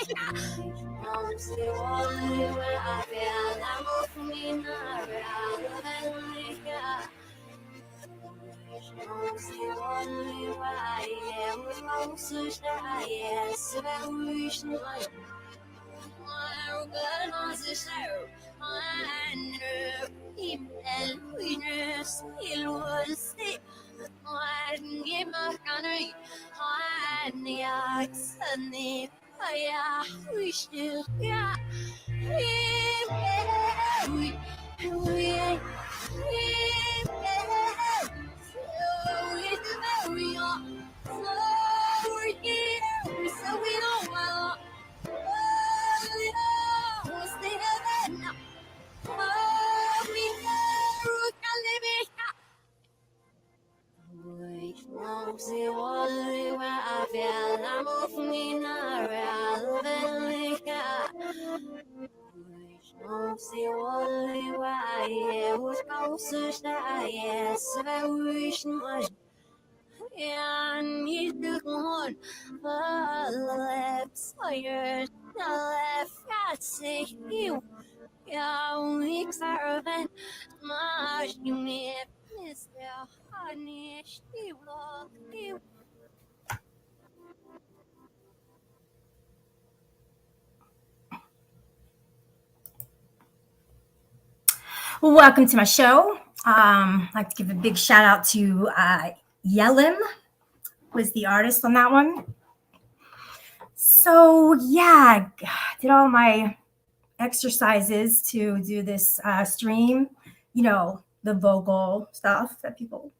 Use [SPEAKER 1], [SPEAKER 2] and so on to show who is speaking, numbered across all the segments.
[SPEAKER 1] Não se olhe a vela, mofina, real, não se olhe a eu não sustai, se os não não se olhe a vela, mofina, não se olhe a os calços da os nós. And you took on the left side, the left hat, say you. Yeah, we servant, my you Mr. Honey, she walk you. Welcome to my show. I'd like to give a big shout out to Yellen, was the artist on that one. So yeah, I did all my exercises to do this stream. You know, the vocal stuff that people,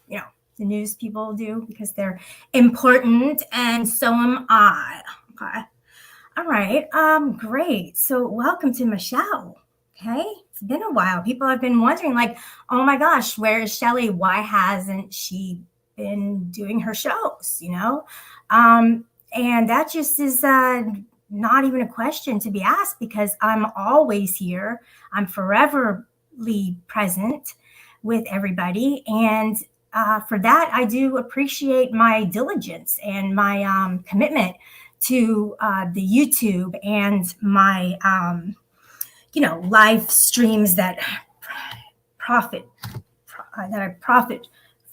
[SPEAKER 1] you know, the news people do because they're important, and so am I. Okay. All right. Great. So welcome to my show. Okay. It's been a while. People have been wondering, like, oh my gosh, where is Shelly? Why hasn't she been doing her shows? You know? And that just is not even a question to be asked because I'm always here. I'm foreverly present with everybody. And for that, I do appreciate my diligence and my commitment to the YouTube and my, live streams that I profit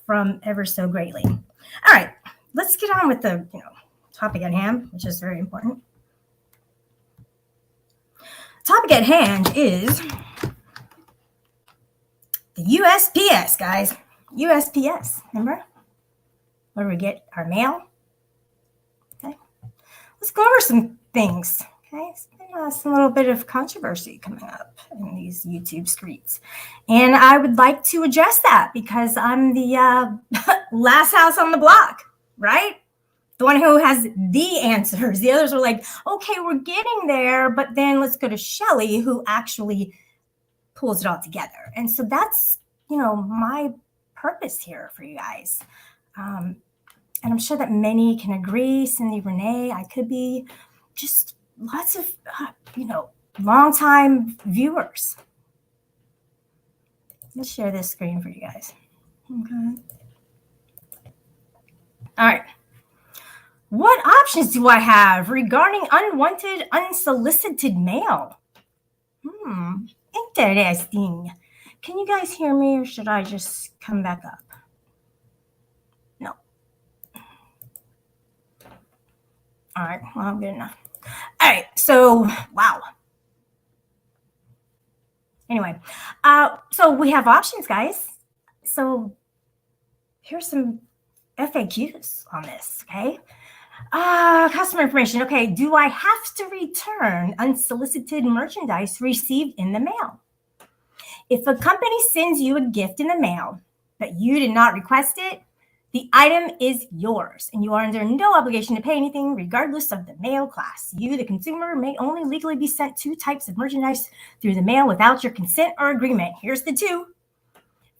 [SPEAKER 1] from ever so greatly. All right, let's get on with the topic at hand, which is very important. Topic at hand is the USPS, guys. USPS, remember? Where we get our mail. Okay, let's go over some things. Okay, it's been some little bit of controversy coming up in these YouTube streets, and I would like to address that because I'm the last house on the block, right? The one who has the answers. The others are like, okay, we're getting there, but then let's go to Shelly, who actually pulls it all together. And so that's, my purpose here for you guys. And I'm sure that many can agree. Cindy Renee, I could be just lots of, longtime viewers. Let's share this screen for you guys. Okay. All right. What options do I have regarding unwanted, unsolicited mail? Interesting. Can you guys hear me or should I just come back up? No. All right, well, good enough. All right, so, wow. Anyway, so we have options, guys. So here's some FAQs on this, okay? Customer information. Okay, do I have to return unsolicited merchandise received in the mail? If a company sends you a gift in the mail, but you did not request it, the item is yours, and you are under no obligation to pay anything regardless of the mail class. You, the consumer, may only legally be sent 2 types of merchandise through the mail without your consent or agreement. Here's the 2.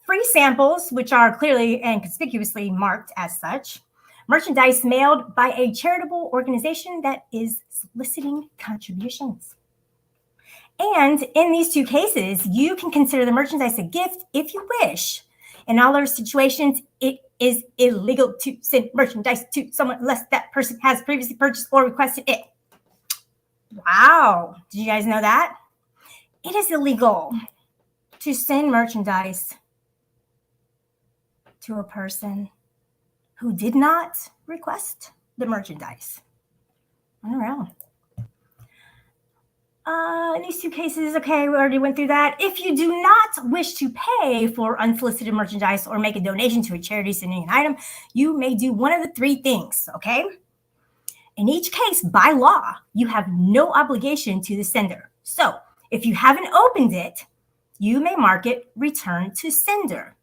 [SPEAKER 1] Free samples, which are clearly and conspicuously marked as such. Merchandise mailed by a charitable organization that is soliciting contributions. And in these 2 cases, you can consider the merchandise a gift if you wish. In all other situations, it is illegal to send merchandise to someone unless that person has previously purchased or requested it. Wow. Did you guys know that? It is illegal to send merchandise to a person who did not request the merchandise. Unreal. In these two cases, okay, we already went through that. If you do not wish to pay for unsolicited merchandise or make a donation to a charity sending an item, you may do one of the three things, okay? In each case, by law, you have no obligation to the sender. So if you haven't opened it, you may mark it return to sender,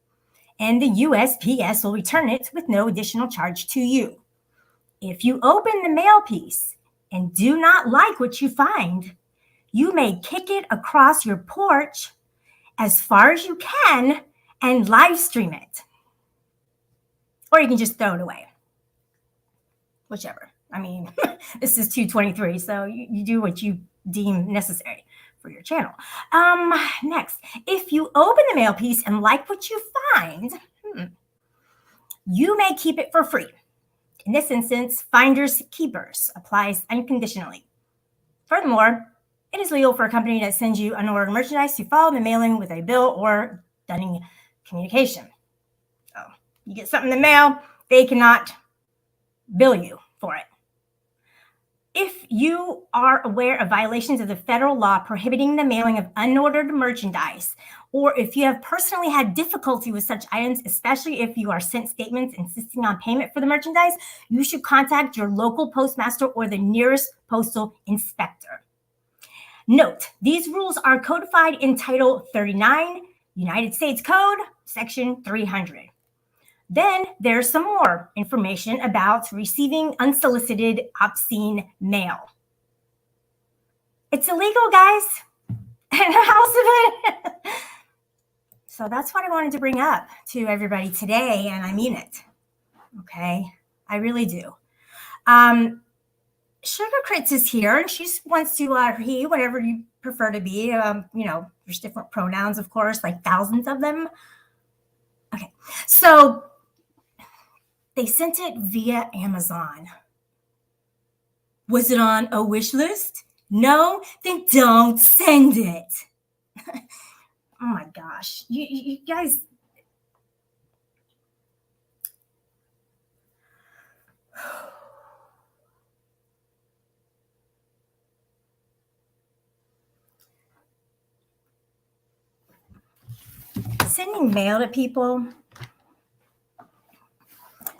[SPEAKER 1] and the USPS will return it with no additional charge to you. If you open the mail piece and do not like what you find, you may kick it across your porch as far as you can and live stream it. Or you can just throw it away. Whichever. I mean, this is 223, so you do what you deem necessary for your channel. Next, if you open the mail piece and like what you find, you may keep it for free. In this instance, finders keepers applies unconditionally. Furthermore, it is legal for a company that sends you unordered merchandise to follow the mailing with a bill or dunning communication. So you get something in the mail, they cannot bill you for it. If you are aware of violations of the federal law prohibiting the mailing of unordered merchandise, or if you have personally had difficulty with such items, especially if you are sent statements insisting on payment for the merchandise, you should contact your local postmaster or the nearest postal inspector. Note, these rules are codified in Title 39, United States Code, Section 300. Then there's some more information about receiving unsolicited, obscene mail. It's illegal, guys. And how's it? So that's what I wanted to bring up to everybody today, and I mean it. Okay, I really do. Sugar Crits is here, and she wants to, he, whatever you prefer to be. There's different pronouns, of course, like thousands of them. Okay, so they sent it via Amazon. Was it on a wish list? No? Then don't send it. Oh my gosh. You guys. Sending mail to people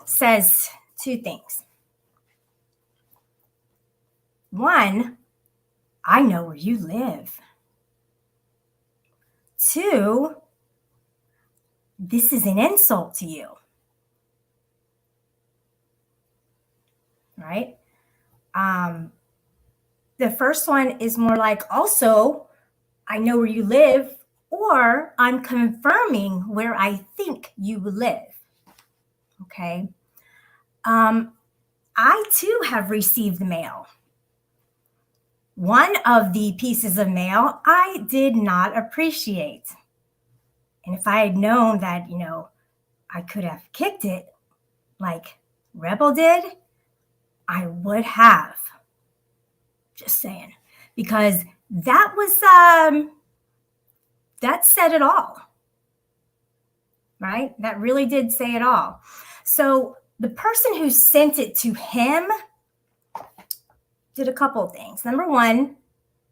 [SPEAKER 1] says two things. One, I know where you live. Two, this is an insult to you. Right? The first one is more like, also, I know where you live, or I'm confirming where I think you live. Okay. I too have received mail. One of the pieces of mail I did not appreciate. And if I had known that, I could have kicked it like Rebel did, I would have. Just saying. Because that was, that said it all. Right? That really did say it all. So the person who sent it to him did a couple of things. Number one,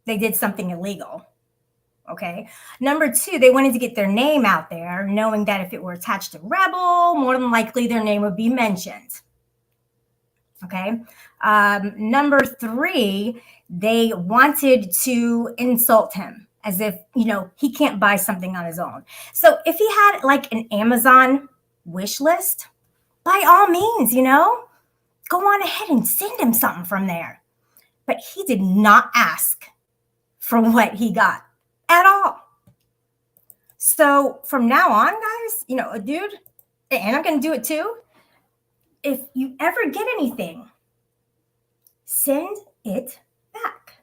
[SPEAKER 1] they did something illegal. Okay. Number two, they wanted to get their name out there, knowing that if it were attached to Rebel, more than likely their name would be mentioned. Okay. Number three, they wanted to insult him as if, he can't buy something on his own. So if he had like an Amazon wish list, by all means, go on ahead and send him something from there. But he did not ask for what he got at all. So from now on, guys, dude, and I'm going to do it too. If you ever get anything, send it back.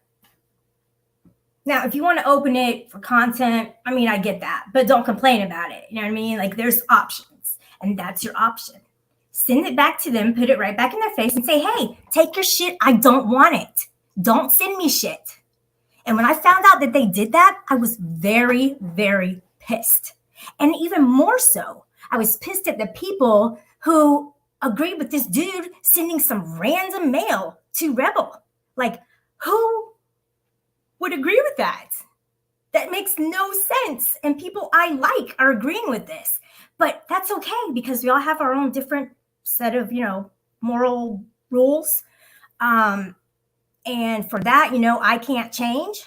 [SPEAKER 1] Now, if you want to open it for content, I get that, but don't complain about it. You know what I mean? Like there's options, and that's your option. Send it back to them, put it right back in their face and say, hey, take your shit. I don't want it. Don't send me shit. And when I found out that they did that, I was very, very pissed. And even more so, I was pissed at the people who agreed with this dude sending some random mail to Rebel. Like, who would agree with that? That makes no sense. And people I like are agreeing with this. But that's okay because we all have our own different set of, moral rules. And for that, I can't change.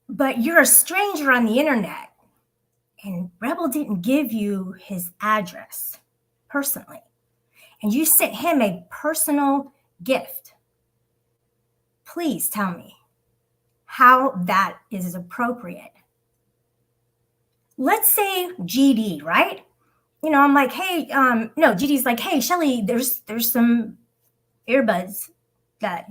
[SPEAKER 1] But you're a stranger on the internet, and Rebel didn't give you his address personally, and you sent him a personal gift. Please tell me how that is appropriate. Let's say GD, right? I'm like, hey, no, GD's like, hey, Shelly, there's some earbuds that,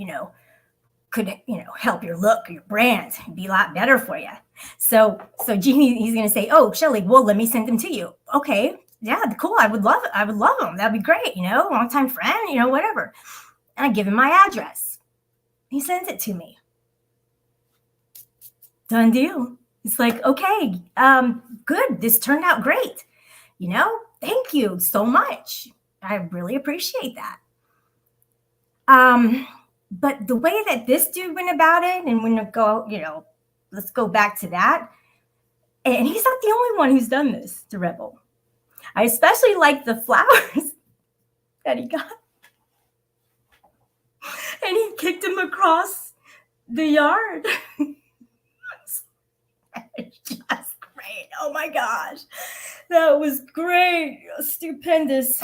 [SPEAKER 1] could, help your look, your brand, be a lot better for you. So Genie, he's going to say, oh, Shelly, well, let me send them to you. Okay. Yeah, cool. I would love it. I would love them. That'd be great. Longtime friend, whatever. And I give him my address. He sends it to me. Done deal. It's like, okay, good. This turned out great. Thank you so much. I really appreciate that. But the way that this dude went about it, and when let's go back to that. And he's not the only one who's done this to Rebel. I especially like the flowers that he got. And he kicked him across the yard. It's just great. Oh my gosh. That was great. Stupendous.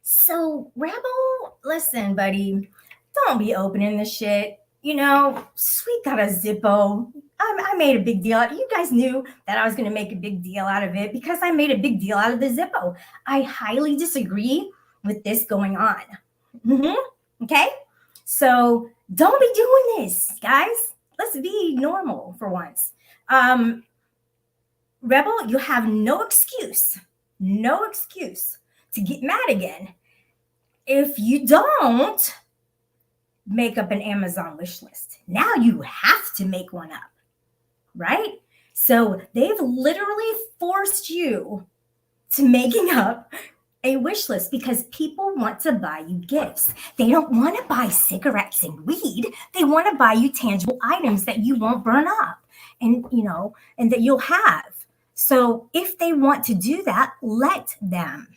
[SPEAKER 1] So Rebel, listen, buddy, don't be opening the shit. Sweet got a Zippo. I made a big deal. You guys knew that I was going to make a big deal out of it because I made a big deal out of the Zippo. I highly disagree with this going on. Okay? So don't be doing this, guys. Let's be normal for once. Rebel, you have no excuse to get mad again if you don't make up an Amazon wish list. Now you have to make one up, right? So they've literally forced you to making up a wish list because people want to buy you gifts. They don't want to buy cigarettes and weed. They want to buy you tangible items that you won't burn up and that you'll have. So if they want to do that, let them.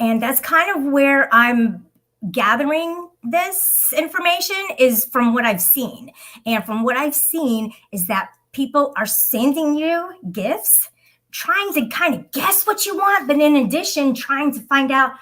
[SPEAKER 1] And that's kind of where I'm gathering this information is from what I've seen. And from what I've seen is that people are sending you gifts, trying to kind of guess what you want, but in addition, trying to find out,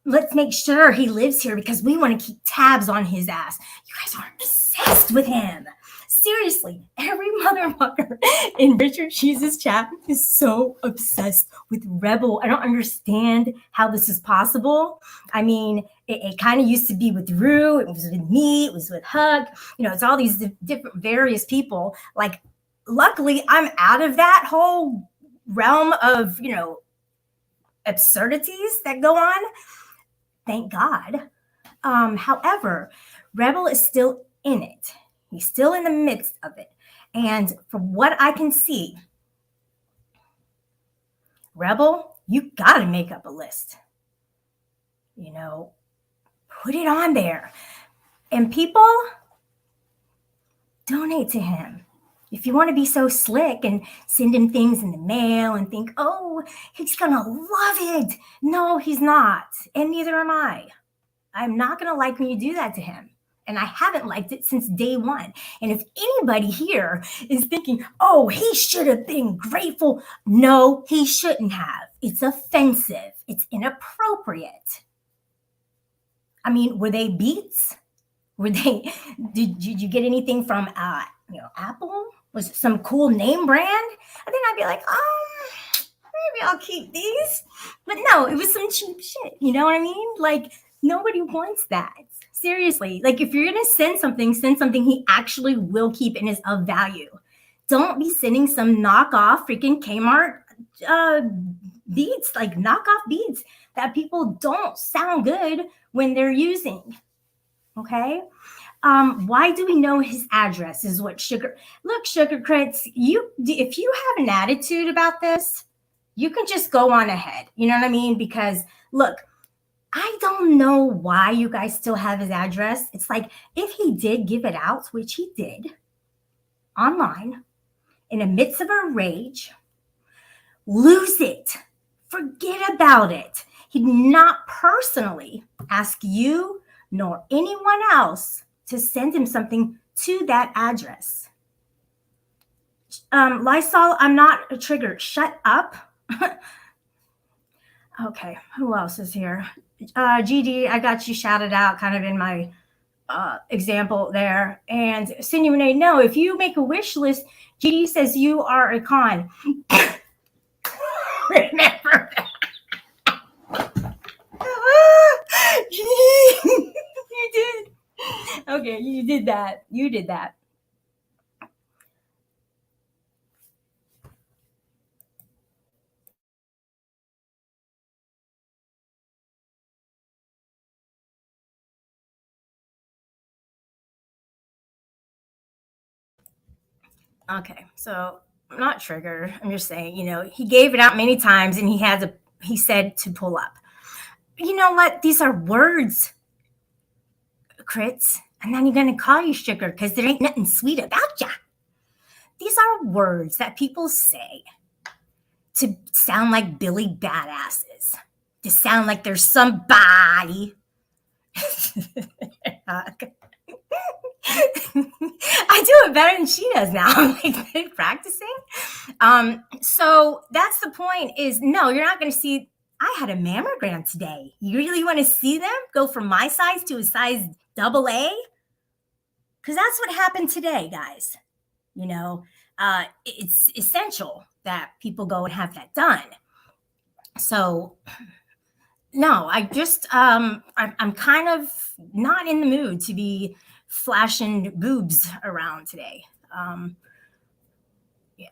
[SPEAKER 1] let's make sure he lives here because we want to keep tabs on his ass. You guys are obsessed with him. Seriously, every motherfucker in Richard Cheese's chat is so obsessed with Rebel. I don't understand how this is possible. I mean, it kind of used to be with Rue. It was with me. It was with Hug. It's all these different various people. Like, luckily, I'm out of that whole realm of, absurdities that go on. Thank God. However, Rebel is still in it. He's still in the midst of it. And from what I can see, Rebel, you got to make up a list. Put it on there. And people, donate to him. If you want to be so slick and send him things in the mail and think, oh, he's going to love it. No, he's not. And neither am I. I'm not going to like when you do that to him. And I haven't liked it since day one. And if anybody here is thinking, oh, he should have been grateful. No, he shouldn't have. It's offensive. It's inappropriate. I mean, were they Beats? Did you get anything from, Apple? Was it some cool name brand? And then I'd be like, maybe I'll keep these. But no, it was some cheap shit. You know what I mean? Like, nobody wants that. Seriously, like if you're going to send something he actually will keep and is of value. Don't be sending some knockoff freaking Kmart uh, beats, like knockoff beats that people don't sound good when they're using. Okay. Why do we know his address? Is what Sugar Crits. If you have an attitude about this, you can just go on ahead. You know what I mean? Because look, I don't know why you guys still have his address. It's like if he did give it out, which he did online in the midst of a rage, lose it. Forget about it. He did not personally ask you nor anyone else to send him something to that address. Lysol, I'm not a trigger. Shut up. Okay, who else is here? GD, I got you shouted out kind of in my example there. And Cindy Renee, no, if you make a wish list, GD says you are a con. Remember that. You did. Okay, you did that. You did that. Okay, so I'm not triggered. I'm just saying, he gave it out many times and he said to pull up. You know what? These are words, Crits. And then you're going to call you sugar because there ain't nothing sweet about ya. These are words that people say to sound like Billy badasses, to sound like there's somebody. I do it better than she does now. I'm like practicing. So that's the point is no, you're not going to see. I had a mammogram today. You really want to see them go from my size to a size AA? Because that's what happened today, guys. It's essential that people go and have that done. So no, I'm kind of not in the mood to be flashing boobs around today. Yeah,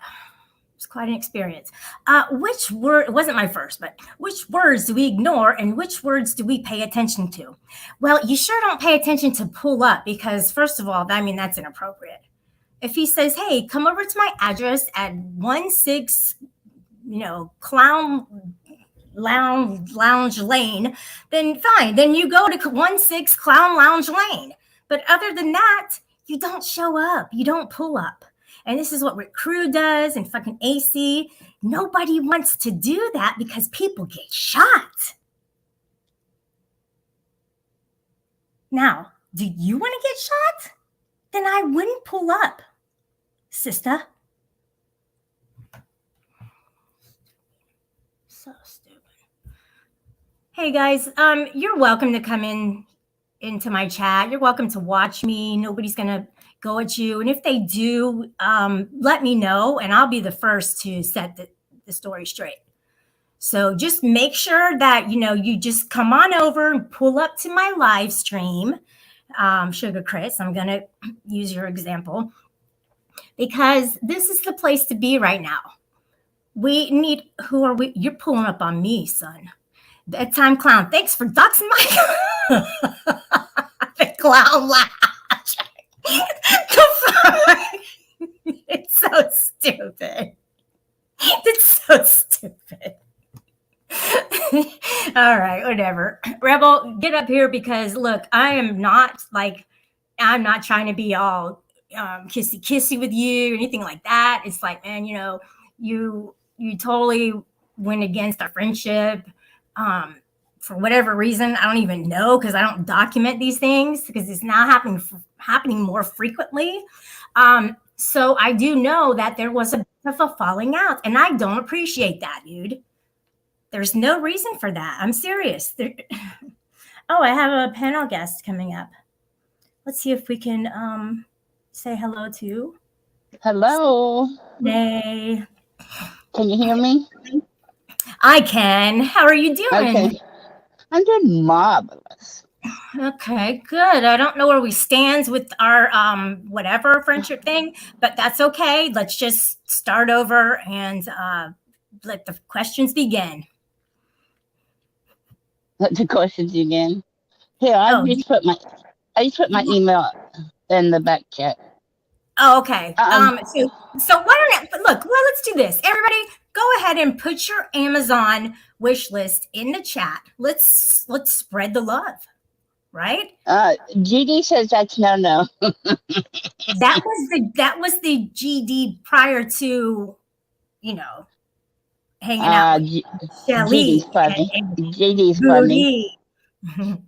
[SPEAKER 1] it's quite an experience. Which word, it wasn't my first, but which words do we ignore and which words do we pay attention to? Well, you sure don't pay attention to pull up because first of all, that's inappropriate. If he says, hey, come over to my address at 16, Clown Lounge Lane, then fine. Then you go to 16 Clown Lounge Lane. But other than that, you don't show up. You don't pull up. And this is what Rick Crew does and fucking AC. Nobody wants to do that because people get shot. Now, do you want to get shot? Then I wouldn't pull up, sister. So stupid. Hey guys, you're welcome to come into my chat. You're welcome to watch me. Nobody's gonna go at you. And if they do, let me know and I'll be the first to set the story straight. So just make sure that, you just come on over and pull up to my live stream. Sugar Chris, I'm going to use your example because this is the place to be right now. Who are we? You're pulling up on me, son. Bedtime Clown. Thanks for doxing my the clown lounge. It's so stupid. It's so stupid. All right, whatever. Rebel, get up here because look, I'm not trying to be all kissy with you or anything like that. It's like, man, you totally went against our friendship for whatever reason. I don't even know because I don't document these things because it's now happening more frequently. So I do know that there was a bit of a falling out, and I don't appreciate that, dude. There's no reason for that. I'm serious. Oh, I have a panel guest coming up. Let's see if we can say hello to.
[SPEAKER 2] Hello.
[SPEAKER 1] Hey.
[SPEAKER 2] Can you hear me?
[SPEAKER 1] I can. How are you doing?
[SPEAKER 2] Okay. I'm doing marvelous.
[SPEAKER 1] Okay, good. I don't know where we stand with our whatever friendship thing, but that's okay. Let's just start over and let the questions begin.
[SPEAKER 2] Let the questions again. Here, I
[SPEAKER 1] Oh,
[SPEAKER 2] just put my email in the back chat.
[SPEAKER 1] oh, okay.
[SPEAKER 2] Um,
[SPEAKER 1] So why don't I, look? Well, let's do this. Everybody, go ahead and put your Amazon wish list in the chat. Let's spread the love, right?
[SPEAKER 2] GD says that's no.
[SPEAKER 1] That was the GD prior to, you know, hanging out with Shelly
[SPEAKER 2] GD's funny.
[SPEAKER 1] and
[SPEAKER 2] GD's funny.
[SPEAKER 1] Booty.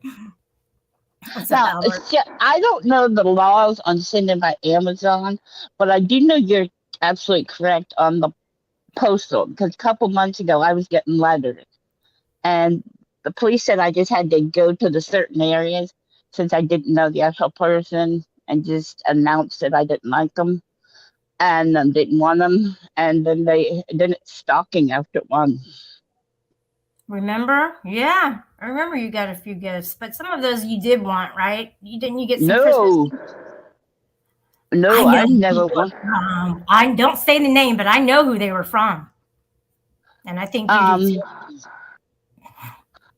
[SPEAKER 1] What's up,
[SPEAKER 2] Now,
[SPEAKER 1] Albert?
[SPEAKER 2] I don't know the laws on sending by Amazon, but I do know you're absolutely correct on the postal, because a couple months ago I was getting letters, and the police said I just had to go to the certain areas since I didn't know the actual person and just announced that I didn't like them and didn't want them, and then they didn't stalking after one.
[SPEAKER 1] Remember? Yeah, I remember you got a few gifts, but some of those you did want, right? You get some
[SPEAKER 2] No,
[SPEAKER 1] Christmas.
[SPEAKER 2] no, I never
[SPEAKER 1] people,
[SPEAKER 2] want.
[SPEAKER 1] I don't say the name, but I know who they were from, and I think you do too.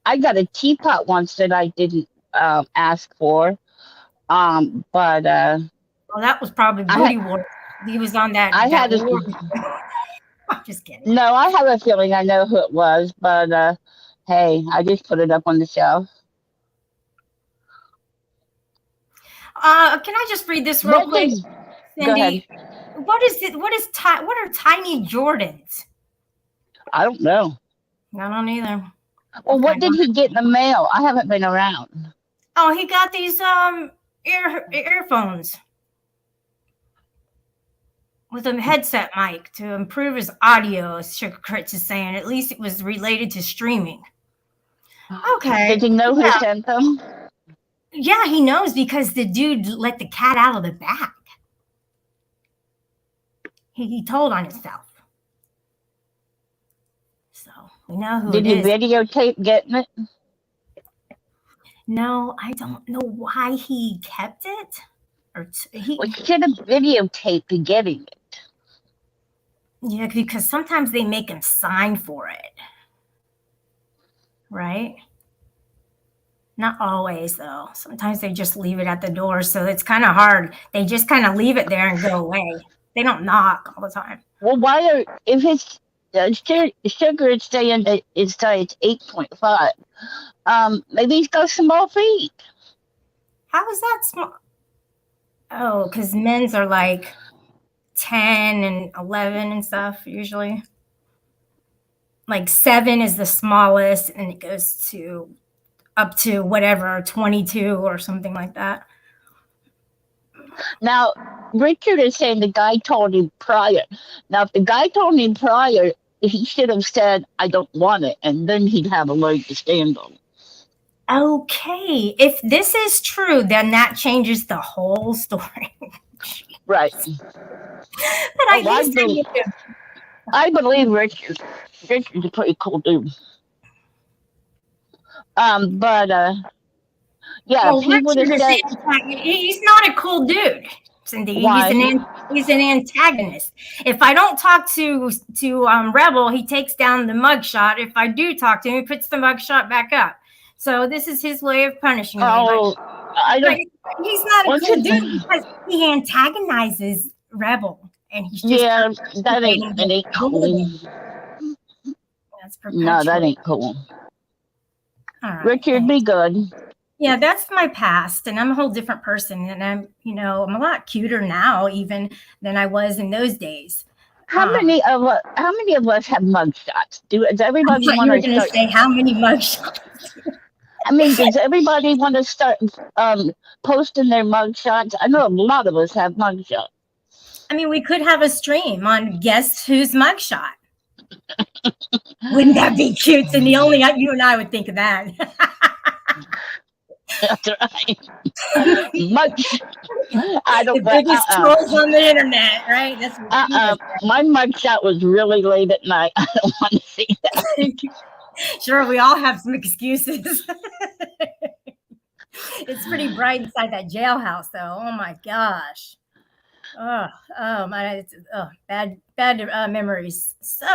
[SPEAKER 2] I got a teapot once that I didn't ask for, but
[SPEAKER 1] Well, that was probably Booty War. He was on that.
[SPEAKER 2] I had
[SPEAKER 1] war. I'm just kidding.
[SPEAKER 2] No, I have a feeling I know who it was, but hey, I just put it up on the shelf.
[SPEAKER 1] Can I just read this real quick,
[SPEAKER 2] Go
[SPEAKER 1] Cindy?
[SPEAKER 2] ahead.
[SPEAKER 1] What is it? What are Tiny Jordans?
[SPEAKER 2] I don't know.
[SPEAKER 1] I don't either.
[SPEAKER 2] Well,
[SPEAKER 1] Okay.
[SPEAKER 2] what did he get in the mail? I haven't been around.
[SPEAKER 1] Oh, he got these earphones with a headset mic to improve his audio, Sugar Crits is saying. At least it was related to streaming. Okay.
[SPEAKER 2] Did he know who sent them?
[SPEAKER 1] Yeah, he knows because the dude let the cat out of the bag. He told on himself. So we know who
[SPEAKER 2] Did
[SPEAKER 1] it
[SPEAKER 2] he
[SPEAKER 1] is.
[SPEAKER 2] videotape getting it?
[SPEAKER 1] No, I don't know why he kept it.
[SPEAKER 2] He should have videotaped getting it.
[SPEAKER 1] Yeah, because sometimes they make him sign for it. Right? Not always, though. Sometimes they just leave it at the door, so it's kind of hard. They just kind of leave it there and go away. They don't knock all the time.
[SPEAKER 2] Well, if his sugar is saying that it's 8.5, maybe he's got small feet.
[SPEAKER 1] How is that small? Oh, because men's are like 10 and 11 and stuff usually. Like 7 is the smallest, and it goes to up to whatever 22 or something like that.
[SPEAKER 2] Now, Richard is saying the guy told him prior. Now, if the guy told him prior, he should have said, I don't want it, and then he'd have a leg to stand on.
[SPEAKER 1] Okay. If this is true, then that changes the whole story.
[SPEAKER 2] Right.
[SPEAKER 1] But
[SPEAKER 2] I believe Richard. Richard's a pretty cool dude. Yeah,
[SPEAKER 1] well,
[SPEAKER 2] if he would have said,
[SPEAKER 1] he's not a cool dude, Cindy.
[SPEAKER 2] Why?
[SPEAKER 1] He's an antagonist. If I don't talk to Rebel, he takes down the mugshot. If I do talk to him, he puts the mugshot back up. So this is his way of punishing me.
[SPEAKER 2] I don't.
[SPEAKER 1] He's not a cool dude because he antagonizes Rebel, and he's just
[SPEAKER 2] that ain't cool.
[SPEAKER 1] That's
[SPEAKER 2] no, that ain't cool.
[SPEAKER 1] All right.
[SPEAKER 2] Richard, be good.
[SPEAKER 1] Yeah, that's my past, and I'm a whole different person, and I'm a lot cuter now even than I was in those days.
[SPEAKER 2] How many of us have mugshots? Does everybody
[SPEAKER 1] want to say how many mugshots?
[SPEAKER 2] I mean, does everybody want to start posting their mugshots? I know a lot of us have mugshots.
[SPEAKER 1] I mean, we could have a stream on guess whose mugshot. Wouldn't that be cute? And only you and I would think of that.
[SPEAKER 2] That's right. I don't.
[SPEAKER 1] The biggest trolls on the internet, right? That's
[SPEAKER 2] my mugshot was really late at night. I don't want to see that.
[SPEAKER 1] Sure, we all have some excuses. It's pretty bright inside that jailhouse, though. Oh my gosh! My, bad memories. So,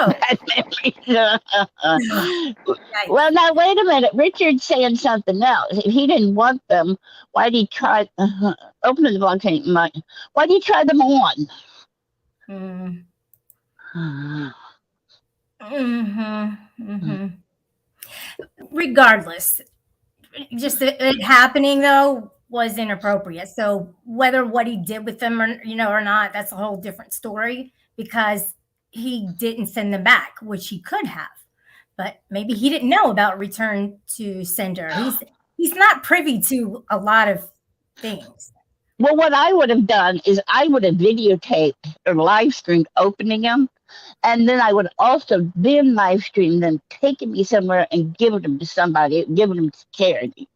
[SPEAKER 1] yikes.
[SPEAKER 2] Well, now wait a minute. Richard's saying something else. If he didn't want them, why did he try? Open the volcano. Why did he try them on?
[SPEAKER 1] Mm. Mm-hmm. Regardless, just it happening though was inappropriate. So whether what he did with them or not, that's a whole different story because he didn't send them back, which he could have. But maybe he didn't know about return to sender. He's not privy to a lot of things.
[SPEAKER 2] Well, what I would have done is I would have videotaped or live streamed opening them, and then I would also then live stream them, taking me somewhere and giving them to somebody, giving them to charity.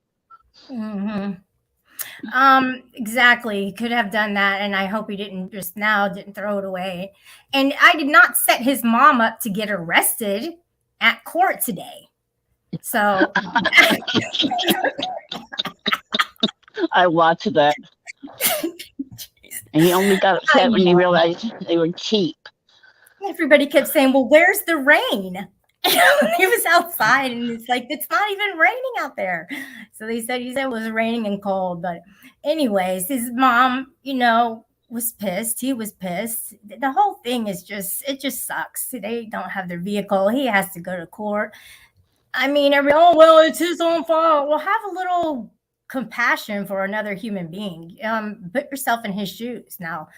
[SPEAKER 1] Mm-hmm. Exactly. He could have done that, and I hope he didn't throw it away. And I did not set his mom up to get arrested at court today. So
[SPEAKER 2] I watched that. And he only got upset when he realized they were cheap.
[SPEAKER 1] Everybody kept saying, well, where's the rain? He was outside and it's like, it's not even raining out there. So he said it was raining and cold. But anyways, his mom, was pissed. He was pissed. The whole thing is it just sucks. They don't have their vehicle. He has to go to court. I mean, well, it's his own fault. Well, have a little compassion for another human being. Put yourself in his shoes. Now,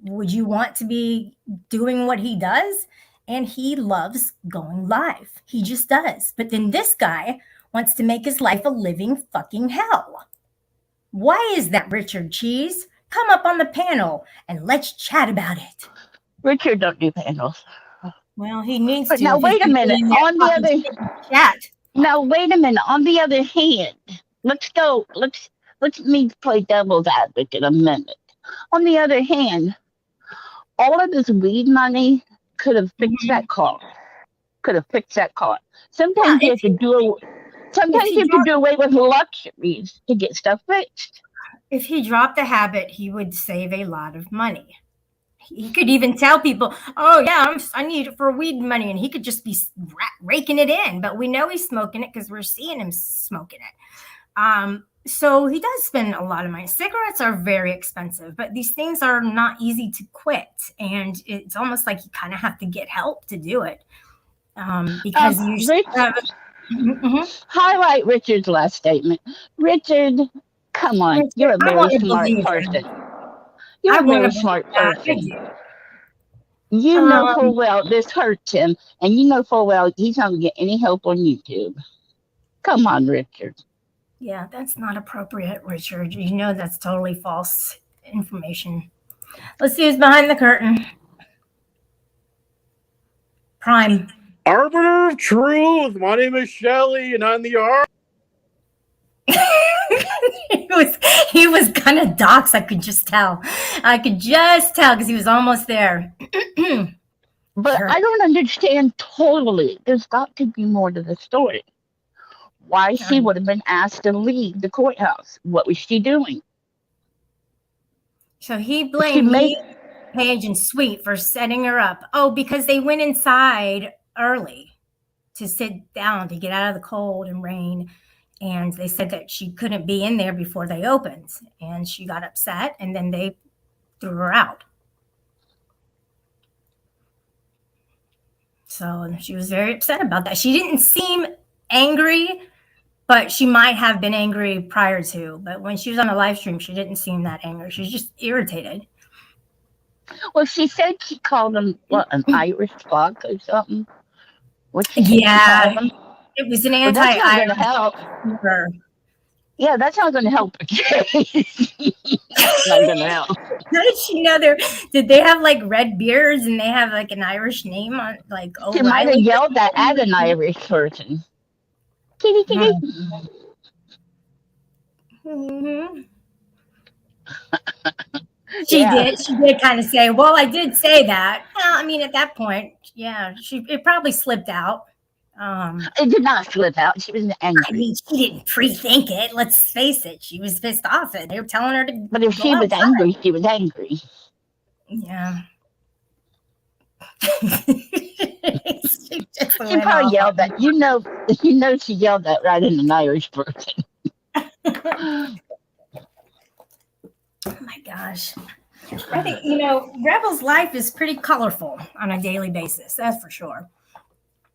[SPEAKER 1] would you want to be doing what he does? And he loves going live. He just does. But then this guy wants to make his life a living fucking hell. Why is that, Richard Cheese? Come up on the panel and let's chat about it.
[SPEAKER 2] Richard don't do panels.
[SPEAKER 1] Well, he needs
[SPEAKER 2] but
[SPEAKER 1] to.
[SPEAKER 2] Now, wait a minute. On the other
[SPEAKER 1] chat.
[SPEAKER 2] Now, wait a minute. On the other hand, let's go. Let's me play devil's advocate a minute. On the other hand, all of this weed money could have fixed that car. Sometimes you have to do. Sometimes you have to do away with luxuries to get stuff fixed.
[SPEAKER 1] If he dropped the habit, he would save a lot of money. He could even tell people, "Oh yeah, I need it for weed money," and he could just be raking it in. But we know he's smoking it because we're seeing him smoking it. So he does spend a lot of money. Cigarettes are very expensive, but these things are not easy to quit, and it's almost like you kind of have to get help to do it. Because
[SPEAKER 2] highlight Richard's last statement. Richard, come on, you're a very smart person. You're a very smart person. You know full well this hurts him, and you know full well he's not going to get any help on YouTube. Come on, Richard.
[SPEAKER 1] Yeah, that's not appropriate, Richard. You know that's totally false information. Let's see who's behind the curtain. Prime.
[SPEAKER 3] Arbiter of Truth. My name is Shelly, and I'm the
[SPEAKER 1] he was kind of doxxed. I could just tell because he was almost there.
[SPEAKER 2] But I don't understand totally. There's got to be more to the story. Why she would have been asked to leave the courthouse? What was she doing?
[SPEAKER 1] So he blamed me, Paige, and Sweet for setting her up. Oh, because they went inside early to sit down to get out of the cold and rain. And they said that she couldn't be in there before they opened. And she got upset, and then they threw her out. So she was very upset about that. She didn't seem angry, but she might have been angry prior to. But when she was on the live stream, she didn't seem that angry. She was just irritated.
[SPEAKER 2] Well, she said she called him, an Irish fuck or something?
[SPEAKER 1] Yeah. It was an anti-Irish.
[SPEAKER 2] Help. Yeah, that's not going to help. Not going to help.
[SPEAKER 1] How did she know did they have like red beards and they have like an Irish name on like
[SPEAKER 2] She might have yelled that at an Irish person. Kitty, kitty.
[SPEAKER 1] Mm-hmm. She did kind of say, well, I did say that. Well, I mean, at that point, yeah, it probably slipped out.
[SPEAKER 2] It did not slip out. She was angry.
[SPEAKER 1] I mean, she didn't pre-think it. Let's face it. She was pissed off. They were telling her to.
[SPEAKER 2] But if she was angry, she was angry.
[SPEAKER 1] Yeah. She just
[SPEAKER 2] She
[SPEAKER 1] went
[SPEAKER 2] probably
[SPEAKER 1] off
[SPEAKER 2] yelled
[SPEAKER 1] on
[SPEAKER 2] that. She yelled that right in an Irish person.
[SPEAKER 1] Oh my gosh. I think, Rebel's life is pretty colorful on a daily basis. That's for sure.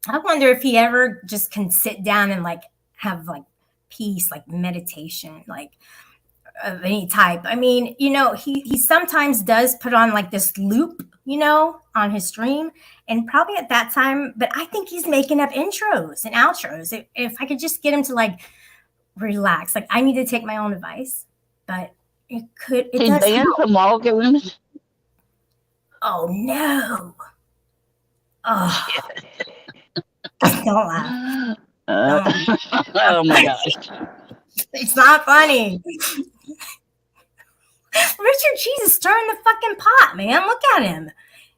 [SPEAKER 1] I wonder if he ever just can sit down and like have like peace, like meditation, like of any type. I mean, he sometimes does put on like this loop, on his stream, and probably at that time. But I think he's making up intros and outros. If I could just get him to like relax, like I need to take my own advice, but it
[SPEAKER 2] She's
[SPEAKER 1] does
[SPEAKER 2] banned
[SPEAKER 1] help.
[SPEAKER 2] from all games.
[SPEAKER 1] Oh no! Oh, don't laugh. Don't.
[SPEAKER 2] Oh my gosh.
[SPEAKER 1] It's not funny. Richard Cheese is stirring the fucking pot, man. Look at him.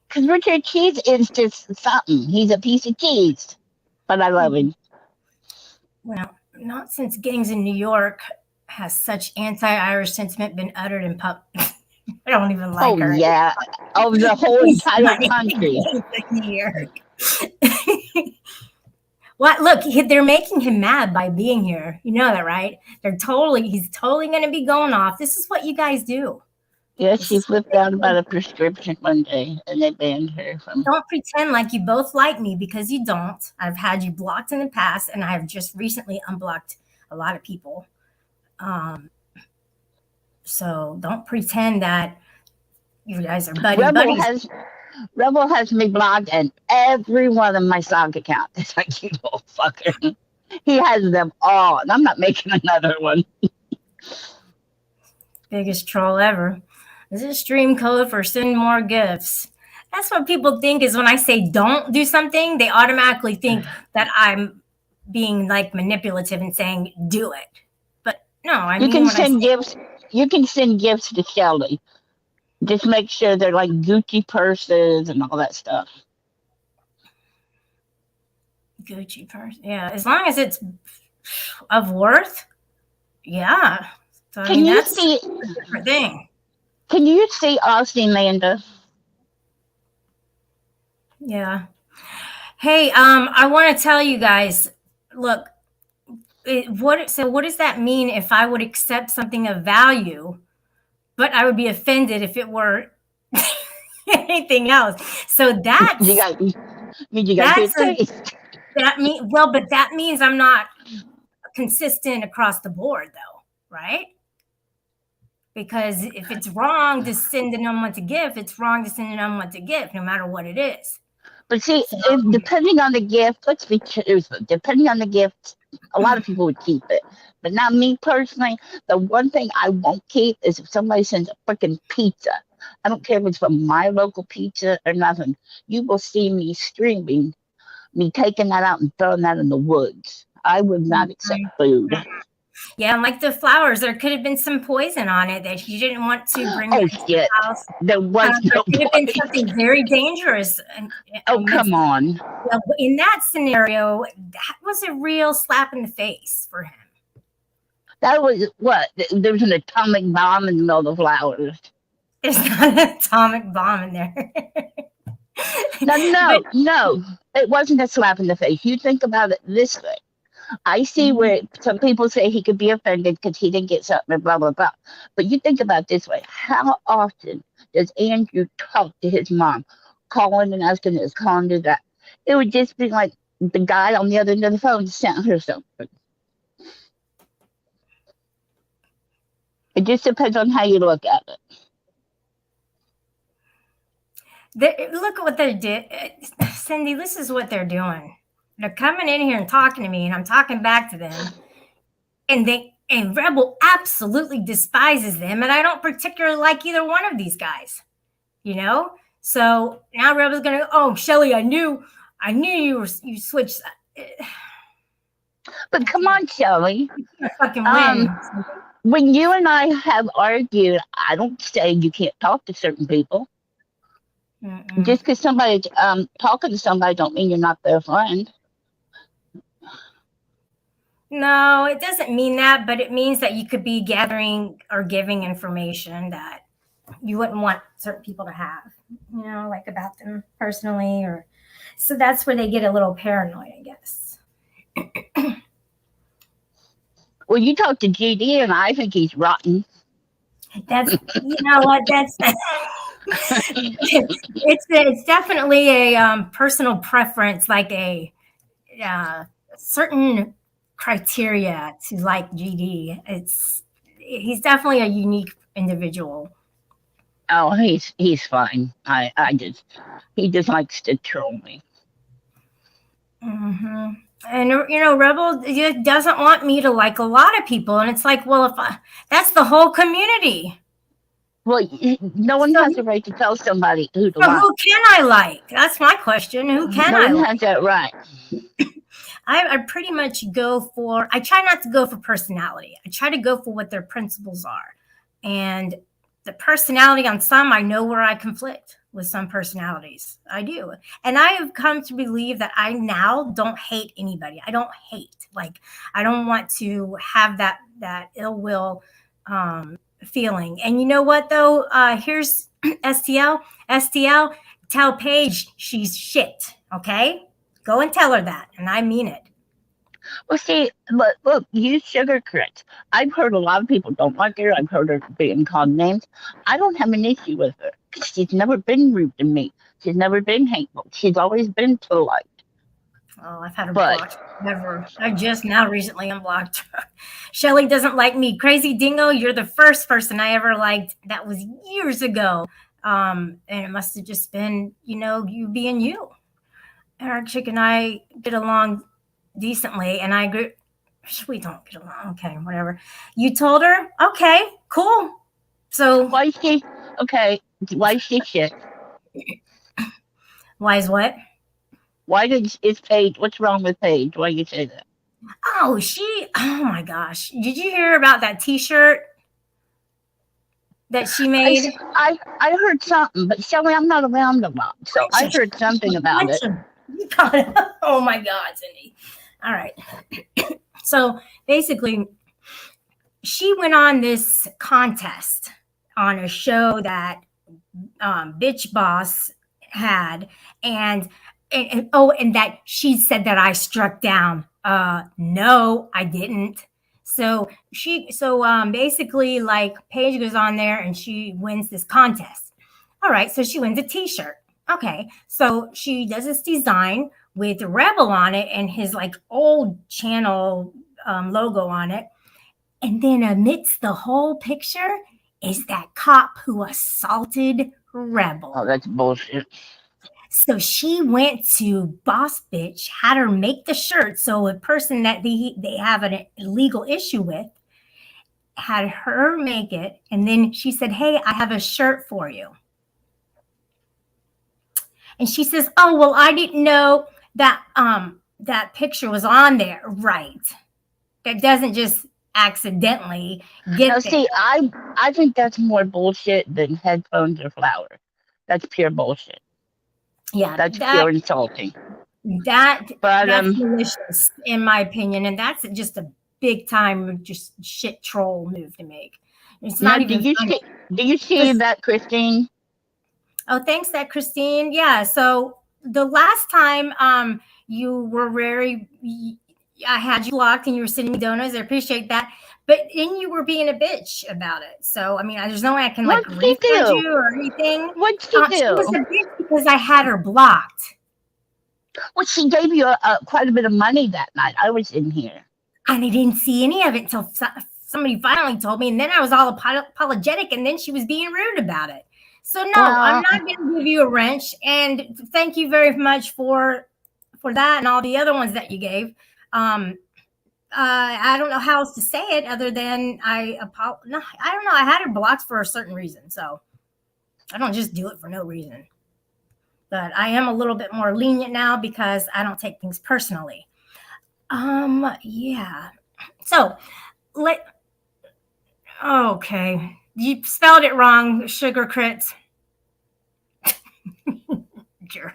[SPEAKER 2] Because Richard Cheese is just something. He's a piece of cheese. But I love him.
[SPEAKER 1] Well, not since gangs in New York has such anti-Irish sentiment been uttered in pub. I don't even like
[SPEAKER 2] Oh,
[SPEAKER 1] her.
[SPEAKER 2] yeah. Of the whole entire country.
[SPEAKER 1] New York. What? Look, they're making him mad by being here. You know that, right? He's totally going to be going off. This is what you guys do.
[SPEAKER 2] Yes, she flipped out about a prescription one day, and they banned her from.
[SPEAKER 1] Don't pretend like you both like me, because you don't. I've had you blocked in the past, and I have just recently unblocked a lot of people. So don't pretend that you guys are buddies.
[SPEAKER 2] Rebel has me blocked and every one of my stock accounts. It's like, you little fucker. He has them all, and I'm not making another one.
[SPEAKER 1] Biggest troll ever. This is stream code for send more gifts. That's what people think is when I say don't do something, they automatically think that I'm being like manipulative and saying do it. But no, I
[SPEAKER 2] You
[SPEAKER 1] mean
[SPEAKER 2] can
[SPEAKER 1] when
[SPEAKER 2] send
[SPEAKER 1] I say
[SPEAKER 2] gifts. You can send gifts to Shelly. Just make sure they're like Gucci purses and all that stuff.
[SPEAKER 1] Gucci purse, yeah, as long as it's of worth, yeah. So I
[SPEAKER 2] Can
[SPEAKER 1] mean
[SPEAKER 2] you
[SPEAKER 1] that's
[SPEAKER 2] see?
[SPEAKER 1] a different thing.
[SPEAKER 2] Can you see Austin Amanda?
[SPEAKER 1] Yeah. Hey, I want to tell you guys. Look, what does that mean if I would accept something of value, but I would be offended if it were anything else? So
[SPEAKER 2] You
[SPEAKER 1] that's
[SPEAKER 2] got good taste.
[SPEAKER 1] but that means I'm not consistent across the board, though, right? Because if it's wrong to send an unwanted gift, it's wrong to send an unwanted gift, no matter what it is.
[SPEAKER 2] But see,
[SPEAKER 1] So,
[SPEAKER 2] depending on the gift, let's be truthful. Depending on the gift, a lot of people would keep it. But not me personally. The one thing I won't keep is if somebody sends a freaking pizza. I don't care if it's from my local pizza or nothing. You will see me streaming, me taking that out and throwing that in the woods. I would not accept food.
[SPEAKER 1] yeah, and like the flowers, there could have been some poison on it that you didn't want to bring
[SPEAKER 2] Oh,
[SPEAKER 1] into the
[SPEAKER 2] shit.
[SPEAKER 1] house.
[SPEAKER 2] There was
[SPEAKER 1] There
[SPEAKER 2] no
[SPEAKER 1] could have been
[SPEAKER 2] point.
[SPEAKER 1] something very dangerous.
[SPEAKER 2] Oh, come on.
[SPEAKER 1] Well, in that scenario, that was a real slap in the face for him.
[SPEAKER 2] That was what? There was an atomic bomb in the middle of the flowers.
[SPEAKER 1] There's not an atomic bomb in there.
[SPEAKER 2] No. It wasn't a slap in the face. You think about it this way. I see where some people say he could be offended because he didn't get something and blah, blah, blah. But you think about it this way. How often does Andrew talk to his mom, calling and asking this, calling to that? It would just be like the guy on the other end of the phone sent her something. It just depends on how you look at it.
[SPEAKER 1] Look at what they did. Cindy, this is what they're doing. They're coming in here and talking to me, and I'm talking back to them. And Rebel absolutely despises them, and I don't particularly like either one of these guys. So now Rebel's gonna, oh, Shelly, I knew you switched.
[SPEAKER 2] But come on, Shelly.
[SPEAKER 1] Fucking win.
[SPEAKER 2] When you and I have argued, I don't say you can't talk to certain people.
[SPEAKER 1] Mm-mm.
[SPEAKER 2] Just because somebody's talking to somebody don't mean you're not their friend.
[SPEAKER 1] No, it doesn't mean that, but it means that you could be gathering or giving information that you wouldn't want certain people to have, like about them personally, or so that's where they get a little paranoid, I guess.
[SPEAKER 2] Well, you talk to GD, and I think he's rotten.
[SPEAKER 1] That's you know what that's it's definitely a personal preference, like a certain criteria to like GD. He's definitely a unique individual.
[SPEAKER 2] Oh, he's fine. He just likes to troll me.
[SPEAKER 1] hmm And Rebel doesn't want me to like a lot of people, and it's like, well, that's the whole community.
[SPEAKER 2] Well, no one
[SPEAKER 1] So,
[SPEAKER 2] has a right to tell somebody who to
[SPEAKER 1] so
[SPEAKER 2] like.
[SPEAKER 1] who can I like? That's my question. Who can
[SPEAKER 2] No
[SPEAKER 1] I
[SPEAKER 2] one
[SPEAKER 1] like?
[SPEAKER 2] has that right.
[SPEAKER 1] I pretty much I try not to go for personality. I try to go for what their principles are. And the personality on some, I know where I conflict with some personalities. I do. And I have come to believe that I now don't hate anybody. I don't hate. Like, I don't want to have that ill will feeling. And you know what, though? Here's STL, tell Paige she's shit. Okay? Go and tell her that. And I mean it.
[SPEAKER 2] Well, see, look, you sugar crit. I've heard a lot of people don't like her. I've heard her being called names. I don't have an issue with her. She's never been rude to me. She's never been hateful. She's always been polite.
[SPEAKER 1] Oh, I've had her
[SPEAKER 2] But-
[SPEAKER 1] blocked. Never. I just now recently unblocked her. Shelly doesn't like me. Crazy Dingo, you're the first person I ever liked. That was years ago. And it must have just been, you being you. Eric Chick and I get along decently, and I agree. We don't get along. Okay, whatever. You told her? Okay, cool. So
[SPEAKER 2] Why is she okay? Why is she shit?
[SPEAKER 1] why is what?
[SPEAKER 2] Why is Paige? What's wrong with Paige? Why you say that?
[SPEAKER 1] Oh, oh my gosh. Did you hear about that t-shirt that she made?
[SPEAKER 2] I heard something, but Shelly, I'm not around a lot, so I heard something about it.
[SPEAKER 1] You got it. Oh my God, Cindy. All right. So basically, she went on this contest on a show that Bitch Boss had, and that she said that I struck down. No, I didn't. So basically, like, Paige goes on there and she wins this contest. All right, so she wins a t-shirt. Okay, so she does this design with Rebel on it and his like old channel logo on it. And then amidst the whole picture is that cop who assaulted Rebel.
[SPEAKER 2] Oh, that's bullshit.
[SPEAKER 1] So she went to Boss Bitch, had her make the shirt. So a person that they have an illegal issue with had her make it. And then she said, hey, I have a shirt for you. And she says, oh, well, I didn't know that that picture was on there. Right. That doesn't just accidentally get
[SPEAKER 2] Now,
[SPEAKER 1] there.
[SPEAKER 2] see, I think that's more bullshit than headphones or flowers. That's pure bullshit.
[SPEAKER 1] Yeah,
[SPEAKER 2] That's pure insulting.
[SPEAKER 1] that's
[SPEAKER 2] But
[SPEAKER 1] malicious, in my opinion. And that's just a big time just shit troll move to make. It's not
[SPEAKER 2] now,
[SPEAKER 1] even funny.
[SPEAKER 2] do you see that, Christine?
[SPEAKER 1] Oh, thanks, that Christine. Yeah. So the last time you were I had you blocked and you were sending me donuts. I appreciate that. But then you were being a bitch about it. So I mean, there's no way I can like
[SPEAKER 2] What'd she
[SPEAKER 1] refund
[SPEAKER 2] do?
[SPEAKER 1] you or anything.
[SPEAKER 2] What'd she
[SPEAKER 1] She
[SPEAKER 2] do?
[SPEAKER 1] was a bitch because I had her blocked.
[SPEAKER 2] Well, she gave you quite a bit of money that night. I was in here.
[SPEAKER 1] And I didn't see any of it until somebody finally told me. And then I was all apologetic. And then she was being rude about it. So no, I'm not going to give you a wrench. And thank you very much for that and all the other ones that you gave. I don't know how else to say it other than I don't know. I had her blocked for a certain reason. So I don't just do it for no reason. But I am a little bit more lenient now because I don't take things personally. Yeah. So okay. You spelled it wrong, Sugar Crits. Jerk.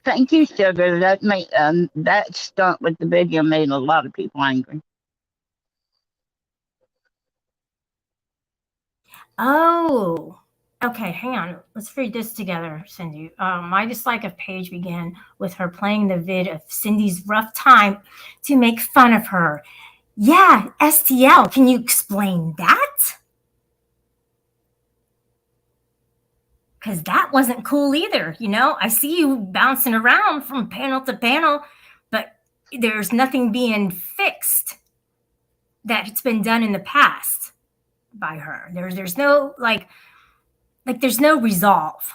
[SPEAKER 2] Thank you, Sugar. That stunt with the video made a lot of people angry.
[SPEAKER 1] Oh, okay. Hang on. Let's read this together, Cindy. My dislike of Paige began with her playing the vid of Cindy's rough time to make fun of her. Yeah, STL. Can you explain that? Because that wasn't cool either. You know, I see you bouncing around from panel to panel, but there's nothing being fixed that's been done in the past by her. There's no there's no resolve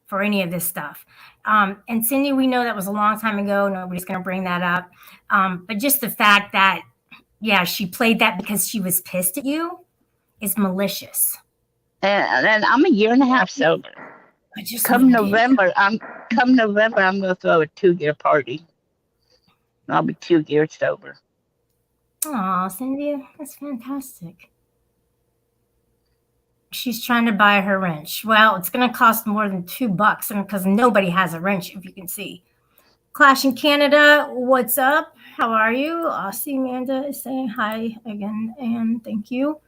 [SPEAKER 1] for any of this stuff. And Cindy, we know that was a long time ago. Nobody's going to bring that up. But just the fact that, yeah, she played that because she was pissed at you is malicious.
[SPEAKER 2] And I'm a year and a half sober.
[SPEAKER 1] I just
[SPEAKER 2] Come
[SPEAKER 1] wouldn't do that.
[SPEAKER 2] November, I'm going to throw a 2-year party. I'll be 2 years sober.
[SPEAKER 1] Aw, Cindy, that's fantastic. She's trying to buy her wrench. Well, it's going to cost more than $2, and because nobody has a wrench, if you can see. Clash in Canada, what's up? How are you? Aussie Amanda is saying hi again, and thank you.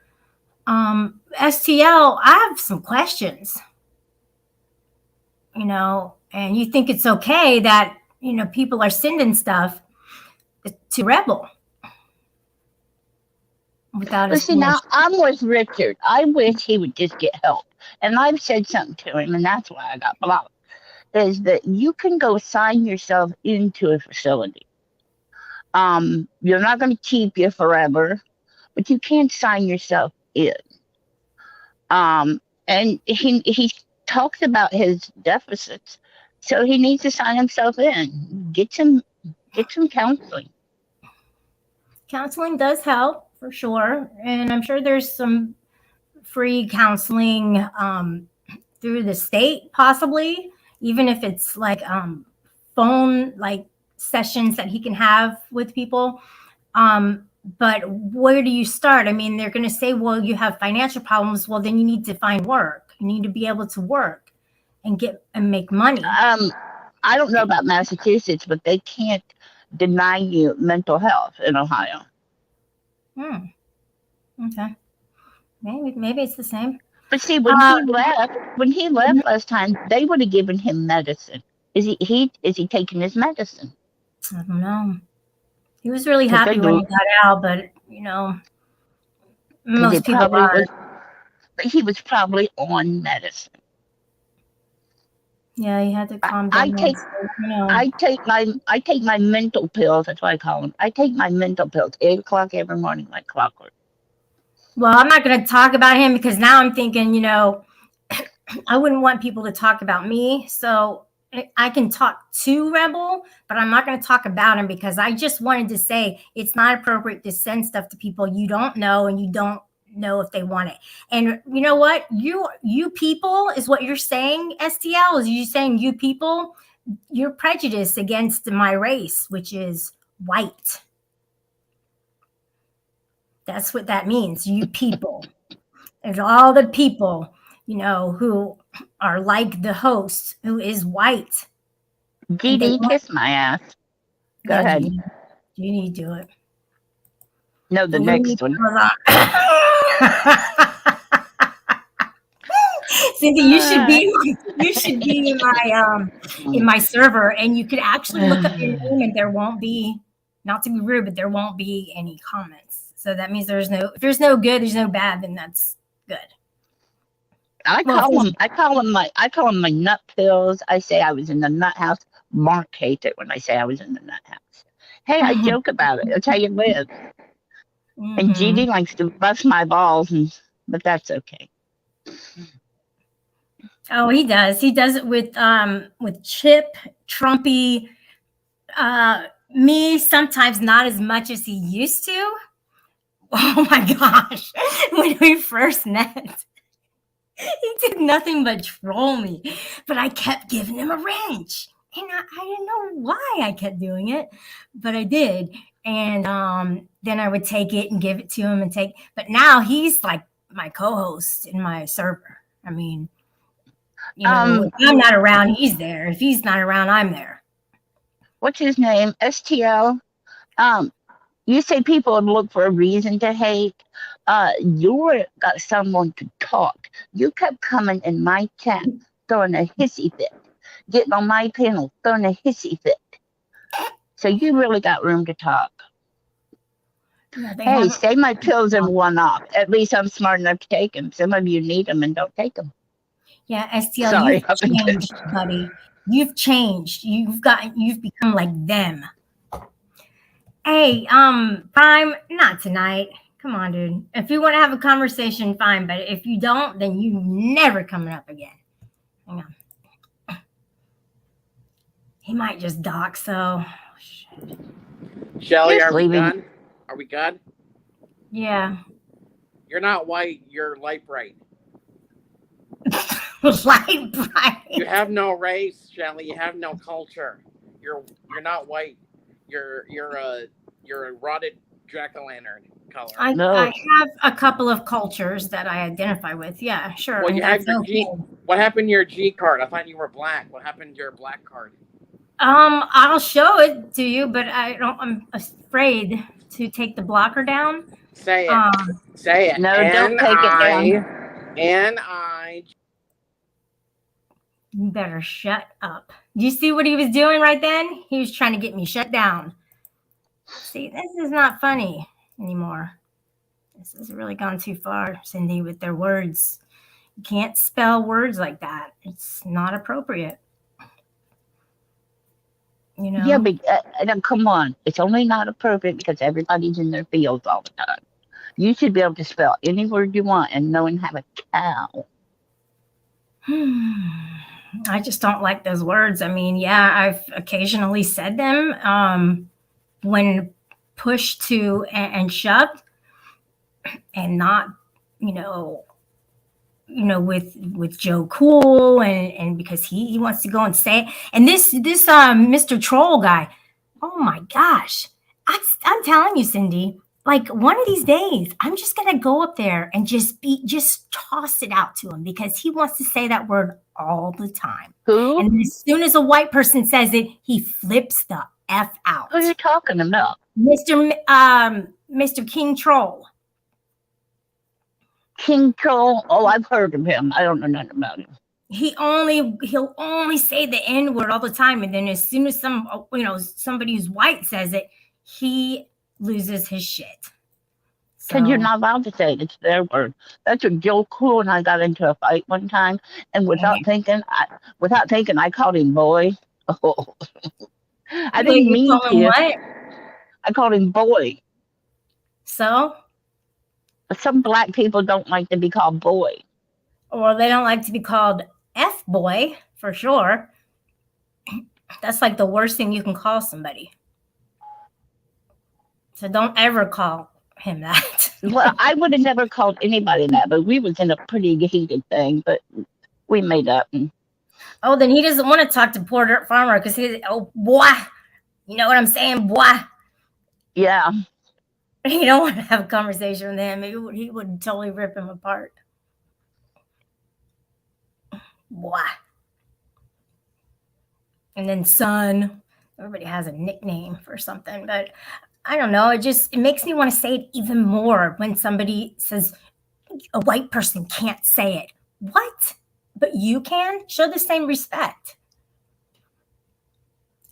[SPEAKER 1] STL, I have some questions. You know, and you think it's okay that, you know, people are sending stuff to Rebel without
[SPEAKER 2] But see, now I'm with Richard. I wish he would just get help. And I've said something to him, and that's why I got blocked, is that you can go sign yourself into a facility. You're not going to keep you forever, but you can sign yourself in. And he talks about his deficits, so he needs to sign himself in. Get some counseling.
[SPEAKER 1] Counseling does help for sure, and I'm sure there's some free counseling through the state, possibly, even if it's like phone like sessions that he can have with people. But where do you start? I mean, they're going to say, well, you have financial problems. Well, then you need to find work. You need to be able to work and make money.
[SPEAKER 2] I don't know about Massachusetts, but they can't deny you mental health in Ohio.
[SPEAKER 1] Okay. Maybe it's the same.
[SPEAKER 2] But see, when he left last time, they would have given him medicine. Is he taking his medicine?
[SPEAKER 1] I don't know. He was really happy when he got out, but you know, most people are.
[SPEAKER 2] But he was probably on medicine.
[SPEAKER 1] Yeah, he had to calm down.
[SPEAKER 2] I take my mental pills. That's what I call them. I take my mental pills 8 o'clock every morning, like clockwork.
[SPEAKER 1] Well, I'm not going to talk about him because now I'm thinking, you know, I wouldn't want people to talk about me. So I can talk to Rebel, but I'm not going to talk about him because I just wanted to say it's not appropriate to send stuff to people you don't know and you don't know if they want it. And you know what? You people is what you're saying, STL, is you saying you people, you're prejudiced against my race, which is white. That's what that means, you people. There's all the people, you know, who are like the host, who is white.
[SPEAKER 2] Dee kiss my ass. Go ahead.
[SPEAKER 1] You need to do it.
[SPEAKER 2] No, the next one.
[SPEAKER 1] Cindy, you should be in my server, and you could actually look up your name, and there won't be, not to be rude, but there won't be any comments. So that means if there's no good, there's no bad, then that's good.
[SPEAKER 2] I call them my nut pills. I say I was in the nut house. Mark hates it when I say I was in the nut house. Hey, I joke about it. That's how you live. Mm-hmm. And GD likes to bust my balls, but that's okay.
[SPEAKER 1] Oh, he does. He does it with Chip, Trumpy, me. Sometimes not as much as he used to. Oh my gosh! When we first met, he did nothing but troll me, but I kept giving him a wrench. And I didn't know why I kept doing it, but I did. And then I would take it and give it to him but now he's like my co-host in my server. I mean, you know, if I'm not around, he's there. If he's not around, I'm there.
[SPEAKER 2] What's his name? STL. You say people look for a reason to hate. You were got someone to talk. You kept coming in my chat, throwing a hissy fit, getting on my panel, throwing a hissy fit. So you really got room to talk.
[SPEAKER 1] Yeah, they
[SPEAKER 2] Hey,
[SPEAKER 1] haven't.
[SPEAKER 2] say my pills and one off. At least I'm smart enough to take them. Some of you need them and don't take them.
[SPEAKER 1] Yeah, STL,
[SPEAKER 2] Sorry,
[SPEAKER 1] you've
[SPEAKER 2] I've been
[SPEAKER 1] changed, buddy. You've changed. You've become like them. Hey, Prime, not tonight. Come on, dude. If you want to have a conversation, fine. But if you don't, then you never coming up again. Hang on. He might just dock, so
[SPEAKER 3] Shelly,
[SPEAKER 2] Just
[SPEAKER 3] are we
[SPEAKER 2] leaving.
[SPEAKER 3] done? Are we good?
[SPEAKER 1] yeah.
[SPEAKER 3] You're not white. You're light bright.
[SPEAKER 1] Light bright.
[SPEAKER 3] You have no race, Shelly. You have no culture. You're not white. You're a rotted jack-o'-lantern color.
[SPEAKER 1] I
[SPEAKER 2] No.
[SPEAKER 1] have a couple of cultures that I identify with. Yeah, sure.
[SPEAKER 3] Well,
[SPEAKER 1] and
[SPEAKER 3] you have
[SPEAKER 1] that's
[SPEAKER 3] your
[SPEAKER 1] okay.
[SPEAKER 3] G. What happened to your G card? I thought you were black. What happened to your black card?
[SPEAKER 1] I'll show it to you, but I'm afraid to take the blocker down.
[SPEAKER 3] Say it. Say it.
[SPEAKER 2] No, don't take it down.
[SPEAKER 3] N-I.
[SPEAKER 1] You better shut up. You see what he was doing right then? He was trying to get me shut down. See, this is not funny anymore. This has really gone too far, Cindy, with their words. You can't spell words like that. It's not appropriate. You know?
[SPEAKER 2] Yeah, but come on. It's only not appropriate because everybody's in their fields all the time. You should be able to spell any word you want and know and have a cow.
[SPEAKER 1] I just don't like those words. I mean, yeah, I've occasionally said them when pushed to and shoved, and not, with Joe Cool and because he wants to go and say it. And this Mr. Troll guy, oh my gosh, I'm telling you, Cindy. Like one of these days, I'm just gonna go up there and just toss it out to him because he wants to say that word all the time.
[SPEAKER 2] Who?
[SPEAKER 1] And as soon as a white person says it, he flips the F out.
[SPEAKER 2] Who are you talking about?
[SPEAKER 1] Mr. King Troll.
[SPEAKER 2] King Troll? Oh, I've heard of him. I don't know nothing about him.
[SPEAKER 1] He'll only say the N word all the time, and then as soon as somebody who's white says it, he loses his shit.
[SPEAKER 2] Because you're not allowed to say it. It's their word. That's what Joe Cool and I got into a fight one time, and without thinking, I called him boy. Oh. I didn't mean to.
[SPEAKER 1] What?
[SPEAKER 2] I called him boy.
[SPEAKER 1] So?
[SPEAKER 2] Some black people don't like to be called boy.
[SPEAKER 1] Or they don't like to be called F boy, for sure. That's like the worst thing you can call somebody. So don't ever call him that.
[SPEAKER 2] Well, I would have never called anybody that, but we was in a pretty heated thing, but we made up.
[SPEAKER 1] Oh, then he doesn't want to talk to Poor Dirt Farmer because he's, oh, boy. You know what I'm saying, boy?
[SPEAKER 2] Yeah.
[SPEAKER 1] You don't want to have a conversation with him. He would totally rip him apart. Boy. And then son. Everybody has a nickname for something, but I don't know. It makes me want to say it even more when somebody says a white person can't say it. What? But you can? Show the same respect.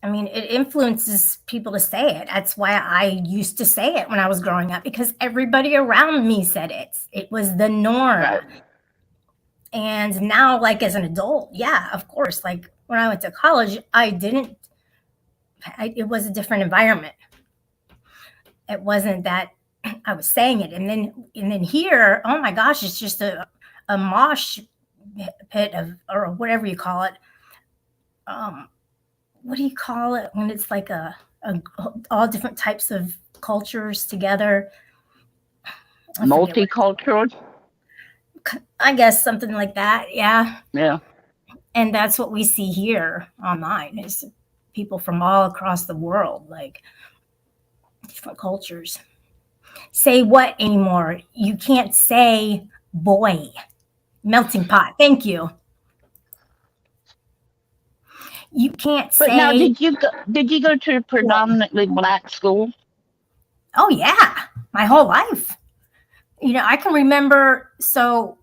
[SPEAKER 1] I mean, it influences people to say it. That's why I used to say it when I was growing up, because everybody around me said it. It was the norm.
[SPEAKER 2] Right.
[SPEAKER 1] And now, like as an adult, yeah, of course. Like when I went to college, it was a different environment. It wasn't that I was saying it. And then here, oh my gosh, it's just a mosh pit or whatever you call it. What do you call it when it's like all different types of cultures together?
[SPEAKER 2] Multicultural?
[SPEAKER 1] I guess something like that. Yeah.
[SPEAKER 2] Yeah.
[SPEAKER 1] And that's what we see here online is people from all across the world, like different cultures. Say what anymore? You can't say boy. Melting pot. Thank you. You can't say.
[SPEAKER 2] But now, did you go to a predominantly black school?
[SPEAKER 1] Oh yeah, my whole life. I can remember. So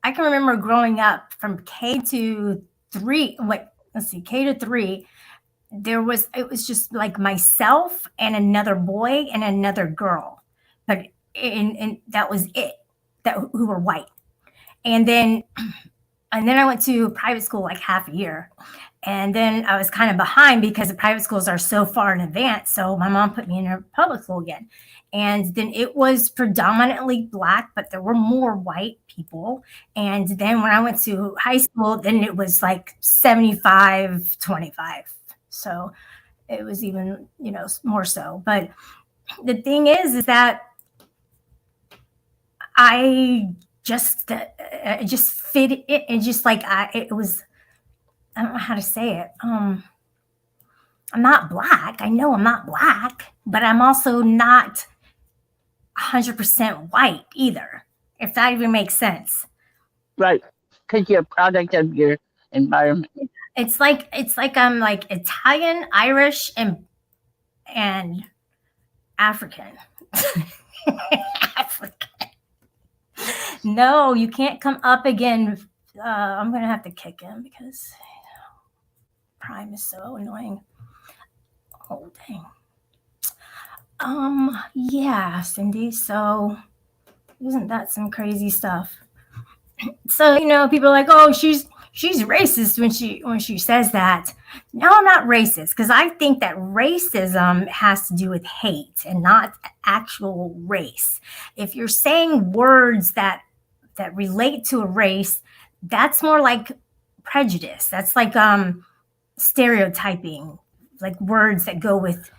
[SPEAKER 1] I can remember growing up from K to 3. Wait, let's see, K to 3. It was just like myself and another boy and another girl, but and that was it. That who were white, and then I went to private school like half a year. And then I was kind of behind because the private schools are so far in advance. So my mom put me in a public school again. And then it was predominantly black, but there were more white people. And then when I went to high school, then it was like 75-25. So it was even, more so. But the thing is that I just fit it, and just like it was, I don't know how to say it. I'm not black. I know I'm not black, but I'm also not 100% white either, if that even makes sense.
[SPEAKER 2] Right. Because you're a product of your environment.
[SPEAKER 1] It's like I'm like Italian, Irish, and African. African. No, you can't come up again. I'm gonna have to kick him because Prime is so annoying. Oh dang. Yeah, Cindy. So isn't that some crazy stuff? So, people are like, oh, she's racist when she says that. No, I'm not racist, because I think that racism has to do with hate and not actual race. If you're saying words that relate to a race, that's more like prejudice. That's like stereotyping, like words that go with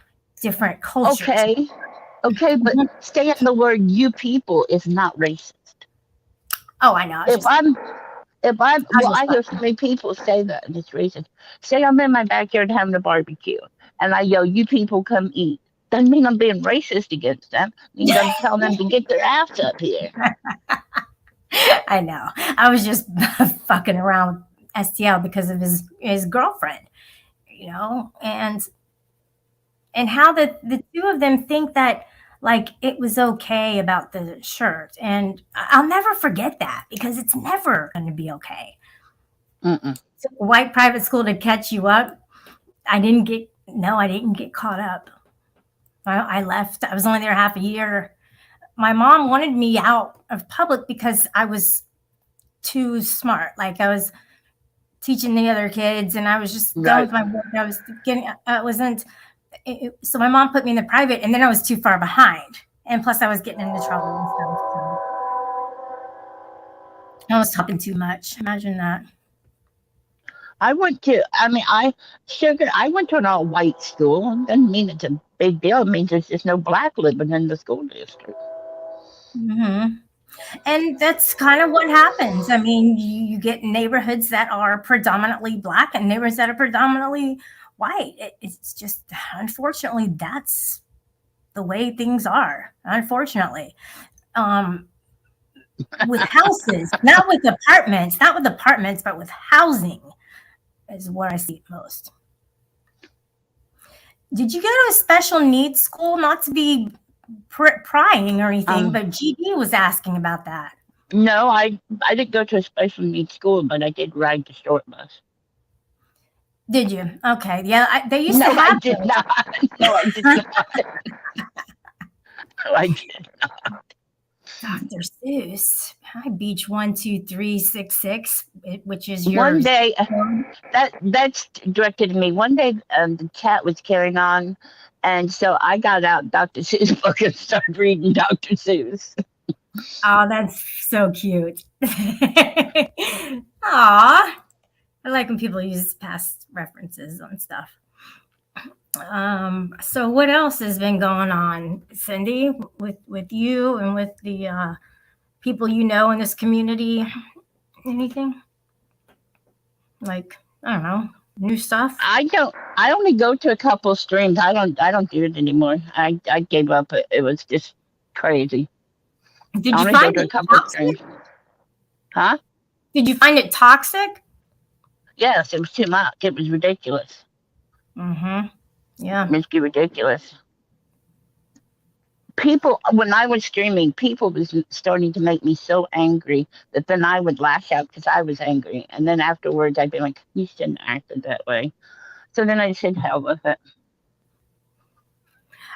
[SPEAKER 1] different cultures.
[SPEAKER 2] Okay, but saying the word "you people" is not racist.
[SPEAKER 1] Oh, I know.
[SPEAKER 2] I hear so many people say that, and it's racist. Say I'm in my backyard having a barbecue, and I yell, "You people come eat." Doesn't mean I'm being racist against them. It means I'm telling them to get their ass up here.
[SPEAKER 1] I know. I was just fucking around with STL because of his girlfriend, and how the two of them think that like it was okay about the shirt, and I'll never forget that because it's never going to be okay.
[SPEAKER 2] Mm-mm.
[SPEAKER 1] So, white private school to catch you up. I didn't get caught up. I left. I was only there half a year. My mom wanted me out of public because I was too smart. Like I was teaching the other kids, and I was just done with my work. I was getting. I wasn't. So my mom put me in the private, and then I was too far behind, and plus I was getting into trouble and stuff. So I was talking too much. Imagine that.
[SPEAKER 2] I went to an all white school. Doesn't mean it's a big deal. It means there's just no black living in the school district.
[SPEAKER 1] Mm-hmm. And that's kind of what happens. I mean, you get neighborhoods that are predominantly black and neighborhoods that are predominantly white. It's just, unfortunately, that's the way things are. Unfortunately, with houses, not with apartments, but with housing is where I see it most. Did you go to a special needs school? Not to be prying or anything, but GD was asking about that.
[SPEAKER 2] No, I didn't go to a special needs school, but I did ride the short bus.
[SPEAKER 1] Did you? Okay. Yeah, they used to have.
[SPEAKER 2] I did not. No, I did not. No, I did not.
[SPEAKER 1] Dr. Seuss, High Beach 12366, which is yours.
[SPEAKER 2] One day, that's directed to me. One day, the chat was carrying on, and so I got out Dr. Seuss book and started reading Dr. Seuss.
[SPEAKER 1] Oh, that's so cute. Aw. I like when people use past references on stuff. So what else has been going on, Cindy, with you and with the people in this community? Anything? Like, I don't know, new stuff?
[SPEAKER 2] I only go to a couple streams. I don't do it anymore. I gave up. It was just crazy.
[SPEAKER 1] Did you find it toxic?
[SPEAKER 2] Huh?
[SPEAKER 1] Did you find it toxic?
[SPEAKER 2] Yes, it was too much. It was ridiculous.
[SPEAKER 1] Mm-hmm. Yeah.
[SPEAKER 2] It was ridiculous. people, when I was streaming, people was starting to make me so angry that then I would lash out because I was angry, and then afterwards I'd be like, you shouldn't have acted that way. So then I said, hell with it.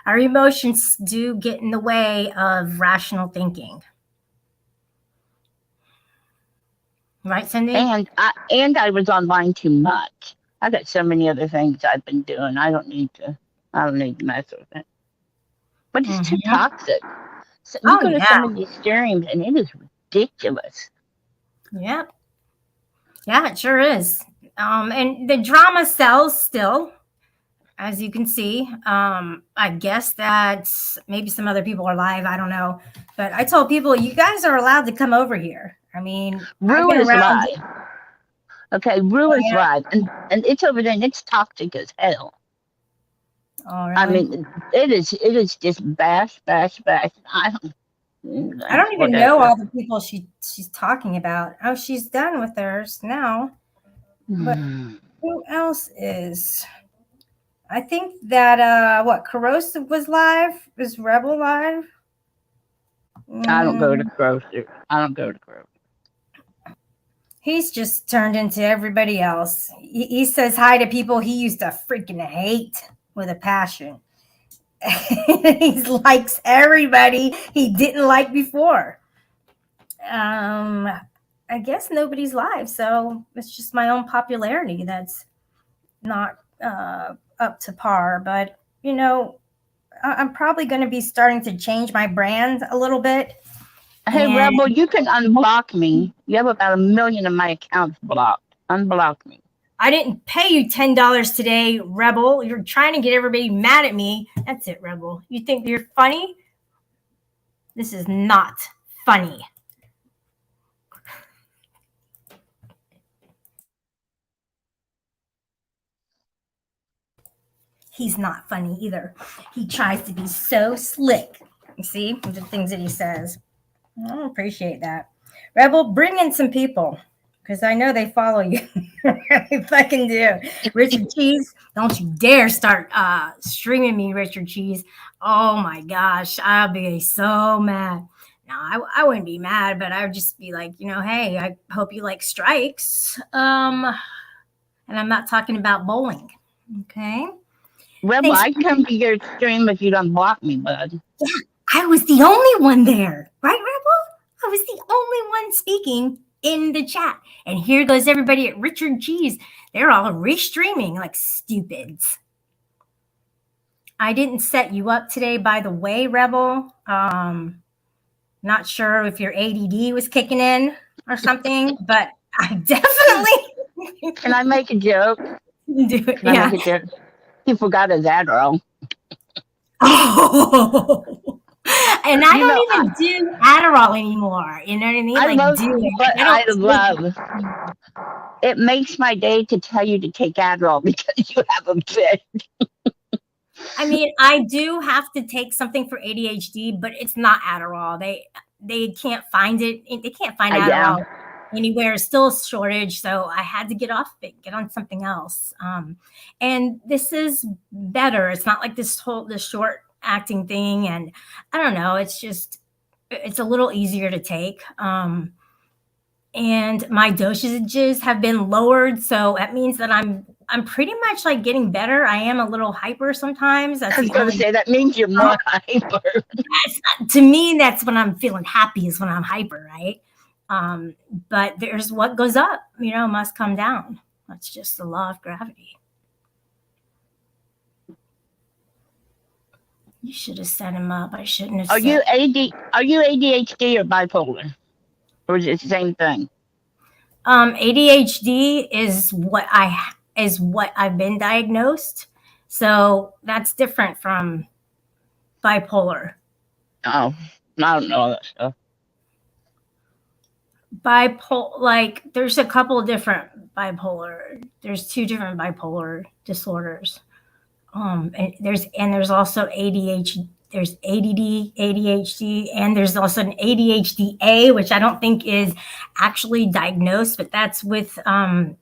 [SPEAKER 1] Our emotions do get in the way of rational thinking. Right, Cindy?
[SPEAKER 2] And I was online too much. I got so many other things I've been doing. I don't need to mess with it. But it's too
[SPEAKER 1] Mhm.
[SPEAKER 2] toxic. So you
[SPEAKER 1] Oh,
[SPEAKER 2] go to
[SPEAKER 1] yeah.
[SPEAKER 2] some of these streams and it is ridiculous.
[SPEAKER 1] Yep. Yeah, it sure is. And the drama sells still, as you can see. I guess that maybe some other people are live. I don't know. But I told people, you guys are allowed to come over here. I mean, I've
[SPEAKER 2] Rue
[SPEAKER 1] been
[SPEAKER 2] is
[SPEAKER 1] around.
[SPEAKER 2] live. Okay, Rue is
[SPEAKER 1] Yeah.
[SPEAKER 2] live. And it's over there and it's toxic as hell.
[SPEAKER 1] Oh, really?
[SPEAKER 2] I mean, it is just bash. I
[SPEAKER 1] don't even know all the people she's talking about. Oh, she's done with hers now. But who else is? I think that Corrosive was live. Was Rebel live?
[SPEAKER 2] I don't go to Grocer.
[SPEAKER 1] He's just turned into everybody else. He says hi to people he used to freaking hate with a passion. He likes everybody he didn't like before. I guess nobody's live, so it's just my own popularity that's not up to par. But you know, I'm probably going to be starting to change my brand a little bit.
[SPEAKER 2] Hey,
[SPEAKER 1] And
[SPEAKER 2] Rebel, you can unblock me. You have about 1 million of my accounts blocked. Unblock me.
[SPEAKER 1] I didn't pay you $10 today, Rebel. You're trying to get everybody mad at me. That's it, Rebel. You think you're funny? This is not funny. He's not funny either. He tries to be so slick. You see the things that he says. I don't appreciate that. Rebel, bring in some people because I know they follow you. Really fucking do. Richard Cheese, don't you dare start streaming me, Richard Cheese. Oh my gosh, I'll be so mad. No, I wouldn't be mad, but I would just be like, hey, I hope you like strikes. And I'm not talking about bowling. Okay.
[SPEAKER 2] Rebel, I'd come to your stream if you don't block me, bud.
[SPEAKER 1] Yeah, I was the only one there, right, Rebel? I was the only one speaking in the chat. And here goes everybody at Richard Cheese. They're all restreaming like stupids. I didn't set you up today, by the way, Rebel. Not sure if your ADD was kicking in or something, but I definitely.
[SPEAKER 2] Can I make a joke?
[SPEAKER 1] Do it.
[SPEAKER 2] Can I make a joke? He forgot his Adderall.
[SPEAKER 1] Oh. And I don't even do Adderall anymore. You know what I mean?
[SPEAKER 2] I love
[SPEAKER 1] it.
[SPEAKER 2] But I love it. Makes my day to tell you to take Adderall because you have a fit.
[SPEAKER 1] I mean, I do have to take something for ADHD, but it's not Adderall. They can't find it. They can't find Adderall anywhere. It's still a shortage, so I had to get off it, get on something else. And this is better. It's not like this short acting thing, and I don't know. It's a little easier to take. And my dosages have been lowered, so that means that I'm pretty much like getting better. I am a little hyper sometimes.
[SPEAKER 2] I was going to say that means you're more hyper.
[SPEAKER 1] To me, that's when I'm feeling happy is when I'm hyper, right? But there's what goes up, must come down. That's just the law of gravity. You should have set him up. I shouldn't have.
[SPEAKER 2] Are you ADHD or bipolar? Or is it the same thing?
[SPEAKER 1] ADHD is what I've been diagnosed. So that's different from bipolar.
[SPEAKER 2] Oh, I don't know that stuff.
[SPEAKER 1] There's a couple of different bipolar. There's 2 different bipolar disorders. And there's also ADHD. There's ADD, ADHD, and there's also an ADHD-A, which I don't think is actually diagnosed, but that's with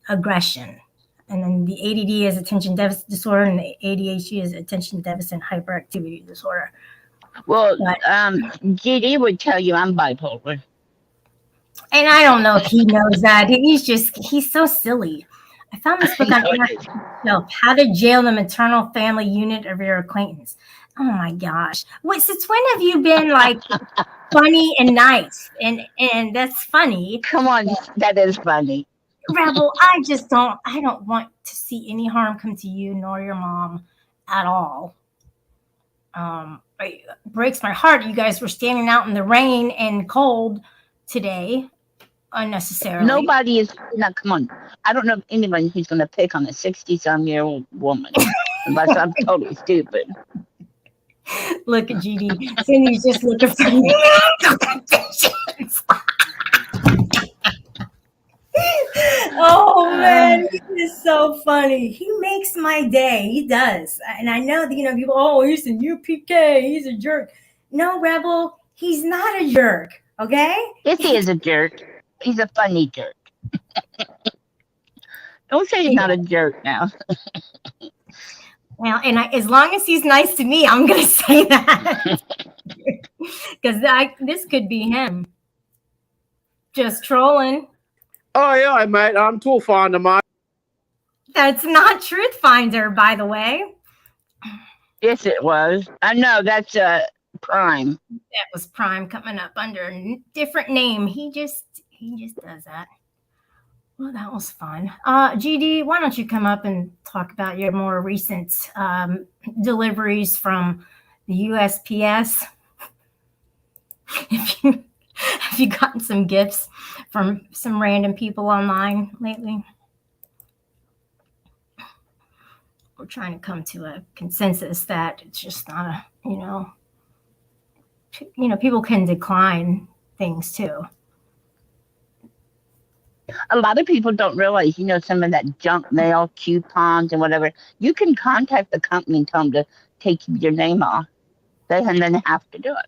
[SPEAKER 1] aggression. And then the ADD is attention deficit disorder, and the ADHD is attention deficit hyperactivity disorder.
[SPEAKER 2] Well,
[SPEAKER 1] But,
[SPEAKER 2] GD would tell you I'm bipolar.
[SPEAKER 1] and I don't know if he knows that. He's so silly. I found this book
[SPEAKER 2] I
[SPEAKER 1] on
[SPEAKER 2] know it
[SPEAKER 1] Amazon
[SPEAKER 2] is.
[SPEAKER 1] shelf, How to Jail the Maternal Family Unit of Your Acquaintance. Oh my gosh. Wait, since when have you been like funny and nice? And that's funny.
[SPEAKER 2] Come on, that is funny.
[SPEAKER 1] Rebel, I don't want to see any harm come to you nor your mom at all. It breaks my heart. You guys were standing out in the rain and cold today unnecessarily.
[SPEAKER 2] Nobody is. Now, come on. I don't know of anyone who's going to pick on a 60-some-year-old woman unless I'm totally stupid.
[SPEAKER 1] Look at GD. Cindy's just looking for me. Oh man, he is so funny. He makes my day. He does. And I know that, people, oh, he's a UPK, he's a jerk. No, Rebel, he's not a jerk. Okay?
[SPEAKER 2] Yes, he is a jerk. He's a funny jerk. Don't say he's not a jerk now.
[SPEAKER 1] Well, and as long as he's nice to me, I'm gonna say that. Because this could be him. Just trolling.
[SPEAKER 3] Oh yeah, mate. I'm too fond of mine.
[SPEAKER 1] That's not Truth Finder, by the way.
[SPEAKER 2] Yes, it was. I know that's Prime.
[SPEAKER 1] That was Prime coming up under a different name. He just does that. Well, that was fun. GD, why don't you come up and talk about your more recent deliveries from the USPS? Have you gotten some gifts from some random people online lately? We're trying to come to a consensus that it's just not people can decline things too.
[SPEAKER 2] A lot of people don't realize, some of that junk mail, coupons, and whatever. You can contact the company and tell them to take your name off. They then have to do it.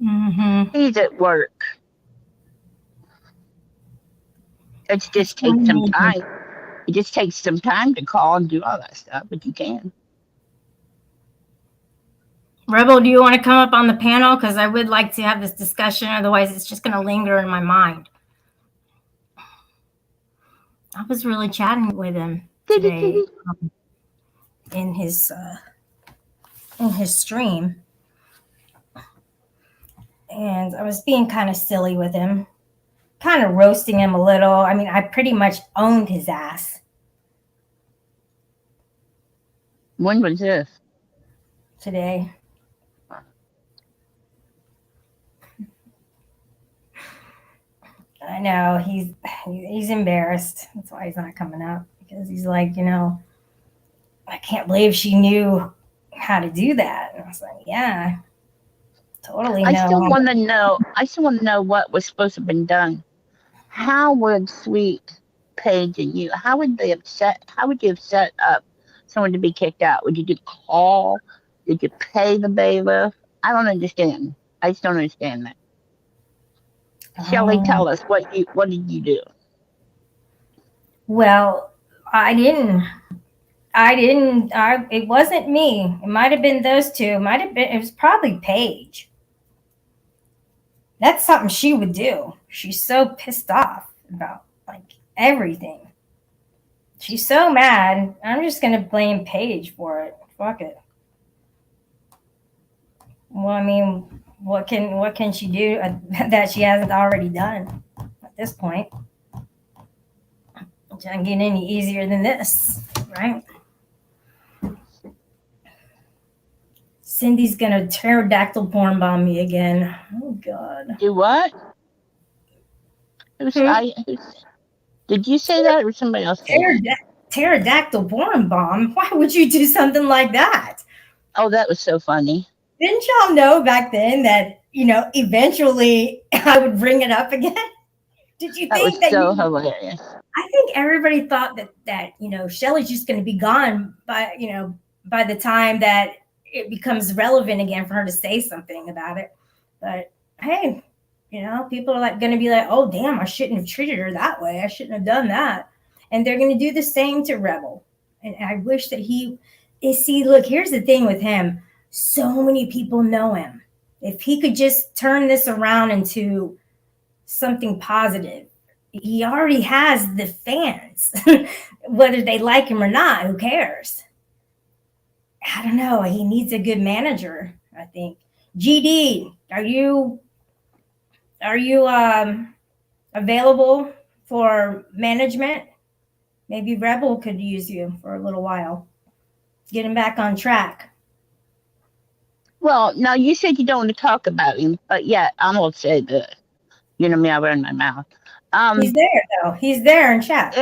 [SPEAKER 1] Mm-hmm.
[SPEAKER 2] He's at work. It just takes some time. It just takes some time to call and do all that stuff, but you can.
[SPEAKER 1] Rebel, do you want to come up on the panel? Because I would like to have this discussion. Otherwise, it's just going to linger in my mind. I was really chatting with him today in his stream. And I was being kind of silly with him, kind of roasting him a little. I mean, I pretty much owned his ass.
[SPEAKER 2] When was this?
[SPEAKER 1] Today. I know he's embarrassed. That's why he's not coming up, because he's like, I can't believe she knew how to do that. And I was like, yeah, totally.
[SPEAKER 2] I still want to know what was supposed to have been done. How would Sweet, Paige, and you? How would you have set up someone to be kicked out? Would you do call? Did you pay the bailiff? I don't understand. I just don't understand that. Shelley, tell us what did you do?
[SPEAKER 1] Well, I didn't. It wasn't me. It might have been those two. It was probably Paige. That's something she would do. She's so pissed off about everything. She's so mad. I'm just gonna blame Paige for it. Fuck it. Well, I mean, what can she do that she hasn't already done at this point? It doesn't get any easier than this, right? Cindy's gonna pterodactyl porn bomb me again. Oh God.
[SPEAKER 2] Do what? Did you say that or somebody else?
[SPEAKER 1] Pterodactyl porn bomb? Why would you do something like that?
[SPEAKER 2] Oh, that was so funny.
[SPEAKER 1] Didn't y'all know back then that, eventually I would bring it up again? Did you think
[SPEAKER 2] that was so hilarious?
[SPEAKER 1] I think everybody thought that Shelley's just going to be gone by the time that it becomes relevant again for her to say something about it. But hey, people are going to be like, oh, damn, I shouldn't have treated her that way. I shouldn't have done that. And they're going to do the same to Rebel. And I wish that see, look, here's the thing with him. So many people know him. If he could just turn this around into something positive, he already has the fans. Whether they like him or not, who cares? I don't know. He needs a good manager, I think. GD, are you available for management? Maybe Rebel could use you for a little while. Get him back on track.
[SPEAKER 2] Well, now you said you don't want to talk about him, but yeah, I'm gonna say this. You know me, I run my mouth.
[SPEAKER 1] He's there though. He's there in chat.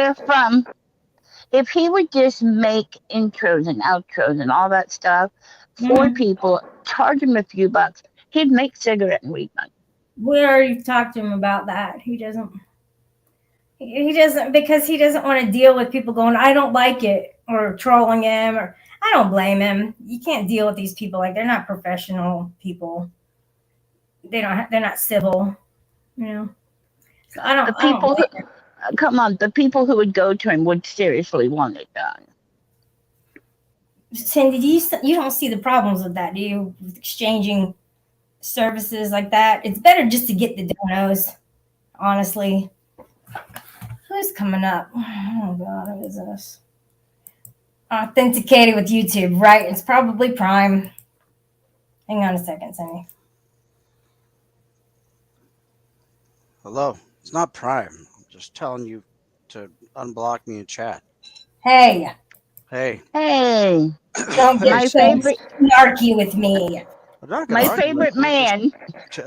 [SPEAKER 2] If he would just make intros and outros and all that stuff for people, charge him a few bucks, he'd make cigarette and weed money.
[SPEAKER 1] We already talked to him about that. He doesn't because he doesn't want to deal with people going, I don't like it, or trolling him, or I don't blame him. You can't deal with these people. Like, they're not professional people. They're not civil, you know. So I don't
[SPEAKER 2] come on, the people who would go to him would seriously want it done.
[SPEAKER 1] Cindy, you don't see the problems with that, do you? With exchanging services like that, it's better just to get the donos. Honestly, who's coming up? Oh God, who is this? Authenticated with YouTube, right? It's probably Prime. Hang on a second, Cindy.
[SPEAKER 4] Hello, it's not Prime. I'm just telling you to unblock me in chat.
[SPEAKER 1] Hey. Don't get so snarky with me.
[SPEAKER 2] My favorite man.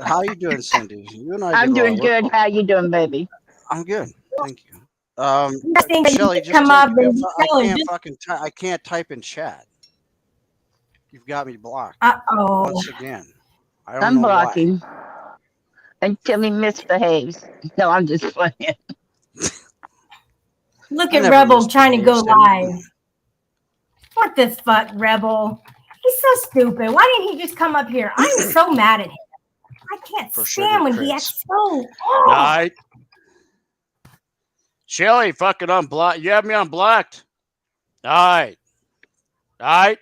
[SPEAKER 4] How you doing, Cindy? You and
[SPEAKER 2] I'm doing good. How you doing, baby?
[SPEAKER 4] I'm good. Thank you.
[SPEAKER 1] Shelly, just come up and
[SPEAKER 4] I can't type in chat. You've got me blocked. Once again. I don't know why.
[SPEAKER 2] Until he misbehaves. No, I'm just playing.
[SPEAKER 1] Look at Rebel trying to go live. What the fuck, Rebel? He's so stupid. Why didn't he just come up here? I'm so mad at him. I can't stand when he acts so.
[SPEAKER 5] Right. Shelly, fucking unblocked. You have me unblocked. All right.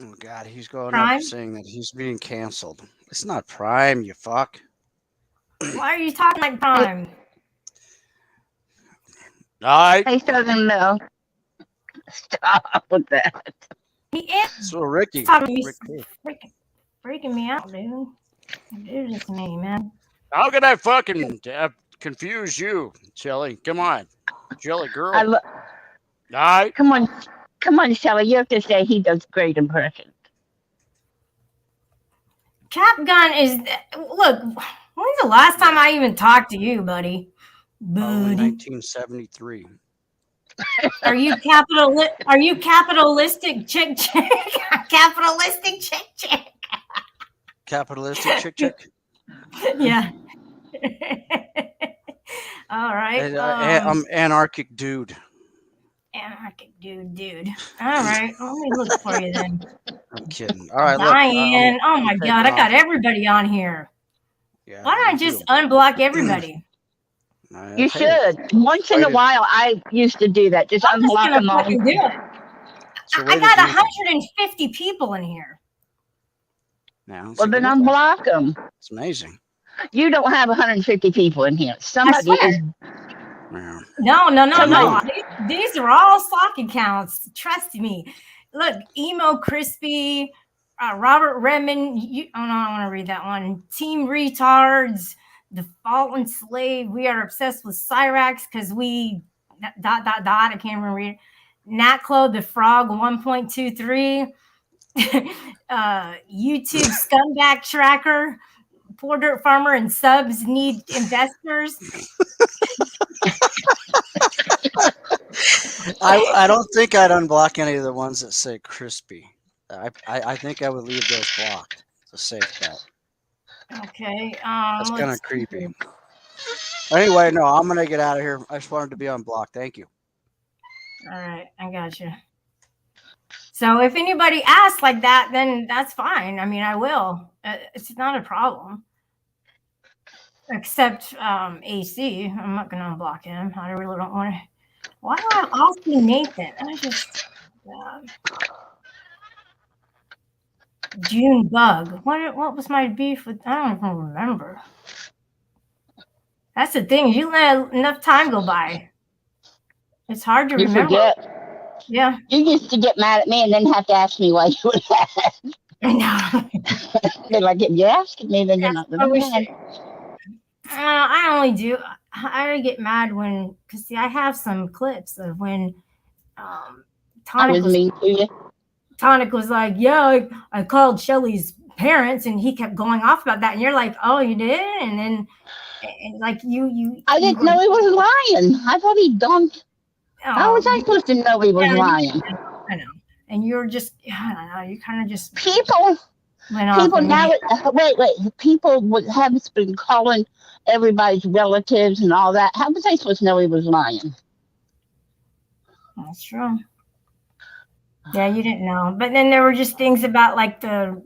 [SPEAKER 4] Oh God, he's going up saying that he's being canceled. It's not Prime, you fuck.
[SPEAKER 1] Why are you talking like Prime?
[SPEAKER 5] All right.
[SPEAKER 2] Hey, Southern Mill. Stop with that.
[SPEAKER 1] He is.
[SPEAKER 4] So Ricky.
[SPEAKER 1] Freaking me out, dude. Dude, it's me, man.
[SPEAKER 5] How could I fucking confuse you, Shelly? Come on. Shelly girl. All right.
[SPEAKER 2] Come on, Shelly. You have to say he does great impressions.
[SPEAKER 1] Cap Gun is. Look, when's the last time I even talked to you, buddy?
[SPEAKER 4] 1973.
[SPEAKER 1] Are you capitalistic chick? Capitalistic chick.
[SPEAKER 4] Capitalistic chick.
[SPEAKER 1] Yeah. All right.
[SPEAKER 4] I'm anarchic dude.
[SPEAKER 1] Anarchic dude. All right. Let me look for you then.
[SPEAKER 4] I'm kidding. All right,
[SPEAKER 1] Diane.
[SPEAKER 4] Look,
[SPEAKER 1] oh my God, I got everybody on here.
[SPEAKER 4] Yeah,
[SPEAKER 1] why don't I just unblock everybody?
[SPEAKER 2] You should. Once in a while, I used to do that. Just unblock them all.
[SPEAKER 1] Do it. I got 150 people in here.
[SPEAKER 4] Now,
[SPEAKER 2] well, then unblock them.
[SPEAKER 4] It's amazing.
[SPEAKER 2] You don't have 150 people in here. Somebody is.
[SPEAKER 1] No. These are all stock accounts. Trust me. Look, Emo Crispy, Robert Redmond. I don't want to read that one. Team Retards, The Fallen Slave. We are obsessed with Cyrax because we ... I can't even read it. Natclo the Frog 1.23. YouTube Scumbag Tracker. Poor Dirt Farmer and Subs Need Investors.
[SPEAKER 4] I don't think I'd unblock any of the ones that say crispy. I think I would leave those blocked. It's a safe bet.
[SPEAKER 1] Okay.
[SPEAKER 4] That's kind of creepy. Anyway, no, I'm gonna get out of here. I just wanted to be unblocked. Thank you.
[SPEAKER 1] All right, I got you. So if anybody asks like that, then that's fine. I mean, I will. It's not a problem. Except AC. I'm not going to unblock him. I really don't want to. Why do I all see Nathan? I just. June Bug. What was my beef with? I don't even remember. That's the thing. You let enough time go by. It's hard to remember.
[SPEAKER 2] Forget.
[SPEAKER 1] Yeah.
[SPEAKER 2] You used to get mad at me and then have to ask me why you were mad.
[SPEAKER 1] I know.
[SPEAKER 2] They're like, if you ask me, then you're not going to mad.
[SPEAKER 1] I only do. I get mad when, because see, I have some clips of when Tonic was like, yeah, I called Shelly's parents and he kept going off about that. And you're like, oh, you did? And then, like,
[SPEAKER 2] I didn't know he was lying. I thought he'd done. How was I supposed to know he was lying?
[SPEAKER 1] I know. And you're just, I don't know, you kind of just.
[SPEAKER 2] People now, wait. People have been calling everybody's relatives and all that. How was I supposed to know he was lying?
[SPEAKER 1] That's true. Yeah, you didn't know. But then there were just things about like the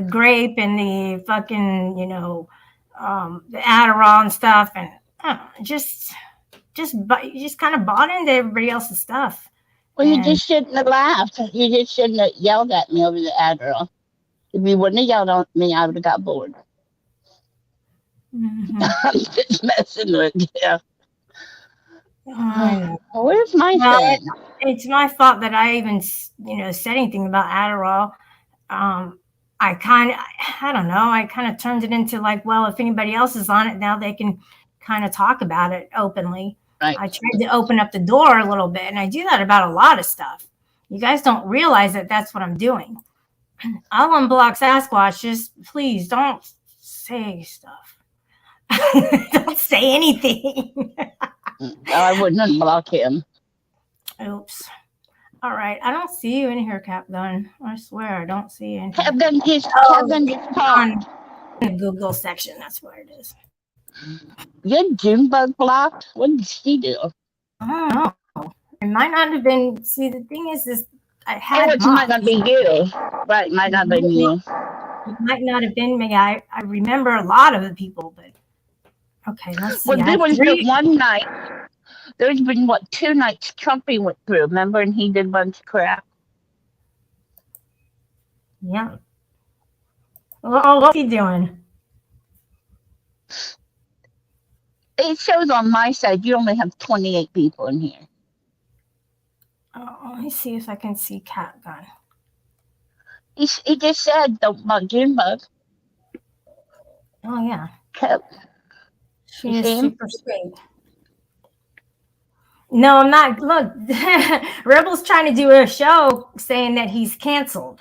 [SPEAKER 1] grape and the fucking, the Adderall and stuff, and you just kind of bought into everybody else's stuff.
[SPEAKER 2] Well, you just shouldn't have laughed. You just shouldn't have yelled at me over the Adderall. If you wouldn't have yelled at me, I would have got bored.
[SPEAKER 1] Mm-hmm.
[SPEAKER 2] I'm just messing with you. Where's my thing?
[SPEAKER 1] It's my fault that I even, said anything about Adderall. I don't know. I kind of turned it into like, well, if anybody else is on it now, they can kind of talk about it openly.
[SPEAKER 2] Right.
[SPEAKER 1] I tried to open up the door a little bit, and I do that about a lot of stuff. You guys don't realize that that's what I'm doing. I'll unblock Sasquatch. Just please don't say stuff. Don't say anything.
[SPEAKER 2] I wouldn't unblock him.
[SPEAKER 1] Oops. All right. I don't see you in here, Cap Gun. I swear I don't see you in here.
[SPEAKER 2] Cap Gun just
[SPEAKER 1] on the Google section. That's where it is.
[SPEAKER 2] Your Junebug blocked? What did she do?
[SPEAKER 1] I don't know. It might not have been. See, the thing is I had.
[SPEAKER 2] It might not be you. Right, it might not be you.
[SPEAKER 1] It might not have been me. I remember a lot of the people, but okay, let's see.
[SPEAKER 2] Well, there was one night. There's been, 2 nights Trumpy went through, remember? And he did a bunch of crap.
[SPEAKER 1] Yeah. Well, what's he doing?
[SPEAKER 2] It shows on my side you only have 28 people in here.
[SPEAKER 1] Oh, let me see if I can see Cat Gun.
[SPEAKER 2] He just said about Junebug.
[SPEAKER 1] Oh, yeah. She is super sweet. No, I'm not. Look, Rebel's trying to do a show saying that he's canceled.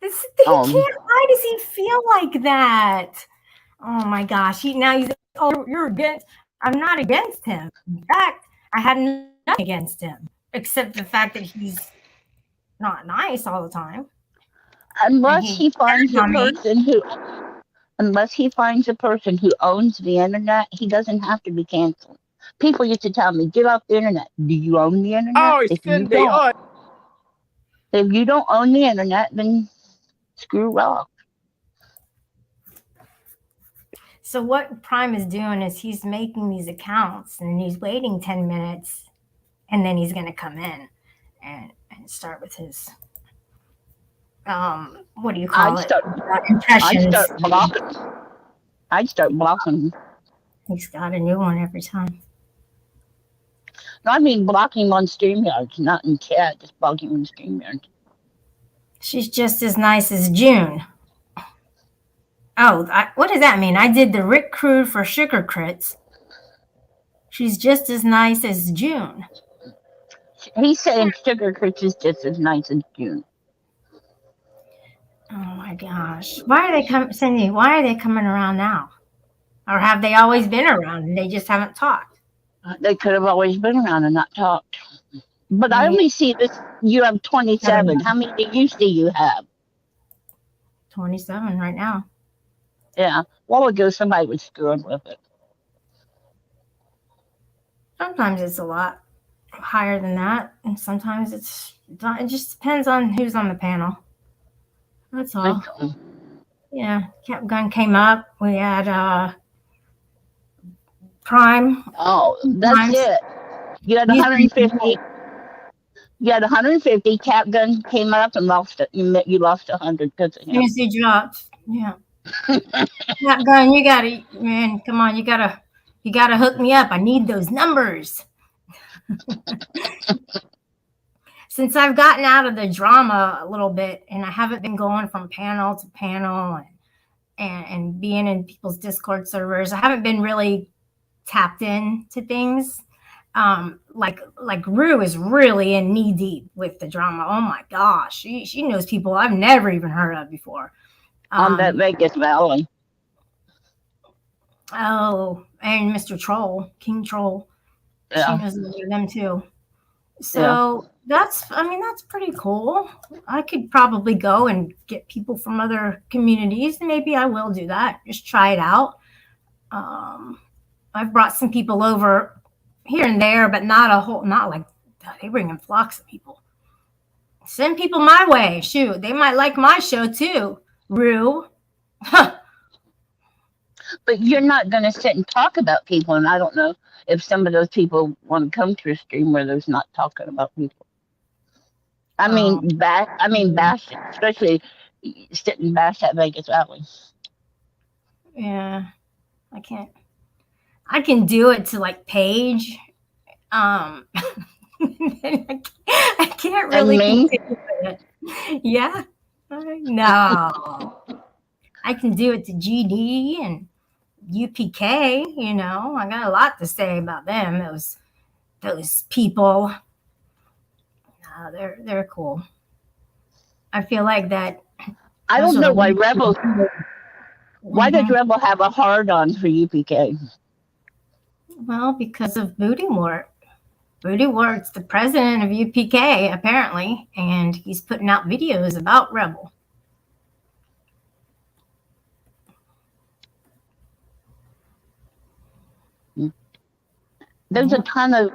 [SPEAKER 1] He can't. Why does he feel like that? Oh my gosh. He's. Oh, you're against. I'm not against him. In fact, I had nothing against him except the fact that he's not nice all the time.
[SPEAKER 2] Unless he finds a person who owns the internet, he doesn't have to be canceled. People used to tell me, get off the internet. Do you own the internet?
[SPEAKER 3] Oh,
[SPEAKER 2] if you don't own the internet, then screw off.
[SPEAKER 1] So what Prime is doing is he's making these accounts and he's waiting 10 minutes and then he's going to come in and start with his, what do you call it? Impressions.
[SPEAKER 2] I'd start blocking.
[SPEAKER 1] He's got a new one every time.
[SPEAKER 2] No, I mean blocking on StreamYard, not in chat, just blocking on StreamYard.
[SPEAKER 1] She's just as nice as June. Oh, what does that mean? I did the Rick Crude for Sugar Crits. She's just as nice as June.
[SPEAKER 2] He's saying Sugar Crits is just as nice as June.
[SPEAKER 1] Oh my gosh! Why are they Cindy? Why are they coming around now? Or have they always been around and they just haven't talked?
[SPEAKER 2] They could have always been around and not talked. But I only see this. You have 27. How many do you see you have?
[SPEAKER 1] 27 right now.
[SPEAKER 2] Yeah. A while ago, somebody was screwing with it.
[SPEAKER 1] Sometimes it's a lot higher than that, and sometimes it just depends on who's on the panel. That's all. Yeah, Cap Gun came up. We had Crime.
[SPEAKER 2] Oh, that's
[SPEAKER 1] Crimes.
[SPEAKER 2] it. You had
[SPEAKER 1] These
[SPEAKER 2] 150. You had 150. Cap Gun came up and lost it. You lost 100 because of him.
[SPEAKER 1] As he dropped. Yeah. That gun, you gotta, man, come on, you gotta hook me up. I need those numbers. Since I've gotten out of the drama a little bit and I haven't been going from panel to panel and being in people's Discord servers, I haven't been really tapped into things. Like Rue is really in knee deep with the drama. Oh my gosh, she knows people I've never even heard of before.
[SPEAKER 2] On that Vegas Valley.
[SPEAKER 1] Oh, and Mr. Troll, King Troll.
[SPEAKER 2] Yeah.
[SPEAKER 1] She knows them too. So that's pretty cool. I could probably go and get people from other communities. Maybe I will do that. Just try it out. I've brought some people over here and there, but not like they bring in flocks of people. Send people my way. Shoot, they might like my show too. Rue.
[SPEAKER 2] But you're not going to sit and talk about people, and I don't know if some of those people want to come to a stream where there's not talking about people. I mean, bash, especially sitting bash at Vegas Valley.
[SPEAKER 1] Yeah, I can't. I can do it to like Paige. I can't really continue with it. Yeah, no. I can do it to GD and UPK. You know, I got a lot to say about them. Those people. No, they're cool. I feel like that.
[SPEAKER 2] I don't know why Rebel. Why does Rebel have a hard on for UPK?
[SPEAKER 1] Well, because of Booty Wart. Booty Wart's the president of UPK apparently, and he's putting out videos about Rebel.
[SPEAKER 2] There's a ton of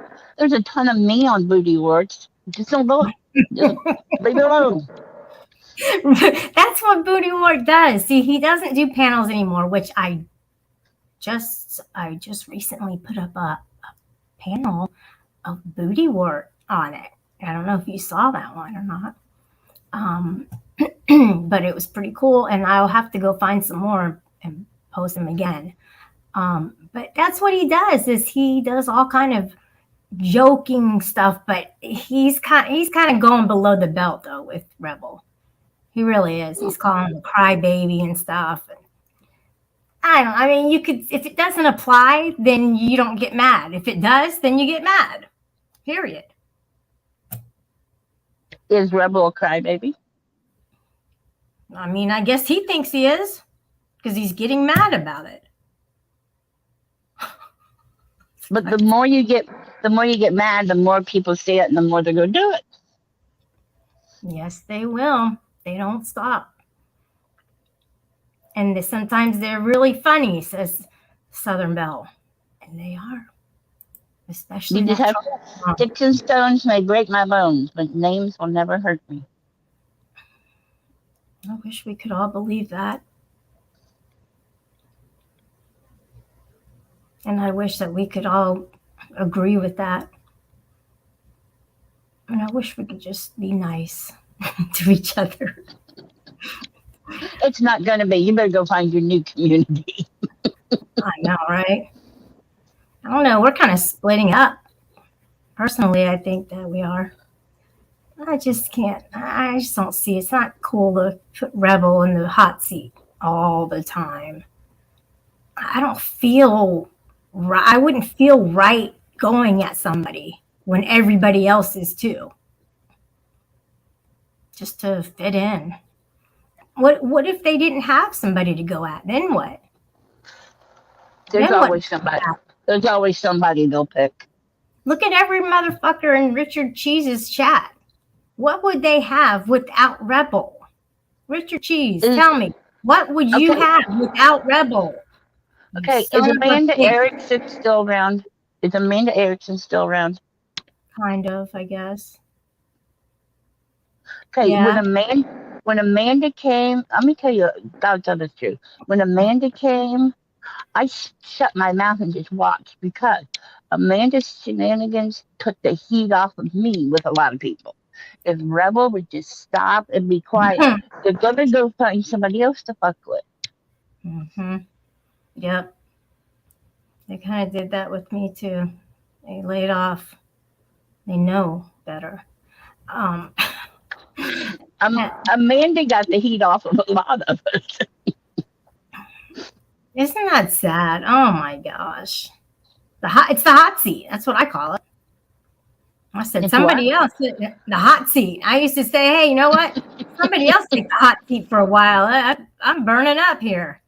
[SPEAKER 2] me on Booty Warts. Just don't look. Just leave it alone.
[SPEAKER 1] That's what Booty Wart does. See, he doesn't do panels anymore, which I just recently put up a panel of Booty Wart on it. I don't know if you saw that one or not. But it was pretty cool, and I'll have to go find some more and post them again. But that's what he does. Is he does all kind of joking stuff, but he's kind of going below the belt though with Rebel. He really is. He's calling him a crybaby and stuff. And I mean, you could, if it doesn't apply, then you don't get mad. If it does, then you get mad. Period.
[SPEAKER 2] Is Rebel a crybaby?
[SPEAKER 1] I mean, I guess he thinks he is because he's getting mad about it.
[SPEAKER 2] But the more you get mad, the more people see it, and the more they're going to do it.
[SPEAKER 1] Yes, they will. They don't stop. And sometimes they're really funny, says Southern Belle. And they are. Especially
[SPEAKER 2] you just have sticks and stones may break my bones, but names will never hurt me.
[SPEAKER 1] I wish we could all believe that. And I wish that we could all agree with that. And I wish we could just be nice to each other.
[SPEAKER 2] It's not going to be. You better go find your new community.
[SPEAKER 1] I know, right? I don't know. We're kind of splitting up. Personally, I think that we are. I just can't. I just don't see. It's not cool to put Rebel in the hot seat all the time. I don't feel right. I wouldn't feel right going at somebody when everybody else is too. Just to fit in. What if they didn't have somebody to go at? Then what?
[SPEAKER 2] There's always somebody. There's always somebody they'll pick.
[SPEAKER 1] Look at every motherfucker in Richard Cheese's chat. What would they have without Rebel? Richard Cheese, tell me, what would you have without Rebel?
[SPEAKER 2] Okay, is Amanda Erickson still around? Is Amanda Erickson still around?
[SPEAKER 1] Kind of, I guess.
[SPEAKER 2] Okay, yeah. When Amanda came, let me tell you God's honest truth. When Amanda came, I shut my mouth and just watched because Amanda's shenanigans took the heat off of me with a lot of people. If Rebel would just stop and be quiet, they're gonna go find somebody else to fuck with.
[SPEAKER 1] Mm-hmm. Yep. They kind of did that with me too. They laid off. They know better.
[SPEAKER 2] Amanda got the heat off of a lot of us.
[SPEAKER 1] Isn't that sad? Oh my gosh. It's the hot seat. That's what I call it. I said
[SPEAKER 2] It's
[SPEAKER 1] somebody else, the hot seat. I used to say, hey, you know what? Somebody else take the hot seat for a while. I'm burning up here.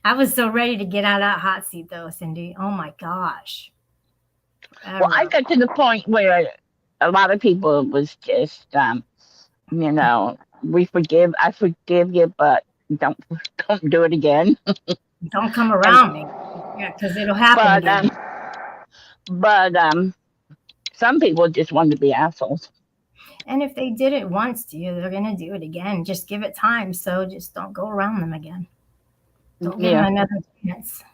[SPEAKER 1] I was so ready to get out of that hot seat though, Cindy. Oh my gosh.
[SPEAKER 2] Well, I got to the point where a lot of people was just, I forgive you, but don't do it again.
[SPEAKER 1] Don't come around me. Yeah, because it'll happen again.
[SPEAKER 2] But some people just want to be assholes.
[SPEAKER 1] And if they did it once to you, they're gonna do it again. Just give it time. So just don't go around them again. Don't give them another chance.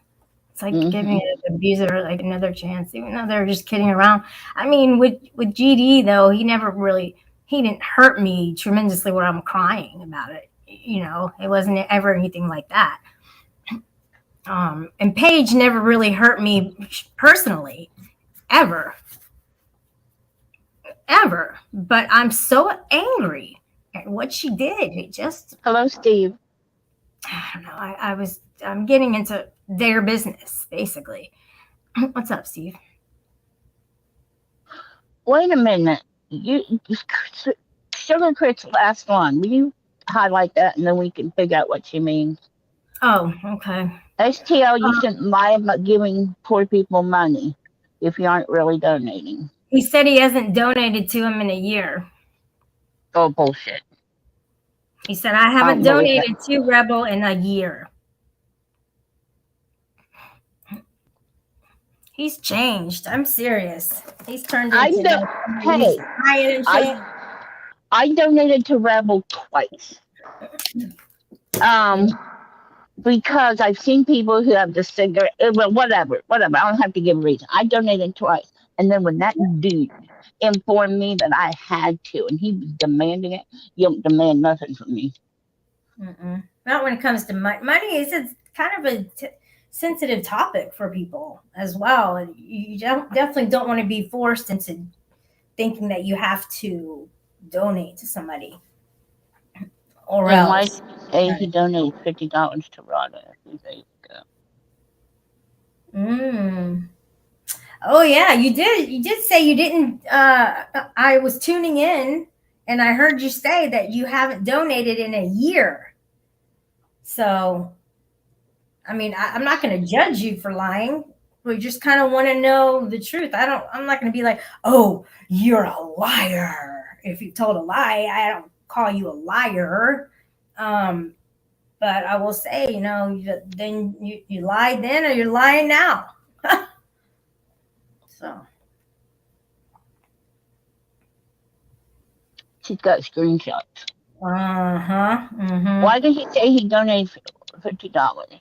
[SPEAKER 1] It's like giving an abuser like another chance, even though they're just kidding around. I mean, with GD though, he didn't hurt me tremendously where I'm crying about it. You know, it wasn't ever anything like that. And Paige never really hurt me personally, ever. But I'm so angry at what she did. It just.
[SPEAKER 2] Hello, Steve.
[SPEAKER 1] I don't know. I'm getting into their business, basically. What's up, Steve?
[SPEAKER 2] Wait a minute. Sugar Crit's last one. Will you highlight that and then we can figure out what she means?
[SPEAKER 1] Oh, okay.
[SPEAKER 2] STL, you shouldn't lie about giving poor people money if you aren't really donating.
[SPEAKER 1] He said he hasn't donated to him in a year.
[SPEAKER 2] Oh, bullshit.
[SPEAKER 1] He said, I haven't donated to Rebel in a year. He's changed. I'm serious. He's turned into
[SPEAKER 2] I donated to Rebel twice. Because I've seen people who have the cigarette, well, whatever. I don't have to give a reason. I donated twice. And then when that dude informed me that I had to, and he was demanding it, you don't demand nothing from me.
[SPEAKER 1] Not when it comes to money. Money is kind of a sensitive topic for people as well. And you definitely don't want to be forced into thinking that you have to donate to somebody. Or else.
[SPEAKER 2] He donated $50 to Rada a few days ago.
[SPEAKER 1] Oh yeah, you did. You did say you didn't. I was tuning in, and I heard you say that you haven't donated in a year. So, I mean, I'm not going to judge you for lying. We just kind of want to know the truth. I'm not going to be like, oh, you're a liar. If you told a lie, I don't call you a liar. But I will say, then you lied then or you're lying now. So.
[SPEAKER 2] She's got screenshots.
[SPEAKER 1] Mm-hmm.
[SPEAKER 2] Why did he say he donated $50?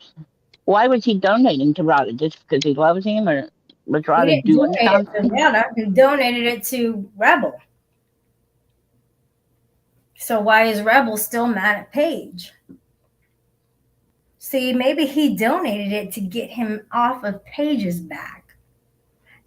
[SPEAKER 2] Why was he donating to Rada? Just because he loves him, or was Rada doing something?
[SPEAKER 1] He donated it to Rebel. So why is Rebel still mad at Paige? See, maybe he donated it to get him off of Paige's back.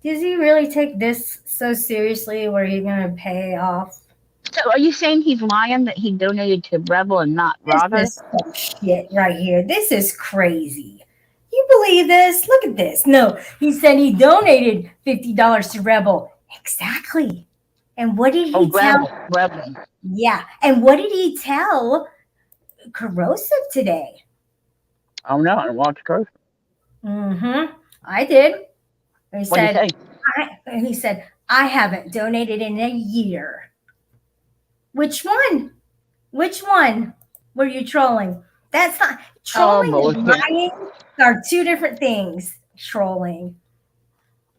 [SPEAKER 1] Does he really take this so seriously where he's going to pay off?
[SPEAKER 2] So are you saying he's lying that he donated to Rebel and not Rada?
[SPEAKER 1] This is some shit right here. This is crazy. You believe this? Look at this. No, he said he donated $50 to Rebel. Exactly. And what did he tell?
[SPEAKER 2] Rebel.
[SPEAKER 1] Yeah. And what did he tell Corrosive today?
[SPEAKER 2] Oh, no. I watched Corrosive.
[SPEAKER 1] I did. He
[SPEAKER 2] what did
[SPEAKER 1] he say? I haven't donated in a year. Which one? Which one were you trolling? That's not trolling and lying are two different things. Trolling.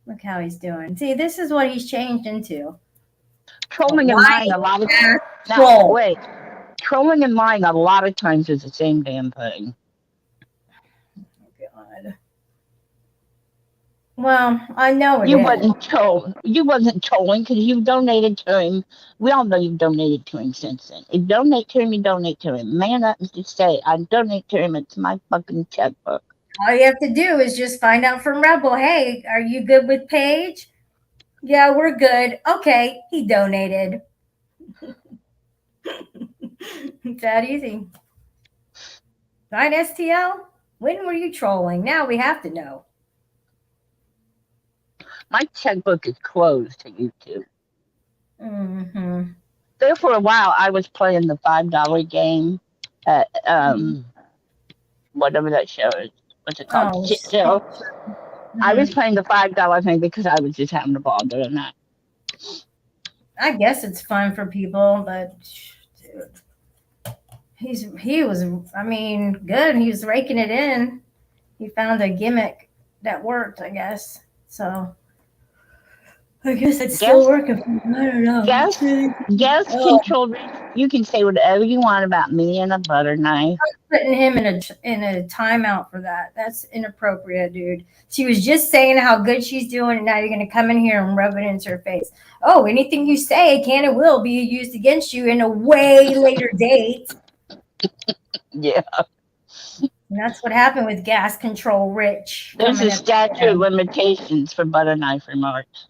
[SPEAKER 1] Look how he's doing. See, this is what he's changed into.
[SPEAKER 2] Trolling and lying a lot of times. Trolling and lying a lot of times is the same damn thing.
[SPEAKER 1] Well, I know it
[SPEAKER 2] You
[SPEAKER 1] is.
[SPEAKER 2] wasn't trolling. You wasn't trolling because you donated to him. We all know you've donated to him since then. If you donate to him, you donate to him. Man up and just say, I donate to him. It's my fucking checkbook.
[SPEAKER 1] All you have to do is just find out from Rebel, hey, are you good with Paige? Yeah, we're good. Okay, he donated. It's that easy. Right, STL? When were you trolling? Now we have to know.
[SPEAKER 2] My checkbook is closed to YouTube.
[SPEAKER 1] Mm-hmm.
[SPEAKER 2] There for a while, I was playing the $5 game at whatever that show is. What's it called?
[SPEAKER 1] Oh,
[SPEAKER 2] Shit Show. I was playing the $5 thing because I was just having a ball doing that.
[SPEAKER 1] I guess it's fun for people, but dude, he was, I mean, good. He was raking it in. He found a gimmick that worked, I guess. So I guess it's still working. I don't know.
[SPEAKER 2] Yes, control. You can say whatever you want about me and a butter knife.
[SPEAKER 1] I'm putting him in a timeout for that. That's inappropriate, dude. She was just saying how good she's doing, and now you're going to come in here and rub it into her face. Oh, anything you say can and will be used against you in a way later date.
[SPEAKER 2] Yeah.
[SPEAKER 1] And that's what happened with Gas Control Rich.
[SPEAKER 2] There's a statute of limitations for butter knife remarks.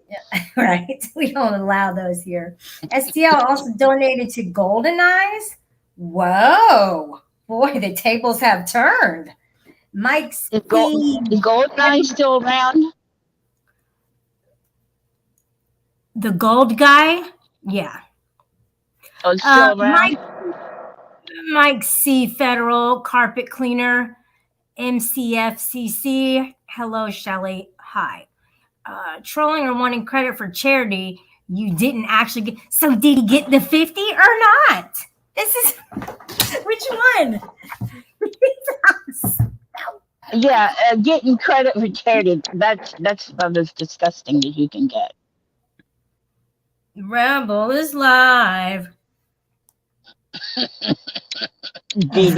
[SPEAKER 1] Yeah, right. We don't allow those here. STL also donated to Golden Eyes. Whoa. Boy, the tables have turned. Mike's
[SPEAKER 2] Is Golden Eye still around?
[SPEAKER 1] The gold guy? Yeah.
[SPEAKER 2] Oh, it's still around?
[SPEAKER 1] Mike C. Federal Carpet Cleaner, MCFCC. Hello, Shelly. Hi. Trolling or wanting credit for charity you didn't actually get. So did he get the 50 or not? This is which one?
[SPEAKER 2] Yeah, getting credit for charity, that's about as disgusting as you can get.
[SPEAKER 1] Rebel is live. You've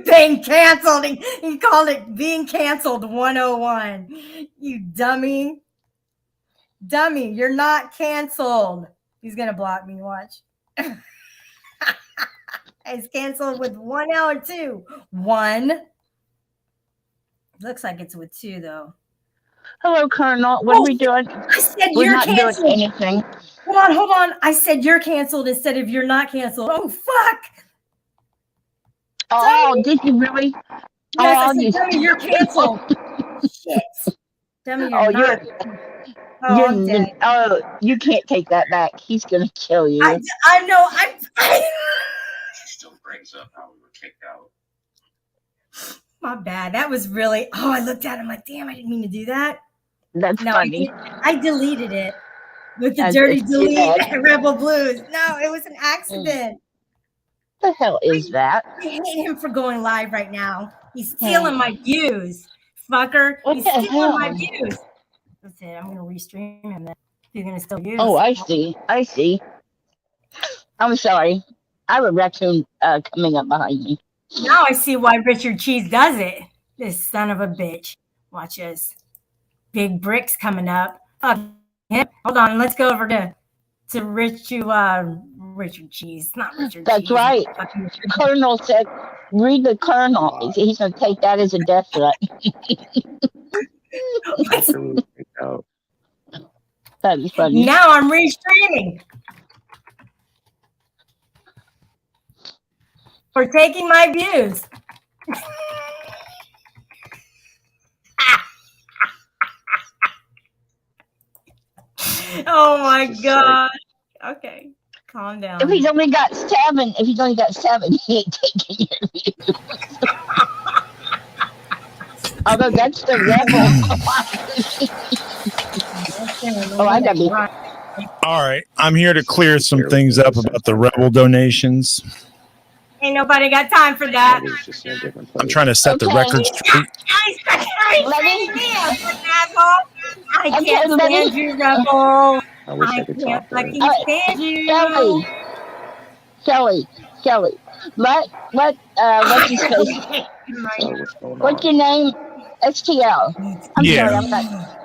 [SPEAKER 1] been canceled. He called it being canceled 101. You dummy. Dummy, you're not canceled. He's going to block me. Watch. It's canceled with 1 L or 2. 1. Looks like it's with 2, though.
[SPEAKER 2] Hello, Colonel. What are we doing?
[SPEAKER 1] I said
[SPEAKER 2] We're
[SPEAKER 1] you're
[SPEAKER 2] not
[SPEAKER 1] canceled.
[SPEAKER 2] doing anything.
[SPEAKER 1] Hold on. I said you're canceled instead of you're not canceled. Oh, fuck.
[SPEAKER 2] Oh, did you really?
[SPEAKER 1] Yes,
[SPEAKER 2] oh,
[SPEAKER 1] I said, dummy, you're canceled. Shit. Dummy, you're not. I'm dead.
[SPEAKER 2] You can't take that back. He's going to kill you.
[SPEAKER 1] I know. She
[SPEAKER 6] still brings up how we were kicked out.
[SPEAKER 1] My bad. That was really. Oh, I looked at him like, damn, I didn't mean to do that.
[SPEAKER 2] That's funny.
[SPEAKER 1] I deleted it with the dirty delete Rebel Blues. No, it was an accident.
[SPEAKER 2] What the hell is that?
[SPEAKER 1] I hate him for going live right now. He's stealing my views, fucker. He's stealing my views. That's it. I'm going to restream him then. He's going to steal views.
[SPEAKER 2] Oh, I see. I'm sorry. I have a raccoon coming up behind me.
[SPEAKER 1] Now I see why Richard Cheese does it. This son of a bitch. Watch this. Big bricks coming up. Fuck him. Hold on. Let's go over to Richard Cheese. Not Richard
[SPEAKER 2] That's
[SPEAKER 1] Cheese.
[SPEAKER 2] right. Colonel said, read the Colonel. He's going to take that as a death threat. That is funny.
[SPEAKER 1] Now I'm restreaming. For taking my views. Oh my god. Okay, calm down.
[SPEAKER 2] If he's only got 7, he ain't taking your views. Although that's the rebel. I got me.
[SPEAKER 7] All right, I'm here to clear some things up about the rebel donations.
[SPEAKER 1] Ain't nobody got time for that.
[SPEAKER 7] I'm trying to set the record straight.
[SPEAKER 1] I can't stand you, Rebel. I can't fucking stand you.
[SPEAKER 2] Kelly. What's his face? What's your name? STL. I'm
[SPEAKER 7] Yeah.
[SPEAKER 2] sorry, I'm not.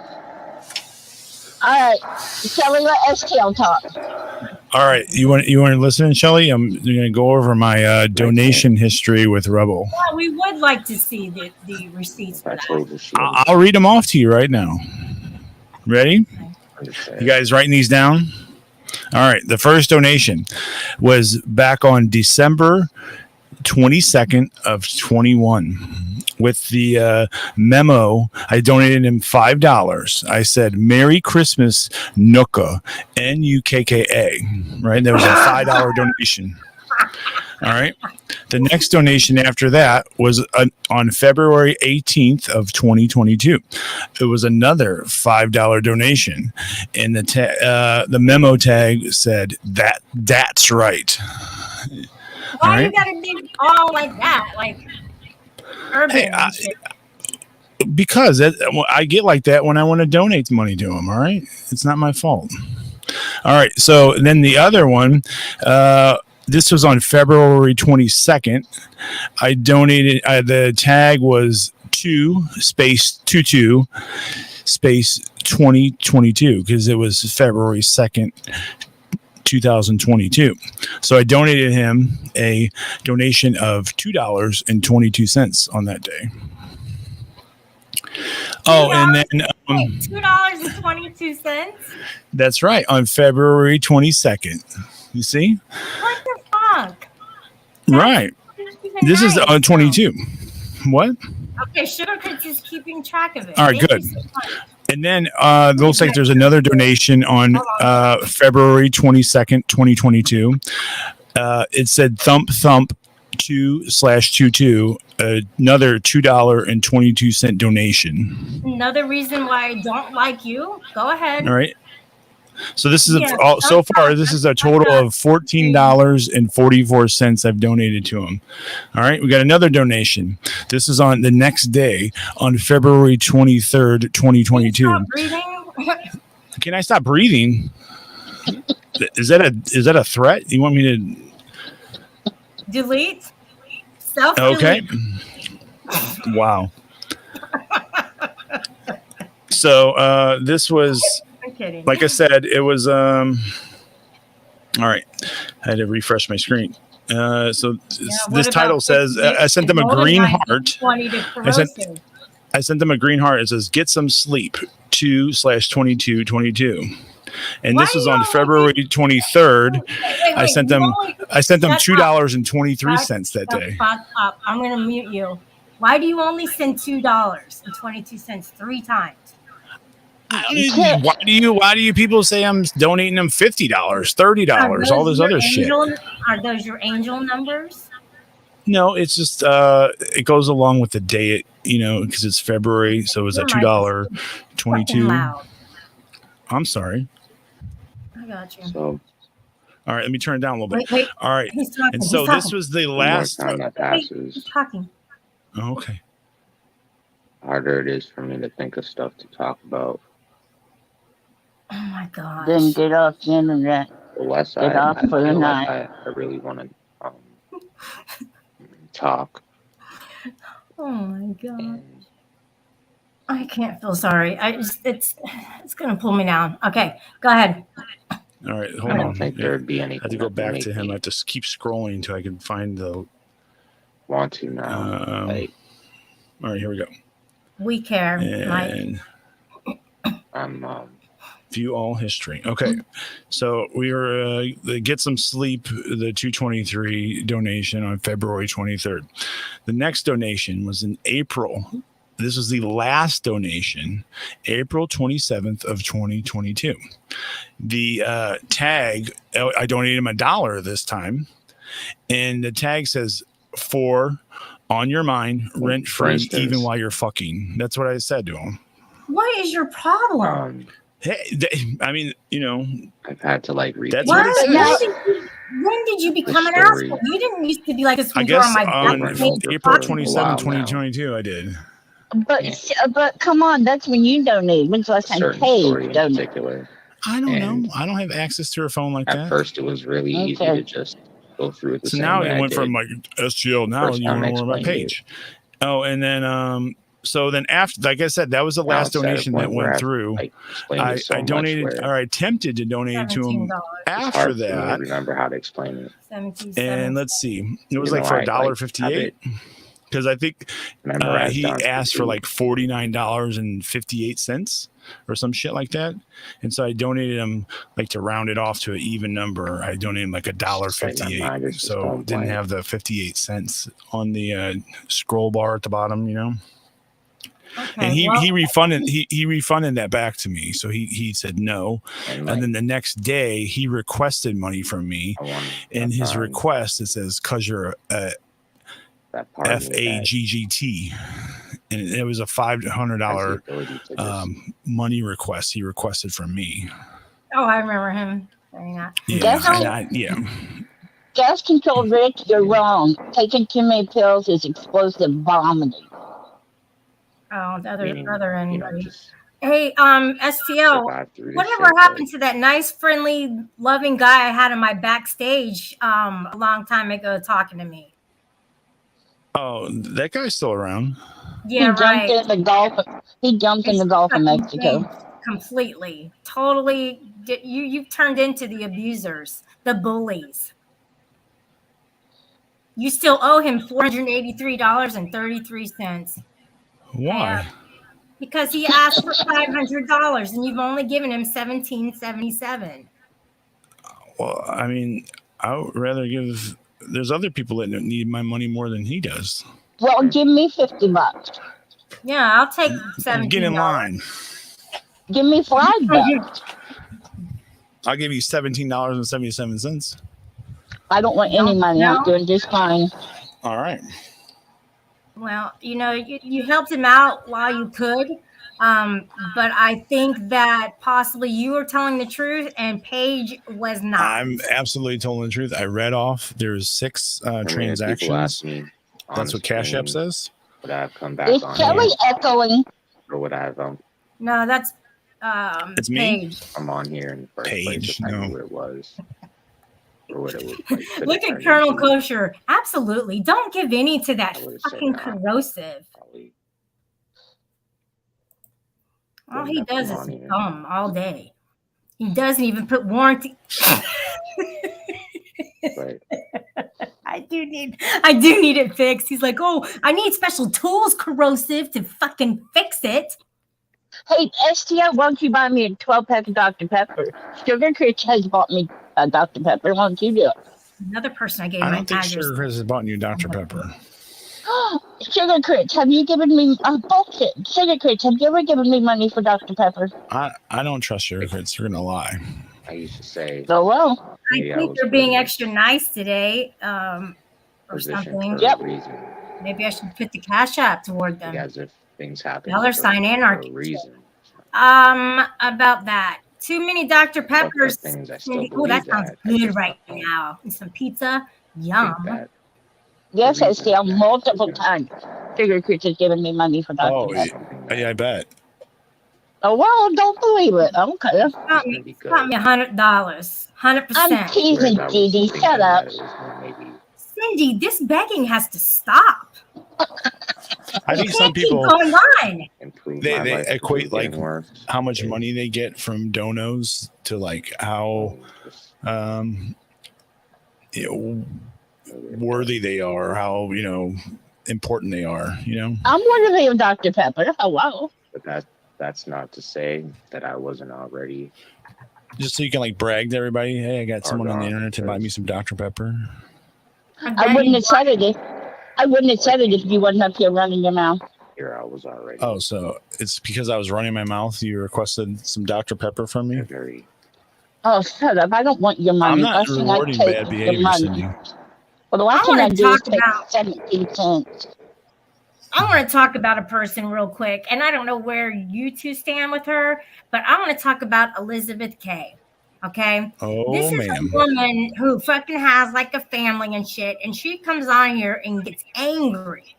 [SPEAKER 2] All right, Shelly, let STL talk.
[SPEAKER 7] All right, you want to listen, Shelly? I'm going to go over my donation history with Rebel.
[SPEAKER 1] Well, we would like to see the receipts for that.
[SPEAKER 7] I'll read them off to you right now. Ready? You guys writing these down? All right. The first donation was back on December 22nd of 21. With the memo, I donated him $5. I said, "Merry Christmas, Nuka," Nukka. Right? That was a $5 donation. All right. The next donation after that was on February 18th of 2022. It was another $5 donation, and the memo tag said that's right.
[SPEAKER 1] Why you gotta be all like that? Like urban and shit.
[SPEAKER 7] Because I get like that when I want to donate money to them. All right. It's not my fault. All right. So then the other one, this was on February 22nd. I donated, the tag was 2 space 2022 because it was February 2nd, 2022. So I donated him a donation of $2.22 on that day. Oh, and then
[SPEAKER 1] $2.22.
[SPEAKER 7] That's right, on February 22nd. You see?
[SPEAKER 1] What the fuck?
[SPEAKER 7] Right. This is on 22. What?
[SPEAKER 1] Okay, Sugar Cookie is keeping track of it.
[SPEAKER 7] All right, good. And then looks like there's another donation on February 22nd, 2022. It said thump 2/22, another $2.22 donation.
[SPEAKER 1] Another reason why I don't like you. Go ahead.
[SPEAKER 7] All right. So this is so far. This is a total of $14.44 I've donated to him. All right, we got another donation. This is on the next day, on February 23rd, 2022.
[SPEAKER 1] Stop breathing.
[SPEAKER 7] Can I stop breathing? Is that a threat? You want me to
[SPEAKER 1] delete? Self-delete.
[SPEAKER 7] Okay. Wow. So this was.
[SPEAKER 1] Kidding.
[SPEAKER 7] Like I said, it was all right. I had to refresh my screen. So this title says I sent them a green heart. I sent them a green heart. It says get some sleep 2/22/22. And this was on February 23rd. I sent them $2.23 that day.
[SPEAKER 1] Fuck up. I'm gonna mute you. Why do you only send $2.22 3 times?
[SPEAKER 7] Why do you people say I'm donating them $50, $30, all this other shit?
[SPEAKER 1] Are those your angel numbers?
[SPEAKER 7] No, it's just it goes along with the date, because it's February, so it was a $2.22. I'm sorry.
[SPEAKER 1] I got you.
[SPEAKER 6] So,
[SPEAKER 7] all right, let me turn it down a little bit.
[SPEAKER 1] Wait.
[SPEAKER 7] All right, and so this was the last
[SPEAKER 6] time that passes,
[SPEAKER 1] he's talking.
[SPEAKER 7] Oh, okay.
[SPEAKER 6] Harder it is for me to think of stuff to talk about.
[SPEAKER 1] Oh my gosh.
[SPEAKER 2] Then get off the internet.
[SPEAKER 6] The less
[SPEAKER 2] Get off for the night.
[SPEAKER 6] I really want to talk.
[SPEAKER 1] Oh my god. I can't feel sorry. It's gonna pull me down. Okay, go ahead.
[SPEAKER 7] All right, hold
[SPEAKER 6] I
[SPEAKER 7] on.
[SPEAKER 6] don't think there'd be anything.
[SPEAKER 7] I have to go back to him. I have to keep scrolling until I can find the.
[SPEAKER 6] Want to now?
[SPEAKER 7] All right, here we go.
[SPEAKER 1] We care,
[SPEAKER 7] and
[SPEAKER 6] I'm
[SPEAKER 7] view all history. Okay, so we were get some sleep. The 223 donation on February 23rd. The next donation was in April. This was the last donation, April 27th of 2022. The tag, I donated him $1 this time, and the tag says "for on your mind, rent free, even while you're fucking." That's what I said to him.
[SPEAKER 1] What is your problem?
[SPEAKER 7] Hey, I mean,
[SPEAKER 6] I've had to read.
[SPEAKER 7] That's
[SPEAKER 1] what
[SPEAKER 7] it says.
[SPEAKER 1] When did you become an asshole? You didn't used to be like this.
[SPEAKER 7] I guess on April 27th, 2022, I did.
[SPEAKER 2] But come on, that's when you donate. When's the last time you donate?
[SPEAKER 7] I don't know. I don't have access to her phone like that.
[SPEAKER 6] At first, it was really easy to just go through it.
[SPEAKER 7] So now it went from SGL. Now you want to go on my page. Oh, and then So then after, like I said, that was the
[SPEAKER 6] Now
[SPEAKER 7] last
[SPEAKER 6] it's at a
[SPEAKER 7] donation
[SPEAKER 6] point
[SPEAKER 7] that
[SPEAKER 6] where
[SPEAKER 7] went
[SPEAKER 6] I've,
[SPEAKER 7] through.
[SPEAKER 6] like, explained
[SPEAKER 7] I,
[SPEAKER 6] it so
[SPEAKER 7] I donated,
[SPEAKER 6] much where
[SPEAKER 7] or I attempted to donate to him
[SPEAKER 1] $17.
[SPEAKER 6] it's
[SPEAKER 7] after
[SPEAKER 6] hard for me to
[SPEAKER 7] that.
[SPEAKER 6] remember how to explain it.
[SPEAKER 1] 17,
[SPEAKER 7] And let's see, it was
[SPEAKER 6] Even
[SPEAKER 7] like
[SPEAKER 6] though
[SPEAKER 7] for
[SPEAKER 6] I, like, have
[SPEAKER 7] $1.58
[SPEAKER 6] it
[SPEAKER 7] because I think
[SPEAKER 6] memorized
[SPEAKER 7] he
[SPEAKER 6] down to
[SPEAKER 7] asked for
[SPEAKER 6] T.
[SPEAKER 7] like $49.58 or some shit like that. And so I donated him, like, to round it off to an even number. I donated him like
[SPEAKER 6] It's just like my mind
[SPEAKER 7] $1.58.
[SPEAKER 6] is just
[SPEAKER 7] So
[SPEAKER 6] going
[SPEAKER 7] didn't
[SPEAKER 6] blank.
[SPEAKER 7] have the 58 cents on the scroll bar at the bottom, you know.
[SPEAKER 1] Okay,
[SPEAKER 7] And
[SPEAKER 1] well,
[SPEAKER 7] he refunded that back to me. So he said no.
[SPEAKER 6] And, like,
[SPEAKER 7] And then the next day he requested money from me.
[SPEAKER 6] I want
[SPEAKER 7] In
[SPEAKER 6] that
[SPEAKER 7] his
[SPEAKER 6] time,
[SPEAKER 7] request, it says, "Cause you're a
[SPEAKER 6] that part of me that
[SPEAKER 7] FAGGT," and it was a
[SPEAKER 6] has the
[SPEAKER 7] $500
[SPEAKER 6] ability to just
[SPEAKER 7] money request he requested from me.
[SPEAKER 1] oh, I remember him saying that.
[SPEAKER 7] Yeah,
[SPEAKER 2] That's
[SPEAKER 7] and
[SPEAKER 2] right.
[SPEAKER 7] yeah.
[SPEAKER 2] Gas control, Rich, you're wrong. Taking too many pills is explosive vomiting.
[SPEAKER 1] Oh, the
[SPEAKER 6] meaning,
[SPEAKER 1] other
[SPEAKER 6] you know,
[SPEAKER 1] anybody.
[SPEAKER 6] just
[SPEAKER 1] Hey, STL,
[SPEAKER 6] survive through this
[SPEAKER 1] whatever
[SPEAKER 6] shit.
[SPEAKER 1] happened to that nice, friendly, loving guy I had in my backstage a long time ago talking to me?
[SPEAKER 7] Oh, that guy's still around.
[SPEAKER 1] Yeah, right.
[SPEAKER 2] He jumped in the Gulf of
[SPEAKER 1] Fucking
[SPEAKER 2] Mexico.
[SPEAKER 1] changed completely, totally. You've turned into the abusers, the bullies. You still owe him $483.33.
[SPEAKER 7] Why?
[SPEAKER 1] Because he asked for $500 and you've only given him $1,777.
[SPEAKER 7] Well, I mean, I would rather give. There's other people that need my money more than he does.
[SPEAKER 2] Well, give me $50.
[SPEAKER 1] Yeah, I'll take $17.
[SPEAKER 7] Get in line.
[SPEAKER 2] Give me $5.
[SPEAKER 7] I'll give you $17.77.
[SPEAKER 2] I don't want any money.
[SPEAKER 1] No.
[SPEAKER 2] I'm doing just fine.
[SPEAKER 7] All right.
[SPEAKER 1] Well, you helped him out while you could. But I think that possibly you were telling the truth and Paige was not.
[SPEAKER 7] I'm absolutely telling the truth. I read off. There's 6
[SPEAKER 6] I mean, if people
[SPEAKER 7] transactions.
[SPEAKER 6] ask me,
[SPEAKER 7] That's what Cash App says.
[SPEAKER 6] Would I have come back
[SPEAKER 2] Is
[SPEAKER 6] on
[SPEAKER 2] Kelly
[SPEAKER 6] here,
[SPEAKER 2] echoing?
[SPEAKER 6] or would I have
[SPEAKER 1] No, that's
[SPEAKER 7] It's me?
[SPEAKER 1] Paige.
[SPEAKER 6] come on here in the first
[SPEAKER 7] Page,
[SPEAKER 6] place if I
[SPEAKER 7] no.
[SPEAKER 6] knew what it was? Or what it would, like, could
[SPEAKER 1] Look
[SPEAKER 6] have
[SPEAKER 1] at
[SPEAKER 6] turned
[SPEAKER 1] Colonel
[SPEAKER 6] into?
[SPEAKER 1] Kosher. Absolutely. Don't give any to that
[SPEAKER 6] I would've said
[SPEAKER 1] fucking
[SPEAKER 6] no.
[SPEAKER 1] corrosive.
[SPEAKER 6] Probably
[SPEAKER 1] All
[SPEAKER 6] wouldn't
[SPEAKER 1] he
[SPEAKER 6] have
[SPEAKER 1] does
[SPEAKER 6] come
[SPEAKER 1] is
[SPEAKER 6] on here.
[SPEAKER 1] bum all day. He doesn't even put warranty.
[SPEAKER 6] But
[SPEAKER 1] I do need it fixed. He's like, oh, I need special tools, corrosive, to fucking fix it.
[SPEAKER 2] Hey, STL, why don't you buy me a 12-pack of Dr. Pepper? Sugar Creek has bought me a Dr. Pepper. Why don't you do it?
[SPEAKER 1] Another person I gave
[SPEAKER 7] I
[SPEAKER 1] my
[SPEAKER 7] don't think
[SPEAKER 1] address.
[SPEAKER 7] Sugar Chris has bought you Dr. Pepper.
[SPEAKER 2] Sugar Creek, have you given me bullshit? Sugar Creek, have you ever given me money for Dr. Pepper?
[SPEAKER 7] I don't trust Sugar Chris. You're going to lie.
[SPEAKER 6] I used to say
[SPEAKER 2] Oh, well.
[SPEAKER 1] I
[SPEAKER 6] maybe
[SPEAKER 1] think
[SPEAKER 6] was
[SPEAKER 1] you're being
[SPEAKER 6] put in
[SPEAKER 1] extra nice today, or
[SPEAKER 6] position
[SPEAKER 1] something.
[SPEAKER 6] for
[SPEAKER 2] Yep.
[SPEAKER 6] a reason.
[SPEAKER 1] Maybe I should put the cash app toward
[SPEAKER 6] Like,
[SPEAKER 1] them.
[SPEAKER 6] as if things happen
[SPEAKER 1] Dollar
[SPEAKER 6] for
[SPEAKER 1] sign
[SPEAKER 6] a
[SPEAKER 1] anarchy.
[SPEAKER 6] reason.
[SPEAKER 1] About that. Too many Dr.
[SPEAKER 6] But the
[SPEAKER 1] Peppers.
[SPEAKER 6] thing is, I still
[SPEAKER 1] Oh, that
[SPEAKER 6] believe
[SPEAKER 1] sounds
[SPEAKER 6] that. I
[SPEAKER 1] good
[SPEAKER 6] just
[SPEAKER 1] right
[SPEAKER 6] don't
[SPEAKER 1] now. And some pizza.
[SPEAKER 6] think
[SPEAKER 1] Yum.
[SPEAKER 6] that
[SPEAKER 2] Yes,
[SPEAKER 6] the reason
[SPEAKER 2] STL,
[SPEAKER 6] that
[SPEAKER 2] multiple
[SPEAKER 6] is gonna-
[SPEAKER 2] times. Sugar Creek has given me money for Dr.
[SPEAKER 7] Oh,
[SPEAKER 2] Pepper.
[SPEAKER 6] something that
[SPEAKER 7] yeah, I bet.
[SPEAKER 2] Oh, well, don't believe it. Okay.
[SPEAKER 6] is gonna be good.
[SPEAKER 1] Got me $100.
[SPEAKER 2] I'm
[SPEAKER 1] 100%.
[SPEAKER 2] teasing,
[SPEAKER 6] Whereas I was
[SPEAKER 2] Dee Dee.
[SPEAKER 6] thinking
[SPEAKER 2] Shut up.
[SPEAKER 6] that it was gonna maybe
[SPEAKER 1] Cindy, this begging has to stop.
[SPEAKER 7] I
[SPEAKER 1] You
[SPEAKER 7] think some
[SPEAKER 1] can't keep
[SPEAKER 7] people,
[SPEAKER 1] going on.
[SPEAKER 6] improve
[SPEAKER 7] They-
[SPEAKER 6] my
[SPEAKER 7] they
[SPEAKER 6] life. 'cause it
[SPEAKER 7] equate,
[SPEAKER 6] was getting
[SPEAKER 7] like,
[SPEAKER 6] worse.
[SPEAKER 7] how much
[SPEAKER 6] It-
[SPEAKER 7] money they get from donos to like how
[SPEAKER 6] just-
[SPEAKER 7] you know, worthy they are, how, you know, important they are, you know.
[SPEAKER 2] I'm worthy of Dr. Pepper. Hello.
[SPEAKER 6] But that's not to say that I wasn't already.
[SPEAKER 7] Just so you can like brag to everybody, hey, I got someone on the
[SPEAKER 6] God,
[SPEAKER 7] internet to buy me some Dr. Pepper.
[SPEAKER 2] I wouldn't have said it if you wasn't up here running your mouth.
[SPEAKER 6] Here I was already.
[SPEAKER 7] Oh, so it's because I was running my mouth you requested some Dr. Pepper from me?
[SPEAKER 6] Very.
[SPEAKER 2] Oh, shut up. I don't want your money.
[SPEAKER 7] I'm not
[SPEAKER 2] Last thing I
[SPEAKER 7] rewarding
[SPEAKER 2] take
[SPEAKER 7] bad
[SPEAKER 2] is
[SPEAKER 7] behavior,
[SPEAKER 2] your money.
[SPEAKER 7] Cindy.
[SPEAKER 2] Well, the last
[SPEAKER 1] I
[SPEAKER 2] thing I
[SPEAKER 1] wanna
[SPEAKER 2] do is
[SPEAKER 1] talk
[SPEAKER 2] take
[SPEAKER 1] about-
[SPEAKER 2] 17 cents.
[SPEAKER 1] I want to talk about a person real quick, and I don't know where you two stand with her, but I want to talk about Elizabeth Kay. Okay,
[SPEAKER 7] Oh,
[SPEAKER 1] this is
[SPEAKER 7] ma'am.
[SPEAKER 1] a woman who fucking has like a family and shit, and she comes on here and gets angry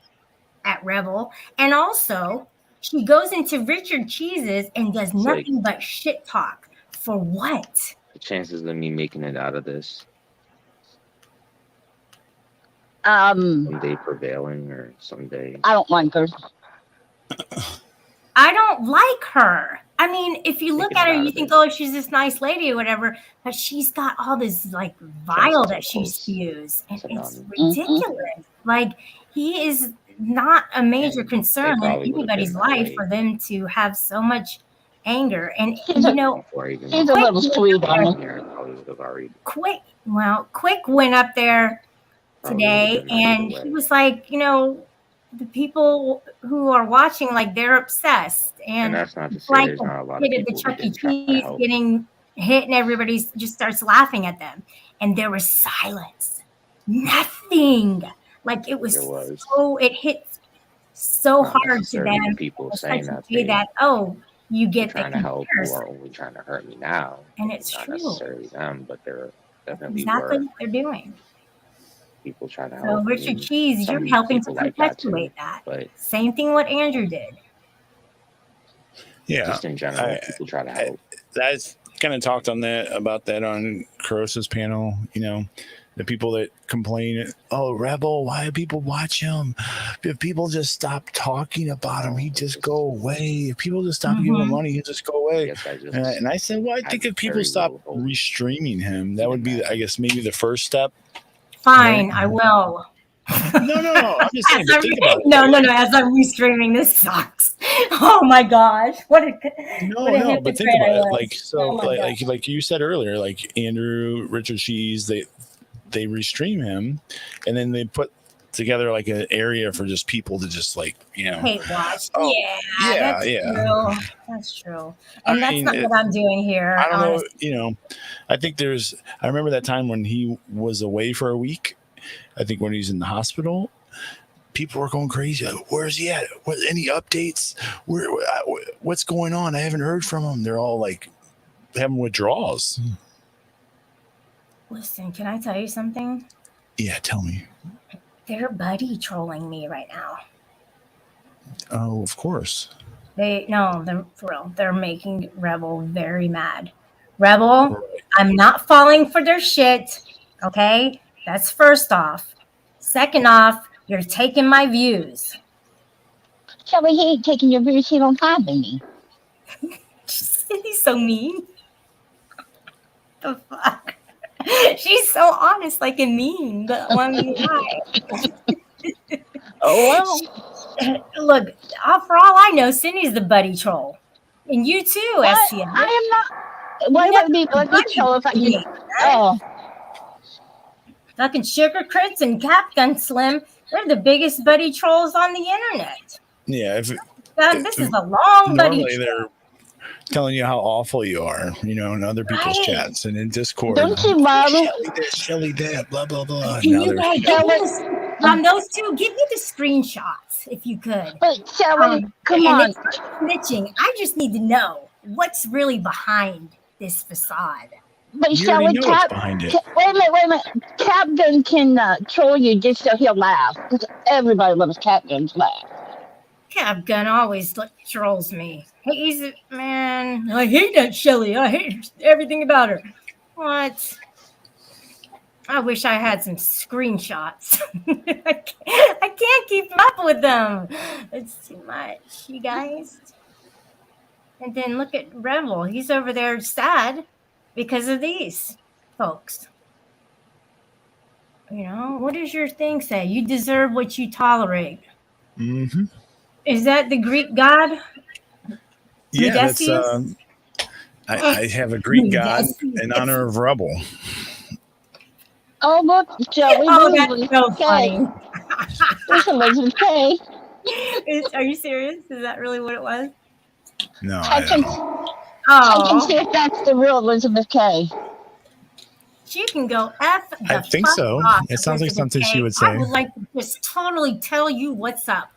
[SPEAKER 1] at Rebel, and also she goes into Richard Cheese's and does
[SPEAKER 6] It's like-
[SPEAKER 1] nothing but shit talk. For what?
[SPEAKER 6] The chances of me making it out of this
[SPEAKER 2] Um,
[SPEAKER 6] someday prevailing or someday.
[SPEAKER 2] I don't like her.
[SPEAKER 1] I don't like her. I mean, if you look
[SPEAKER 6] Thinking
[SPEAKER 1] at her,
[SPEAKER 6] about
[SPEAKER 1] you
[SPEAKER 6] it.
[SPEAKER 1] think, oh, she's this nice lady or whatever, but she's got all this like vile that she spews, and it's ridiculous. Like, he is not a major
[SPEAKER 6] And
[SPEAKER 1] concern
[SPEAKER 6] they
[SPEAKER 1] in
[SPEAKER 6] probably would've
[SPEAKER 1] anybody's
[SPEAKER 6] been that
[SPEAKER 1] life
[SPEAKER 6] way.
[SPEAKER 1] for them to have so much anger. And
[SPEAKER 2] She's
[SPEAKER 1] you
[SPEAKER 2] a-
[SPEAKER 1] know,
[SPEAKER 6] Before I even
[SPEAKER 2] She's a little sweet on it.
[SPEAKER 6] here, I probably would have already.
[SPEAKER 1] Quick went up there
[SPEAKER 6] probably would've
[SPEAKER 1] today,
[SPEAKER 6] been that either
[SPEAKER 1] and
[SPEAKER 6] way.
[SPEAKER 1] he was like, you know, the people who are watching, like, they're obsessed,
[SPEAKER 6] And
[SPEAKER 1] and
[SPEAKER 6] that's not to say
[SPEAKER 1] like
[SPEAKER 6] there's not a lot of
[SPEAKER 1] kid at the
[SPEAKER 6] people who
[SPEAKER 1] Chuck E.
[SPEAKER 6] didn't try to
[SPEAKER 1] Cheese
[SPEAKER 6] help.
[SPEAKER 1] getting hit, and everybody just starts laughing at them, and there was silence, nothing. Like, it was
[SPEAKER 6] There was.
[SPEAKER 1] so, it hit so
[SPEAKER 6] Not
[SPEAKER 1] hard to
[SPEAKER 6] necessarily
[SPEAKER 1] them.
[SPEAKER 6] people
[SPEAKER 1] It's
[SPEAKER 6] saying
[SPEAKER 1] like
[SPEAKER 6] that
[SPEAKER 1] you say
[SPEAKER 6] they
[SPEAKER 1] that, oh, you
[SPEAKER 6] were
[SPEAKER 1] get the
[SPEAKER 6] trying to help who
[SPEAKER 1] comparison,
[SPEAKER 6] are only trying to hurt me now.
[SPEAKER 1] and it's
[SPEAKER 6] Not
[SPEAKER 1] true.
[SPEAKER 6] necessarily them, but there definitely
[SPEAKER 1] Exactly
[SPEAKER 6] were
[SPEAKER 1] what they're doing.
[SPEAKER 6] people trying to
[SPEAKER 1] So,
[SPEAKER 6] help.
[SPEAKER 1] Richard
[SPEAKER 6] and
[SPEAKER 1] Cheese, you're
[SPEAKER 6] some
[SPEAKER 1] helping to
[SPEAKER 6] people like that too.
[SPEAKER 1] perpetuate that.
[SPEAKER 6] But
[SPEAKER 1] Same thing what Andrew did.
[SPEAKER 7] Yeah,
[SPEAKER 6] just in general,
[SPEAKER 5] I-
[SPEAKER 6] people try to help.
[SPEAKER 5] That's kind of talked on about that on Carosa's panel. You know, the people that complain, oh, Rebel, why do people watch him? If people just stop talking about him, he'd just go away. If people just stop giving him money, he'd just go
[SPEAKER 6] I
[SPEAKER 5] away.
[SPEAKER 6] guess I just
[SPEAKER 5] And I said, well, I think
[SPEAKER 6] had
[SPEAKER 5] if people
[SPEAKER 6] very
[SPEAKER 5] stop
[SPEAKER 6] low hope.
[SPEAKER 5] restreaming him, that would be, I guess, maybe the first step.
[SPEAKER 1] Fine, I will.
[SPEAKER 5] No. I'm just saying,
[SPEAKER 1] As
[SPEAKER 5] but
[SPEAKER 1] I'm-
[SPEAKER 5] think about it.
[SPEAKER 1] no. As I'm restreaming, this sucks. Oh my gosh, what a
[SPEAKER 5] No, but think
[SPEAKER 1] hypocrite I
[SPEAKER 5] about it.
[SPEAKER 1] was.
[SPEAKER 5] Like, so,
[SPEAKER 1] Oh my
[SPEAKER 5] like you said earlier, like Andrew, Richard Cheese, they restream him, and then they put together like an area for just people to just like, you know.
[SPEAKER 1] hate watch.
[SPEAKER 5] Oh,
[SPEAKER 1] yeah, that's
[SPEAKER 5] yeah.
[SPEAKER 1] true. That's true.
[SPEAKER 5] I
[SPEAKER 1] And that's
[SPEAKER 5] mean,
[SPEAKER 1] not what I'm doing here.
[SPEAKER 5] I don't know,
[SPEAKER 1] honestly.
[SPEAKER 5] you know, I think I remember that time when he was away for a week. I think when he's in the hospital, people were going crazy. Like, where's he at? Any updates? What's going on? I haven't heard from him. They're all like having withdrawals.
[SPEAKER 1] Listen, can I tell you something?
[SPEAKER 5] Yeah, tell me.
[SPEAKER 1] They're buddy trolling me right now.
[SPEAKER 5] Oh, of course.
[SPEAKER 1] They're for real. They're making Rebel very mad. Rebel, I'm not falling for their shit. Okay? That's first off. Second off, you're taking my views.
[SPEAKER 2] Shelly, he ain't taking your views. He don't have any.
[SPEAKER 1] He's so mean. The fuck? She's so honest, like and mean. But one
[SPEAKER 2] Oh, well.
[SPEAKER 1] Look, for all I know, Cindy's the buddy troll. And you too,
[SPEAKER 2] What?
[SPEAKER 1] SCM.
[SPEAKER 2] I am not. Why would be let me show if I can. Oh,
[SPEAKER 1] Fucking Sugar Crits and Capgun Slim, they're the biggest buddy trolls on the internet.
[SPEAKER 5] Yeah.
[SPEAKER 1] This is a long buddy
[SPEAKER 5] Normally
[SPEAKER 1] troll.
[SPEAKER 5] they're telling you how awful you are, you know, in other people's
[SPEAKER 1] Right.
[SPEAKER 5] chats and in Discord.
[SPEAKER 2] don't you love it?
[SPEAKER 5] Shelly this, Shelly that, blah, blah, blah.
[SPEAKER 1] Can
[SPEAKER 5] Now
[SPEAKER 1] you
[SPEAKER 5] they're-
[SPEAKER 1] guys give me on those two? Give me the screenshots if you could.
[SPEAKER 2] But Shelly, come
[SPEAKER 1] and
[SPEAKER 2] on.
[SPEAKER 1] it's not snitching. I just need to know what's really behind this facade.
[SPEAKER 2] But
[SPEAKER 5] You already
[SPEAKER 2] Shelly,
[SPEAKER 5] know what's behind it.
[SPEAKER 2] wait a minute. Capgun can troll you just so he'll laugh. 'Cause everybody loves Capgun's laugh.
[SPEAKER 1] Capgun always trolls me. He's man. I hate that Shelly. I hate everything about her. What? I wish I had some screenshots. I can't keep up with them. It's too much, you guys. And then look at Rebel. He's over there sad because of these folks. You know, what does your thing say? You deserve what you tolerate.
[SPEAKER 5] Mm-hmm.
[SPEAKER 1] Is that the Greek god?
[SPEAKER 5] Yeah, that's
[SPEAKER 1] Odysseus?
[SPEAKER 5] I have a Greek god
[SPEAKER 1] Odysseus.
[SPEAKER 5] in honor of Rebel.
[SPEAKER 2] Oh, look, Shelly.
[SPEAKER 1] Oh,
[SPEAKER 2] there's
[SPEAKER 1] that's so
[SPEAKER 2] Elizabeth K.
[SPEAKER 1] funny.
[SPEAKER 2] There's Elizabeth K.
[SPEAKER 1] Are you serious? Is that really what it was?
[SPEAKER 5] No,
[SPEAKER 2] I
[SPEAKER 5] I
[SPEAKER 2] can,
[SPEAKER 5] don't.
[SPEAKER 2] I can
[SPEAKER 1] Oh,
[SPEAKER 2] see if that's the real Elizabeth K.
[SPEAKER 1] she can go F the
[SPEAKER 5] I think
[SPEAKER 1] fuck
[SPEAKER 5] so.
[SPEAKER 1] off,
[SPEAKER 5] It sounds like
[SPEAKER 1] Elizabeth
[SPEAKER 5] something she
[SPEAKER 1] K.
[SPEAKER 5] would say.
[SPEAKER 1] I would like to just totally tell you what's up.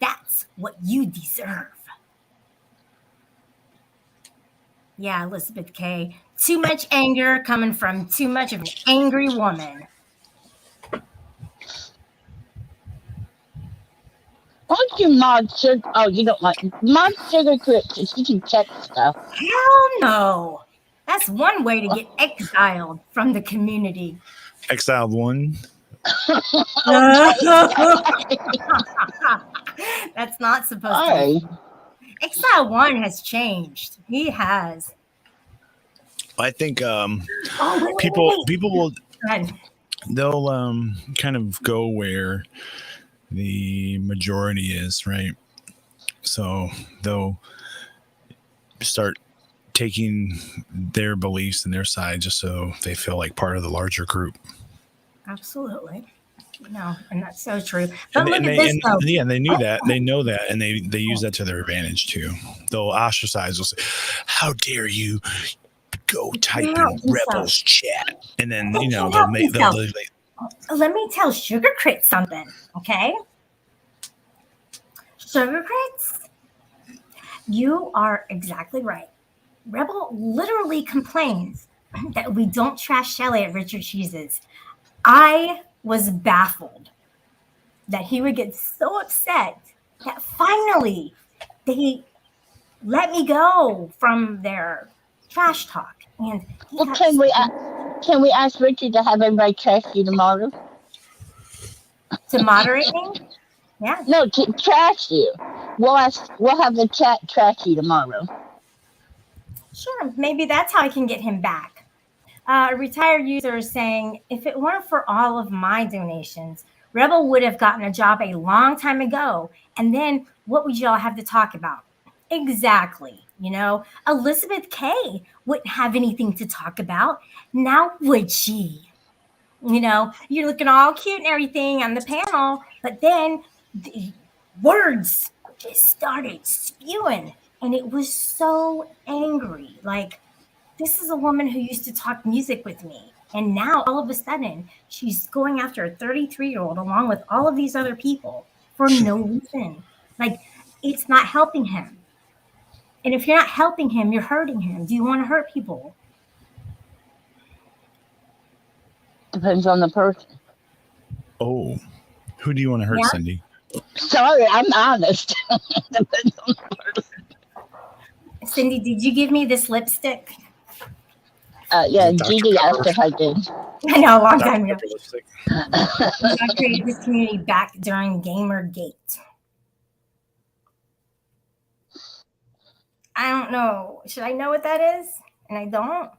[SPEAKER 1] That's what you deserve. Yeah, Elizabeth K. Too much anger coming from too much of an angry woman.
[SPEAKER 2] Why don't you mod sugar? Oh, you don't like mod Sugar Crits so she can check stuff.
[SPEAKER 1] Hell no. That's one way to get exiled from the community.
[SPEAKER 5] Exiled one.
[SPEAKER 1] That's not supposed to
[SPEAKER 2] Why?
[SPEAKER 1] be. Exile 1 has changed. He has.
[SPEAKER 5] I think
[SPEAKER 1] Oh, wait,
[SPEAKER 5] people will
[SPEAKER 1] Go ahead.
[SPEAKER 5] they'll kind of go where the majority is, right? So they'll start taking their beliefs and their side just so they feel like part of the larger group.
[SPEAKER 1] Absolutely. No, and that's so true. But
[SPEAKER 5] And,
[SPEAKER 1] look
[SPEAKER 5] and
[SPEAKER 1] at
[SPEAKER 5] they,
[SPEAKER 1] this,
[SPEAKER 5] and
[SPEAKER 1] though.
[SPEAKER 5] yeah, they knew that. They know that, and they use that to their advantage too. They'll ostracize. They'll say, "How dare you go type in
[SPEAKER 1] Help yourself.
[SPEAKER 5] Rebels chat?" And then
[SPEAKER 1] They
[SPEAKER 5] you know
[SPEAKER 1] can
[SPEAKER 5] they'll
[SPEAKER 1] help
[SPEAKER 5] make
[SPEAKER 1] themselves. Let me tell Sugar Crit something, okay? Sugar Crits, you are exactly right. Rebel literally complains that we don't trash Shelly at Richard Cheese's. I was baffled that he would get so upset that finally they let me go from their trash talk. And he
[SPEAKER 2] Well,
[SPEAKER 1] got
[SPEAKER 2] can we ask Richard to have everybody trash you tomorrow?
[SPEAKER 1] to moderate me. Yeah.
[SPEAKER 2] No, to trash you. We'll have the chat trash you tomorrow.
[SPEAKER 1] Sure, maybe that's how I can get him back. A retired user is saying, if it weren't for all of my donations, Rebel would have gotten a job a long time ago. And then what would y'all have to talk about? Exactly. You know, Elizabeth Kay wouldn't have anything to talk about. Now would she? You know, you're looking all cute and everything on the panel, but then the words just started spewing. And it was so angry. Like, this is a woman who used to talk music with me. And now all of a sudden she's going after a 33-year-old along with all of these other people for no reason. Like, it's not helping him. And if you're not helping him, you're hurting him. Do you want to hurt people?
[SPEAKER 2] Depends on the person.
[SPEAKER 5] Oh, who do you want to hurt,
[SPEAKER 1] Yeah.
[SPEAKER 5] Cindy?
[SPEAKER 2] Sorry, I'm honest. Depends on the person.
[SPEAKER 1] Cindy, did you give me this lipstick?
[SPEAKER 2] Yeah,
[SPEAKER 5] Dr.
[SPEAKER 2] Gigi
[SPEAKER 5] Pepper.
[SPEAKER 2] asked if I did.
[SPEAKER 1] I know, a long time
[SPEAKER 5] Dr.
[SPEAKER 1] ago.
[SPEAKER 5] Pepper lipstick.
[SPEAKER 1] I created this community back during Gamergate. I don't know. Should I know what that is? And I don't.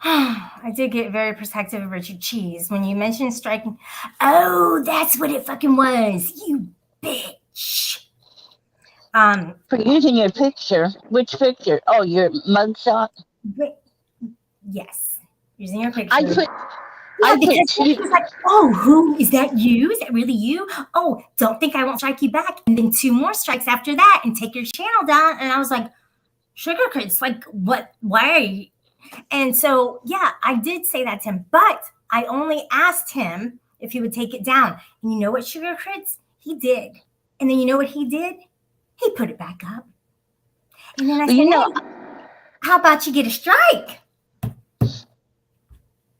[SPEAKER 1] I did get very protective of Richard Cheese when you mentioned striking. Oh, that's what it fucking was. You bitch.
[SPEAKER 2] For using your picture. Which picture? Oh, your mugshot?
[SPEAKER 1] Wait, yes. Using your picture.
[SPEAKER 2] I put
[SPEAKER 1] because
[SPEAKER 2] two-
[SPEAKER 1] he was like, oh, who is that you? Is that really you? Oh, don't think I won't strike you back. And then 2 more strikes after that and take your channel down. And I was like, Sugar Crits, like, what? Why are you? And so, yeah, I did say that to him, but I only asked him if he would take it down. And you know what, Sugar Crits? He did. And then you know what he did? He put it back up. And then I said,
[SPEAKER 2] You know,
[SPEAKER 1] hey, how about you get a strike?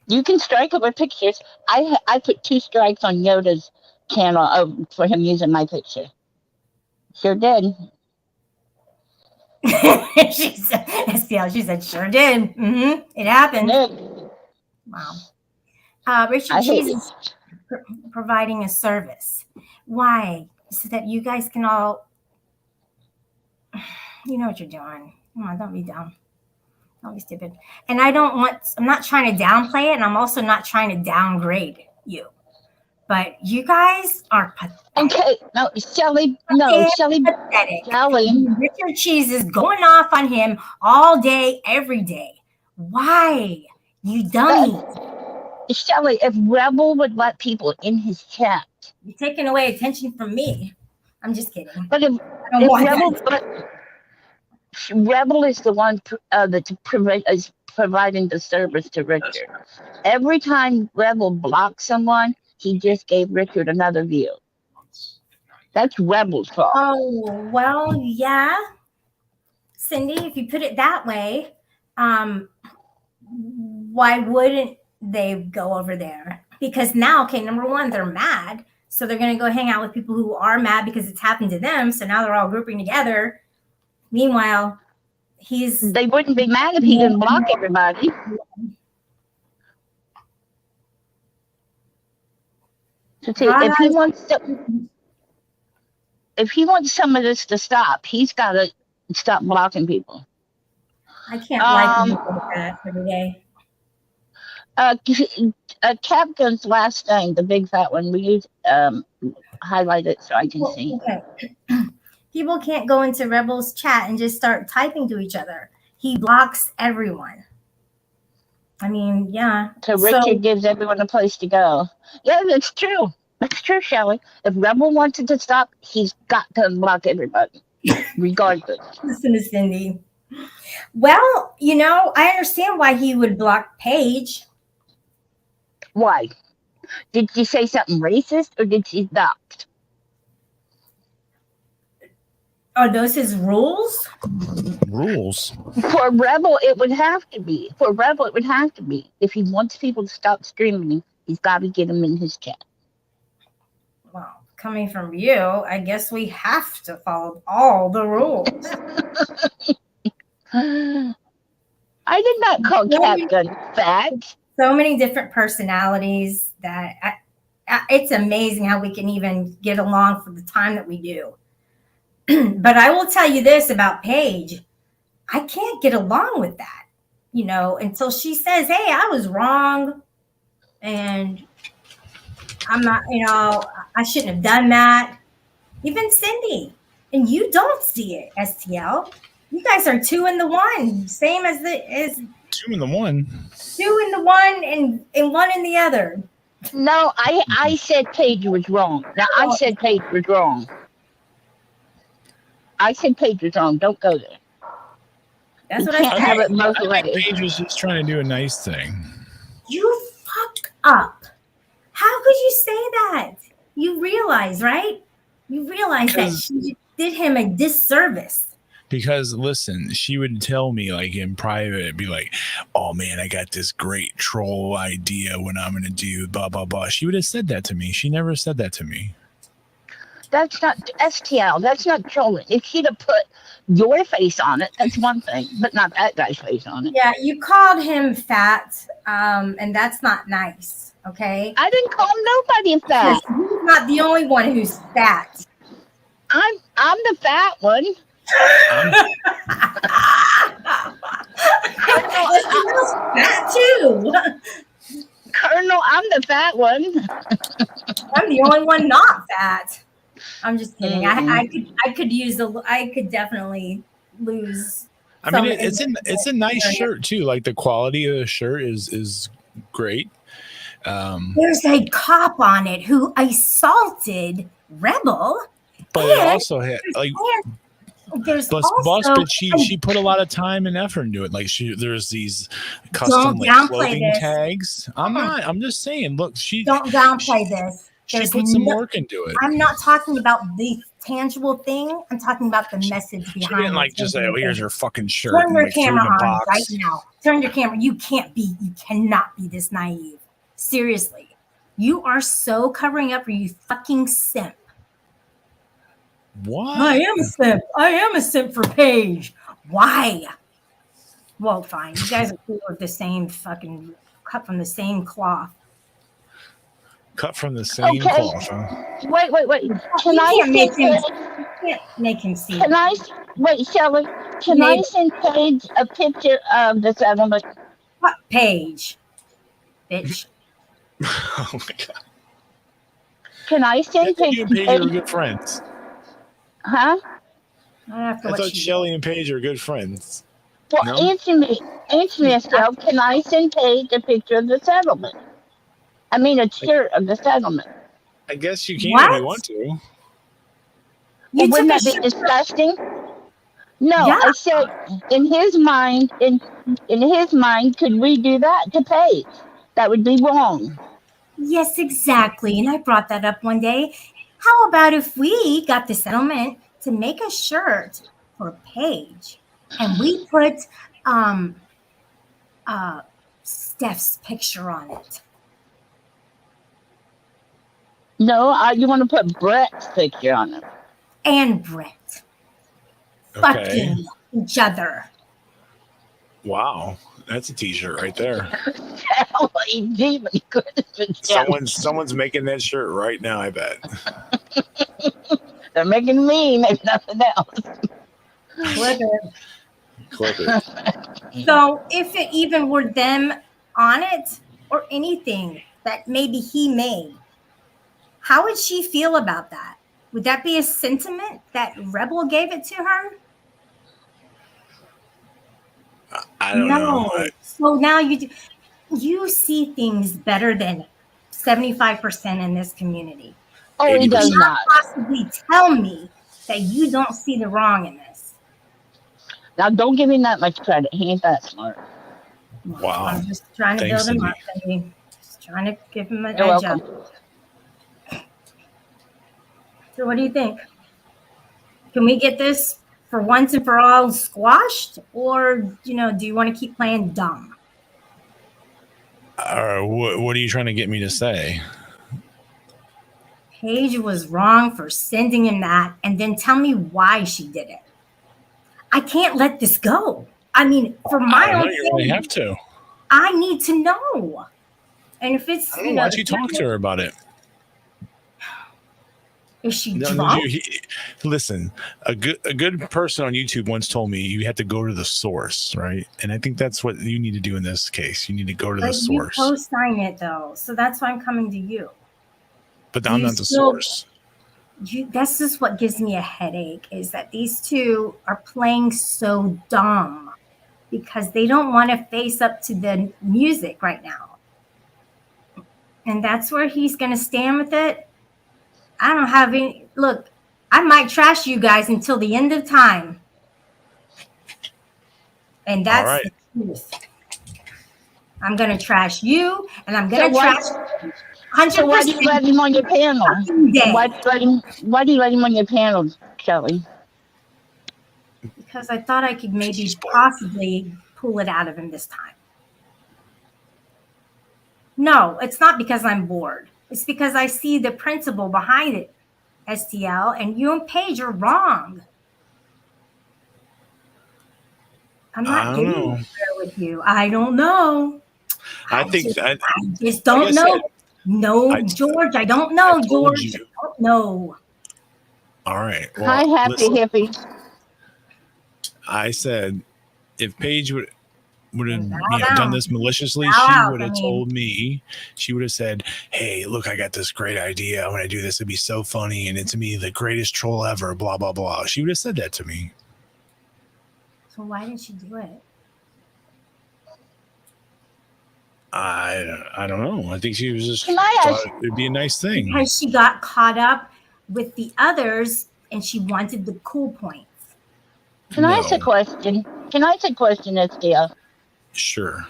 [SPEAKER 2] you can strike over pictures. I put 2 strikes on Yoda's channel for him using my picture. Sure did.
[SPEAKER 1] She said, sure did. Mm-hmm. It happened.
[SPEAKER 2] Did.
[SPEAKER 1] Wow. Richard
[SPEAKER 2] I hate
[SPEAKER 1] Cheese is providing a service. Why? So that you guys can all, you know what you're doing. Come on, don't be dumb. Don't be stupid. And I'm not trying to downplay it, and I'm also not trying to downgrade you. But you guys are pathetic.
[SPEAKER 2] Okay, no, Shelly,
[SPEAKER 1] Pathetic.
[SPEAKER 2] Shelly.
[SPEAKER 1] Richard Cheese is going off on him all day, every day. Why? You dummy.
[SPEAKER 2] Shelly, if Rebel would let people in his chat.
[SPEAKER 1] You're taking away attention from me. I'm just kidding.
[SPEAKER 2] But if
[SPEAKER 1] I don't want that.
[SPEAKER 2] Rebel is the one is providing the service to Richard. Every time Rebel blocks someone, he just gave Richard another view. That's Rebel's fault.
[SPEAKER 1] Oh, well, yeah. Cindy, if you put it that way, why wouldn't they go over there? Because now, okay, number one, they're mad. So they're going to go hang out with people who are mad because it's happened to them. So now they're all grouping together. Meanwhile,
[SPEAKER 2] they wouldn't be mad if he didn't block everybody. So see, if he wants some of this to stop, he's got to stop blocking people.
[SPEAKER 1] I can't like him like that every day.
[SPEAKER 2] Cap Gun's last thing, the big fat one, will you highlight it so I can see?
[SPEAKER 1] Okay. People can't go into Rebels chat and just start typing to each other. He blocks everyone. I mean, yeah.
[SPEAKER 2] So Richard gives everyone a place to go. Yeah, that's true. That's true, Shelley. If Rebel wants it to stop, he's got to block everybody, regardless.
[SPEAKER 1] Listen to Cindy. Well, you know, I understand why he would block Paige.
[SPEAKER 2] Why? Did she say something racist or did she not?
[SPEAKER 1] Are those his rules?
[SPEAKER 5] Rules.
[SPEAKER 2] For Rebel, it would have to be. For Rebel, it would have to be. If he wants people to stop streaming, he's got to get them in his chat.
[SPEAKER 1] Well, coming from you, I guess we have to follow all the rules.
[SPEAKER 2] I did not call Cap Gun fat.
[SPEAKER 1] So many different personalities that it's amazing how we can even get along for the time that we do. But I will tell you this about Paige. I can't get along with that, you know, until she says, hey, I was wrong. And I'm not, you know, I shouldn't have done that. Even Cindy. And you don't see it, STL. You guys are 2 in the 1, same as
[SPEAKER 5] 2 in the 1.
[SPEAKER 1] 2 in the 1 and 1 in the other.
[SPEAKER 2] No, I said Paige was wrong. Now, I said Paige was wrong. I said Paige was wrong. Don't go there.
[SPEAKER 1] That's what I said.
[SPEAKER 2] Have it both
[SPEAKER 5] I think
[SPEAKER 2] ways.
[SPEAKER 5] Paige was just trying to do a nice thing.
[SPEAKER 1] You fuck up. How could you say that? You realize, right? You realize that she did him a disservice.
[SPEAKER 5] Because listen, she would tell me like in private, be like, "Oh man, I got this great troll idea when I'm gonna do blah blah blah." She would have said that to me. She never said that to me.
[SPEAKER 2] That's not STL. That's not trolling. If she'd have put your face on it, that's one thing, but not that guy's face on it.
[SPEAKER 1] Yeah, you called him fat, and that's not nice. Okay.
[SPEAKER 2] I didn't call nobody fat.
[SPEAKER 1] He's not the only one who's fat.
[SPEAKER 2] I'm the fat one.
[SPEAKER 1] Fat too.
[SPEAKER 2] Colonel, I'm the fat one.
[SPEAKER 1] I'm the only one not fat. I'm just kidding. I could definitely lose.
[SPEAKER 5] I mean, it's a nice shirt too. Like the quality of the shirt is great.
[SPEAKER 1] There's a cop on it who assaulted Rebel.
[SPEAKER 5] But it also had like
[SPEAKER 1] there's
[SPEAKER 5] but she put a lot of time and effort into it. Like there's these custom like clothing tags. I'm just saying, look,
[SPEAKER 1] don't downplay this.
[SPEAKER 5] She put some work into it.
[SPEAKER 1] I'm not talking about the tangible thing. I'm talking about the message behind it.
[SPEAKER 5] She didn't like just say, "Oh, here's your fucking shirt."
[SPEAKER 1] Turn your
[SPEAKER 5] like,
[SPEAKER 1] camera on right now. Turn your camera. You cannot be this naive. Seriously. You are so covering up for you fucking simp.
[SPEAKER 5] What?
[SPEAKER 1] I am a simp. I am a simp for Paige. Why? Well, fine. You guys are cool with the same fucking cut from the same cloth.
[SPEAKER 5] Cut from the same cloth, huh?
[SPEAKER 2] Wait. Can
[SPEAKER 1] can't make him see.
[SPEAKER 2] Wait, Shelley? Can I send Paige a picture of the settlement?
[SPEAKER 1] What Paige? Bitch.
[SPEAKER 5] Oh my god.
[SPEAKER 2] Can I send
[SPEAKER 5] Paige? You and Paige are good friends.
[SPEAKER 2] Huh?
[SPEAKER 5] I thought Shelley and Paige are good friends.
[SPEAKER 2] Well,
[SPEAKER 5] no?
[SPEAKER 2] answer me, Estelle. Can I send Paige a picture of the settlement? I mean, a shirt of the settlement.
[SPEAKER 5] I guess you can if you want to.
[SPEAKER 2] Wouldn't that be disgusting? No, yeah. I said in his mind, in his mind, could we do that to Paige? That would be wrong.
[SPEAKER 1] Yes, exactly. And I brought that up one day. How about if we got the settlement to make a shirt for Paige and we put Steph's picture on it?
[SPEAKER 2] No, you want to put Brett's picture on it.
[SPEAKER 1] And Brett. Fucking each other.
[SPEAKER 5] Wow. That's a t-shirt right there.
[SPEAKER 2] demon Christian.
[SPEAKER 5] Someone's making that shirt right now, I bet.
[SPEAKER 2] They're making me, if nothing else.
[SPEAKER 1] Click it.
[SPEAKER 5] Click it.
[SPEAKER 1] So if it even were them on it or anything that maybe he made, how would she feel about that? Would that be a sentiment that Rebel gave it to her?
[SPEAKER 5] I don't know.
[SPEAKER 1] So now you see things better than 75% in this community.
[SPEAKER 2] Oh, he does
[SPEAKER 1] You
[SPEAKER 2] not.
[SPEAKER 1] can't possibly tell me that you don't see the wrong in this.
[SPEAKER 2] Now, don't give him that much credit. He ain't that smart.
[SPEAKER 5] Wow.
[SPEAKER 1] I'm just trying to
[SPEAKER 5] Thanks,
[SPEAKER 1] build him
[SPEAKER 5] Cindy.
[SPEAKER 1] up. Cindy. Just trying to give him an
[SPEAKER 2] You're
[SPEAKER 1] edge
[SPEAKER 2] welcome.
[SPEAKER 1] up. So what do you think? Can we get this for once and for all squashed? Or, do you want to keep playing dumb?
[SPEAKER 5] What are you trying to get me to say?
[SPEAKER 1] Paige was wrong for sending him that, and then tell me why she did it. I can't let this go. I mean, for my
[SPEAKER 5] I don't
[SPEAKER 1] own
[SPEAKER 5] know, you really
[SPEAKER 1] sake,
[SPEAKER 5] have to.
[SPEAKER 1] I need to know. And if it's,
[SPEAKER 5] I don't know, why don't you talk to her about it?
[SPEAKER 1] Is she
[SPEAKER 5] No,
[SPEAKER 1] drunk?
[SPEAKER 5] listen, a good person on YouTube once told me you have to go to the source, right? And I think that's what you need to do in this case. You need to go to the
[SPEAKER 1] But
[SPEAKER 5] source.
[SPEAKER 1] you co-sign it though, so that's why I'm coming to you.
[SPEAKER 5] But I'm
[SPEAKER 1] you
[SPEAKER 5] not the
[SPEAKER 1] still-
[SPEAKER 5] source.
[SPEAKER 1] This is what gives me a headache, is that these two are playing so dumb because they don't want to face up to the music right now. And that's where he's going to stand with it. I don't have any, look, I might trash you guys until the end of time. And that's
[SPEAKER 5] All right.
[SPEAKER 1] the truth. I'm going to trash you, and I'm going
[SPEAKER 2] So
[SPEAKER 1] to
[SPEAKER 2] why-
[SPEAKER 1] trash 100%
[SPEAKER 2] So why do you let him on your panel?
[SPEAKER 1] day.
[SPEAKER 2] Why do you let him on your panel, Kelly?
[SPEAKER 1] Because I thought I could maybe
[SPEAKER 5] She's bored.
[SPEAKER 1] possibly pull it out of him this time. No, it's not because I'm bored. It's because I see the principle behind it, STL, and you and Paige are wrong. I'm
[SPEAKER 5] I
[SPEAKER 1] not
[SPEAKER 5] don't
[SPEAKER 1] getting
[SPEAKER 5] know.
[SPEAKER 1] there with you. I don't know.
[SPEAKER 5] I think
[SPEAKER 1] I just
[SPEAKER 5] like
[SPEAKER 1] don't
[SPEAKER 5] I
[SPEAKER 1] know.
[SPEAKER 5] said,
[SPEAKER 1] No,
[SPEAKER 5] I-
[SPEAKER 1] George, I don't know,
[SPEAKER 5] I told
[SPEAKER 1] George.
[SPEAKER 5] you.
[SPEAKER 1] I don't know.
[SPEAKER 5] all right.
[SPEAKER 2] Hi,
[SPEAKER 5] Well,
[SPEAKER 2] happy
[SPEAKER 5] listen,
[SPEAKER 2] hippie.
[SPEAKER 5] I said if Paige would have
[SPEAKER 1] Bow
[SPEAKER 5] done
[SPEAKER 1] down.
[SPEAKER 5] this maliciously,
[SPEAKER 1] Bow
[SPEAKER 5] she
[SPEAKER 1] out,
[SPEAKER 5] would
[SPEAKER 1] I
[SPEAKER 5] have
[SPEAKER 1] mean.
[SPEAKER 5] told me. She would have said, "Hey, look, I got this great idea. When I do this, it'd be so funny, and it's to me the greatest troll ever." Blah blah blah. She would have said that to me.
[SPEAKER 1] So why didn't she do it?
[SPEAKER 5] I don't know. I think she was just
[SPEAKER 2] Can I ask-
[SPEAKER 5] thought it'd be a nice thing.
[SPEAKER 1] Because she got caught up with the others and she wanted the cool points.
[SPEAKER 2] Can I ask a
[SPEAKER 5] No.
[SPEAKER 2] question? Can I ask a question, SDL?
[SPEAKER 5] Sure.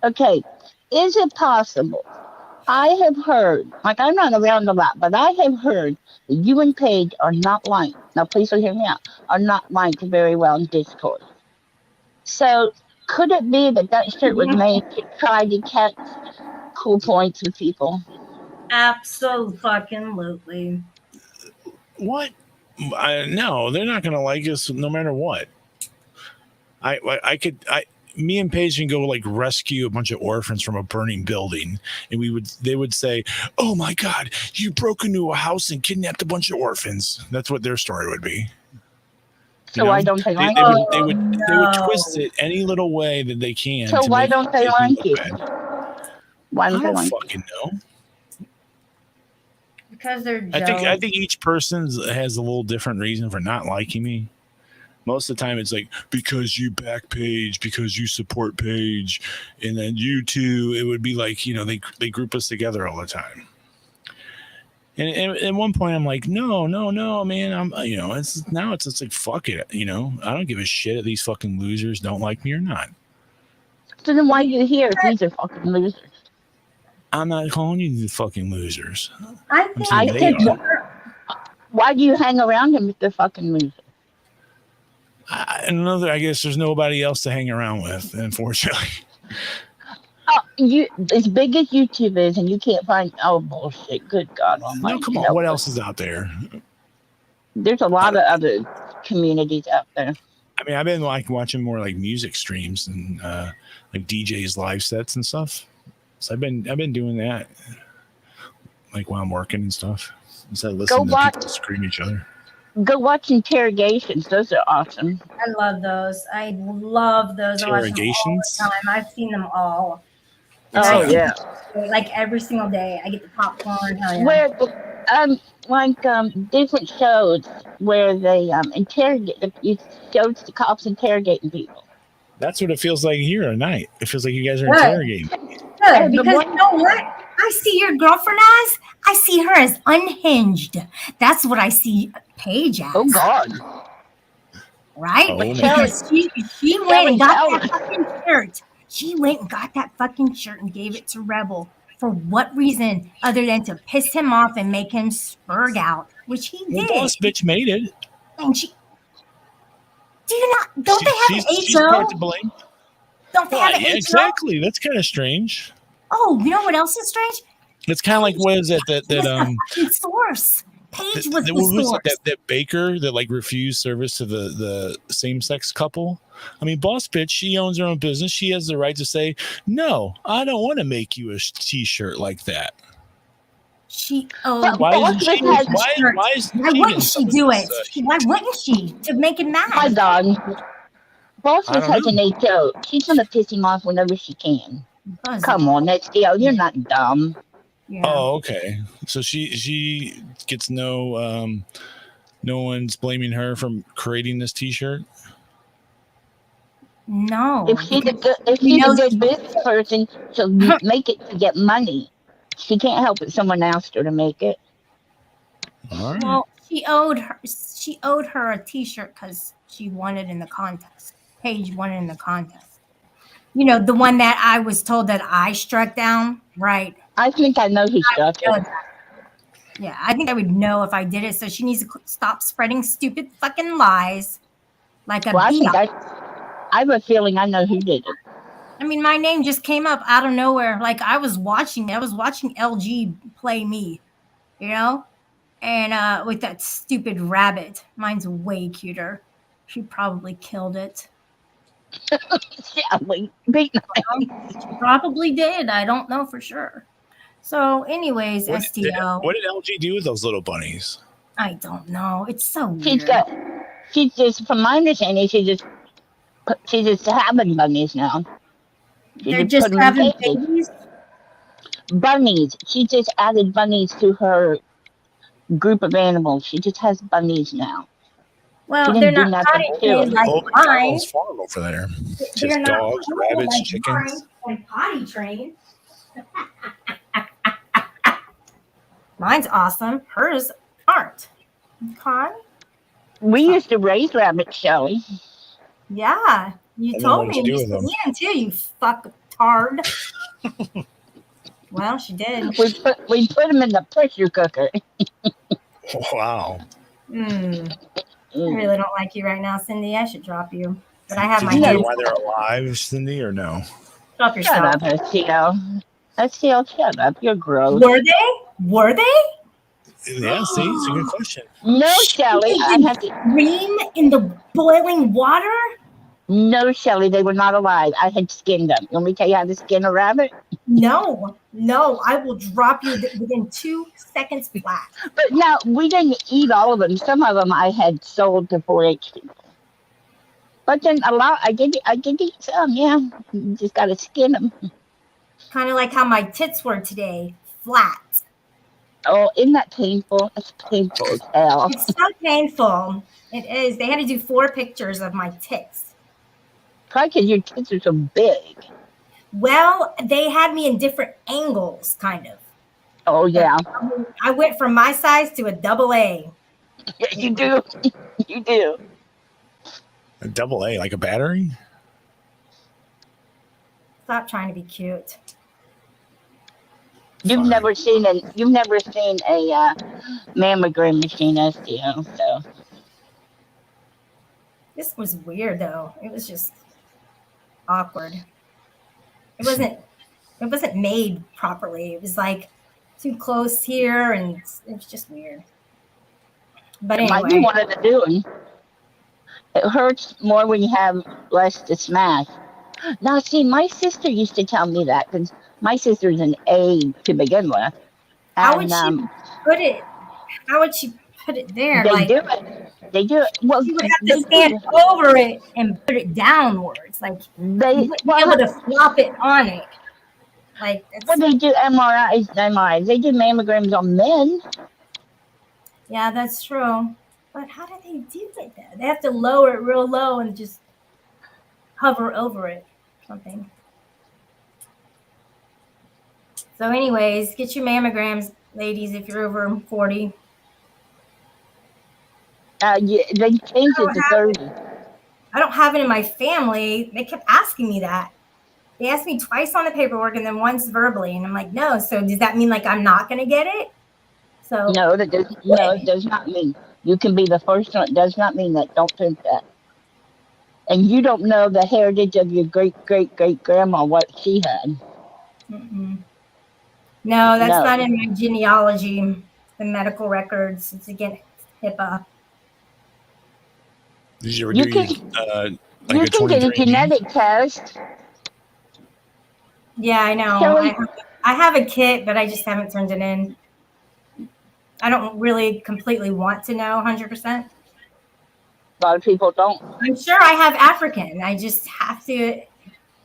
[SPEAKER 2] Okay, is it possible? I have heard, like I'm not around a lot, but I have heard that you and Paige are not liked. Now, please don't hear me out. Are not liked very well in Discord. So, could it be that that shirt was made to try to catch cool points with people?
[SPEAKER 1] Absolutely.
[SPEAKER 5] What? No, they're not going to like us no matter what. Me and Paige can go like rescue a bunch of orphans from a burning building, and they would say, "Oh my God, you broke into a house and kidnapped a bunch of orphans." That's what their story would be.
[SPEAKER 2] So why don't they like
[SPEAKER 5] they
[SPEAKER 2] you?
[SPEAKER 5] would twist it any little way that they can.
[SPEAKER 2] So
[SPEAKER 5] to
[SPEAKER 2] why
[SPEAKER 5] make
[SPEAKER 2] don't they
[SPEAKER 5] it
[SPEAKER 2] like
[SPEAKER 5] look
[SPEAKER 2] you?
[SPEAKER 5] bad.
[SPEAKER 2] Why
[SPEAKER 5] I
[SPEAKER 2] don't they
[SPEAKER 5] don't
[SPEAKER 2] like you?
[SPEAKER 5] fucking know.
[SPEAKER 1] Because they're
[SPEAKER 5] I
[SPEAKER 1] jealous.
[SPEAKER 5] think each person has a little different reason for not liking me. Most of the time, it's like because you back Paige, because you support Paige, and then you too. It would be like they group us together all the time. And at one point, I'm like, no, man. It's just like fuck it. I don't give a shit if these fucking losers don't like me or not.
[SPEAKER 2] So then why are you here if these are fucking losers?
[SPEAKER 5] I'm not calling you the fucking losers.
[SPEAKER 1] I
[SPEAKER 5] I'm
[SPEAKER 1] think
[SPEAKER 5] saying
[SPEAKER 2] I
[SPEAKER 5] they
[SPEAKER 2] said,
[SPEAKER 5] are.
[SPEAKER 2] why do you hang around him if they're fucking losers?
[SPEAKER 5] I guess there's nobody else to hang around with, unfortunately.
[SPEAKER 2] Oh, you as big as YouTube is, and you can't find. Oh bullshit! Good God Almighty!
[SPEAKER 5] No, come on. What else is out there?
[SPEAKER 2] There's a lot of other communities out there.
[SPEAKER 5] I mean, I've been like watching more like music streams and like DJs live sets and stuff. So I've been doing that, like while I'm working and stuff, instead of listening to
[SPEAKER 2] watch-
[SPEAKER 5] people scream at each other.
[SPEAKER 2] Go watch interrogations. Those are awesome.
[SPEAKER 1] I love those. I love those. I watch them all
[SPEAKER 5] Interrogations?
[SPEAKER 1] the time. I've seen them all.
[SPEAKER 5] What's
[SPEAKER 2] Oh
[SPEAKER 5] that?
[SPEAKER 2] yeah.
[SPEAKER 1] Like every single day. I get the popcorn. Hell yeah.
[SPEAKER 2] Where different shows where they interrogate. You shows the cops interrogating people.
[SPEAKER 5] That's what it feels like here at night. It feels like you guys are
[SPEAKER 1] Good.
[SPEAKER 5] interrogating.
[SPEAKER 1] Good, because you know what? I see your girlfriend as? I see her as unhinged. That's what I see Paige as.
[SPEAKER 2] Oh God.
[SPEAKER 1] Right?
[SPEAKER 5] Oh,
[SPEAKER 1] Because she went and got
[SPEAKER 2] Kelly.
[SPEAKER 1] that fucking shirt. She went and got that fucking shirt and gave it to Rebel. For what reason other than to piss him off and make him spurg out, which he
[SPEAKER 5] Well,
[SPEAKER 1] did.
[SPEAKER 5] Boss Bitch made it.
[SPEAKER 1] And don't they have an
[SPEAKER 5] She's part to
[SPEAKER 1] HO?
[SPEAKER 5] blame.
[SPEAKER 1] Don't they have an
[SPEAKER 5] Yeah,
[SPEAKER 1] HO?
[SPEAKER 5] exactly. That's kind of strange.
[SPEAKER 1] Oh, you know what else is strange?
[SPEAKER 5] It's kind of like, what is it
[SPEAKER 1] She was the fucking source. Paige was the
[SPEAKER 5] who's
[SPEAKER 1] source.
[SPEAKER 5] that baker that like refused service to the same-sex couple? I mean, Boss Bitch, she owns her own business. She has the right to say, no, I don't want to make you a t-shirt like that.
[SPEAKER 2] But
[SPEAKER 5] Why
[SPEAKER 2] Boss
[SPEAKER 5] isn't she?
[SPEAKER 2] Bitch has-
[SPEAKER 1] Why wouldn't she do it? Why wouldn't she? To make him mad.
[SPEAKER 2] My God. Boss
[SPEAKER 5] I
[SPEAKER 2] Bitch
[SPEAKER 5] don't
[SPEAKER 2] has an HO. She's gonna piss him off whenever she can. Come on, that's you're not dumb.
[SPEAKER 1] Yeah.
[SPEAKER 5] Oh, okay. So she gets no one's blaming her from creating this t-shirt.
[SPEAKER 1] No.
[SPEAKER 2] If she's a
[SPEAKER 1] because
[SPEAKER 2] good,
[SPEAKER 1] she knows
[SPEAKER 2] business person, she'll make it to get money. She can't help it. Someone asked her to make it.
[SPEAKER 5] All right.
[SPEAKER 1] Well, she owed her a t-shirt because she won it in the contest. Paige won it in the contest. You know, the one that I was told that I struck down, right?
[SPEAKER 2] I think I know who struck it.
[SPEAKER 1] Yeah, I think I would know if I did it. So she needs to stop spreading stupid fucking lies like a
[SPEAKER 2] Well,
[SPEAKER 1] biatch.
[SPEAKER 2] I have a feeling I know who did it.
[SPEAKER 1] I mean, my name just came up out of nowhere. Like I was watching LG play me, you know? And with that stupid rabbit. Mine's way cuter. She probably killed it.
[SPEAKER 2] Yeah,
[SPEAKER 1] She probably did. I don't know for sure. So, anyways,
[SPEAKER 5] What did
[SPEAKER 1] STL.
[SPEAKER 5] LG do with those little bunnies?
[SPEAKER 1] I don't know. It's so weird.
[SPEAKER 2] She's just, from my understanding, she's just having bunnies now.
[SPEAKER 1] They're just
[SPEAKER 2] put 'em in
[SPEAKER 1] having
[SPEAKER 2] cages.
[SPEAKER 1] babies.
[SPEAKER 2] Bunnies. She just added bunnies to her group of animals. She just has bunnies now.
[SPEAKER 1] Well,
[SPEAKER 2] She
[SPEAKER 1] they're
[SPEAKER 2] didn't do
[SPEAKER 1] not
[SPEAKER 2] nothing
[SPEAKER 1] potty
[SPEAKER 2] to
[SPEAKER 1] trained
[SPEAKER 2] it.
[SPEAKER 1] like
[SPEAKER 5] Oh,
[SPEAKER 1] mine.
[SPEAKER 5] McDonald's farm over there.
[SPEAKER 1] They're
[SPEAKER 5] Just
[SPEAKER 1] not
[SPEAKER 5] dogs,
[SPEAKER 1] trained
[SPEAKER 5] rabbits,
[SPEAKER 1] like
[SPEAKER 5] chickens.
[SPEAKER 1] mine and potty trained. Mine's awesome. Hers aren't. Okay.
[SPEAKER 2] We used to raise rabbits, Shelly.
[SPEAKER 1] Yeah. You
[SPEAKER 5] And then
[SPEAKER 1] told
[SPEAKER 5] what'd
[SPEAKER 1] me
[SPEAKER 5] you do
[SPEAKER 1] you
[SPEAKER 5] with them?
[SPEAKER 1] didn't too, you fucktard. Well, she did.
[SPEAKER 2] We put them in the pressure cooker.
[SPEAKER 5] Wow.
[SPEAKER 1] I really don't like you right now, Cindy. I should drop you. But I have
[SPEAKER 5] Did
[SPEAKER 1] my
[SPEAKER 5] you know
[SPEAKER 1] hands.
[SPEAKER 5] why they're alive, Cindy, or no?
[SPEAKER 1] Drop
[SPEAKER 2] Shut
[SPEAKER 1] yourself.
[SPEAKER 2] up, STL. STL, shut up. You're gross.
[SPEAKER 1] Were they? Were they?
[SPEAKER 5] Yeah, see, it's a good question.
[SPEAKER 2] No, Shelly. I have to.
[SPEAKER 1] Scream in the boiling water?
[SPEAKER 2] No, Shelly. They were not alive. I had skinned them. You want me to tell you how to skin a rabbit?
[SPEAKER 1] No, I will drop you within 2 seconds flat.
[SPEAKER 2] But now we didn't eat all of them. Some of them I had sold to 4-H people. But then I did eat some. Yeah, you just got to skin them.
[SPEAKER 1] Kind of like how my tits were today, flat.
[SPEAKER 2] Oh, isn't that painful? It's painful as hell.
[SPEAKER 1] It's so painful. It is. They had to do 4 pictures of my tits.
[SPEAKER 2] Probably because your tits are so big.
[SPEAKER 1] Well, they had me in different angles, kind of.
[SPEAKER 2] Oh yeah,
[SPEAKER 1] I went from my size to a AA.
[SPEAKER 2] yeah, you do. You do.
[SPEAKER 5] A double A, like a battery?
[SPEAKER 1] Stop trying to be cute.
[SPEAKER 2] You've
[SPEAKER 5] Fine.
[SPEAKER 2] never seen a mammogram machine, STO. So
[SPEAKER 1] This was weird, though. It was just awkward. It wasn't made properly. It was like too close here, and it was just weird. But
[SPEAKER 2] it might be
[SPEAKER 1] anyway,
[SPEAKER 2] one of the doing. It hurts more when you have less to smash. Now, see, my sister used to tell me that because My sister's an aide to begin with.
[SPEAKER 1] How would
[SPEAKER 2] And
[SPEAKER 1] she put it? How would she put it there?
[SPEAKER 2] they
[SPEAKER 1] Like
[SPEAKER 2] do it. They do it. Well,
[SPEAKER 1] she would have
[SPEAKER 2] they
[SPEAKER 1] to stand
[SPEAKER 2] do.
[SPEAKER 1] over it and put it downwards. Like you
[SPEAKER 2] They
[SPEAKER 1] wouldn't be able to flop it on it. Like
[SPEAKER 2] well, they do MRIs. They do mammograms on men.
[SPEAKER 1] yeah, that's true. But how do they do it though? They have to lower it real low and just hover over it. Something. So, anyways, get your mammograms, ladies, if you're over 40.
[SPEAKER 2] Yeah, they changed it to 30.
[SPEAKER 1] I don't have it in my family. They kept asking me that. They asked me twice on the paperwork and then once verbally, and I'm like, no. So does that mean like I'm not going to get it? So
[SPEAKER 2] No, it does not mean you can be the first one. It does not mean that. Don't think that. And you don't know the heritage of your great grandma, what she had.
[SPEAKER 1] mm-mm. No, that's not in my genealogy, the medical records. It's against HIPAA.
[SPEAKER 5] Did you ever
[SPEAKER 2] You
[SPEAKER 5] do
[SPEAKER 2] can,
[SPEAKER 5] like
[SPEAKER 2] you
[SPEAKER 5] a
[SPEAKER 2] can get a
[SPEAKER 5] 23andMe?
[SPEAKER 2] genetic test.
[SPEAKER 1] Yeah, I know.
[SPEAKER 2] Kelly-
[SPEAKER 1] I have a kit, but I just haven't turned it in. I don't really completely want to know 100%.
[SPEAKER 2] A lot of people don't.
[SPEAKER 1] I'm sure I have African. I just have to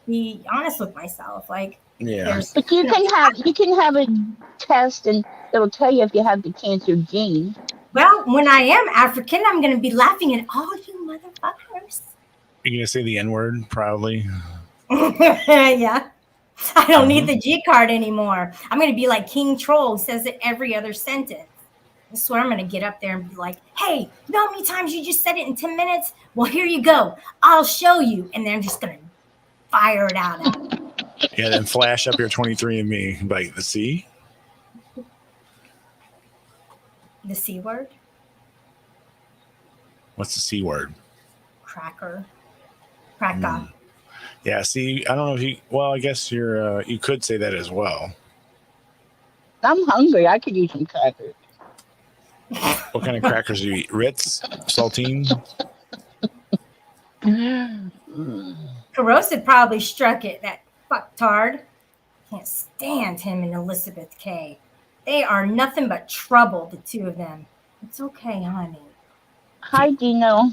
[SPEAKER 1] be honest with myself. Like,
[SPEAKER 5] Yeah.
[SPEAKER 2] But you can have a test and it'll tell you if you have the cancer gene.
[SPEAKER 1] well, when I am African, I'm going to be laughing at all you motherfuckers.
[SPEAKER 5] You're going to say the N word, probably.
[SPEAKER 1] Yeah. I don't need the G card anymore. I'm going to be like King Troll, who says it every other sentence. I swear I'm going to get up there and be like, hey, you know how many times you just said it in 10 minutes? Well, here you go. I'll show you. And then I'm just going to fire it out.
[SPEAKER 5] Yeah, then flash up your 23andMe. Like, the C?
[SPEAKER 1] The C word?
[SPEAKER 5] What's the C word?
[SPEAKER 1] Cracker. Cracker.
[SPEAKER 5] Yeah, see, I don't know if you, well, I guess you could say that as well.
[SPEAKER 2] I'm hungry. I could use some crackers.
[SPEAKER 5] What kind of crackers do you eat? Ritz? Saltine?
[SPEAKER 1] Corrosive probably struck it, that fucktard. Can't stand him and Elizabeth K. They are nothing but trouble, the two of them. It's okay, honey.
[SPEAKER 2] Hi, Dino.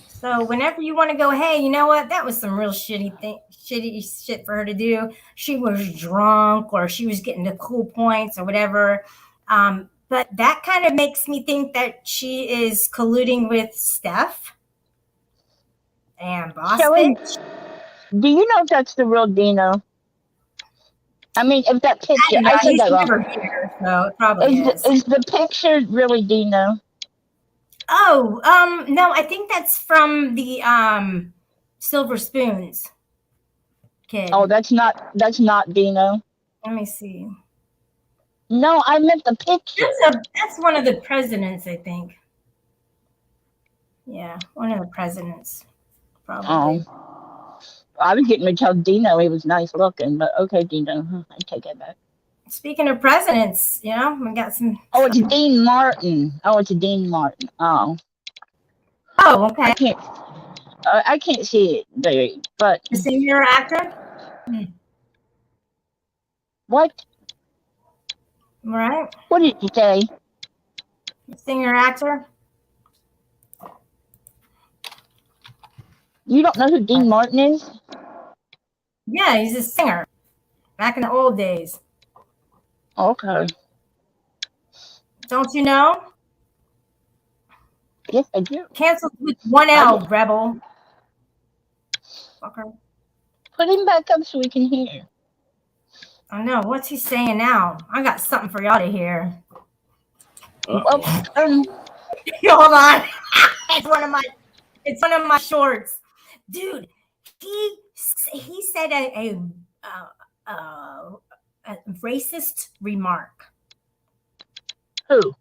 [SPEAKER 1] So whenever you want to go, hey, you know what? That was some real shitty shit for her to do. She was drunk or she was getting the cool points or whatever. But that kind of makes me think that she is colluding with Steph and Boss
[SPEAKER 2] Kelly,
[SPEAKER 1] Bitch.
[SPEAKER 2] do you know if that's the real Dino? I mean, if that picture, I said
[SPEAKER 1] He's
[SPEAKER 2] that wrong.
[SPEAKER 1] never here, so it probably is.
[SPEAKER 2] Is the picture really Dino?
[SPEAKER 1] Oh, no, I think that's from the Silver Spoons kid.
[SPEAKER 2] Oh, that's not Dino.
[SPEAKER 1] Let me see.
[SPEAKER 2] No, I meant the picture.
[SPEAKER 1] That's one of the presidents, I think. Yeah, one of the presidents, probably.
[SPEAKER 2] Oh. I was getting to tell Dino he was nice looking, but okay, Dino, I take it back.
[SPEAKER 1] Speaking of presidents, we got some.
[SPEAKER 2] Oh, it's Dean Martin. Oh, Oh.
[SPEAKER 1] Oh, okay.
[SPEAKER 2] I can't see it there, but
[SPEAKER 1] The singer actor.
[SPEAKER 2] what?
[SPEAKER 1] Right.
[SPEAKER 2] What did you say?
[SPEAKER 1] Singer actor.
[SPEAKER 2] You don't know who Dean Martin is?
[SPEAKER 1] Yeah, he's a singer. Back in the old days.
[SPEAKER 2] Okay.
[SPEAKER 1] Don't you know?
[SPEAKER 2] Yes, I do.
[SPEAKER 1] Canceled with one L, rebel. Fucker.
[SPEAKER 2] Put him back up so we can hear.
[SPEAKER 1] I know. What's he saying now? I got something for y'all to hear.
[SPEAKER 3] Uh-oh.
[SPEAKER 1] Hold on. It's one of my shorts. Dude, he said a racist remark.
[SPEAKER 2] Who?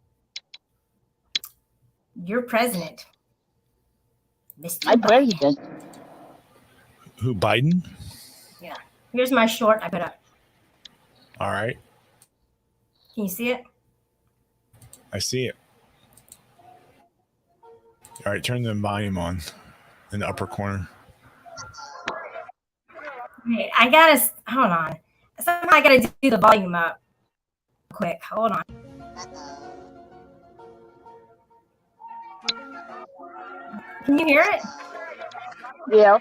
[SPEAKER 1] Your president, Mr.
[SPEAKER 2] My
[SPEAKER 1] Biden.
[SPEAKER 2] president.
[SPEAKER 5] Who, Biden?
[SPEAKER 1] Yeah. Here's my short I put up.
[SPEAKER 5] All right.
[SPEAKER 1] Can you see it?
[SPEAKER 5] I see it. All right, turn the volume on in the upper corner.
[SPEAKER 1] Wait, I gotta hold on. Somehow I gotta do the volume up quick. Hold on. Can you hear it?
[SPEAKER 2] Yeah.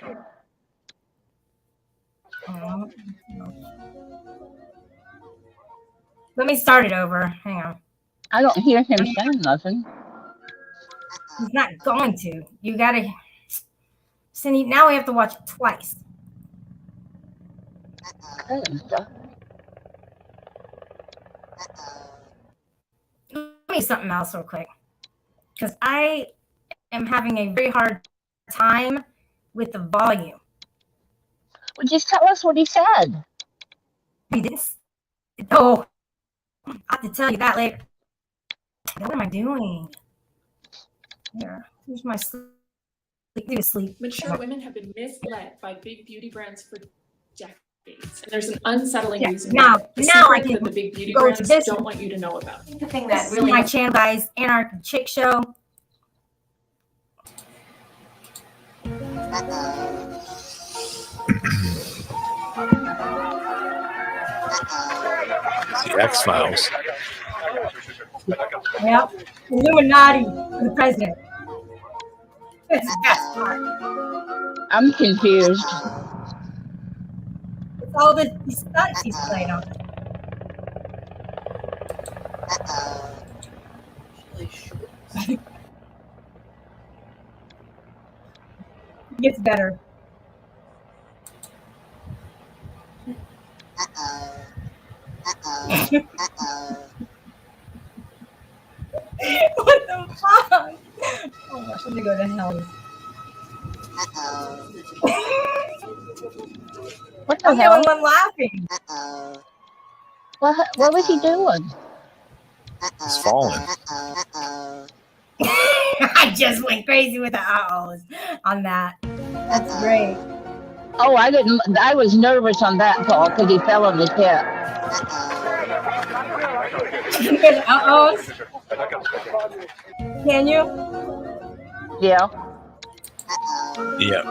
[SPEAKER 1] Oh. Let me start it over. Hang on.
[SPEAKER 2] I don't hear him saying nothing.
[SPEAKER 1] He's not going to. You gotta, Cindy. Now we have to watch it twice. Let me something else real quick, because I am having a very hard time with the volume.
[SPEAKER 2] Well, just tell us what he said.
[SPEAKER 1] He didn't. Oh, I have to tell you that later. What am I doing? Here, here's my sleep. Need to sleep.
[SPEAKER 8] Mature women have been misled by big beauty brands for decades, and there's an unsettling reason.
[SPEAKER 1] Now I can
[SPEAKER 8] that the big beauty
[SPEAKER 1] go
[SPEAKER 8] brands
[SPEAKER 1] to this
[SPEAKER 8] don't want you to know about.
[SPEAKER 1] The thing that really my channel, guys, Anarchy Chick Show.
[SPEAKER 5] The X-Files.
[SPEAKER 1] Yep, Illuminati, the president. That's the best part.
[SPEAKER 2] I'm confused.
[SPEAKER 1] It's all the stunts he's played on. It gets better. What the fuck? Oh gosh, let me go to hell.
[SPEAKER 2] What the
[SPEAKER 1] I'm the
[SPEAKER 2] hell?
[SPEAKER 1] only one laughing.
[SPEAKER 2] What was he doing?
[SPEAKER 5] He's falling.
[SPEAKER 1] I just went crazy with the uh-ohs on that. That's great.
[SPEAKER 2] Oh, I didn't. I was nervous on that call because he fell on his hip.
[SPEAKER 1] Uh-ohs. Can you?
[SPEAKER 2] Yeah.
[SPEAKER 5] Yeah.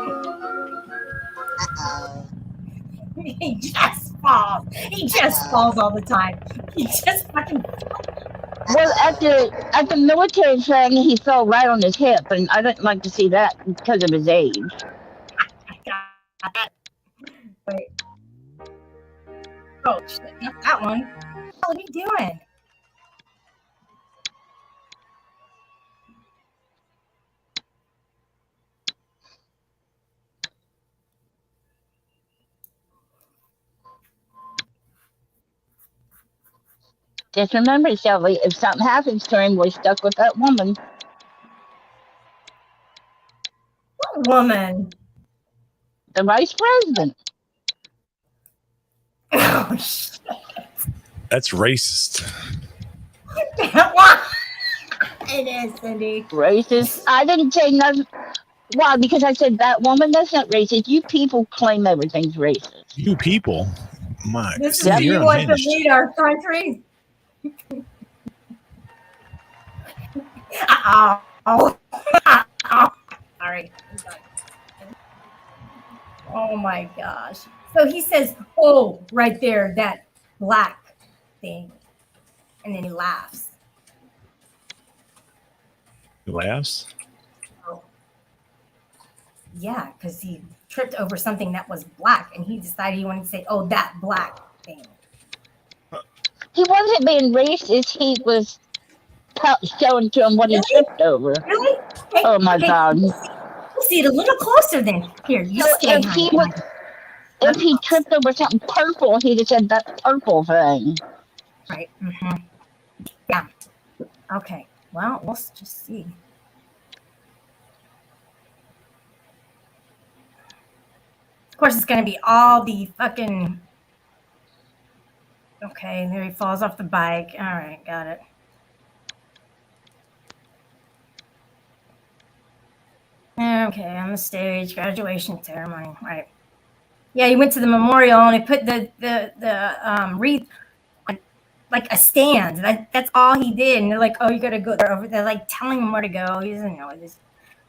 [SPEAKER 1] He just falls. He just falls all the time. He just fucking.
[SPEAKER 2] Well, at the military thing, he fell right on his hip, and I didn't like to see that because of his age.
[SPEAKER 1] Wait. Oh shit! Not that one. What are you doing?
[SPEAKER 2] Just remember, Shelby, if something happens to him, we're stuck with that woman.
[SPEAKER 1] What woman?
[SPEAKER 2] The vice president.
[SPEAKER 1] Oh shit!
[SPEAKER 5] That's racist.
[SPEAKER 1] What? It is, Cindy.
[SPEAKER 2] Racist. I didn't say nothing. Why? Because I said that woman. That's not racist. You people claim everything's racist.
[SPEAKER 5] You people. My.
[SPEAKER 1] This is
[SPEAKER 5] Cindy,
[SPEAKER 1] you
[SPEAKER 5] you're
[SPEAKER 1] want to
[SPEAKER 5] unhinged.
[SPEAKER 1] lead our country. Oh. Sorry. Oh my gosh. So he says, oh, right there, that black thing. And then he laughs.
[SPEAKER 5] He laughs.
[SPEAKER 1] Oh. Yeah, because he tripped over something that was black and he decided he wanted to say, oh, that black thing.
[SPEAKER 2] He wasn't being racist. He was showing to him what he tripped over.
[SPEAKER 1] Really? Hey,
[SPEAKER 2] Oh my
[SPEAKER 1] hey,
[SPEAKER 2] God.
[SPEAKER 1] see it a little closer then. Here, you
[SPEAKER 2] So
[SPEAKER 1] stay, honey.
[SPEAKER 2] if he tripped over something purple, he'd have said that purple thing.
[SPEAKER 1] Right. Mm-hmm. Yeah. Okay. Well, we'll just see. Of course, it's going to be all the fucking. Okay, there he falls off the bike. All right, got it. Okay, on the stage, graduation ceremony. Right. Yeah, he went to the memorial and he put the wreath on like a stand. That's all he did. And they're like, oh, you got to go there. They're like telling him where to go. He doesn't know this.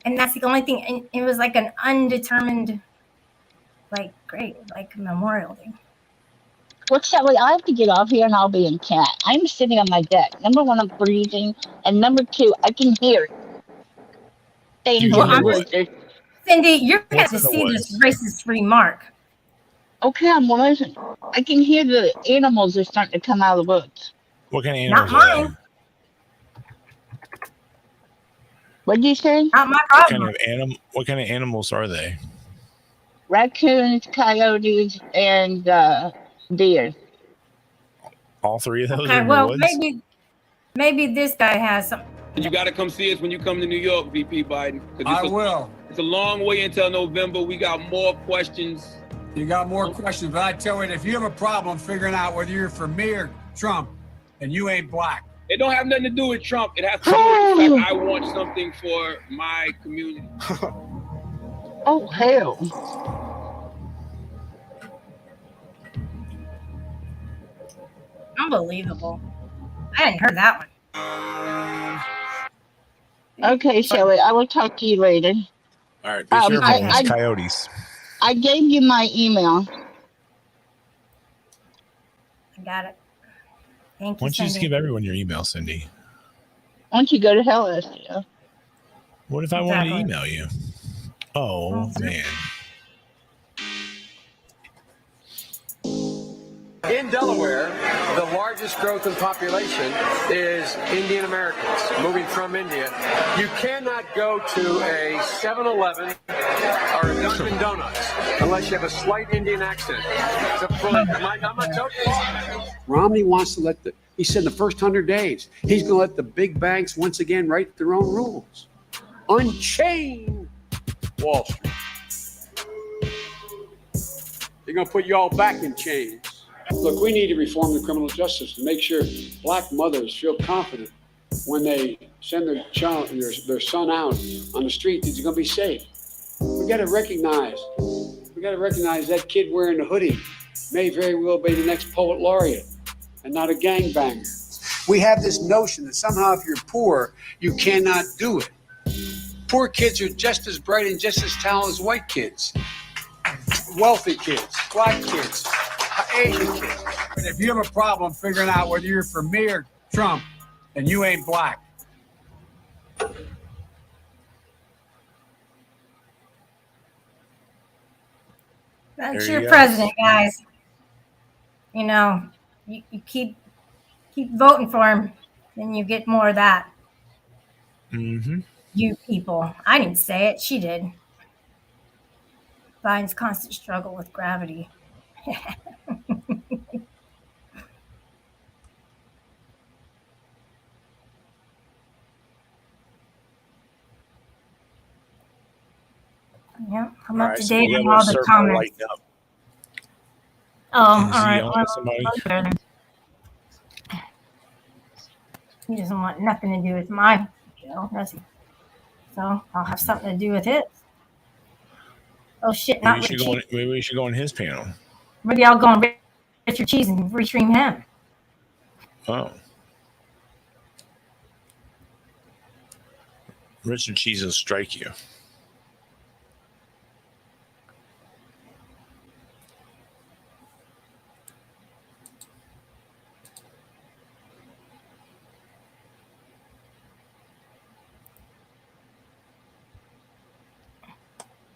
[SPEAKER 1] And that's the only thing. And it was like an undetermined like great, like Memorial Day.
[SPEAKER 2] Well, Shelly, I have to get off here and I'll be in chat. I'm sitting on my deck. Number one, I'm breathing. And number two, I can hear it. Staying
[SPEAKER 5] You
[SPEAKER 2] in
[SPEAKER 5] hear
[SPEAKER 2] the
[SPEAKER 5] what?
[SPEAKER 2] woods.
[SPEAKER 1] Cindy, you're going
[SPEAKER 5] What's
[SPEAKER 1] to
[SPEAKER 5] in the
[SPEAKER 1] see this
[SPEAKER 5] woods?
[SPEAKER 1] racist remark.
[SPEAKER 2] Okay, I'm listening. I can hear the animals are starting to come out of the woods.
[SPEAKER 5] What kind of
[SPEAKER 1] Not
[SPEAKER 5] animals are they?
[SPEAKER 1] mine.
[SPEAKER 2] What'd you say?
[SPEAKER 1] Not my problem.
[SPEAKER 5] What kind of animals are they?
[SPEAKER 2] Raccoons, coyotes, and deer.
[SPEAKER 5] All three of those are
[SPEAKER 1] Okay,
[SPEAKER 5] in the
[SPEAKER 1] well,
[SPEAKER 5] woods?
[SPEAKER 1] maybe this guy has some.
[SPEAKER 9] You got to come see us when you come to New York, VP Biden.
[SPEAKER 10] I will.
[SPEAKER 9] It's a long way until November. We got more questions.
[SPEAKER 10] You got more questions, but I tell you, if you have a problem figuring out whether you're for me or Trump, and you ain't black.
[SPEAKER 9] It don't have nothing to do with Trump. It has to do with the fact I want something for my community.
[SPEAKER 2] Oh, hell.
[SPEAKER 1] Unbelievable. I hadn't heard that one.
[SPEAKER 2] Okay, Shelly, I will talk to you later.
[SPEAKER 5] All right, be careful
[SPEAKER 2] I-
[SPEAKER 5] of
[SPEAKER 2] I-
[SPEAKER 5] those coyotes.
[SPEAKER 2] I gave you my email.
[SPEAKER 1] I got it. Thank
[SPEAKER 5] Why
[SPEAKER 1] you,
[SPEAKER 5] don't you just
[SPEAKER 1] Cindy.
[SPEAKER 5] give everyone your email, Cindy?
[SPEAKER 2] Why don't you go to hell, SEO?
[SPEAKER 5] What if I wanted to
[SPEAKER 1] Exactly.
[SPEAKER 5] email you? Oh, man.
[SPEAKER 11] In Delaware, the largest growth in population is Indian Americans moving from India. You cannot go to a 7-Eleven or a Dunkin' Donuts unless you have a slight Indian accent. I'm not joking. Romney wants to he said in the first 100 days, he's going to let the big banks once again write their own rules. Unchain Wall Street. They're going to put you all back in chains. Look, we need to reform the criminal justice to make sure black mothers feel confident when they send their child, their son out on the street that he's going to be safe. We got to recognize that kid wearing the hoodie may very well be the next poet laureate and not a gangbanger. We have this notion that somehow if you're poor, you cannot do it. Poor kids are just as bright and just as talented as white kids, wealthy kids, black kids, Asian kids.
[SPEAKER 10] And if you have a problem figuring out whether you're for me or Trump, and you ain't black.
[SPEAKER 1] That's
[SPEAKER 5] There
[SPEAKER 1] your
[SPEAKER 5] you go.
[SPEAKER 1] president, guys. You know, you keep voting for him, then you get more of that.
[SPEAKER 5] Mm-hmm.
[SPEAKER 1] You people. I didn't say it. She did. Biden's constant struggle with gravity. Yeah, I'm up to
[SPEAKER 5] so we
[SPEAKER 1] date
[SPEAKER 5] got
[SPEAKER 1] on
[SPEAKER 5] a
[SPEAKER 1] all the
[SPEAKER 5] circle
[SPEAKER 1] comments.
[SPEAKER 5] lighting up.
[SPEAKER 1] Oh, all
[SPEAKER 5] Is he
[SPEAKER 1] right.
[SPEAKER 5] on
[SPEAKER 1] Well,
[SPEAKER 5] with somebody?
[SPEAKER 1] better. He doesn't want nothing to do with my show, does he? So I'll have something to do with his. Oh shit! Not
[SPEAKER 5] Maybe we should go on his panel.
[SPEAKER 1] Maybe I'll go on Richard Cheese and restream him.
[SPEAKER 5] Oh. Richard Cheese will strike you.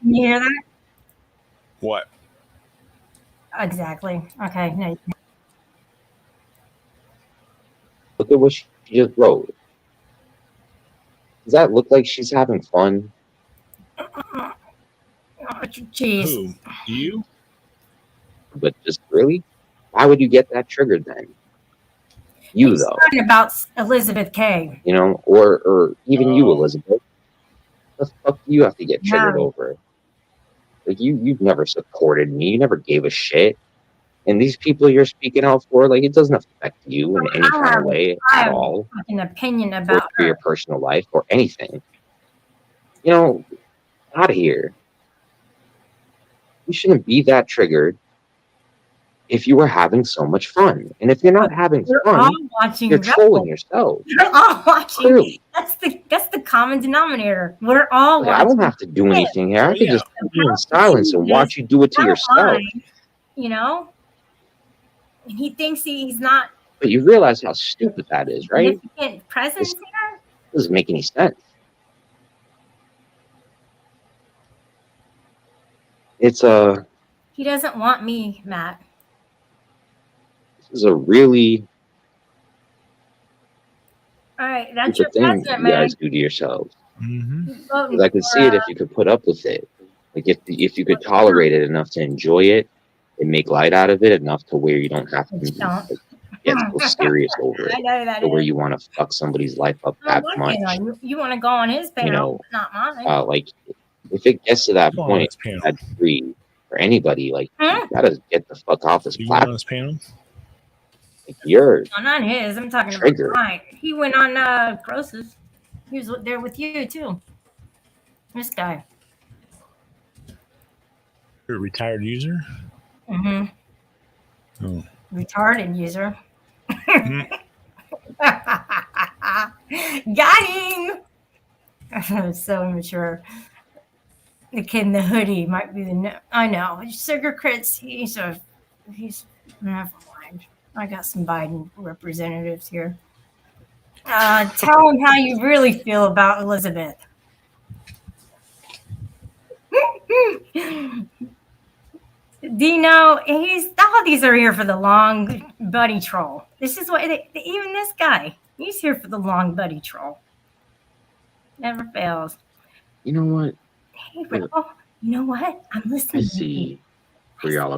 [SPEAKER 1] You hear that?
[SPEAKER 5] What?
[SPEAKER 1] Exactly. Okay. No.
[SPEAKER 6] Look at what she just wrote. Does that look like she's having fun?
[SPEAKER 1] Richard Cheese.
[SPEAKER 5] Who? You?
[SPEAKER 6] But just really? Why would you get that triggered then? You
[SPEAKER 1] He's
[SPEAKER 6] though.
[SPEAKER 1] talking about Elizabeth K.
[SPEAKER 6] You know, or even you, Elizabeth. What the fuck do you have to get triggered
[SPEAKER 1] Yeah.
[SPEAKER 6] over? Like you've never supported me. You never gave a shit. And these people you're speaking out for, like, it doesn't affect you in any kind of way
[SPEAKER 1] I
[SPEAKER 6] at
[SPEAKER 1] have
[SPEAKER 6] all,
[SPEAKER 1] an opinion
[SPEAKER 6] or
[SPEAKER 1] about
[SPEAKER 6] for your
[SPEAKER 1] her.
[SPEAKER 6] personal life or anything. You know, out of here. You shouldn't be that triggered if you were having so much fun. And if you're not having
[SPEAKER 1] We're all
[SPEAKER 6] fun,
[SPEAKER 1] watching
[SPEAKER 6] you're trolling
[SPEAKER 1] Rebel.
[SPEAKER 6] yourself.
[SPEAKER 1] We're all watching.
[SPEAKER 6] Clearly.
[SPEAKER 1] That's the common denominator. We're all
[SPEAKER 6] Like,
[SPEAKER 1] watching.
[SPEAKER 6] I don't have to do anything here. I
[SPEAKER 5] Oh,
[SPEAKER 6] could
[SPEAKER 5] yeah.
[SPEAKER 6] just be in silence and watch you do it to
[SPEAKER 1] I don't
[SPEAKER 6] yourself.
[SPEAKER 1] mind, you know? And he thinks he's not
[SPEAKER 6] But you realize how stupid that is, right?
[SPEAKER 1] significant presence here.
[SPEAKER 6] It doesn't make any sense. It's
[SPEAKER 1] He doesn't want me, Matt.
[SPEAKER 6] this is a really
[SPEAKER 1] All right, that's your
[SPEAKER 6] stupid thing
[SPEAKER 1] president,
[SPEAKER 6] you
[SPEAKER 1] man.
[SPEAKER 6] guys do to yourselves.
[SPEAKER 7] Mm-hmm.
[SPEAKER 1] He's voting
[SPEAKER 6] 'Cause I could
[SPEAKER 1] for,
[SPEAKER 6] see it if you could put up with it. Like if you could tolerate it enough to enjoy it and make light out of it enough to where you don't have to
[SPEAKER 1] Don't.
[SPEAKER 6] like, get so serious over
[SPEAKER 1] I
[SPEAKER 6] it,
[SPEAKER 1] know that
[SPEAKER 6] to where
[SPEAKER 1] is.
[SPEAKER 6] you want to fuck somebody's life up
[SPEAKER 1] Well,
[SPEAKER 6] that
[SPEAKER 1] what,
[SPEAKER 6] much.
[SPEAKER 1] you want to go on his panel,
[SPEAKER 6] know,
[SPEAKER 1] not mine.
[SPEAKER 6] Like if it gets to that
[SPEAKER 5] Go on
[SPEAKER 6] point,
[SPEAKER 5] this panel.
[SPEAKER 6] that degree for anybody, like
[SPEAKER 1] Hmm?
[SPEAKER 6] you gotta get the fuck off this
[SPEAKER 5] You went on
[SPEAKER 6] platform.
[SPEAKER 5] this panel?
[SPEAKER 6] Like, you're
[SPEAKER 1] No, not his. I'm talking
[SPEAKER 6] Trigger.
[SPEAKER 1] about mine. He went on Gross's. He was there with you too. This guy.
[SPEAKER 5] You're a retired user?
[SPEAKER 1] Mm-hmm.
[SPEAKER 5] Oh.
[SPEAKER 1] Retarded user.
[SPEAKER 5] Mhm.
[SPEAKER 1] Got him. So immature. The kid in the hoodie might be the. I know. Sugar Crits. He's never mind. I got some Biden representatives here. Tell him how you really feel about Elizabeth. Dino, all these are here for the long buddy troll. This is what even this guy, he's here for the long buddy troll. Never fails.
[SPEAKER 6] you know what?
[SPEAKER 1] Hey, Rebel, you know what? I'm
[SPEAKER 6] I
[SPEAKER 1] listening to you.
[SPEAKER 6] see where y'all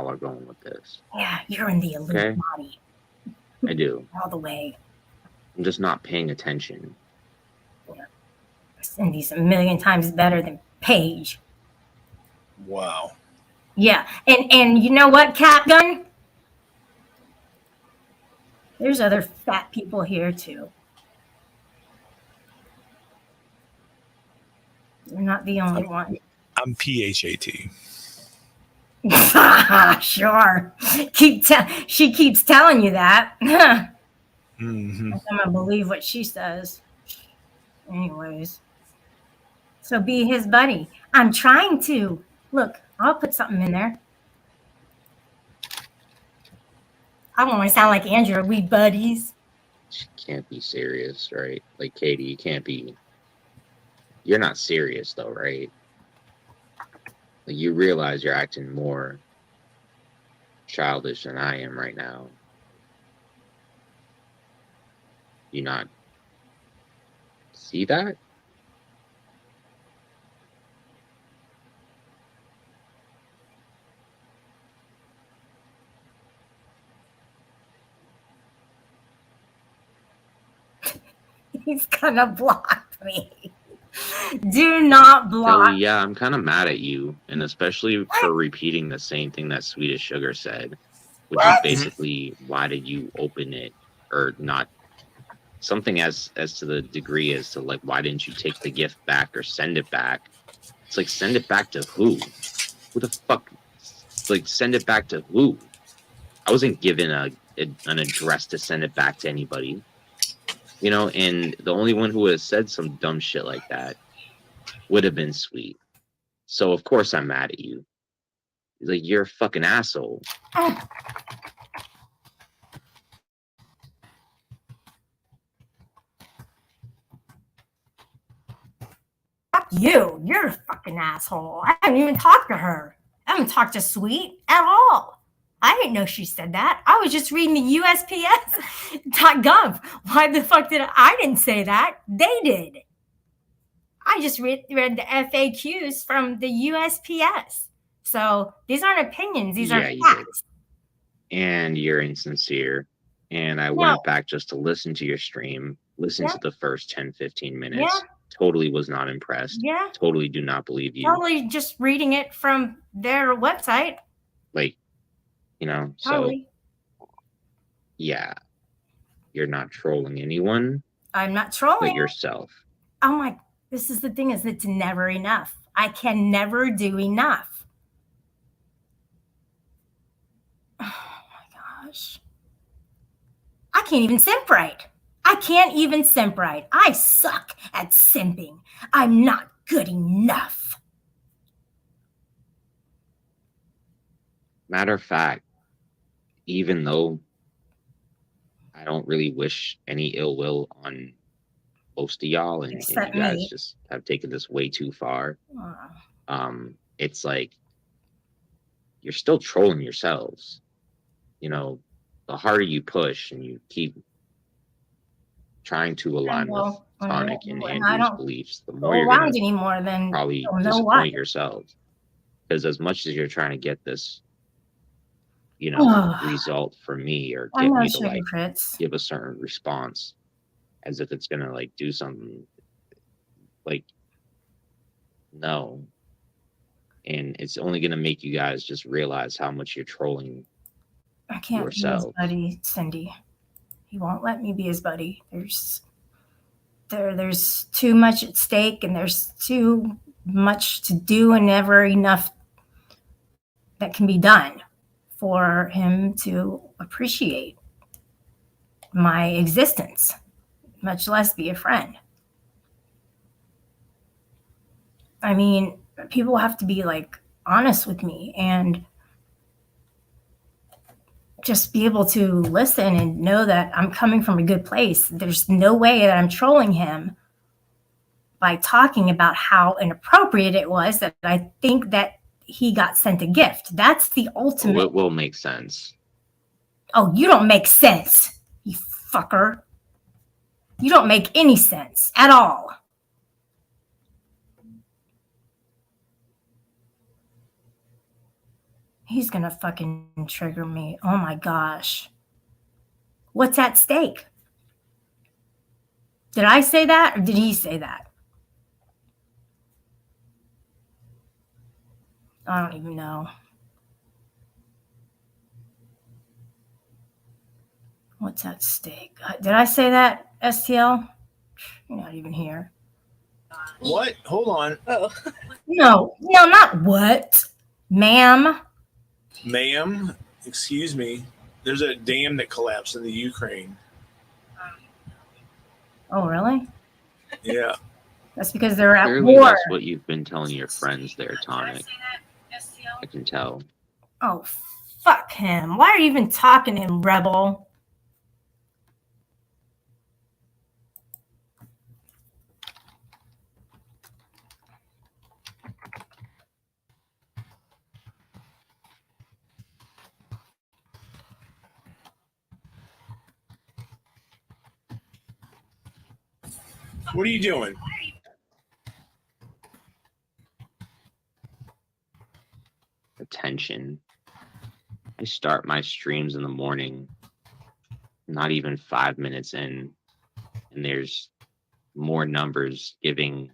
[SPEAKER 6] are going with this.
[SPEAKER 1] Yeah, you're in the elite
[SPEAKER 6] Okay.
[SPEAKER 1] body
[SPEAKER 6] I do.
[SPEAKER 1] all the way.
[SPEAKER 6] I'm just not paying attention.
[SPEAKER 1] Cindy's a million times better than Paige.
[SPEAKER 5] Wow.
[SPEAKER 1] Yeah, and you know what, Cat Gun? There's other fat people here too. You're not the only one.
[SPEAKER 5] I'm PHAT.
[SPEAKER 1] Sure. She keeps telling you that.
[SPEAKER 5] Mm-hmm.
[SPEAKER 1] I'm gonna believe what she says. Anyways. So be his buddy. I'm trying to. Look, I'll put something in there. I don't want to sound like Andrew. Are we buddies?
[SPEAKER 6] You can't be serious, right? Like Katie, you can't be. You're not serious though, right? Like you realize you're acting more childish than I am right now. You not see that?
[SPEAKER 1] He's gonna block me. Do not block.
[SPEAKER 6] Kelly, yeah, I'm kind of mad at you, and especially for repeating the same thing that Swedish Sugar said, which is basically, why did you open it or not? Something as to the degree as to like, why didn't you take the gift back or send it back? It's like, send it back to who? Who the fuck? Like, send it back to who? I wasn't given an address to send it back to anybody. You know, and the only one who would have said some dumb shit like that would have been Sweet. So of course I'm mad at you. He's like, you're a fucking asshole.
[SPEAKER 1] Fuck you. You're a fucking asshole. I haven't even talked to her. I haven't talked to Sweet at all. I didn't know she said that. I was just reading the USPS.gov. Why the fuck I didn't say that? They did. I just read the FAQs from the USPS. So these aren't opinions. These are
[SPEAKER 6] you
[SPEAKER 1] facts.
[SPEAKER 6] did. And you're insincere. And I went back just to listen to your stream, listen to the first 10, 15 minutes.
[SPEAKER 1] Yeah.
[SPEAKER 6] Totally was not impressed.
[SPEAKER 1] Yeah.
[SPEAKER 6] Totally do not believe you.
[SPEAKER 1] Totally just reading it from their website.
[SPEAKER 6] Like, you know,
[SPEAKER 1] Totally.
[SPEAKER 6] So yeah, you're not trolling anyone,
[SPEAKER 1] I'm not trolling.
[SPEAKER 6] but yourself.
[SPEAKER 1] Oh my, this is the thing, is it's never enough. I can never do enough. can't even simp right. I can't even simp right. I suck at simping. I'm not good enough.
[SPEAKER 6] Matter of fact, even though I don't really wish any ill will on most of y'all, and you
[SPEAKER 1] Except
[SPEAKER 6] guys
[SPEAKER 1] me.
[SPEAKER 6] just have taken this way too far. It's like you're still trolling yourselves. You know, the harder you push and you keep trying to align with Tonic and Andrew's beliefs, the more you're
[SPEAKER 1] around
[SPEAKER 6] gonna
[SPEAKER 1] anymore than
[SPEAKER 6] probably
[SPEAKER 1] know
[SPEAKER 6] disappoint
[SPEAKER 1] what.
[SPEAKER 6] yourselves. Because as much as you're trying to get this, you know, result from me or
[SPEAKER 1] I
[SPEAKER 6] get
[SPEAKER 1] know
[SPEAKER 6] me to
[SPEAKER 1] Sugar
[SPEAKER 6] like
[SPEAKER 1] Crits.
[SPEAKER 6] give a certain response as if it's gonna like do something, like, no. And it's only gonna make you guys just realize how much you're trolling
[SPEAKER 1] I can't
[SPEAKER 6] yourself.
[SPEAKER 1] be his buddy, Cindy. He won't let me be his buddy. There's too much at stake, and there's too much to do, and never enough that can be done for him to appreciate my existence, much less be a friend. I mean, people have to be like honest with me and just be able to listen and know that I'm coming from a good place. There's no way that I'm trolling him by talking about how inappropriate it was that I think that he got sent a gift. That's the ultimate.
[SPEAKER 6] Well, it will make sense.
[SPEAKER 1] Oh, you don't make sense, you fucker. You don't make any sense at all. He's gonna fucking trigger me. Oh my gosh. What's at stake? Did I say that or did he say that? I don't even know. What's at stake? Did I say that, STL? You're not even here.
[SPEAKER 5] What? Hold on.
[SPEAKER 12] Oh.
[SPEAKER 1] No, not what. Ma'am.
[SPEAKER 5] Ma'am, excuse me. There's a dam that collapsed in the Ukraine.
[SPEAKER 1] Oh, really?
[SPEAKER 5] Yeah.
[SPEAKER 1] That's because they're at
[SPEAKER 6] Clearly,
[SPEAKER 1] war.
[SPEAKER 6] that's what you've been telling your friends there, Tonic. I can tell.
[SPEAKER 1] Oh, fuck him. Why are you even talking to him, rebel?
[SPEAKER 5] What are you doing?
[SPEAKER 6] Attention. I start my streams in the morning, not even 5 minutes in, and there's more numbers giving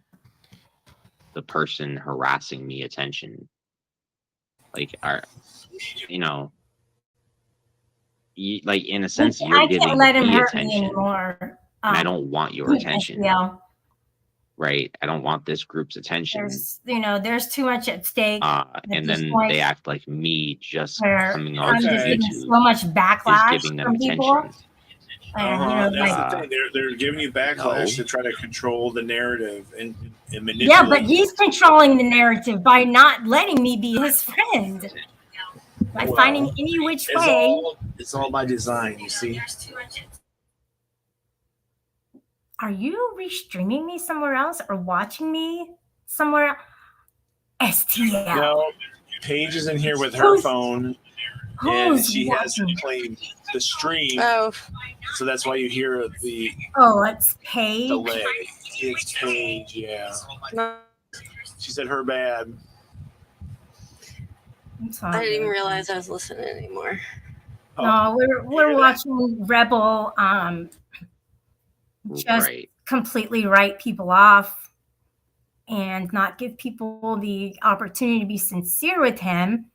[SPEAKER 6] the person harassing me attention. Like, you know, like in a sense, you're giving
[SPEAKER 1] let him
[SPEAKER 6] me
[SPEAKER 1] hurt me
[SPEAKER 6] attention,
[SPEAKER 1] anymore.
[SPEAKER 6] and I don't want your attention.
[SPEAKER 1] Yeah.
[SPEAKER 6] Right? I don't want this group's attention.
[SPEAKER 1] There's too much at stake.
[SPEAKER 6] And then they act like me just coming
[SPEAKER 1] I'm
[SPEAKER 6] on
[SPEAKER 1] just getting
[SPEAKER 6] YouTube
[SPEAKER 1] so much backlash
[SPEAKER 6] is giving them
[SPEAKER 1] from people.
[SPEAKER 6] attention.
[SPEAKER 1] And,
[SPEAKER 5] That's the thing. They're giving you backlash to try to control the narrative and manipulate.
[SPEAKER 1] Yeah, but he's controlling the narrative by not letting me be his friend. By finding any which way.
[SPEAKER 5] It's all by design, you see.
[SPEAKER 1] Are you restreaming me somewhere else or watching me somewhere? STL.
[SPEAKER 5] No, Paige is in here with her phone, and she has played the stream.
[SPEAKER 12] Oh.
[SPEAKER 5] So that's why you hear the
[SPEAKER 1] it's Paige.
[SPEAKER 5] delay. It's Paige, yeah. She said her bad.
[SPEAKER 12] I didn't even realize I was listening anymore.
[SPEAKER 1] No, we're watching Rebel just completely write people off and not give people the opportunity to be sincere with him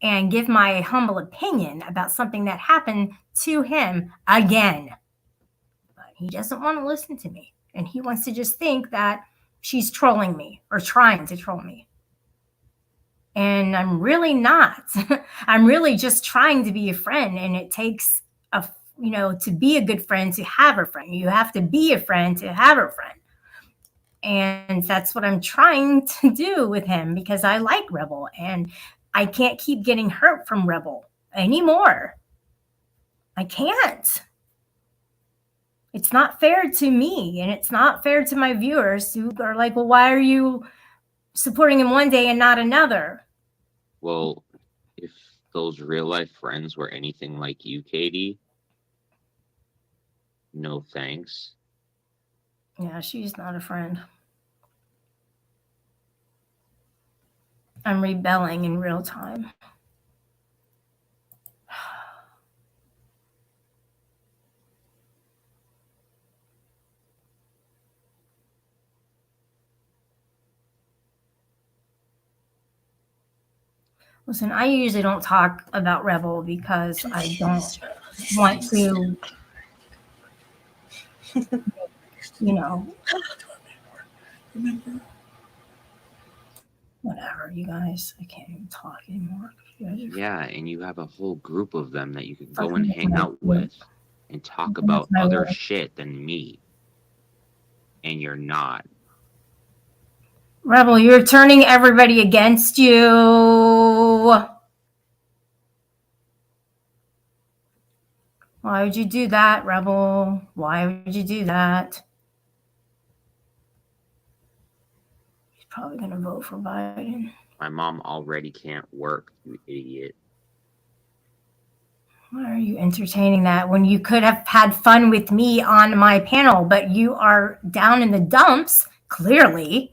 [SPEAKER 1] and give my humble opinion about something that happened to him again. But he doesn't want to listen to me, and he wants to just think that she's trolling me or trying to troll me. And I'm really not. I'm really just trying to be a friend, and it takes to be a good friend, to have a friend. You have to be a friend to have a friend. And that's what I'm trying to do with him because I like Rebel and I can't keep getting hurt from Rebel anymore. I can't. It's not fair to me and it's not fair to my viewers who are like, well, why are you supporting him one day and not another?
[SPEAKER 6] Well, if those real life friends were anything like you, Katie, no thanks.
[SPEAKER 1] Yeah, she's not a friend. I'm rebelling in real time. Listen, I usually don't talk about Rebel because I don't want to, whatever, you guys. I can't even talk anymore.
[SPEAKER 6] Yeah, and you have a whole group of them that you can go and hang out with and talk about other shit than me. And you're not.
[SPEAKER 1] Rebel, you're turning everybody against you. Why would you do that, Rebel? Why would you do that? He's probably going to vote for Biden.
[SPEAKER 6] My mom already can't work, you idiot.
[SPEAKER 1] Why are you entertaining that when you could have had fun with me on my panel, but you are down in the dumps, clearly.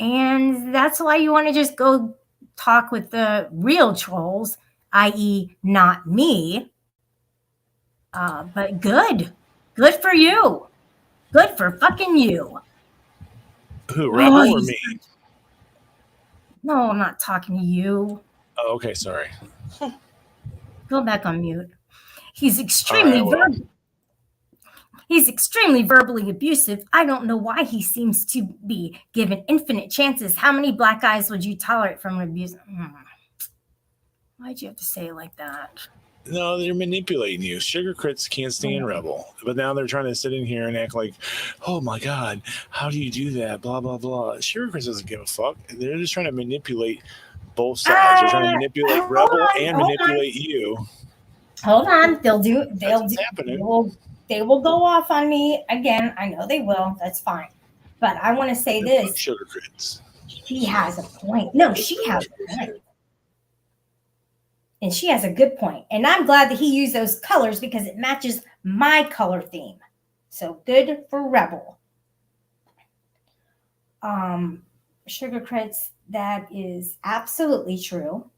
[SPEAKER 1] And that's why you want to just go talk with the real trolls, i.e. not me. But good for you. Good for fucking you.
[SPEAKER 5] Who, Rebel or me?
[SPEAKER 1] No, I'm not talking to you.
[SPEAKER 5] Oh, okay, sorry.
[SPEAKER 1] Go back on mute. He's extremely verbally abusive. I don't know why he seems to be given infinite chances. How many black guys would you tolerate from an abuser? Why'd you have to say it like that?
[SPEAKER 5] No, they're manipulating you. Sugar Crits can't stand Rebel. But now they're trying to sit in here and act like, oh my God, how do you do that? Blah, blah, blah. Sugar Crits doesn't give a fuck. They're just trying to manipulate both sides. They're trying to manipulate Rebel and manipulate you.
[SPEAKER 1] Hold on. They will go off on me again. I know they will. That's fine. But I want to say this.
[SPEAKER 5] Sugar Crits.
[SPEAKER 1] He has a point. No, she has a point. And she has a good point. And I'm glad that he used those colors because it matches my color theme. So good for Rebel. Sugar Crits, that is absolutely true.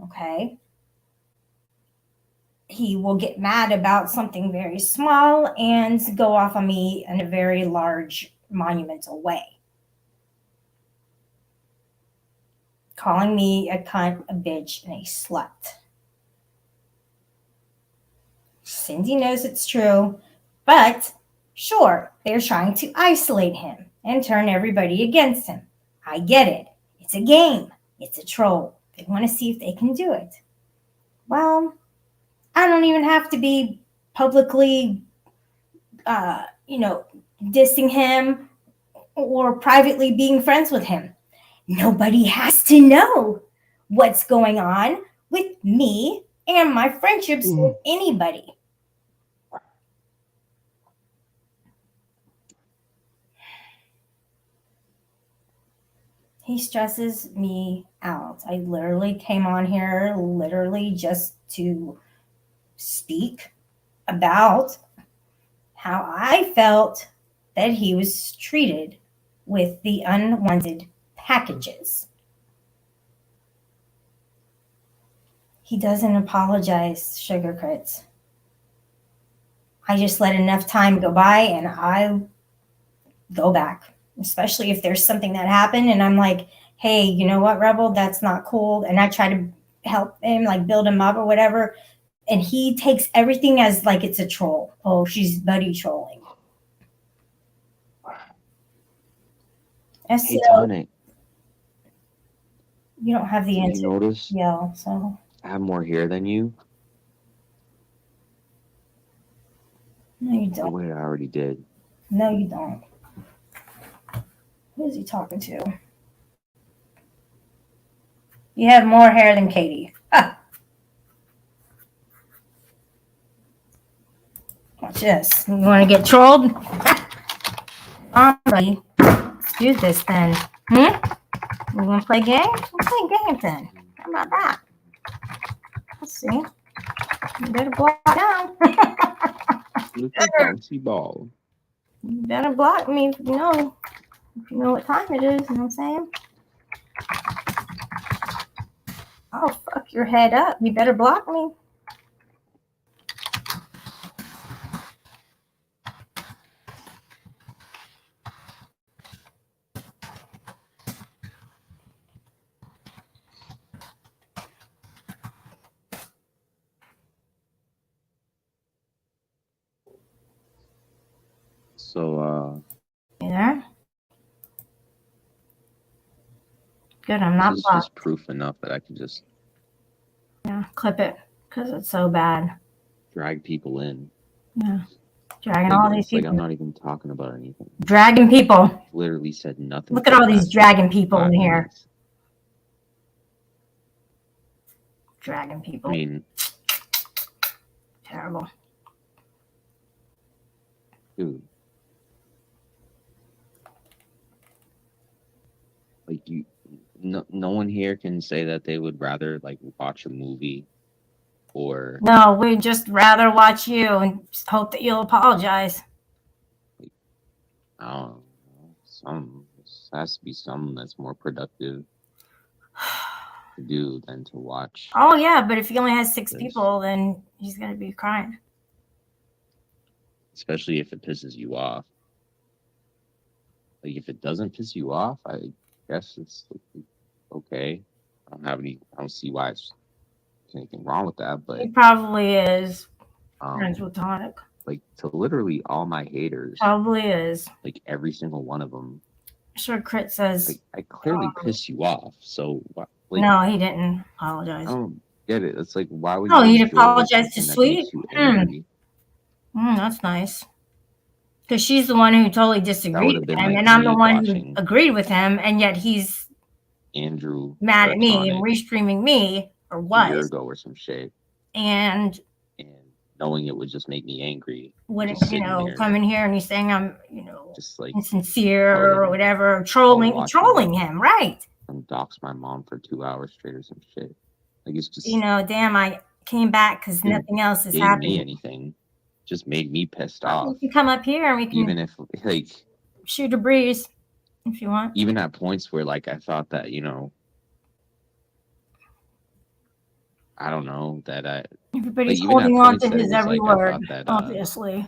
[SPEAKER 1] Okay. He will get mad about something very small and go off on me in a very large, monumental way. Calling me a cunt, a bitch, and a slut. Cindy knows it's true, but sure, they're trying to isolate him and turn everybody against him. I get it. It's a game. It's a troll. They want to see if they can do it. Well, I don't even have to be publicly, dissing him or privately being friends with him. Nobody has to know what's going on with me and my friendships with anybody. He stresses me out. I literally came on here just to speak about how I felt that he was treated with the unwanted packages. He doesn't apologize, Sugar Crits. I just let enough time go by and I go back, especially if there's something that happened and I'm like, hey, you know what, Rebel, that's not cool. And I try to help him, like build him up or whatever. And he takes everything as like it's a troll. Oh, she's buddy trolling.
[SPEAKER 13] Hey, Tonic.
[SPEAKER 1] You don't have the answer.
[SPEAKER 13] You notice?
[SPEAKER 1] Yell, so
[SPEAKER 13] I have more hair than you.
[SPEAKER 1] No, you
[SPEAKER 6] Oh
[SPEAKER 1] don't.
[SPEAKER 6] wait, I already did.
[SPEAKER 1] No, you don't. Who is he talking to? You have more hair than Katie. Ah. Watch this. You want to get trolled? Buddy. Let's do this then. You want to play games? We'll play games then. How about that? Let's see. You better block down.
[SPEAKER 6] Look at bouncy ball.
[SPEAKER 1] You better block me if you know what time it is. You know what I'm saying? I'll fuck your head up. You better block me.
[SPEAKER 6] So,
[SPEAKER 1] You there? Good, I'm not
[SPEAKER 6] this is
[SPEAKER 1] blocked.
[SPEAKER 6] just proof enough that I can just
[SPEAKER 1] Yeah, clip it because it's so bad.
[SPEAKER 6] drag people in.
[SPEAKER 1] Yeah, dragging
[SPEAKER 6] Like,
[SPEAKER 1] all these
[SPEAKER 6] it's like
[SPEAKER 1] people.
[SPEAKER 6] I'm not even talking about anything.
[SPEAKER 1] Dragging people.
[SPEAKER 6] Literally said nothing.
[SPEAKER 1] Look at
[SPEAKER 6] for
[SPEAKER 1] all
[SPEAKER 6] the
[SPEAKER 1] these
[SPEAKER 6] last
[SPEAKER 1] dragging people
[SPEAKER 6] 5
[SPEAKER 1] in here.
[SPEAKER 6] minutes.
[SPEAKER 1] Dragging people.
[SPEAKER 6] I mean,
[SPEAKER 1] Terrible.
[SPEAKER 6] dude. Like no one here can say that they would rather like watch a movie or
[SPEAKER 1] No, we'd just rather watch you and just hope that you'll apologize.
[SPEAKER 6] I don't know, has to be something that's more productive to do than to watch.
[SPEAKER 1] Oh yeah, but if he only has 6
[SPEAKER 6] Yes.
[SPEAKER 1] people, then he's gonna be crying.
[SPEAKER 6] Especially if it pisses you off. Like if it doesn't piss you off, I guess it's okay. I don't see why it's anything wrong with that, but
[SPEAKER 1] He probably is friends with Tonic.
[SPEAKER 6] like to literally all my haters,
[SPEAKER 1] Probably is.
[SPEAKER 6] like every single one of them,
[SPEAKER 1] Sure, Crit says
[SPEAKER 6] like I clearly piss you off. So like,
[SPEAKER 1] no, he didn't apologize.
[SPEAKER 6] I don't get it. It's like why would
[SPEAKER 1] Oh,
[SPEAKER 6] you
[SPEAKER 1] he'd
[SPEAKER 6] enjoy
[SPEAKER 1] apologize to
[SPEAKER 6] something that
[SPEAKER 1] Sweet?
[SPEAKER 6] makes you angry?
[SPEAKER 1] That's nice. Because she's the one who totally disagreed
[SPEAKER 6] have
[SPEAKER 1] with
[SPEAKER 6] been
[SPEAKER 1] him,
[SPEAKER 6] like
[SPEAKER 1] and I'm the
[SPEAKER 6] me
[SPEAKER 1] one
[SPEAKER 6] watching
[SPEAKER 1] who agreed with him, and yet he's
[SPEAKER 6] Andrew
[SPEAKER 1] mad at me and
[SPEAKER 6] Tonic
[SPEAKER 1] restreaming me, or
[SPEAKER 6] a year
[SPEAKER 1] was.
[SPEAKER 6] ago or some shit,
[SPEAKER 1] And
[SPEAKER 6] knowing it would just make me angry.
[SPEAKER 1] when
[SPEAKER 6] just sitting there,
[SPEAKER 1] come in here and he's saying I'm,
[SPEAKER 6] just like
[SPEAKER 1] insincere or whatever, trolling him, right?
[SPEAKER 6] and dox my mom for 2 hours straight or some shit. Like it's just
[SPEAKER 1] Damn, I came back because
[SPEAKER 6] didn't
[SPEAKER 1] nothing else is
[SPEAKER 6] gave me
[SPEAKER 1] happening.
[SPEAKER 6] anything. Just made me pissed off.
[SPEAKER 1] You can come up here and we can
[SPEAKER 6] Even if like
[SPEAKER 1] shoot a breeze if you want.
[SPEAKER 6] even at points where like I thought that, I don't know that
[SPEAKER 1] Everybody's
[SPEAKER 6] even at
[SPEAKER 1] holding on
[SPEAKER 6] points
[SPEAKER 1] to
[SPEAKER 6] that it
[SPEAKER 1] his
[SPEAKER 6] was
[SPEAKER 1] every
[SPEAKER 6] like I
[SPEAKER 1] word,
[SPEAKER 6] thought that,
[SPEAKER 1] obviously.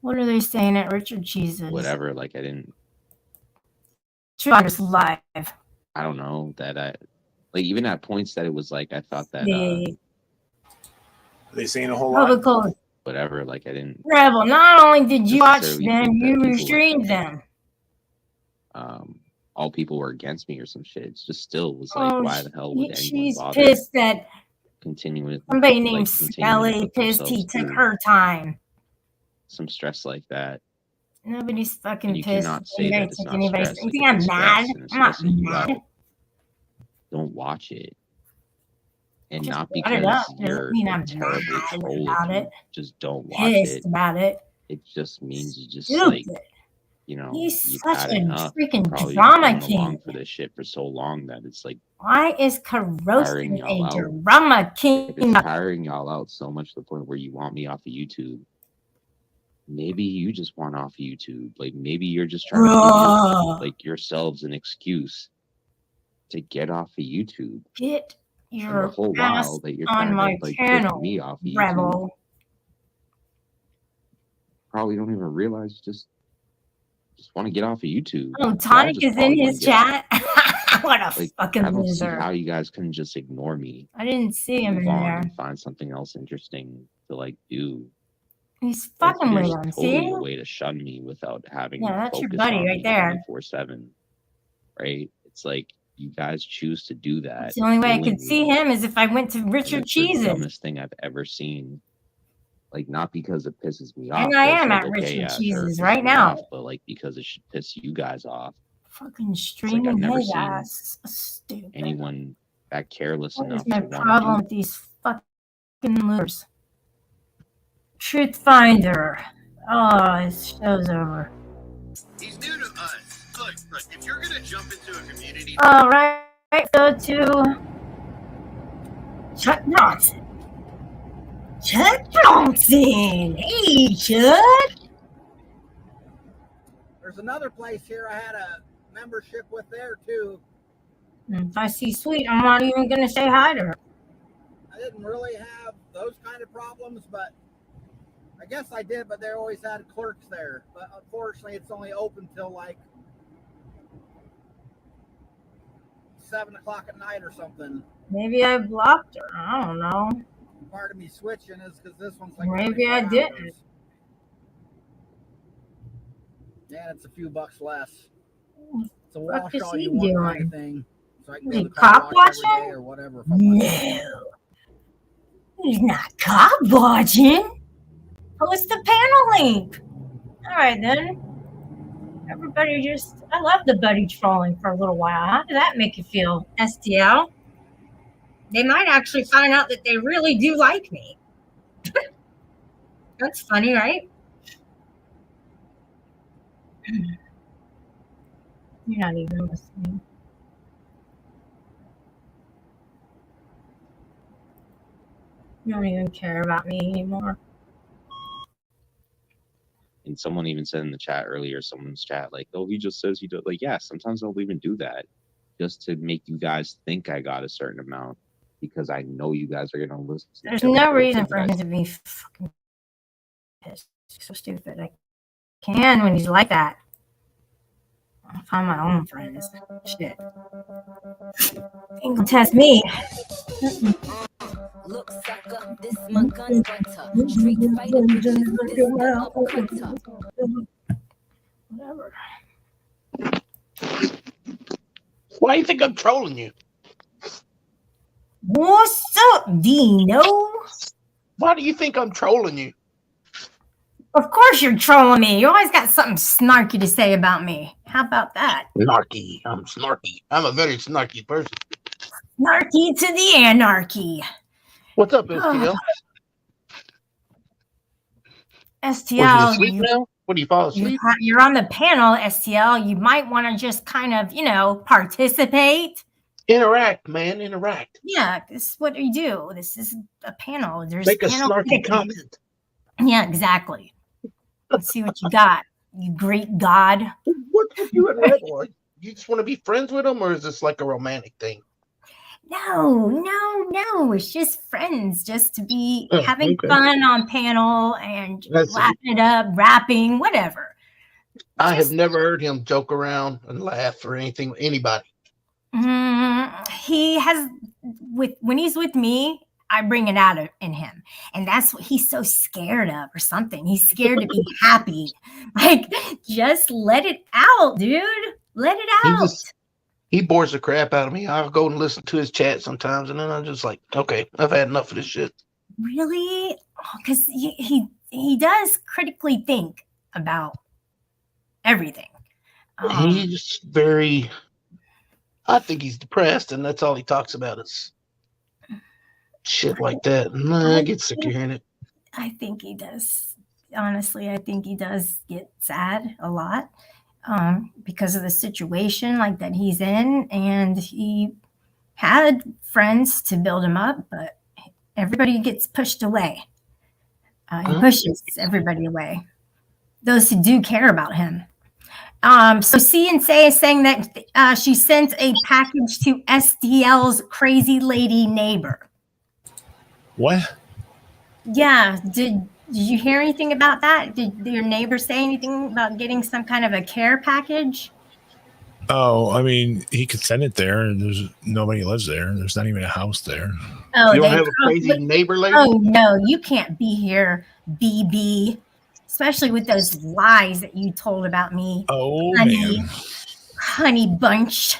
[SPEAKER 1] What are they saying at Richard Cheese's?
[SPEAKER 6] whatever, like I didn't
[SPEAKER 1] Truckers Live.
[SPEAKER 6] I don't know that I like even at points that it was like I thought that
[SPEAKER 5] Are they saying a whole lot?
[SPEAKER 1] Public
[SPEAKER 6] whatever, like I didn't
[SPEAKER 1] Rebel, not only did you watch
[SPEAKER 6] necessarily
[SPEAKER 1] them,
[SPEAKER 6] think that
[SPEAKER 1] you
[SPEAKER 6] people were
[SPEAKER 1] restrained them.
[SPEAKER 6] all people were against me or some shit. It's just still was like why the hell would anyone
[SPEAKER 1] She's
[SPEAKER 6] bother
[SPEAKER 1] pissed that
[SPEAKER 6] continuing
[SPEAKER 1] somebody
[SPEAKER 6] like,
[SPEAKER 1] named
[SPEAKER 6] continuing to
[SPEAKER 1] Skelly
[SPEAKER 6] put
[SPEAKER 1] pissed he
[SPEAKER 6] themselves
[SPEAKER 1] took
[SPEAKER 6] through
[SPEAKER 1] her time.
[SPEAKER 6] some stress like that?
[SPEAKER 1] Nobody's fucking
[SPEAKER 6] You
[SPEAKER 1] pissed.
[SPEAKER 6] cannot say
[SPEAKER 1] Anybody
[SPEAKER 6] that it's
[SPEAKER 1] took
[SPEAKER 6] not
[SPEAKER 1] anybody's.
[SPEAKER 6] stress.
[SPEAKER 1] You
[SPEAKER 6] Like,
[SPEAKER 1] think
[SPEAKER 6] if
[SPEAKER 1] I'm
[SPEAKER 6] it's
[SPEAKER 1] mad?
[SPEAKER 6] stress and it's
[SPEAKER 1] I'm not
[SPEAKER 6] stressing you
[SPEAKER 1] mad.
[SPEAKER 6] out, don't watch it. And
[SPEAKER 1] Just
[SPEAKER 6] not
[SPEAKER 1] brought it
[SPEAKER 6] because
[SPEAKER 1] up. Doesn't
[SPEAKER 6] you're
[SPEAKER 1] mean
[SPEAKER 6] a
[SPEAKER 1] I'm
[SPEAKER 6] terrible
[SPEAKER 1] mad
[SPEAKER 6] troll
[SPEAKER 1] about
[SPEAKER 6] if you
[SPEAKER 1] it.
[SPEAKER 6] just don't watch
[SPEAKER 1] Pissed
[SPEAKER 6] it.
[SPEAKER 1] about it.
[SPEAKER 6] It just means you just
[SPEAKER 1] Stupid.
[SPEAKER 6] like
[SPEAKER 1] He's
[SPEAKER 6] you've
[SPEAKER 1] such
[SPEAKER 6] had
[SPEAKER 1] a
[SPEAKER 6] enough.
[SPEAKER 1] freaking
[SPEAKER 6] Probably
[SPEAKER 1] drama
[SPEAKER 6] been going along
[SPEAKER 1] king.
[SPEAKER 6] for this shit for so long that it's like
[SPEAKER 1] Why is
[SPEAKER 6] tiring
[SPEAKER 1] Corrosive
[SPEAKER 6] y'all
[SPEAKER 1] a
[SPEAKER 6] out.
[SPEAKER 1] drama
[SPEAKER 6] If
[SPEAKER 1] king?
[SPEAKER 6] it's tiring y'all out so much to the point where you want me off of YouTube, maybe you just want off of YouTube. Like maybe you're just trying to
[SPEAKER 1] Bruh.
[SPEAKER 6] give yourselves an excuse to get off of YouTube.
[SPEAKER 1] Get
[SPEAKER 6] And the
[SPEAKER 1] your
[SPEAKER 6] whole
[SPEAKER 1] ass
[SPEAKER 6] while that you're
[SPEAKER 1] on
[SPEAKER 6] trying
[SPEAKER 1] my
[SPEAKER 6] to like
[SPEAKER 1] channel,
[SPEAKER 6] push me off of YouTube,
[SPEAKER 1] Rebel.
[SPEAKER 6] probably don't even realize just want to get off of YouTube.
[SPEAKER 1] Oh,
[SPEAKER 6] Y'all
[SPEAKER 1] Tonic
[SPEAKER 6] just
[SPEAKER 1] is in
[SPEAKER 6] probably wanna
[SPEAKER 1] his
[SPEAKER 6] get off.
[SPEAKER 1] chat. What a
[SPEAKER 6] Like
[SPEAKER 1] fucking
[SPEAKER 6] I don't see
[SPEAKER 1] loser.
[SPEAKER 6] how you guys couldn't just ignore me,
[SPEAKER 1] I didn't see him
[SPEAKER 6] move
[SPEAKER 1] in
[SPEAKER 6] on,
[SPEAKER 1] there.
[SPEAKER 6] and find something else interesting to like do.
[SPEAKER 1] He's
[SPEAKER 6] Like
[SPEAKER 1] fucking with
[SPEAKER 6] there's
[SPEAKER 1] him.
[SPEAKER 6] totally
[SPEAKER 1] See?
[SPEAKER 6] a way to shun me without having
[SPEAKER 1] Yeah,
[SPEAKER 6] to
[SPEAKER 1] that's your
[SPEAKER 6] focus
[SPEAKER 1] buddy
[SPEAKER 6] on
[SPEAKER 1] right
[SPEAKER 6] me
[SPEAKER 1] there.
[SPEAKER 6] 24/7. Right? It's like you guys choose to do that.
[SPEAKER 1] That's the only way I could
[SPEAKER 6] willingly,
[SPEAKER 1] see him is if I went to
[SPEAKER 6] and
[SPEAKER 1] Richard
[SPEAKER 6] it's the
[SPEAKER 1] Cheese's.
[SPEAKER 6] dumbest thing I've ever seen. Like, not because it pisses me off.
[SPEAKER 1] And I
[SPEAKER 6] but it's
[SPEAKER 1] am
[SPEAKER 6] like,
[SPEAKER 1] at
[SPEAKER 6] okay,
[SPEAKER 1] Richard
[SPEAKER 6] yeah, sure, it
[SPEAKER 1] Cheese's
[SPEAKER 6] pisses
[SPEAKER 1] right
[SPEAKER 6] me
[SPEAKER 1] now.
[SPEAKER 6] off, but like because it should piss you guys off.
[SPEAKER 1] Fucking
[SPEAKER 6] I've
[SPEAKER 1] streaming
[SPEAKER 6] never
[SPEAKER 1] his
[SPEAKER 6] seen
[SPEAKER 1] ass. Stupid.
[SPEAKER 6] anyone that careless
[SPEAKER 1] What is
[SPEAKER 6] enough
[SPEAKER 1] my
[SPEAKER 6] to want to
[SPEAKER 1] problem
[SPEAKER 6] do
[SPEAKER 1] with these fucking losers? Truth Finder. Oh, this show's over.
[SPEAKER 13] He's new to us. Look, if you're gonna jump into a community.
[SPEAKER 1] All right, go to Chuck Johnson. Chuck Johnson. Hey, Chuck.
[SPEAKER 14] There's another place here I had a membership with there too.
[SPEAKER 1] If I see Sweet, I'm not even gonna say hi to her.
[SPEAKER 14] I didn't really have those kind of problems, but I guess I did, but they always had clerks there. But unfortunately, it's only open till like 7 o'clock at night or something.
[SPEAKER 1] Maybe I blocked her. I don't know.
[SPEAKER 14] Part of me switching is because this one's like
[SPEAKER 1] Maybe I
[SPEAKER 14] 24
[SPEAKER 1] didn't.
[SPEAKER 14] hours. Yeah, it's a few bucks less. It's a
[SPEAKER 1] What
[SPEAKER 14] wash
[SPEAKER 1] is
[SPEAKER 14] all
[SPEAKER 1] he
[SPEAKER 14] you want kind
[SPEAKER 1] doing?
[SPEAKER 14] of thing. So I can
[SPEAKER 1] Is
[SPEAKER 14] go
[SPEAKER 1] he
[SPEAKER 14] to the car
[SPEAKER 1] cop
[SPEAKER 14] wash every
[SPEAKER 1] watching?
[SPEAKER 14] day or whatever. If I want to.
[SPEAKER 1] No. He's not cop watching. Post the panel link. All right, then. Everybody just, I love the buddy trolling for a little while. How did that make you feel, STL? They might actually find out that they really do like me. That's funny, right? You're not even listening. You don't even care about me anymore.
[SPEAKER 6] And someone even said in the chat earlier, someone's chat, like, oh, he just says he does. Like, yeah, sometimes I'll even do that just to make you guys think I got a certain amount because I know you guys are going to listen.
[SPEAKER 1] There's no reason for him to be fucking pissed. He's so stupid. I can when he's like that. I'll find my own friends. Shit. Ain't gonna test me.
[SPEAKER 15] Look, sucker, this my gun butter. Street fighter, bitches, this the upcutter.
[SPEAKER 1] Whatever.
[SPEAKER 16] Why do you think I'm trolling you?
[SPEAKER 1] What's up, Dino?
[SPEAKER 16] Why do you think I'm trolling you?
[SPEAKER 1] Of course you're trolling me. You always got something snarky to say about me. How about that?
[SPEAKER 16] Snarky. I'm snarky. I'm a very snarky person.
[SPEAKER 1] Snarky to the anarchy.
[SPEAKER 16] What's up, STL?
[SPEAKER 1] STL.
[SPEAKER 16] What, you asleep now? What, do you fall asleep?
[SPEAKER 1] You're on the panel, STL. You might want to just kind of, participate.
[SPEAKER 16] Interact, man. Interact.
[SPEAKER 1] Yeah, this is what we do. This is a panel. There's
[SPEAKER 16] Make a
[SPEAKER 1] panel
[SPEAKER 16] snarky
[SPEAKER 1] etiquette.
[SPEAKER 16] comment.
[SPEAKER 1] Yeah, exactly. Let's see what you got, you Greek god.
[SPEAKER 16] What's with you and Redwood? You just want to be friends with him, or is this like a romantic thing?
[SPEAKER 1] No. It's just friends, just to be having
[SPEAKER 16] okay.
[SPEAKER 1] fun on panel and
[SPEAKER 16] That's
[SPEAKER 1] laughing it up, rapping, whatever.
[SPEAKER 16] I have never heard him joke around and laugh or anything with anybody.
[SPEAKER 1] He has, when he's with me, I bring it out in him. And that's what he's so scared of or something. He's scared to be happy. Like, just let it out, dude. Let it out.
[SPEAKER 16] He bores the crap out of me. I'll go and listen to his chat sometimes, and then I'm just like, okay, I've had enough of this shit.
[SPEAKER 1] Really? Because he does critically think about everything.
[SPEAKER 16] He's very, I think he's depressed, and that's all he talks about is shit like that. And I get sick of hearing it.
[SPEAKER 1] I think he does. Honestly, I think he does get sad a lot because of the situation like that he's in. And he had friends to build him up, but everybody gets pushed away. He pushes everybody away. Those who do care about him. So See and Say is saying that she sent a package to STL's crazy lady neighbor.
[SPEAKER 5] What?
[SPEAKER 1] Yeah. Did you hear anything about that? Did your neighbor say anything about getting some kind of a care package?
[SPEAKER 5] Oh, I mean, he could send it there, and there's nobody lives there. There's not even a house there.
[SPEAKER 1] Oh,
[SPEAKER 16] you don't have a crazy neighbor lady?
[SPEAKER 1] Oh no, you can't be here, BB. Especially with those lies that you told about me.
[SPEAKER 5] Oh,
[SPEAKER 1] honey,
[SPEAKER 5] man.
[SPEAKER 1] honey bunch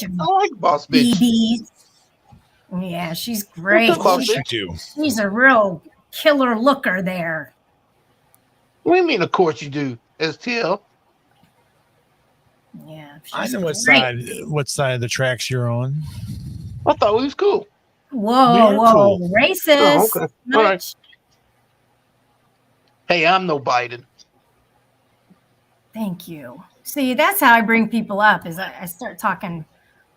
[SPEAKER 1] of
[SPEAKER 16] like boss bitch.
[SPEAKER 1] BBs. Yeah, she's great.
[SPEAKER 5] What the fuck you do?
[SPEAKER 1] She's a real killer looker there.
[SPEAKER 16] What do you mean? Of course you do, STL.
[SPEAKER 1] Yeah,
[SPEAKER 7] I know
[SPEAKER 1] great.
[SPEAKER 7] what side of the tracks you're on.
[SPEAKER 16] I thought we was cool.
[SPEAKER 1] Whoa,
[SPEAKER 7] cool.
[SPEAKER 1] racist.
[SPEAKER 16] Oh, okay. All right. Hey, I'm no Biden.
[SPEAKER 1] Thank you. See, that's how I bring people up is I start talking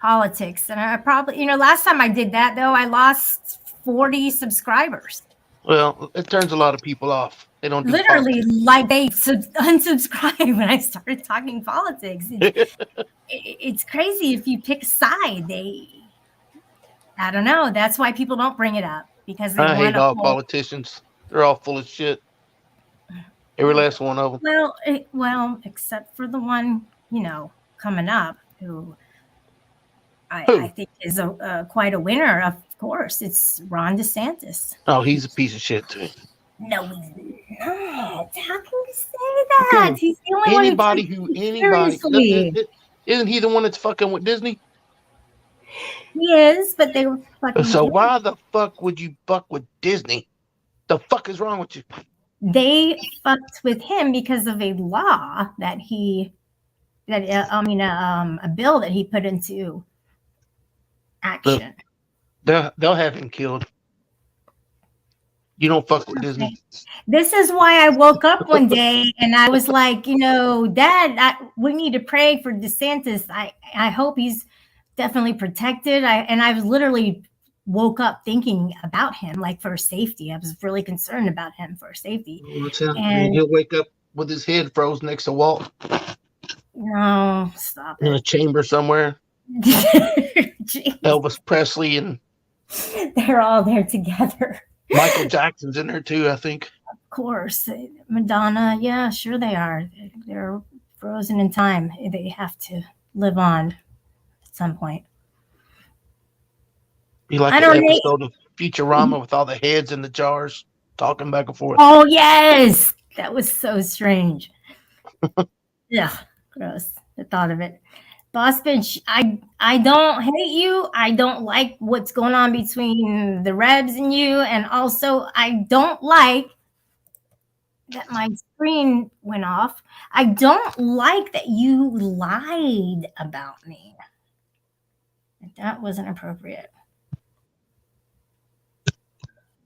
[SPEAKER 1] politics. And I probably, last time I did that, though, I lost 40 subscribers.
[SPEAKER 16] Well, it turns a lot of people off. They don't do
[SPEAKER 1] Literally,
[SPEAKER 16] politics.
[SPEAKER 1] like they unsubscribed when I started talking politics. It's crazy if you pick a side. I don't know. That's why people don't bring it up because they
[SPEAKER 16] I hate all
[SPEAKER 1] hold.
[SPEAKER 16] politicians. They're all full of shit. Every last one of them.
[SPEAKER 1] Well, except for the one coming up, who I think is quite a winner. Of course, it's Ron DeSantis.
[SPEAKER 16] Oh, he's a piece of shit too.
[SPEAKER 1] No, he's not. How can you say that? He's the only
[SPEAKER 16] Anybody
[SPEAKER 1] one
[SPEAKER 16] who isn't he the one that's fucking with Disney?
[SPEAKER 1] He is, but they were fucking.
[SPEAKER 16] So why the fuck would you fuck with Disney? The fuck is wrong with you?
[SPEAKER 1] They fucked with him because of a law that a bill that he put into action.
[SPEAKER 16] Look, they'll have him killed. You don't fuck with Disney.
[SPEAKER 1] This is why I woke up one day and I was like, Dad, we need to pray for DeSantis. I hope he's definitely protected. I was literally woke up thinking about him, like for safety. I was really concerned about him for safety.
[SPEAKER 16] And he'll wake up with his head frozen next to Walt.
[SPEAKER 1] No, stop
[SPEAKER 16] in a chamber somewhere. Elvis Presley and
[SPEAKER 1] they're all there together.
[SPEAKER 16] Michael Jackson's in there too, I think.
[SPEAKER 1] Of course. Madonna, yeah, sure they are. They're frozen in time. They have to live on at some point.
[SPEAKER 16] Be like an episode of Futurama with all the heads in the jars talking back and forth.
[SPEAKER 1] Oh, yes. That was so strange. Yeah, gross. The thought of it. Boss bitch, I don't hate you. I don't like what's going on between the Rebs and you. And also, I don't like that my screen went off. I don't like that you lied about me. That wasn't appropriate.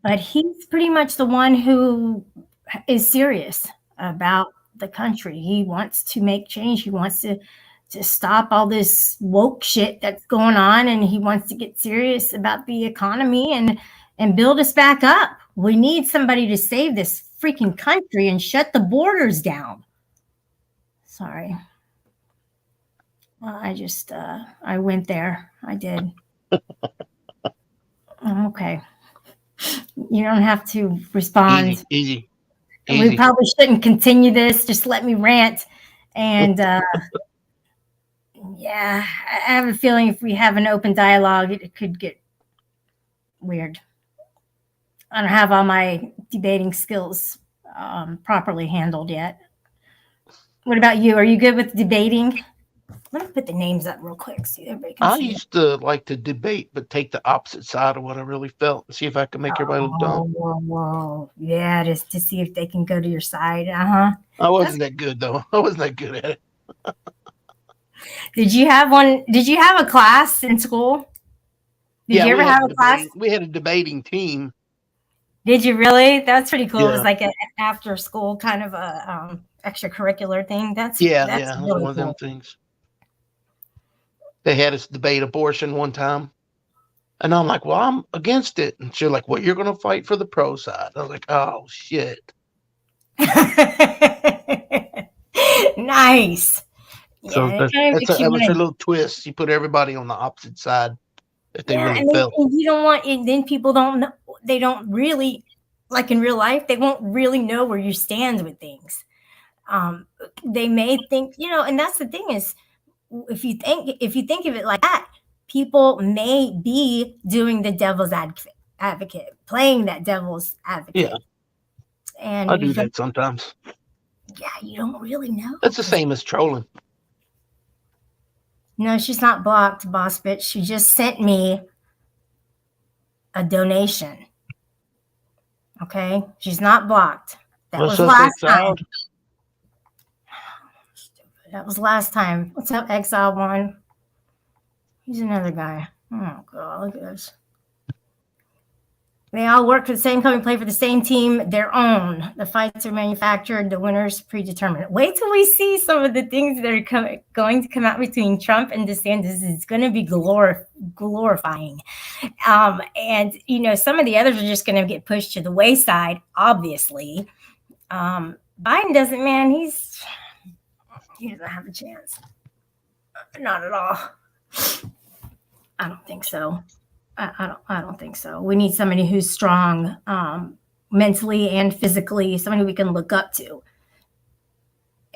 [SPEAKER 1] But he's pretty much the one who is serious about the country. He wants to make change. He wants to stop all this woke shit that's going on, and he wants to get serious about the economy and build us back up. We need somebody to save this freaking country and shut the borders down. Sorry. Well, I went there. I did. Okay. You don't have to respond.
[SPEAKER 16] Easy.
[SPEAKER 1] We probably shouldn't continue this. Just let me rant. And yeah, I have a feeling if we have an open dialogue, it could get weird. I don't have all my debating skills properly handled yet. What about you? Are you good with debating? Let me put the names up real quick so everybody can see.
[SPEAKER 16] I used to like to debate, but take the opposite side of what I really felt and see if I could make everybody look dumb.
[SPEAKER 1] Whoa. Yeah, just to see if they can go to your side.
[SPEAKER 16] I wasn't that good, though. I wasn't that good at it.
[SPEAKER 1] Did you have one? Did you have a class in school? Did you ever have a class?
[SPEAKER 16] We had a debating team.
[SPEAKER 1] Did you really? That's pretty cool.
[SPEAKER 16] Yeah.
[SPEAKER 1] It was like an after school kind of a extracurricular thing. That's
[SPEAKER 16] It
[SPEAKER 1] really
[SPEAKER 16] was one of them things. They had us debate abortion one time. And I'm like, well, I'm against it. And she's like, well, you're going to fight for the pro side. I was like, oh, shit.
[SPEAKER 1] Nice.
[SPEAKER 16] So
[SPEAKER 1] Yeah,
[SPEAKER 16] that was her little twist. You put everybody on the opposite side if they really felt.
[SPEAKER 1] And you don't want, and then people don't know, they don't really, like in real life, they won't really know where you stand with things. They may think, and that's the thing is, if you think of it like that, people may be doing the devil's advocate, playing that devil's advocate.
[SPEAKER 16] Yeah.
[SPEAKER 1] And
[SPEAKER 16] I do that sometimes.
[SPEAKER 1] Yeah, you don't really know.
[SPEAKER 16] That's the same as trolling.
[SPEAKER 1] No, she's not blocked, boss bitch. She just sent me a donation. Okay, she's not blocked. That
[SPEAKER 16] What's
[SPEAKER 1] was
[SPEAKER 16] up,
[SPEAKER 1] last time.
[SPEAKER 16] Exiled?
[SPEAKER 1] That was last time. What's up, Exile One? He's another guy. Oh God, look at this. They all work for the same company, play for the same team, their own. The fights are manufactured, the winners predetermined. Wait till we see some of the things that are going to come out between Trump and DeSantis. It's going to be glorifying. And, you know, some of the others are just going to get pushed to the wayside, obviously. Biden doesn't, man. He doesn't have a chance. Not at all. I don't think so. I don't think so. We need somebody who's strong mentally and physically, somebody who we can look up to,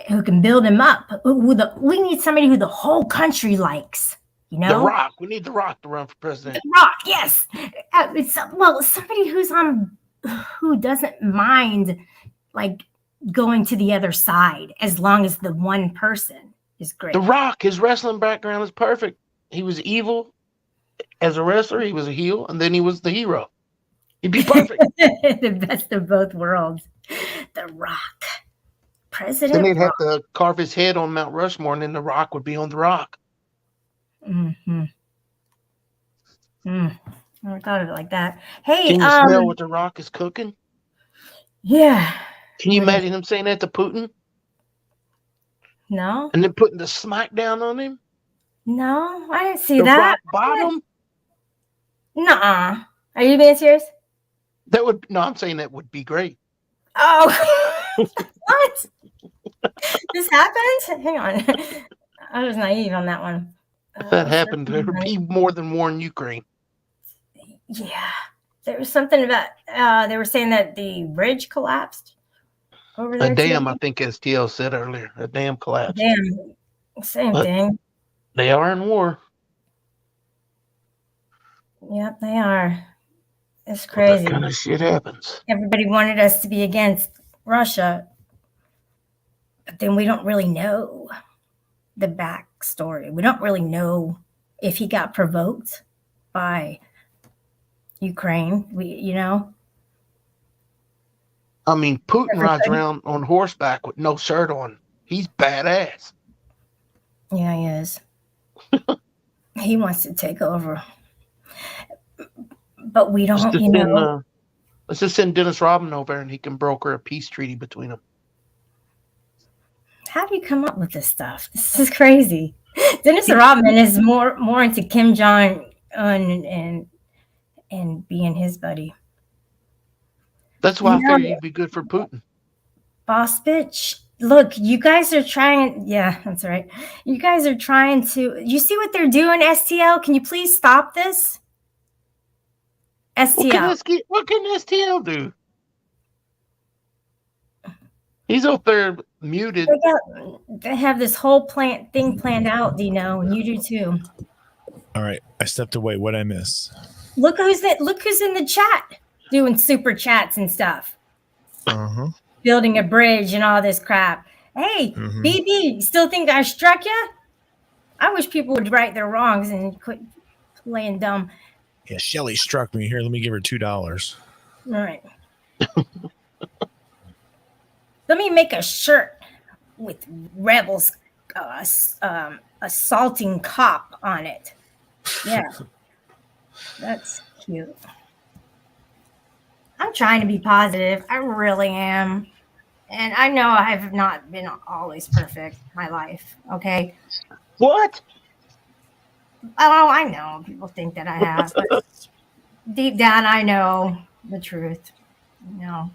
[SPEAKER 1] who can build him up. We need somebody who the whole country likes, you know?
[SPEAKER 16] The Rock. We need The Rock to run for president.
[SPEAKER 1] The Rock, yes. Somebody who doesn't mind like going to the other side as long as the one person is great.
[SPEAKER 16] The Rock, his wrestling background is perfect. He was evil. As a wrestler, he was a heel, and then he was the hero. He'd be perfect.
[SPEAKER 1] The best of both worlds. The Rock. President
[SPEAKER 16] Then they'd
[SPEAKER 1] Rock.
[SPEAKER 16] have to carve his head on Mount Rushmore, and then The Rock would be on The Rock.
[SPEAKER 1] Mm-hmm. Never thought of it like that. Hey,
[SPEAKER 16] Can you smell what The Rock is cooking?
[SPEAKER 1] Yeah.
[SPEAKER 16] Can you imagine him saying that to Putin?
[SPEAKER 1] No.
[SPEAKER 16] And then putting the smackdown on him?
[SPEAKER 1] No, I didn't see
[SPEAKER 16] The
[SPEAKER 1] that.
[SPEAKER 16] Rock bottom?
[SPEAKER 1] Nuh-uh. Are you being serious?
[SPEAKER 16] That would I'm saying that would be great.
[SPEAKER 1] Oh, what? This happened? Hang on. I was naive on that one.
[SPEAKER 16] If that happened, there would be more than war in Ukraine.
[SPEAKER 1] Yeah. There was something about, they were saying that the bridge collapsed over there.
[SPEAKER 16] A dam,
[SPEAKER 1] too.
[SPEAKER 16] I think, as TL said earlier. A dam collapsed.
[SPEAKER 1] Damn. Same
[SPEAKER 16] But
[SPEAKER 1] thing.
[SPEAKER 16] They are in war.
[SPEAKER 1] Yep, they are. It's crazy.
[SPEAKER 16] That kind of shit happens.
[SPEAKER 1] Everybody wanted us to be against Russia, but then we don't really know the backstory. We don't really know if he got provoked by Ukraine.
[SPEAKER 16] I mean, Putin rides around on horseback with no shirt on. He's badass.
[SPEAKER 1] Yeah, he is. He wants to take over. But we don't,
[SPEAKER 16] Let's just send Dennis Rodman over and he can broker a peace treaty between them.
[SPEAKER 1] How do you come up with this stuff? This is crazy. Dennis Rodman is more into Kim Jong-un and being his buddy.
[SPEAKER 16] That's why I figured he'd be good for Putin.
[SPEAKER 1] Boss bitch. Look, you guys are trying. Yeah, that's right. You guys are trying to. You see what they're doing, STL? Can you please stop this? STL.
[SPEAKER 16] What can STL do? He's up there muted.
[SPEAKER 1] They have this whole thing planned out, Dino, and you do too.
[SPEAKER 5] All right, I stepped away. What'd I miss?
[SPEAKER 1] Look who's in the chat doing super chats and stuff.
[SPEAKER 5] Uh-huh.
[SPEAKER 1] Building a bridge and all this crap. Hey, BB, still think I struck you? I wish people would right their wrongs and quit playing dumb.
[SPEAKER 5] Yeah, Shelly struck me. Here, let me give her $2.
[SPEAKER 1] All right. Let me make a shirt with rebels assaulting cop on it. Yeah. That's cute. I'm trying to be positive. I really am. And I know I have not been always perfect in my life. Okay.
[SPEAKER 16] What?
[SPEAKER 1] Oh, I know. People think that I have. But deep down, I know the truth. No.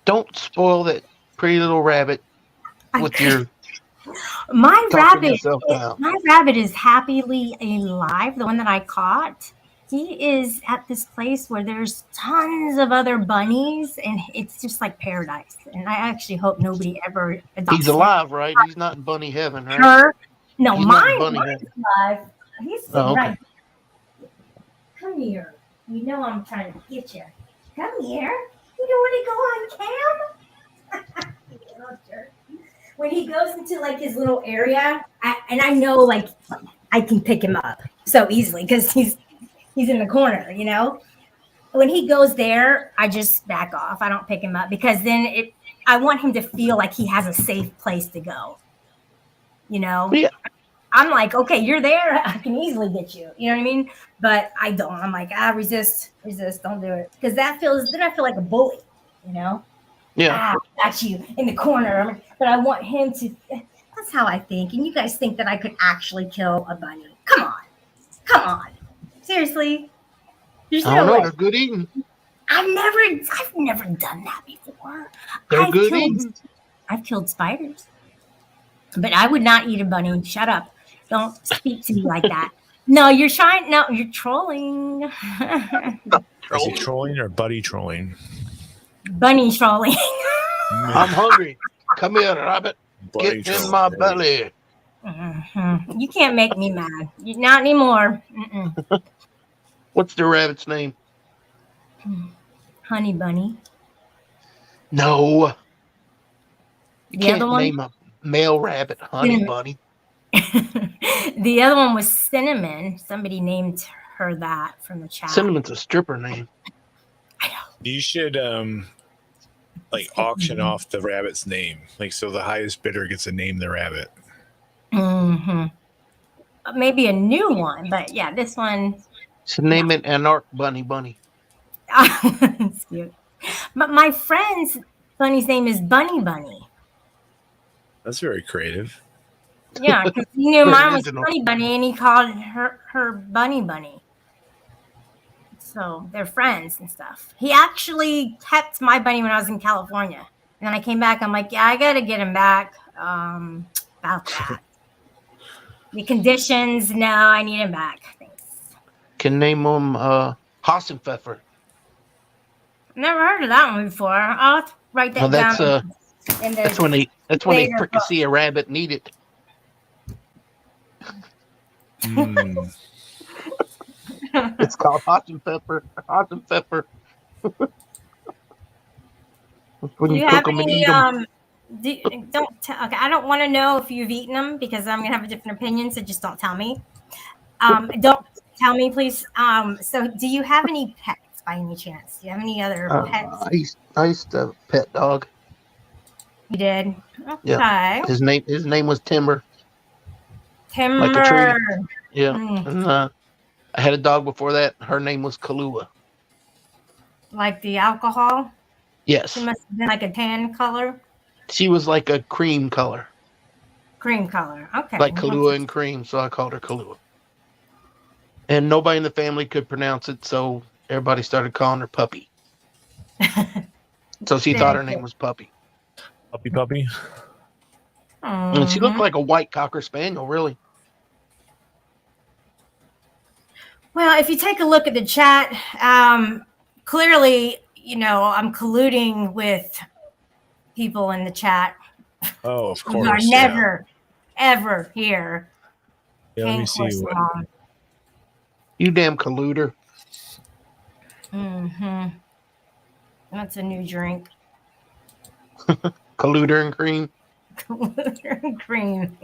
[SPEAKER 16] Don't spoil that pretty little rabbit with your
[SPEAKER 1] My
[SPEAKER 16] talking
[SPEAKER 1] rabbit.
[SPEAKER 16] yourself down.
[SPEAKER 1] My rabbit is happily alive. The one that I caught. He is at this place where there's tons of other bunnies, and it's just like paradise. And I actually hope nobody ever adopts
[SPEAKER 16] He's alive, right? He's not in bunny heaven, right?
[SPEAKER 1] her. No,
[SPEAKER 16] He's not in
[SPEAKER 1] mine
[SPEAKER 16] bunny
[SPEAKER 1] is
[SPEAKER 16] heaven.
[SPEAKER 1] alive. He's
[SPEAKER 16] Oh, okay.
[SPEAKER 1] right. Come here. You know I'm trying to get you. Come here. You don't want to go on cam? You little jerk. When he goes into like his little area, I know like I can pick him up so easily because he's in the corner, you know. when he goes there, I just back off. I don't pick him up because then I want him to feel like he has a safe place to go. You know?
[SPEAKER 16] Yeah.
[SPEAKER 1] I'm like, okay, you're there. I can easily get you. You know what I mean? But I don't. I'm like, resist, don't do it. Because then I feel like a bully, you know?
[SPEAKER 16] Yeah.
[SPEAKER 1] Got you in the corner. But I want him to, that's how I think. And you guys think that I could actually kill a bunny. Come on. Seriously? There's
[SPEAKER 16] I don't
[SPEAKER 1] no
[SPEAKER 16] know.
[SPEAKER 1] way.
[SPEAKER 16] They're good eating.
[SPEAKER 1] I've never done that before.
[SPEAKER 16] They're good eating.
[SPEAKER 1] I've killed spiders. But I would not eat a bunny. Shut up. Don't speak to me like that. No, you're trying. No, you're trolling.
[SPEAKER 5] Is he trolling or buddy trolling?
[SPEAKER 1] Bunny trolling.
[SPEAKER 16] I'm hungry. Come here, rabbit.
[SPEAKER 5] Buddy
[SPEAKER 16] Get in
[SPEAKER 5] trolling.
[SPEAKER 16] my belly.
[SPEAKER 1] You can't make me mad. Not anymore.
[SPEAKER 16] What's the rabbit's name?
[SPEAKER 1] Honey Bunny.
[SPEAKER 16] No. You
[SPEAKER 1] The
[SPEAKER 16] can't
[SPEAKER 1] other one?
[SPEAKER 16] name a male rabbit Honey
[SPEAKER 1] Cinnamon.
[SPEAKER 16] Bunny.
[SPEAKER 1] The other one was Cinnamon. Somebody named her that from the chat.
[SPEAKER 16] Cinnamon's a stripper name.
[SPEAKER 5] You should like auction off the rabbit's name, like so the highest bidder gets to name the rabbit.
[SPEAKER 1] Maybe a new one, but yeah, this one.
[SPEAKER 16] So name it Anarch Bunny.
[SPEAKER 1] It's cute. But my friend's bunny's name is Bunny.
[SPEAKER 5] That's very creative.
[SPEAKER 1] Yeah, because he knew mine was
[SPEAKER 16] Original.
[SPEAKER 1] Bunny Bunny, and he called her Bunny. So they're friends and stuff. He actually kept my bunny when I was in California, and then I came back. I'm like, yeah, I gotta get him back. About that. The conditions, no, I need him back. Thanks.
[SPEAKER 16] Can name him Hassenpfeffer.
[SPEAKER 1] Never heard of that one before. I'll have to write that
[SPEAKER 16] Well, that's
[SPEAKER 1] down. in the
[SPEAKER 16] that's when they
[SPEAKER 1] later
[SPEAKER 16] fricassee a rabbit and eat it. It's called Hassenpfeffer. When
[SPEAKER 1] Do
[SPEAKER 16] you
[SPEAKER 1] you
[SPEAKER 16] cook
[SPEAKER 1] have
[SPEAKER 16] them and
[SPEAKER 1] any?
[SPEAKER 16] eat them.
[SPEAKER 1] Okay, I don't want to know if you've eaten them because I'm gonna have a different opinion. So just don't tell me. Don't tell me, please. So do you have any pets by any chance? Do you have any other pets?
[SPEAKER 16] I used to have a pet dog.
[SPEAKER 1] You did. Okay.
[SPEAKER 16] Yeah. His name was Timber.
[SPEAKER 1] Timber.
[SPEAKER 16] Like a tree. Yeah.
[SPEAKER 1] Mm.
[SPEAKER 16] And I had a dog before that. Her name was Kahlua.
[SPEAKER 1] Like the alcohol.
[SPEAKER 16] Yes.
[SPEAKER 1] She must have been like a tan color.
[SPEAKER 16] She was like a cream color.
[SPEAKER 1] Cream color. Okay.
[SPEAKER 16] Like Kahlua and cream, so I called her Kahlua. And nobody in the family could pronounce it, so everybody started calling her Puppy. So she thought her name was Puppy.
[SPEAKER 5] Puppy.
[SPEAKER 16] And she looked like a white Cocker Spaniel, really.
[SPEAKER 1] Well, if you take a look at the chat, clearly, I'm colluding with people in the chat
[SPEAKER 5] Oh, of
[SPEAKER 1] who are
[SPEAKER 5] course.
[SPEAKER 1] never, ever here.
[SPEAKER 5] Yeah, let me see what.
[SPEAKER 16] You damn colluder.
[SPEAKER 1] That's a new drink.
[SPEAKER 16] Colluder and cream.
[SPEAKER 1] Colluder and cream.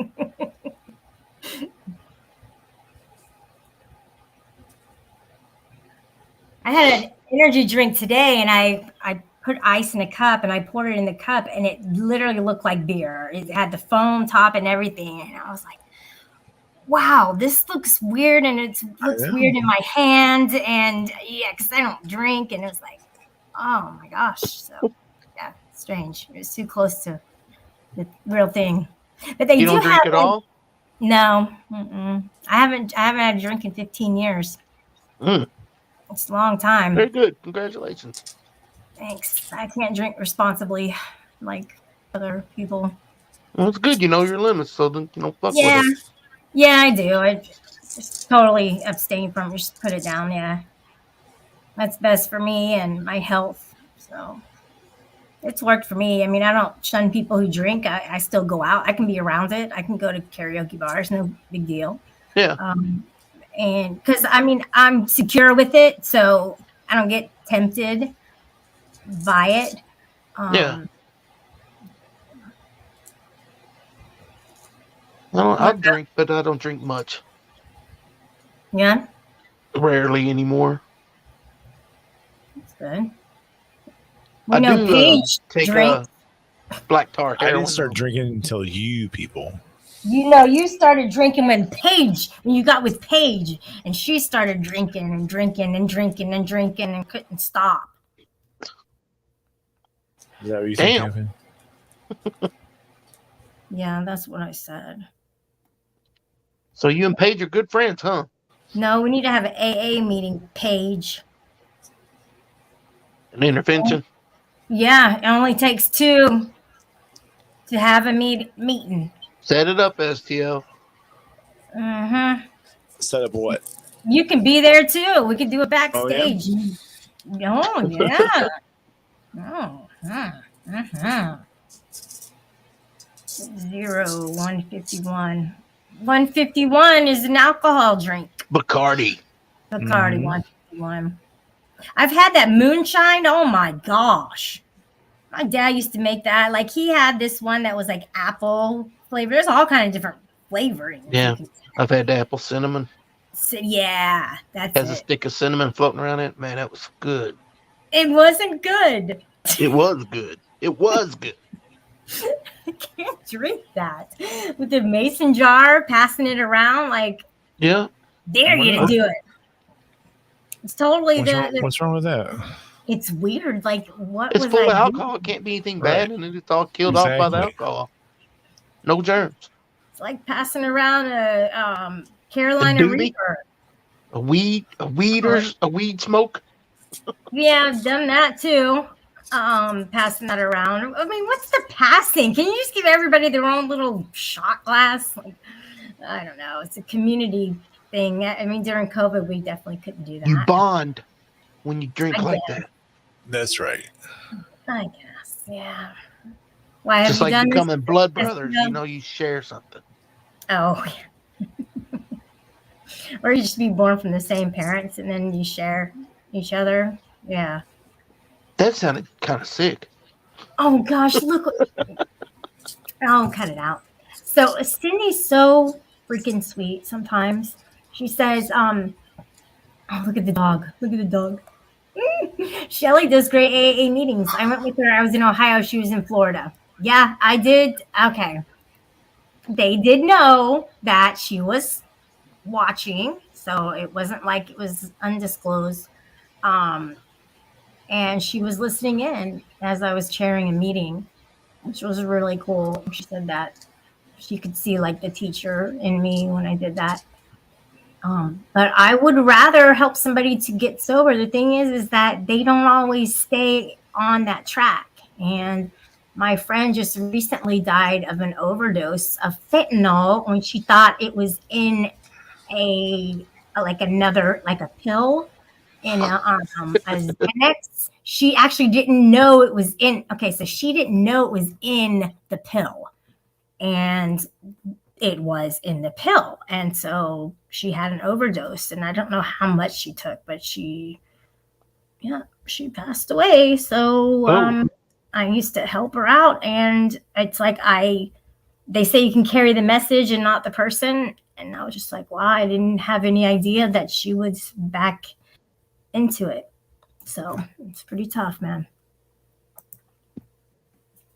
[SPEAKER 1] I had an energy drink today, and I put ice in a cup, and I poured it in the cup, and it literally looked like beer. It had the foam top and everything, and I was like, wow, this looks weird, and it looks weird in my hand, and yeah, because I don't drink, and it was like, oh my gosh. So yeah, strange. It was too close to the real thing. But
[SPEAKER 16] You don't drink at all?
[SPEAKER 1] No, I haven't had a drink in 15 years. It's a long time.
[SPEAKER 16] Very good. Congratulations.
[SPEAKER 1] Thanks. I can't drink responsibly like other people.
[SPEAKER 16] Well, it's good. You know your limits, so then fuck
[SPEAKER 1] Yeah.
[SPEAKER 16] with it.
[SPEAKER 1] Yeah, I do. I just totally abstain from it. Just put it down. Yeah. That's best for me and my health. So it's worked for me. I mean, I don't shun people who drink. I still go out. I can be around it. I can go to karaoke bars. No big deal.
[SPEAKER 16] Yeah.
[SPEAKER 1] And because I'm secure with it, so I don't get tempted by it.
[SPEAKER 16] Yeah. I drink, but I don't drink much.
[SPEAKER 1] Yeah.
[SPEAKER 16] Rarely anymore.
[SPEAKER 1] Good. We
[SPEAKER 16] I
[SPEAKER 1] know
[SPEAKER 16] do
[SPEAKER 1] Paige
[SPEAKER 16] take
[SPEAKER 1] drinks.
[SPEAKER 16] black tar
[SPEAKER 5] I
[SPEAKER 16] heroin.
[SPEAKER 5] didn't start drinking until you people.
[SPEAKER 1] You know, you started drinking when you got with Paige, and she started drinking and drinking and drinking and drinking and couldn't stop.
[SPEAKER 5] Is that what you
[SPEAKER 16] Damn.
[SPEAKER 5] think, Kevin?
[SPEAKER 1] Yeah, that's what I said.
[SPEAKER 16] So you and Paige are good friends, huh?
[SPEAKER 1] No, we need to have an AA meeting, Paige.
[SPEAKER 16] An intervention.
[SPEAKER 1] Yeah, it only takes 2 to have a meeting.
[SPEAKER 16] Set it up, STL.
[SPEAKER 1] Mm-hmm.
[SPEAKER 5] Set up what?
[SPEAKER 1] You can be there too. We could do it backstage. Oh, yeah. Oh, 151. 151 is an alcohol drink.
[SPEAKER 16] Bacardi.
[SPEAKER 1] Bacardi 151. I've had that moonshine. Oh my gosh. My dad used to make that. Like he had this one that was like apple flavor. There's all kind of different flavoring.
[SPEAKER 16] Yeah, I've had the apple cinnamon.
[SPEAKER 1] So, yeah, that's
[SPEAKER 16] Has a
[SPEAKER 1] it.
[SPEAKER 16] stick of cinnamon floating around it. Man, that was good.
[SPEAKER 1] It wasn't good.
[SPEAKER 16] It was good. It was good.
[SPEAKER 1] I can't drink that. With the mason jar, passing it around, like,
[SPEAKER 16] Yeah.
[SPEAKER 1] dare you to do it. It's totally
[SPEAKER 5] What's wrong with that?
[SPEAKER 1] It's weird. Like, what
[SPEAKER 16] It's
[SPEAKER 1] was
[SPEAKER 16] full
[SPEAKER 1] I
[SPEAKER 16] of
[SPEAKER 1] doing?
[SPEAKER 16] alcohol. It can't be anything bad, and it's all killed off by the
[SPEAKER 5] Exactly.
[SPEAKER 16] alcohol. No germs.
[SPEAKER 1] It's like passing around a Carolina
[SPEAKER 16] A doobie?
[SPEAKER 1] Reaper.
[SPEAKER 16] A weed smoke.
[SPEAKER 1] Yeah, I've done that too. Passing that around. I mean, what's the passing? Can you just give everybody their own little shot glass? Like, I don't know. It's a community thing. I mean, during COVID, we definitely couldn't do that.
[SPEAKER 16] You bond when you drink
[SPEAKER 1] I
[SPEAKER 16] like
[SPEAKER 1] guess.
[SPEAKER 16] that.
[SPEAKER 5] That's right.
[SPEAKER 1] I guess, yeah. Why have
[SPEAKER 16] Just
[SPEAKER 1] you
[SPEAKER 16] like
[SPEAKER 1] done
[SPEAKER 16] becoming
[SPEAKER 1] this?
[SPEAKER 16] blood brothers. You know, you share something.
[SPEAKER 1] Oh. Or you just be born from the same parents and then you share each other. Yeah.
[SPEAKER 16] That sounded kind of sick.
[SPEAKER 1] Oh gosh, look. I'll cut it out. So Cindy's so freaking sweet sometimes. She says, oh, look at the dog. Look at the dog. Shelly does great AA meetings. I went with her. I was in Ohio. She was in Florida. Yeah, I did. Okay. They did know that she was watching, so it wasn't like it was undisclosed. And she was listening in as I was chairing a meeting, which was really cool. She said that she could see like the teacher in me when I did that. But I would rather help somebody to get sober. The thing is that they don't always stay on that track. And my friend just recently died of an overdose of fentanyl when she thought it was in a pill in a Xanax. She actually didn't know it was in. Okay, so she didn't know it was in the pill, and it was in the pill, and so she had an overdose. And I don't know how much she took, but she passed away. So I used to help her out, and it's like they say you can carry the message and not the person. And I was just like, wow, I didn't have any idea that she was back into it. So it's pretty tough, man.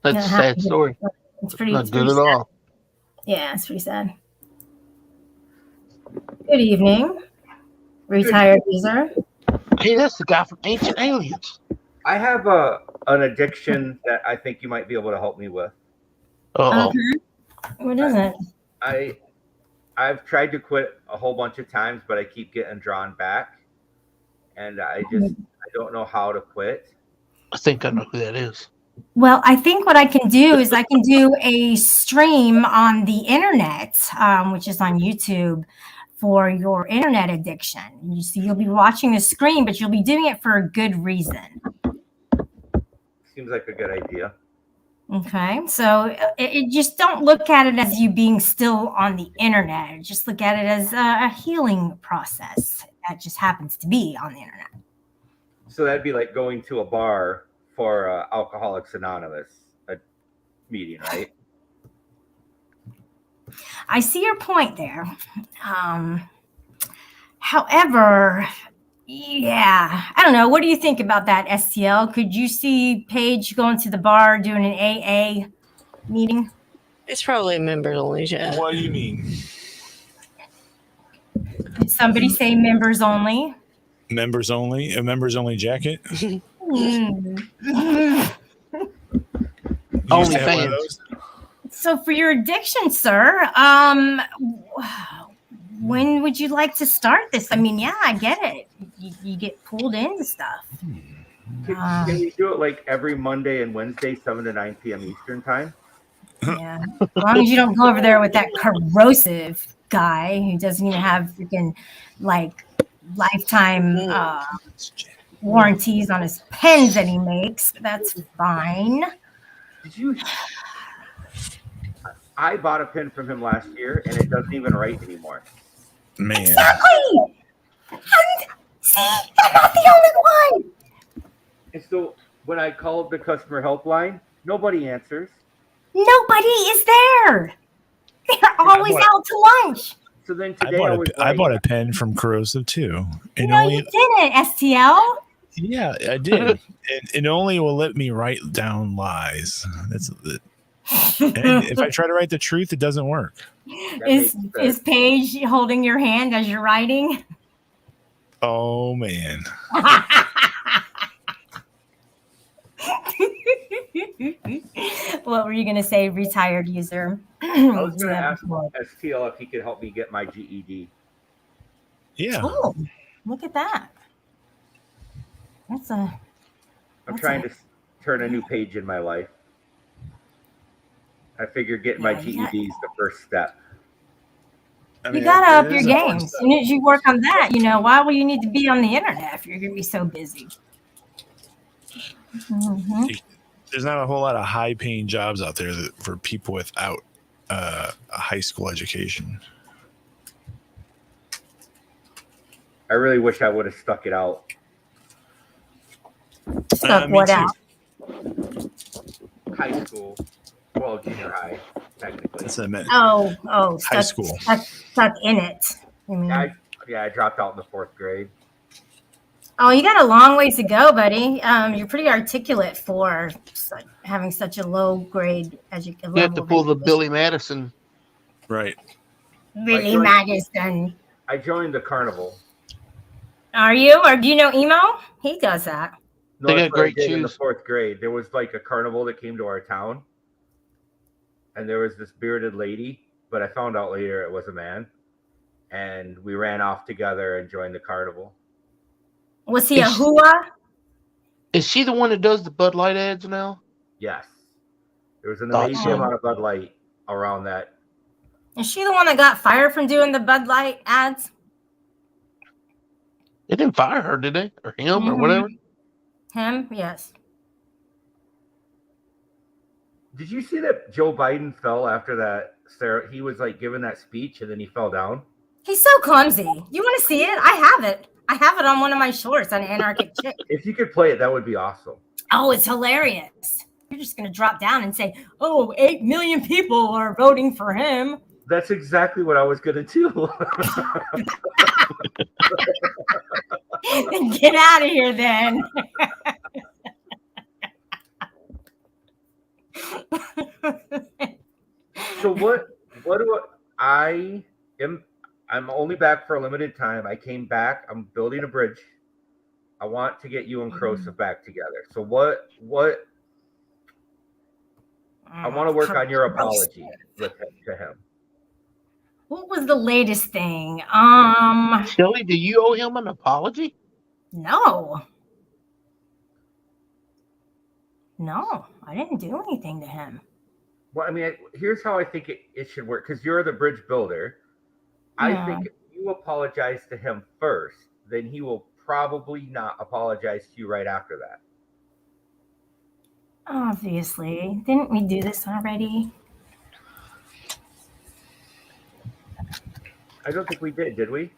[SPEAKER 16] That's a sad story.
[SPEAKER 1] It's pretty
[SPEAKER 16] Not
[SPEAKER 1] it's
[SPEAKER 16] good
[SPEAKER 1] pretty
[SPEAKER 16] at
[SPEAKER 1] sad.
[SPEAKER 16] all.
[SPEAKER 1] Yeah, it's pretty sad. Good evening, retired user.
[SPEAKER 16] Hey, that's the guy from Ancient Aliens.
[SPEAKER 17] I have an addiction that I think you might be able to help me with.
[SPEAKER 16] Uh-oh.
[SPEAKER 1] What is it?
[SPEAKER 17] I've tried to quit a whole bunch of times, but I keep getting drawn back, and I don't know how to quit.
[SPEAKER 16] I think I know who that is.
[SPEAKER 1] Well, I think what I can do is I can do a stream on the internet, which is on YouTube, for your internet addiction. You see, you'll be watching the screen, but you'll be doing it for a good reason.
[SPEAKER 17] Seems like a good idea.
[SPEAKER 1] Okay, so it just don't look at it as you being still on the internet. Just look at it as a healing process that just happens to be on the internet.
[SPEAKER 17] So that'd be like going to a bar for Alcoholics Anonymous meeting, right?
[SPEAKER 1] I see your point there. However, Yeah, I don't know. What do you think about that, STL? Could you see Paige going to the bar doing an AA meeting?
[SPEAKER 12] It's probably members only chat.
[SPEAKER 5] What do you mean?
[SPEAKER 1] Did somebody say members only?
[SPEAKER 5] Members only? A members only jacket?
[SPEAKER 16] Only fans.
[SPEAKER 1] So for your addiction, sir, when would you like to start this? I mean, yeah, I get it. You get pulled into stuff.
[SPEAKER 17] Can we do it like every Monday and Wednesday, 7 to 9 p.m. Eastern time?
[SPEAKER 1] Yeah. As long as you don't go over there with that corrosive guy who doesn't even have freaking like lifetime warranties on his pens that he makes. That's fine.
[SPEAKER 17] Did you? I bought a pen from him last year, and it doesn't even write anymore.
[SPEAKER 5] Man.
[SPEAKER 1] Exactly. See, I'm not the only one.
[SPEAKER 17] And so when I called the customer helpline, nobody answers.
[SPEAKER 1] Nobody is there. They're always out to lunch.
[SPEAKER 17] So then today
[SPEAKER 5] I bought a pen from Corrosive too. And
[SPEAKER 1] No, you didn't, STL.
[SPEAKER 5] Yeah, I did. and it only will let me write down lies. That's it. And if I try to write the truth, it doesn't work.
[SPEAKER 1] Is Paige holding your hand as you're writing?
[SPEAKER 5] Oh man.
[SPEAKER 1] What were you gonna say, retired user?
[SPEAKER 17] I was going to ask STL if he could help me get my GED.
[SPEAKER 5] Yeah.
[SPEAKER 1] Oh, look at that.
[SPEAKER 17] I'm trying to turn a new page in my life. I figured getting my GED is the first step.
[SPEAKER 1] You gotta up your game. As soon as you work on that, why will you need to be on the internet if you're gonna be so busy? Mm-hmm.
[SPEAKER 5] There's not a whole lot of high-paying jobs out there for people without a high school education.
[SPEAKER 17] I really wish I would have stuck it out.
[SPEAKER 1] Stuck what out?
[SPEAKER 17] High school. Well, junior high, technically.
[SPEAKER 5] That's what I meant.
[SPEAKER 1] Oh,
[SPEAKER 5] high school.
[SPEAKER 1] Stuck in it.
[SPEAKER 17] I dropped out in the 4th grade.
[SPEAKER 1] Oh, you got a long ways to go, buddy. You're pretty articulate for having such a low grade education.
[SPEAKER 16] You have to pull the Billy Madison.
[SPEAKER 5] Right.
[SPEAKER 1] Billy Madison.
[SPEAKER 17] I joined the carnival.
[SPEAKER 1] Are you? Or do you know Emo? He does that.
[SPEAKER 17] No, they got great shoes. In the 4th grade, there was like a carnival that came to our town. And there was this bearded lady, but I found out later it was a man. And we ran off together and joined the carnival.
[SPEAKER 1] Was he a hua?
[SPEAKER 16] Is she the one that does the Bud Light ads now?
[SPEAKER 17] Yes. There was an amazing amount of Bud Light around that.
[SPEAKER 1] Is she the one that got fired from doing the Bud Light ads?
[SPEAKER 16] They didn't fire her, did they? Or him or whatever?
[SPEAKER 1] Him, yes.
[SPEAKER 17] Did you see that Joe Biden fell after that? Sarah, he was like giving that speech and then he fell down.
[SPEAKER 1] He's so clumsy. You want to see it? I have it. I have it on one of my shorts on Anarchic Chick.
[SPEAKER 17] If you could play it, that would be awesome.
[SPEAKER 1] Oh, it's hilarious. You're just going to drop down and say, 8 million people are voting for him.
[SPEAKER 17] That's exactly what I was going to do.
[SPEAKER 1] Get out of here then.
[SPEAKER 17] So what do I'm only back for a limited time. I came back. I'm building a bridge. I want to get you and Corrosive back together. So what I want to work on your apology to him.
[SPEAKER 1] What was the latest thing?
[SPEAKER 16] Shelly, do you owe him an apology?
[SPEAKER 1] No, I didn't do anything to him.
[SPEAKER 17] Well, I mean, here's how I think it should work. Because you're the bridge builder. I think if you apologize to him first, then he will probably not apologize to you right after that.
[SPEAKER 1] Obviously. Didn't we do this already?
[SPEAKER 17] I don't think we did we?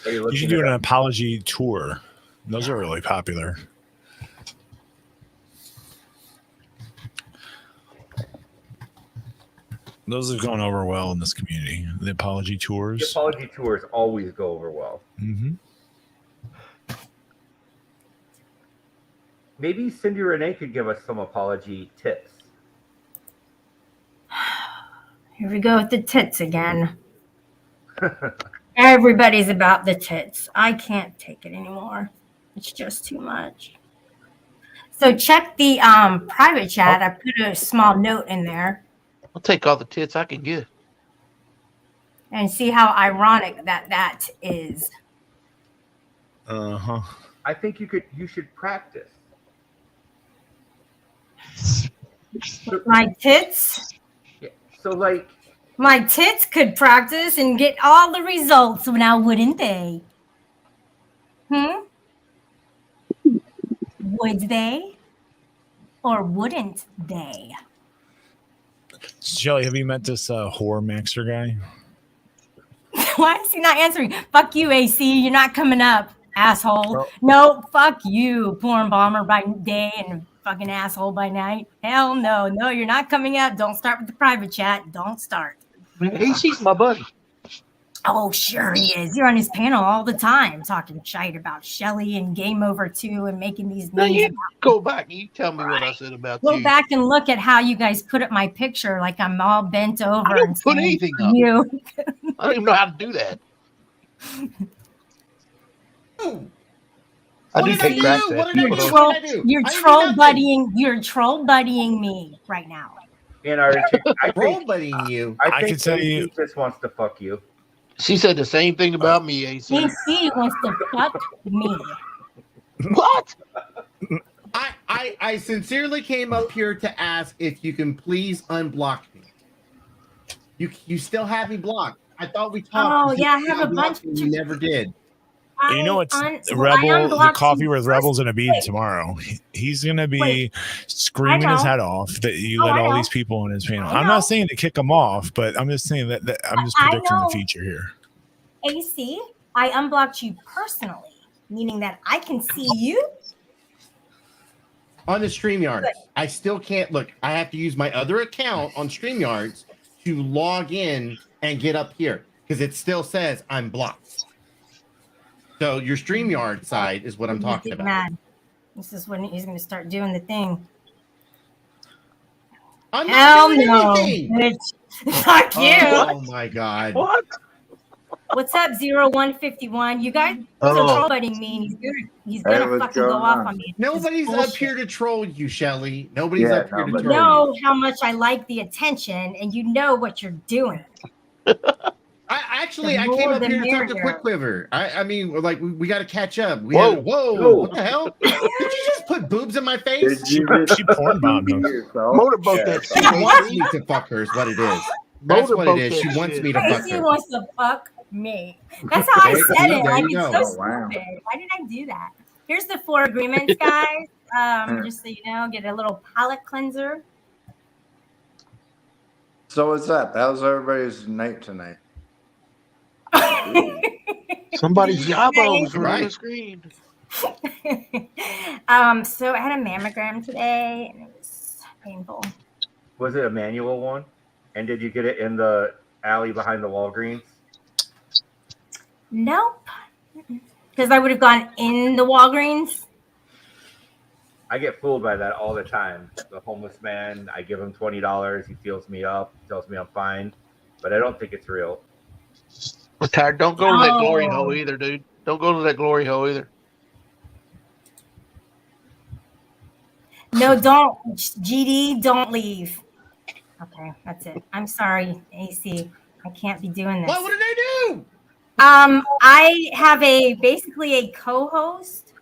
[SPEAKER 5] You should do an apology tour. Those are really popular.
[SPEAKER 7] Those have gone over well in this community. The apology
[SPEAKER 17] The
[SPEAKER 7] tours.
[SPEAKER 17] apology tours always go over well.
[SPEAKER 7] Mm-hmm.
[SPEAKER 17] Maybe Cindy Renee could give us some apology tips.
[SPEAKER 1] Here we go with the tits again. Everybody's about the tits. I can't take it anymore. It's just too much. So check the private chat. I put a small note in there
[SPEAKER 16] I'll take all the tits I can get.
[SPEAKER 1] and see how ironic that is.
[SPEAKER 7] Uh-huh.
[SPEAKER 17] I think you should practice.
[SPEAKER 1] My tits?
[SPEAKER 17] Yeah. So like
[SPEAKER 1] My tits could practice and get all the results now, wouldn't they? Would they? Or wouldn't they?
[SPEAKER 7] Shelly, have you met this whore maxer guy?
[SPEAKER 1] Why is he not answering? Fuck you, AC. You're not coming up, asshole. No, fuck you, porn bomber by day and fucking asshole by night. Hell no. No, you're not coming up. Don't start with the private chat. Don't start.
[SPEAKER 16] AC's my buddy.
[SPEAKER 1] Oh, sure he is. You're on his panel all the time talking shite about Shelly and Game Over 2 and making these
[SPEAKER 16] Now
[SPEAKER 1] memes.
[SPEAKER 16] you go back and you tell me what I said about
[SPEAKER 1] Go
[SPEAKER 16] you.
[SPEAKER 1] back and look at how you guys put up my picture like I'm all bent over.
[SPEAKER 16] I don't
[SPEAKER 1] and
[SPEAKER 16] put
[SPEAKER 1] saying,
[SPEAKER 16] anything up.
[SPEAKER 1] You.
[SPEAKER 16] I don't even know how to do that. I do take cracks at
[SPEAKER 1] You're
[SPEAKER 16] people.
[SPEAKER 1] troll,
[SPEAKER 16] though.
[SPEAKER 1] you're troll buddying. You're troll buddying me right now.
[SPEAKER 17] Antarctica. I think,
[SPEAKER 18] buddying you.
[SPEAKER 17] I
[SPEAKER 7] I
[SPEAKER 17] think
[SPEAKER 7] can tell
[SPEAKER 17] AC
[SPEAKER 7] you-
[SPEAKER 17] just wants to fuck you.
[SPEAKER 16] She said the same thing about me, AC.
[SPEAKER 1] AC wants to fuck me.
[SPEAKER 16] What?
[SPEAKER 18] I sincerely came up here to ask if you can please unblock me. You still have me blocked. I thought we talked.
[SPEAKER 1] Oh,
[SPEAKER 18] You
[SPEAKER 1] yeah, I
[SPEAKER 18] said
[SPEAKER 1] have a
[SPEAKER 18] unblock
[SPEAKER 1] bunch
[SPEAKER 18] me,
[SPEAKER 1] of-
[SPEAKER 18] You never did.
[SPEAKER 7] You know what's
[SPEAKER 1] I
[SPEAKER 7] Rebel, the
[SPEAKER 1] unblocked
[SPEAKER 7] coffee
[SPEAKER 1] you
[SPEAKER 7] with
[SPEAKER 1] first.
[SPEAKER 7] Rebel's gonna be
[SPEAKER 1] Wait.
[SPEAKER 7] tomorrow. He's gonna be
[SPEAKER 1] Wait.
[SPEAKER 7] screaming
[SPEAKER 1] I
[SPEAKER 7] his
[SPEAKER 1] know.
[SPEAKER 7] head off that you
[SPEAKER 1] Oh,
[SPEAKER 7] let
[SPEAKER 1] I
[SPEAKER 7] all
[SPEAKER 1] know.
[SPEAKER 7] these people on his panel.
[SPEAKER 1] I
[SPEAKER 7] I'm
[SPEAKER 1] know.
[SPEAKER 7] not saying to kick him off, but I'm just saying that I'm just
[SPEAKER 1] I
[SPEAKER 7] predicting the
[SPEAKER 1] know.
[SPEAKER 7] future here.
[SPEAKER 1] AC, I unblocked you personally, meaning that I can see you.
[SPEAKER 18] On the StreamYards.
[SPEAKER 1] Good.
[SPEAKER 18] I still can't look. I have to use my other account on StreamYards to log in and get up here because it still says I'm blocked. So your StreamYard side is what I'm
[SPEAKER 1] He's
[SPEAKER 18] talking
[SPEAKER 1] getting
[SPEAKER 18] about.
[SPEAKER 1] mad. This is when he's going to start doing the thing.
[SPEAKER 18] I'm
[SPEAKER 1] Hell
[SPEAKER 18] not doing
[SPEAKER 1] no,
[SPEAKER 18] anything.
[SPEAKER 1] bitch. Fuck you.
[SPEAKER 18] Oh my god.
[SPEAKER 16] What?
[SPEAKER 1] What's up, 0151? You guys are troll buddying me. And he's gonna fucking go off on me.
[SPEAKER 18] Nobody's
[SPEAKER 1] It's
[SPEAKER 18] up
[SPEAKER 1] bullshit.
[SPEAKER 18] here to troll you, Shelly. Nobody's
[SPEAKER 13] Yeah,
[SPEAKER 18] up here to
[SPEAKER 13] nobody.
[SPEAKER 18] troll you.
[SPEAKER 1] Know how much I like the attention, and you know what you're doing.
[SPEAKER 18] I
[SPEAKER 1] The
[SPEAKER 18] came
[SPEAKER 1] more
[SPEAKER 18] up
[SPEAKER 1] the
[SPEAKER 18] here to talk to
[SPEAKER 1] merrier.
[SPEAKER 18] Quick Quiver. I mean, like we got to catch up.
[SPEAKER 16] Whoa.
[SPEAKER 18] Whoa! What the hell? Did you just put boobs in my face?
[SPEAKER 13] Did you just
[SPEAKER 7] She porn bombed him.
[SPEAKER 13] yourself?
[SPEAKER 16] Motorboat
[SPEAKER 13] Yeah.
[SPEAKER 16] that
[SPEAKER 18] She
[SPEAKER 16] shit.
[SPEAKER 18] wants me to fuck her. Is what it is. That's what it
[SPEAKER 16] Motorboat
[SPEAKER 18] is.
[SPEAKER 16] that
[SPEAKER 18] She wants
[SPEAKER 16] shit.
[SPEAKER 18] me to fuck
[SPEAKER 1] AC
[SPEAKER 18] her.
[SPEAKER 1] wants to fuck me. That's how I
[SPEAKER 18] There-
[SPEAKER 1] said it.
[SPEAKER 18] there
[SPEAKER 1] Like
[SPEAKER 18] you
[SPEAKER 1] it's
[SPEAKER 18] go.
[SPEAKER 1] so
[SPEAKER 13] Oh, wow.
[SPEAKER 1] stupid. Why did I do that? Here's the 4 agreements, guys. Just so you know, get a little palate cleanser.
[SPEAKER 13] So what's that? That was everybody's night tonight.
[SPEAKER 16] Somebody's jawbones were on
[SPEAKER 18] Right.
[SPEAKER 16] the screen.
[SPEAKER 1] So I had a mammogram today, and it was painful.
[SPEAKER 17] Was it a manual one? And did you get it in the alley behind the Walgreens?
[SPEAKER 1] Nope. Because I would have gone in the Walgreens.
[SPEAKER 17] I get fooled by that all the time. The homeless man, I give him $20. He feels me up, tells me I'm fine, but I don't think it's real.
[SPEAKER 16] But tired. Don't go to that glory
[SPEAKER 1] Oh.
[SPEAKER 16] hole either, dude. Don't go to that glory hole either.
[SPEAKER 1] No, don't. GD, don't leave. Okay, that's it. I'm sorry, AC. I can't be doing this.
[SPEAKER 18] What did I do?
[SPEAKER 1] I have basically a co-host.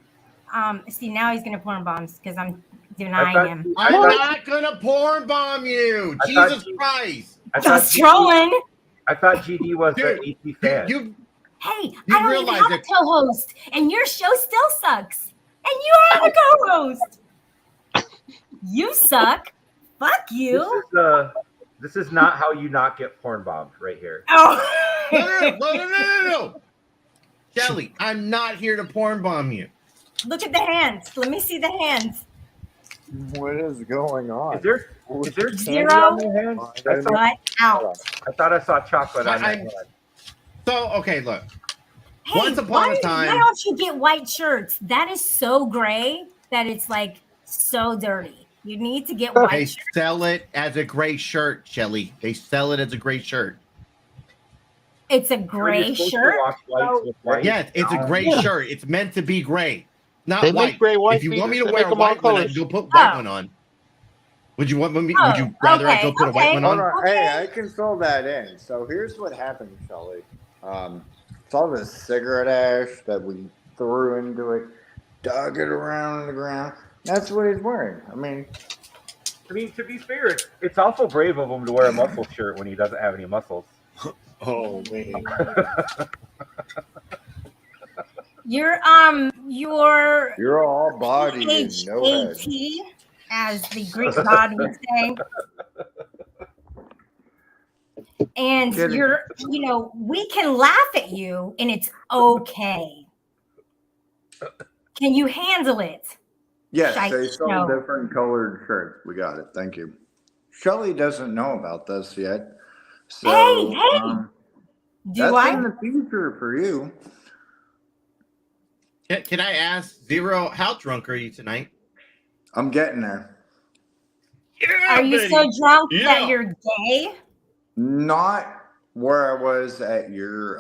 [SPEAKER 1] See, now he's gonna porn bombs because I'm denying him.
[SPEAKER 18] I'm not gonna porn bomb you.
[SPEAKER 17] I thought
[SPEAKER 18] Jesus
[SPEAKER 17] you-
[SPEAKER 18] Christ.
[SPEAKER 1] Just trolling.
[SPEAKER 17] I thought GD was
[SPEAKER 18] Dude,
[SPEAKER 17] an AC fan.
[SPEAKER 18] You
[SPEAKER 1] Hey,
[SPEAKER 18] You
[SPEAKER 1] I don't even
[SPEAKER 18] realize
[SPEAKER 1] have a
[SPEAKER 18] that-
[SPEAKER 1] co-host, and your show still sucks. And you have a co-host. You suck. Fuck you.
[SPEAKER 17] This is not how you not get porn bombed right here.
[SPEAKER 1] Oh.
[SPEAKER 18] No. Shelly, I'm not here to porn bomb you.
[SPEAKER 1] Look at the hands. Let me see the hands.
[SPEAKER 19] What is going on?
[SPEAKER 17] Is there candy
[SPEAKER 1] Zero.
[SPEAKER 17] on your hands?
[SPEAKER 1] Butt out.
[SPEAKER 17] I thought I saw chocolate on that one.
[SPEAKER 18] So okay, look.
[SPEAKER 1] Hey,
[SPEAKER 18] Once upon
[SPEAKER 1] why
[SPEAKER 18] a time,
[SPEAKER 1] don't you get white shirts? That is so gray that it's like so dirty. You need to get
[SPEAKER 18] they
[SPEAKER 1] white shirts.
[SPEAKER 18] sell it as a gray shirt, Shelly. They sell it as a gray shirt.
[SPEAKER 1] It's a gray shirt.
[SPEAKER 18] Yeah, it's a gray shirt. It's meant to be gray, not
[SPEAKER 16] They
[SPEAKER 18] white.
[SPEAKER 16] make gray white
[SPEAKER 18] if you want me
[SPEAKER 16] beaters.
[SPEAKER 18] to
[SPEAKER 16] They
[SPEAKER 18] wear
[SPEAKER 16] make
[SPEAKER 18] a
[SPEAKER 16] 'em all
[SPEAKER 18] white one,
[SPEAKER 16] colors.
[SPEAKER 18] you'll put white one on. Would you want me? Would you rather I go put a white one on?
[SPEAKER 19] Hold on. Hey, I can fill that in. So here's what happened, Shelly. It's all this cigarette ash that we threw into it, dug it around the ground. That's what he's wearing. I mean,
[SPEAKER 17] to be fair, it's awful brave of him to wear a muscle shirt when he doesn't have any muscles.
[SPEAKER 19] Oh man.
[SPEAKER 1] You're
[SPEAKER 19] all body and no head.
[SPEAKER 1] HAT, as the Greek god would say. And we can laugh at you and it's okay. Can you handle it?
[SPEAKER 19] Yes,
[SPEAKER 1] Shite
[SPEAKER 19] they sell
[SPEAKER 1] show.
[SPEAKER 19] different colored shirts. We got it. Thank you. Shelly doesn't know about this yet. So,
[SPEAKER 1] Hey,
[SPEAKER 19] that's
[SPEAKER 1] I?
[SPEAKER 19] in the future for you.
[SPEAKER 18] Can I ask Zero, how drunk are you tonight?
[SPEAKER 19] I'm getting there.
[SPEAKER 1] Are you so drunk that you're gay?
[SPEAKER 19] Not where I was at your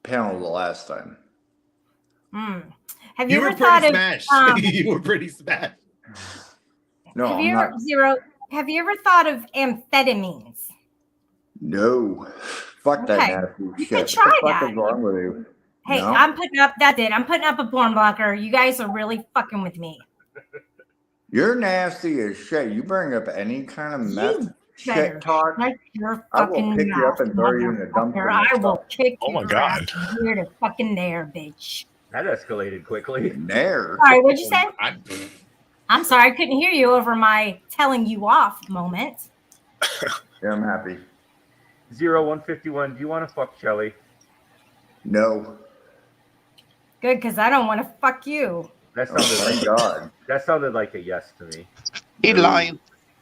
[SPEAKER 19] panel the last time.
[SPEAKER 1] Have you
[SPEAKER 18] were
[SPEAKER 1] ever thought
[SPEAKER 18] pretty
[SPEAKER 1] of
[SPEAKER 18] smashed. You were pretty smashed.
[SPEAKER 19] No,
[SPEAKER 1] have
[SPEAKER 19] I'm
[SPEAKER 1] you ever
[SPEAKER 19] not.
[SPEAKER 1] Zero? Have you ever thought of amphetamines?
[SPEAKER 19] No. Fuck that
[SPEAKER 1] Okay.
[SPEAKER 19] nasty
[SPEAKER 1] You
[SPEAKER 19] shit.
[SPEAKER 1] could try
[SPEAKER 19] What the fuck
[SPEAKER 1] that.
[SPEAKER 19] is wrong with you?
[SPEAKER 1] Hey,
[SPEAKER 19] No?
[SPEAKER 1] I'm putting up a porn blocker. You guys are really fucking with me.
[SPEAKER 19] You're nasty as shit. You bring up any kind of meth
[SPEAKER 1] better
[SPEAKER 19] shit talk,
[SPEAKER 1] shut your
[SPEAKER 19] I will
[SPEAKER 1] fucking
[SPEAKER 19] pick you up and throw you in the
[SPEAKER 1] mouth,
[SPEAKER 19] dumpster.
[SPEAKER 1] motherfucker. I will kick
[SPEAKER 5] Oh my
[SPEAKER 1] your
[SPEAKER 5] God.
[SPEAKER 1] ass from here to fucking there, bitch.
[SPEAKER 17] That escalated quickly.
[SPEAKER 19] There.
[SPEAKER 1] Sorry, what'd you say? I'm sorry, I couldn't hear you over my telling you off moment.
[SPEAKER 19] Yeah, I'm happy.
[SPEAKER 17] 0151, do you want to fuck Shelly?
[SPEAKER 19] No.
[SPEAKER 1] Good, because I don't want to fuck you.
[SPEAKER 17] That sounded
[SPEAKER 19] thank God.
[SPEAKER 17] That sounded like a yes to me.
[SPEAKER 16] He lying.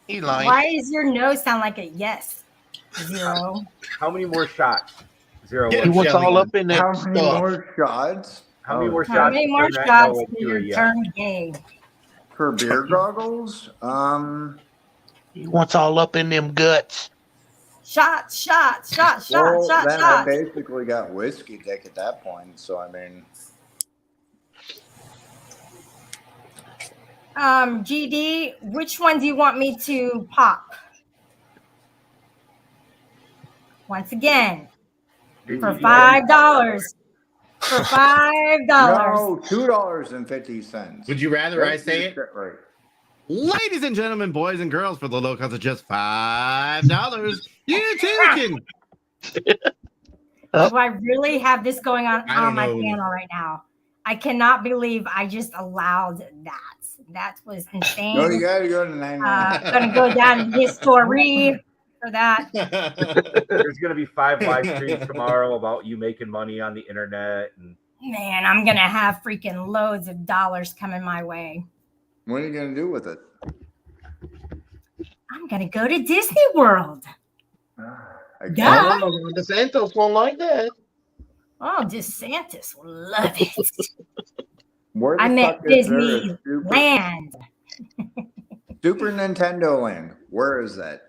[SPEAKER 16] He lying.
[SPEAKER 1] Why does your nose sound like a yes? Zero.
[SPEAKER 17] How many more shots? Zero.
[SPEAKER 16] He wants all up in that
[SPEAKER 19] How many
[SPEAKER 16] stuff.
[SPEAKER 19] more shots?
[SPEAKER 17] How many more shots?
[SPEAKER 1] How many
[SPEAKER 17] to
[SPEAKER 1] more
[SPEAKER 17] turn that
[SPEAKER 1] shots
[SPEAKER 17] no
[SPEAKER 1] do
[SPEAKER 17] into a
[SPEAKER 1] you
[SPEAKER 17] yes?
[SPEAKER 1] turn gay?
[SPEAKER 19] For beer goggles?
[SPEAKER 16] He wants all up in them guts.
[SPEAKER 1] Shot, shot, shot, shot,
[SPEAKER 19] Well,
[SPEAKER 1] shot,
[SPEAKER 19] then
[SPEAKER 1] shot.
[SPEAKER 19] I basically got whiskey dick at that point. So, I mean,
[SPEAKER 1] GD, which one do you want me to pop? Once again, for $5. For $5.
[SPEAKER 19] no, $2.50.
[SPEAKER 18] Would you rather I say it?
[SPEAKER 19] Right.
[SPEAKER 18] Ladies and gentlemen, boys and girls, for the low cost of just $5, you too can.
[SPEAKER 1] Do I really have this going on
[SPEAKER 18] I don't
[SPEAKER 1] on my
[SPEAKER 18] know.
[SPEAKER 1] panel right now? I cannot believe I just allowed that. That was insane.
[SPEAKER 19] No, you gotta go to 99.
[SPEAKER 1] Gonna go down in history for that.
[SPEAKER 17] There's gonna be 5 live streams tomorrow about you making money on the internet, and
[SPEAKER 1] Man, I'm gonna have freaking loads of dollars coming my way.
[SPEAKER 19] What are you gonna do with it?
[SPEAKER 1] I'm gonna go to Disney World.
[SPEAKER 19] Duh.
[SPEAKER 16] DeSantis won't like that.
[SPEAKER 1] Oh, DeSantis will love it.
[SPEAKER 19] Where the
[SPEAKER 1] I meant
[SPEAKER 19] fuck is there a
[SPEAKER 1] Disneyland.
[SPEAKER 19] Super Nintendo Land. Where is that?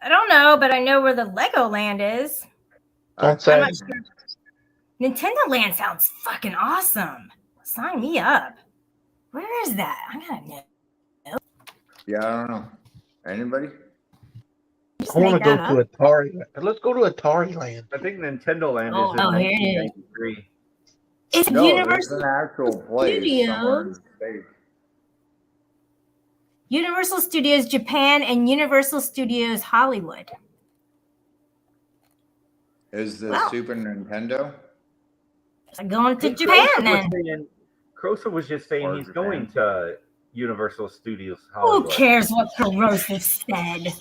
[SPEAKER 1] I don't know, but I know where the Legoland is.
[SPEAKER 16] Don't
[SPEAKER 1] I'm not sure. Nintendo Land sounds fucking awesome. Sign me up. Where is that? I gotta know.
[SPEAKER 19] Yeah, I don't know. Anybody?
[SPEAKER 16] I want to go to Atari. Let's go to Atari Land.
[SPEAKER 17] I think Nintendo Land
[SPEAKER 1] Oh,
[SPEAKER 17] is in
[SPEAKER 1] here it is.
[SPEAKER 17] 1993.
[SPEAKER 1] It's
[SPEAKER 19] No,
[SPEAKER 1] Universal
[SPEAKER 19] there's an actual place somewhere in
[SPEAKER 1] Studios.
[SPEAKER 19] space.
[SPEAKER 1] Universal Studios Japan and Universal Studios Hollywood.
[SPEAKER 19] Is the
[SPEAKER 1] Wow.
[SPEAKER 19] Super Nintendo?
[SPEAKER 1] So going to
[SPEAKER 17] Hey,
[SPEAKER 1] Japan then.
[SPEAKER 17] Crosa was just saying
[SPEAKER 19] Or
[SPEAKER 17] he's
[SPEAKER 19] Japan.
[SPEAKER 17] going to Universal Studios
[SPEAKER 1] Who
[SPEAKER 17] Hollywood.
[SPEAKER 1] cares what Corrosive said?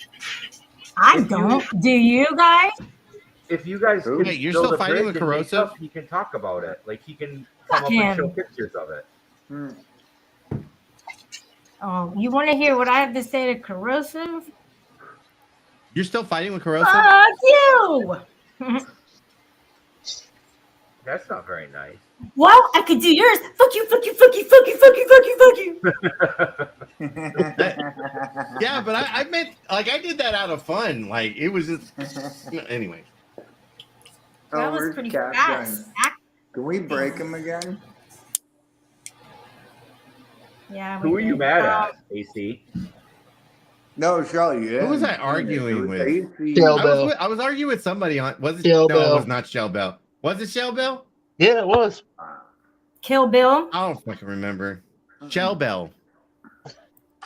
[SPEAKER 1] I don't. Do you guys?
[SPEAKER 17] If you guys
[SPEAKER 19] Who?
[SPEAKER 17] can
[SPEAKER 18] Hey, you're
[SPEAKER 17] build
[SPEAKER 18] still
[SPEAKER 17] a
[SPEAKER 18] fighting
[SPEAKER 17] bridge
[SPEAKER 18] with
[SPEAKER 17] and make
[SPEAKER 18] Corrosive?
[SPEAKER 17] stuff, he can talk about it. Like he can come
[SPEAKER 1] Fuck
[SPEAKER 17] up and show
[SPEAKER 1] him.
[SPEAKER 17] pictures of it.
[SPEAKER 1] Oh, you want to hear what I have to say to Corrosive?
[SPEAKER 18] You're still fighting with Corrosive?
[SPEAKER 1] Fuck you!
[SPEAKER 17] That's not very nice.
[SPEAKER 1] Well, I could do yours. Fuck you, fuck you, fuck you, fuck you, fuck you, fuck you, fuck you.
[SPEAKER 18] Yeah, but I meant, like, I did that out of fun. Like, it was just... Anyway.
[SPEAKER 1] That was
[SPEAKER 19] where's
[SPEAKER 1] pretty
[SPEAKER 19] Cap
[SPEAKER 1] fast.
[SPEAKER 19] Gun? Can we break him again?
[SPEAKER 1] Yeah.
[SPEAKER 17] Who are you mad at, AC?
[SPEAKER 19] No, Shelly, you
[SPEAKER 18] Who was I
[SPEAKER 19] didn't.
[SPEAKER 18] arguing
[SPEAKER 19] It was
[SPEAKER 18] with?
[SPEAKER 19] AC.
[SPEAKER 18] I was arguing with somebody on... Was it?
[SPEAKER 16] Shell
[SPEAKER 18] No, it
[SPEAKER 16] Bell.
[SPEAKER 18] was not Shell Bell. Was it Shell Bell?
[SPEAKER 16] Yeah, it was.
[SPEAKER 1] Kill Bill.
[SPEAKER 18] I don't fucking remember. Shell Bell.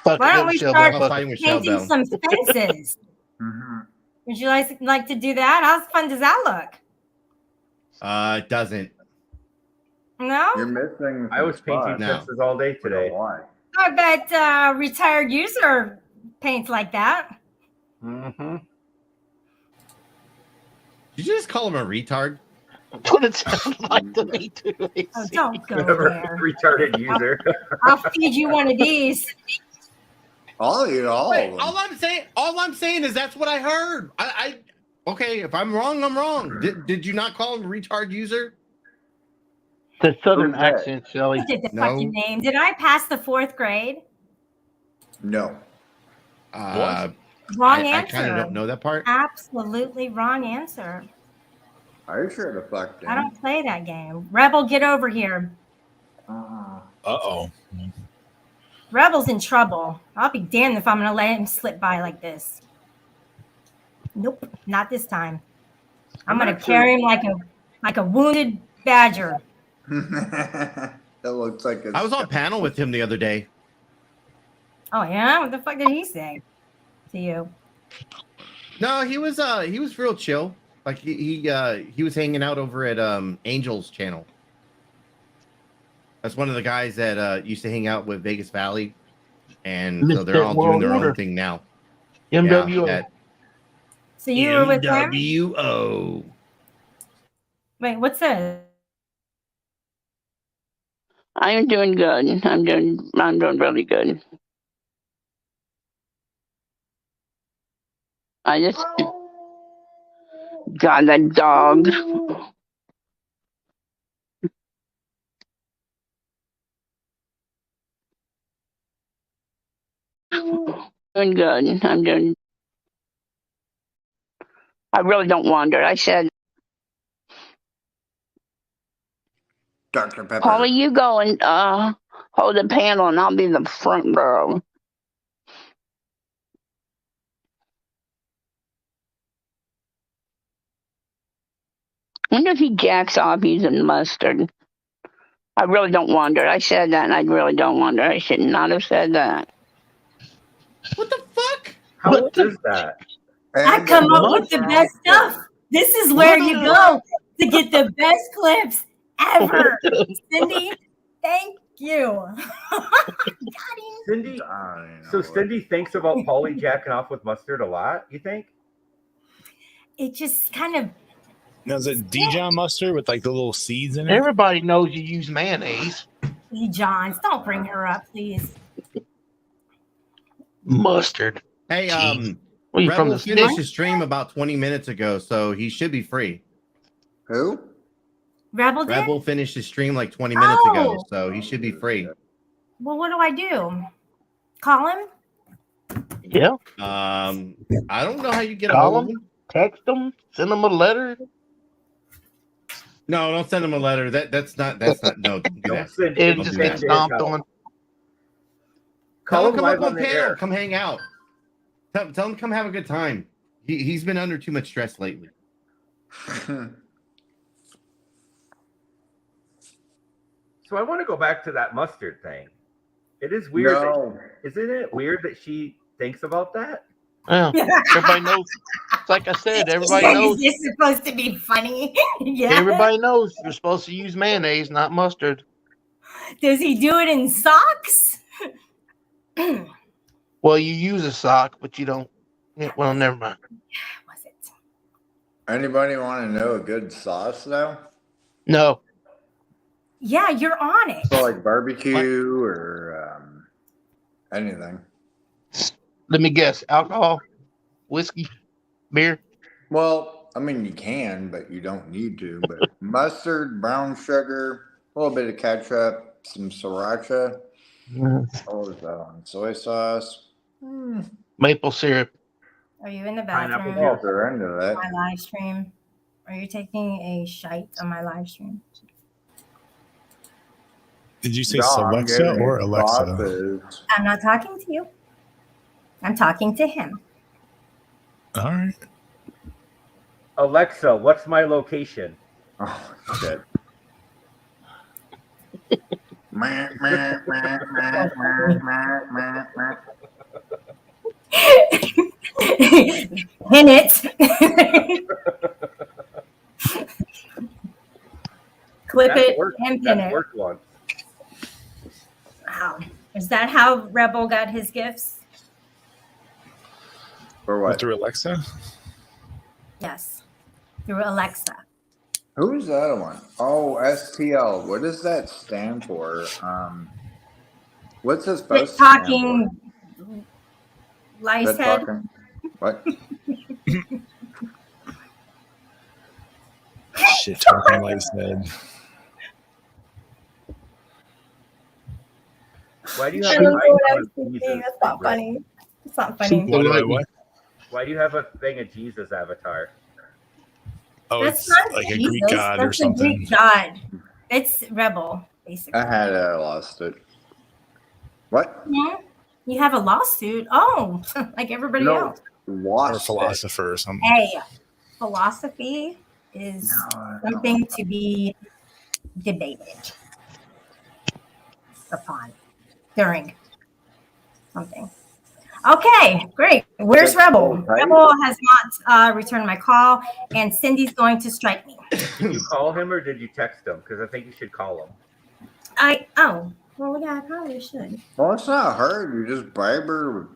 [SPEAKER 16] Fuck
[SPEAKER 1] Why don't we
[SPEAKER 16] Shell
[SPEAKER 1] start
[SPEAKER 16] Bell.
[SPEAKER 18] fighting with Shell
[SPEAKER 1] painting
[SPEAKER 18] Bell.
[SPEAKER 1] some fences? Would you like to do that? How fun does that look?
[SPEAKER 18] It doesn't.
[SPEAKER 1] No?
[SPEAKER 19] You're missing.
[SPEAKER 17] I was painting
[SPEAKER 18] No.
[SPEAKER 17] fences all day today.
[SPEAKER 19] Why?
[SPEAKER 1] I bet retired user paints like that.
[SPEAKER 17] Mm-hmm.
[SPEAKER 18] Did you just call him a retard?
[SPEAKER 16] What it sounds like to me too.
[SPEAKER 1] Oh, don't go there.
[SPEAKER 17] Retarded user.
[SPEAKER 1] I'll feed you one of these.
[SPEAKER 19] I'll eat all
[SPEAKER 18] Wait,
[SPEAKER 19] of them.
[SPEAKER 18] all I'm saying is that's what I heard. Okay, if I'm wrong, I'm wrong. Did you not call him a retard user?
[SPEAKER 16] The southern
[SPEAKER 19] Who's that?
[SPEAKER 16] accent, Shelly.
[SPEAKER 1] Look at the
[SPEAKER 18] No.
[SPEAKER 1] fucking name. Did I pass the 4th grade?
[SPEAKER 19] No.
[SPEAKER 1] Wrong
[SPEAKER 18] I
[SPEAKER 1] answer.
[SPEAKER 18] kind of don't know that part.
[SPEAKER 1] Absolutely wrong answer.
[SPEAKER 19] Are you sure the fuck did?
[SPEAKER 1] I don't play that game. Rebel, get over here.
[SPEAKER 5] Uh-oh.
[SPEAKER 1] Rebel's in trouble. I'll be damned if I'm going to let him slip by like this. Nope, not this time. I'm going to carry him like a wounded badger.
[SPEAKER 19] That looks like a.
[SPEAKER 18] I was on panel with him the other day.
[SPEAKER 1] Oh yeah, what the fuck did he say to you?
[SPEAKER 18] No, he was real chill. Like he was hanging out over at Angel's channel. That's one of the guys that used to hang out with Vegas Valley, and so they're all doing their own thing now.
[SPEAKER 16] MWO.
[SPEAKER 18] Yeah,
[SPEAKER 1] So you were with him?
[SPEAKER 18] MWO.
[SPEAKER 1] Wait, what's this?
[SPEAKER 2] I'm doing good. I'm doing really good. I just got a dog. Doing good. I really don't wander. I said,
[SPEAKER 19] Dr. Pepper.
[SPEAKER 2] Polly, you go and hold the panel, and I'll be the front row. I wonder if he jacks off using mustard. I really don't wander. I said that, and I really don't wander. I should not have said that.
[SPEAKER 18] What the fuck?
[SPEAKER 17] How old is that?
[SPEAKER 1] I come up with the best stuff. This is where you go to get the best clips ever. Cindy, thank you.
[SPEAKER 17] Cindy, so Cindy thinks about Polly jacking off with mustard a lot, you think?
[SPEAKER 1] It just kind of.
[SPEAKER 5] Now, is it Dijon mustard with like the little seeds in it?
[SPEAKER 16] Everybody knows you use mayonnaise.
[SPEAKER 1] Johns, don't bring her up, please.
[SPEAKER 16] Mustard.
[SPEAKER 18] Hey,
[SPEAKER 16] Well, you from
[SPEAKER 18] Rebel
[SPEAKER 16] the
[SPEAKER 18] finished
[SPEAKER 16] States?
[SPEAKER 18] his stream about 20 minutes ago, so he should be free.
[SPEAKER 19] Who?
[SPEAKER 1] Rebel did?
[SPEAKER 18] Rebel finished his stream like 20 minutes ago,
[SPEAKER 1] Oh.
[SPEAKER 18] so he should be free.
[SPEAKER 1] Well, what do I do? Call him?
[SPEAKER 16] Yeah.
[SPEAKER 18] I don't know how you get a
[SPEAKER 16] Call
[SPEAKER 18] hold of
[SPEAKER 16] them,
[SPEAKER 18] him.
[SPEAKER 16] text them, send them a letter.
[SPEAKER 18] No, don't send him a letter. That's not no. Don't do that.
[SPEAKER 17] send
[SPEAKER 16] It
[SPEAKER 18] Don't
[SPEAKER 16] just
[SPEAKER 18] do
[SPEAKER 16] gets
[SPEAKER 18] that.
[SPEAKER 16] stomped on.
[SPEAKER 18] Tell him come
[SPEAKER 17] live
[SPEAKER 18] up on
[SPEAKER 17] on the
[SPEAKER 18] panel.
[SPEAKER 17] air.
[SPEAKER 18] Come hang out. Tell him come have a good time. He's been under too much stress lately.
[SPEAKER 17] So I want to go back to that mustard thing. It is weird.
[SPEAKER 19] No.
[SPEAKER 17] Isn't it weird that she thinks about that?
[SPEAKER 16] Yeah. Everybody knows. It's like I said, everybody knows.
[SPEAKER 1] Is this supposed to be funny? Yeah.
[SPEAKER 16] Everybody knows you're supposed to use mayonnaise, not mustard.
[SPEAKER 1] Does he do it in socks?
[SPEAKER 16] Well, you use a sock, but you don't. Yeah, well, never mind.
[SPEAKER 1] Was it?
[SPEAKER 19] Anybody want to know a good sauce though?
[SPEAKER 16] No.
[SPEAKER 1] Yeah, you're on it.
[SPEAKER 19] So like barbecue or Anything.
[SPEAKER 16] Let me guess. Alcohol, whiskey, beer.
[SPEAKER 19] Well, I mean, you can, but you don't need to. But mustard, brown sugar, a little bit of ketchup, some sriracha. What was that on? Soy sauce.
[SPEAKER 16] Maple syrup.
[SPEAKER 1] Are you in the
[SPEAKER 19] Pineapple
[SPEAKER 1] bathroom?
[SPEAKER 19] juice. They're into that.
[SPEAKER 1] My live stream. Are you taking a shite on my live stream?
[SPEAKER 5] Did you say
[SPEAKER 19] No, I'm
[SPEAKER 5] Alexa
[SPEAKER 19] giving
[SPEAKER 5] or
[SPEAKER 19] it
[SPEAKER 5] Alexa?
[SPEAKER 19] sauces.
[SPEAKER 1] I'm not talking to you. I'm talking to him.
[SPEAKER 5] All right.
[SPEAKER 17] Alexa, what's my location?
[SPEAKER 19] Oh, shit.
[SPEAKER 1] Pin it. Clip it and pin it.
[SPEAKER 17] Worked once.
[SPEAKER 1] Wow. Is that how Rebel got his gifts?
[SPEAKER 19] For what?
[SPEAKER 5] Through Alexa?
[SPEAKER 1] Yes. Through Alexa.
[SPEAKER 19] Who's the other one? Oh, STL. What does that stand for? What's this
[SPEAKER 1] Quit
[SPEAKER 19] supposed to stand
[SPEAKER 1] talking,
[SPEAKER 19] for?
[SPEAKER 1] lice
[SPEAKER 19] Quit
[SPEAKER 1] head.
[SPEAKER 19] talking. What?
[SPEAKER 5] Shit talking like said.
[SPEAKER 17] Why do you
[SPEAKER 1] I
[SPEAKER 17] have
[SPEAKER 1] don't know what I
[SPEAKER 17] an
[SPEAKER 1] was
[SPEAKER 17] icon of
[SPEAKER 1] thinking.
[SPEAKER 17] Jesus?
[SPEAKER 1] That's not funny. It's not funny.
[SPEAKER 5] What?
[SPEAKER 17] Why do you have a thing of Jesus avatar?
[SPEAKER 5] Oh,
[SPEAKER 1] That's
[SPEAKER 5] it's
[SPEAKER 1] not
[SPEAKER 5] like a
[SPEAKER 1] Jesus.
[SPEAKER 5] Greek god or
[SPEAKER 1] That's a
[SPEAKER 5] something.
[SPEAKER 1] Greek god. It's Rebel, basically.
[SPEAKER 19] I had it. I lost it. What?
[SPEAKER 1] Yeah. You have a lawsuit. Oh, like everybody
[SPEAKER 19] No,
[SPEAKER 1] else.
[SPEAKER 5] Or
[SPEAKER 19] lost it.
[SPEAKER 5] philosopher or something.
[SPEAKER 1] Hey, philosophy is something to be debated upon during something. Okay, great. Where's Rebel? Rebel has not returned my call, and Cindy's going to strike me.
[SPEAKER 17] Did you call him or did you text him? Because I think you should call him.
[SPEAKER 1] Well, yeah, I probably should.
[SPEAKER 19] Well, it's not hard. You just bribe her with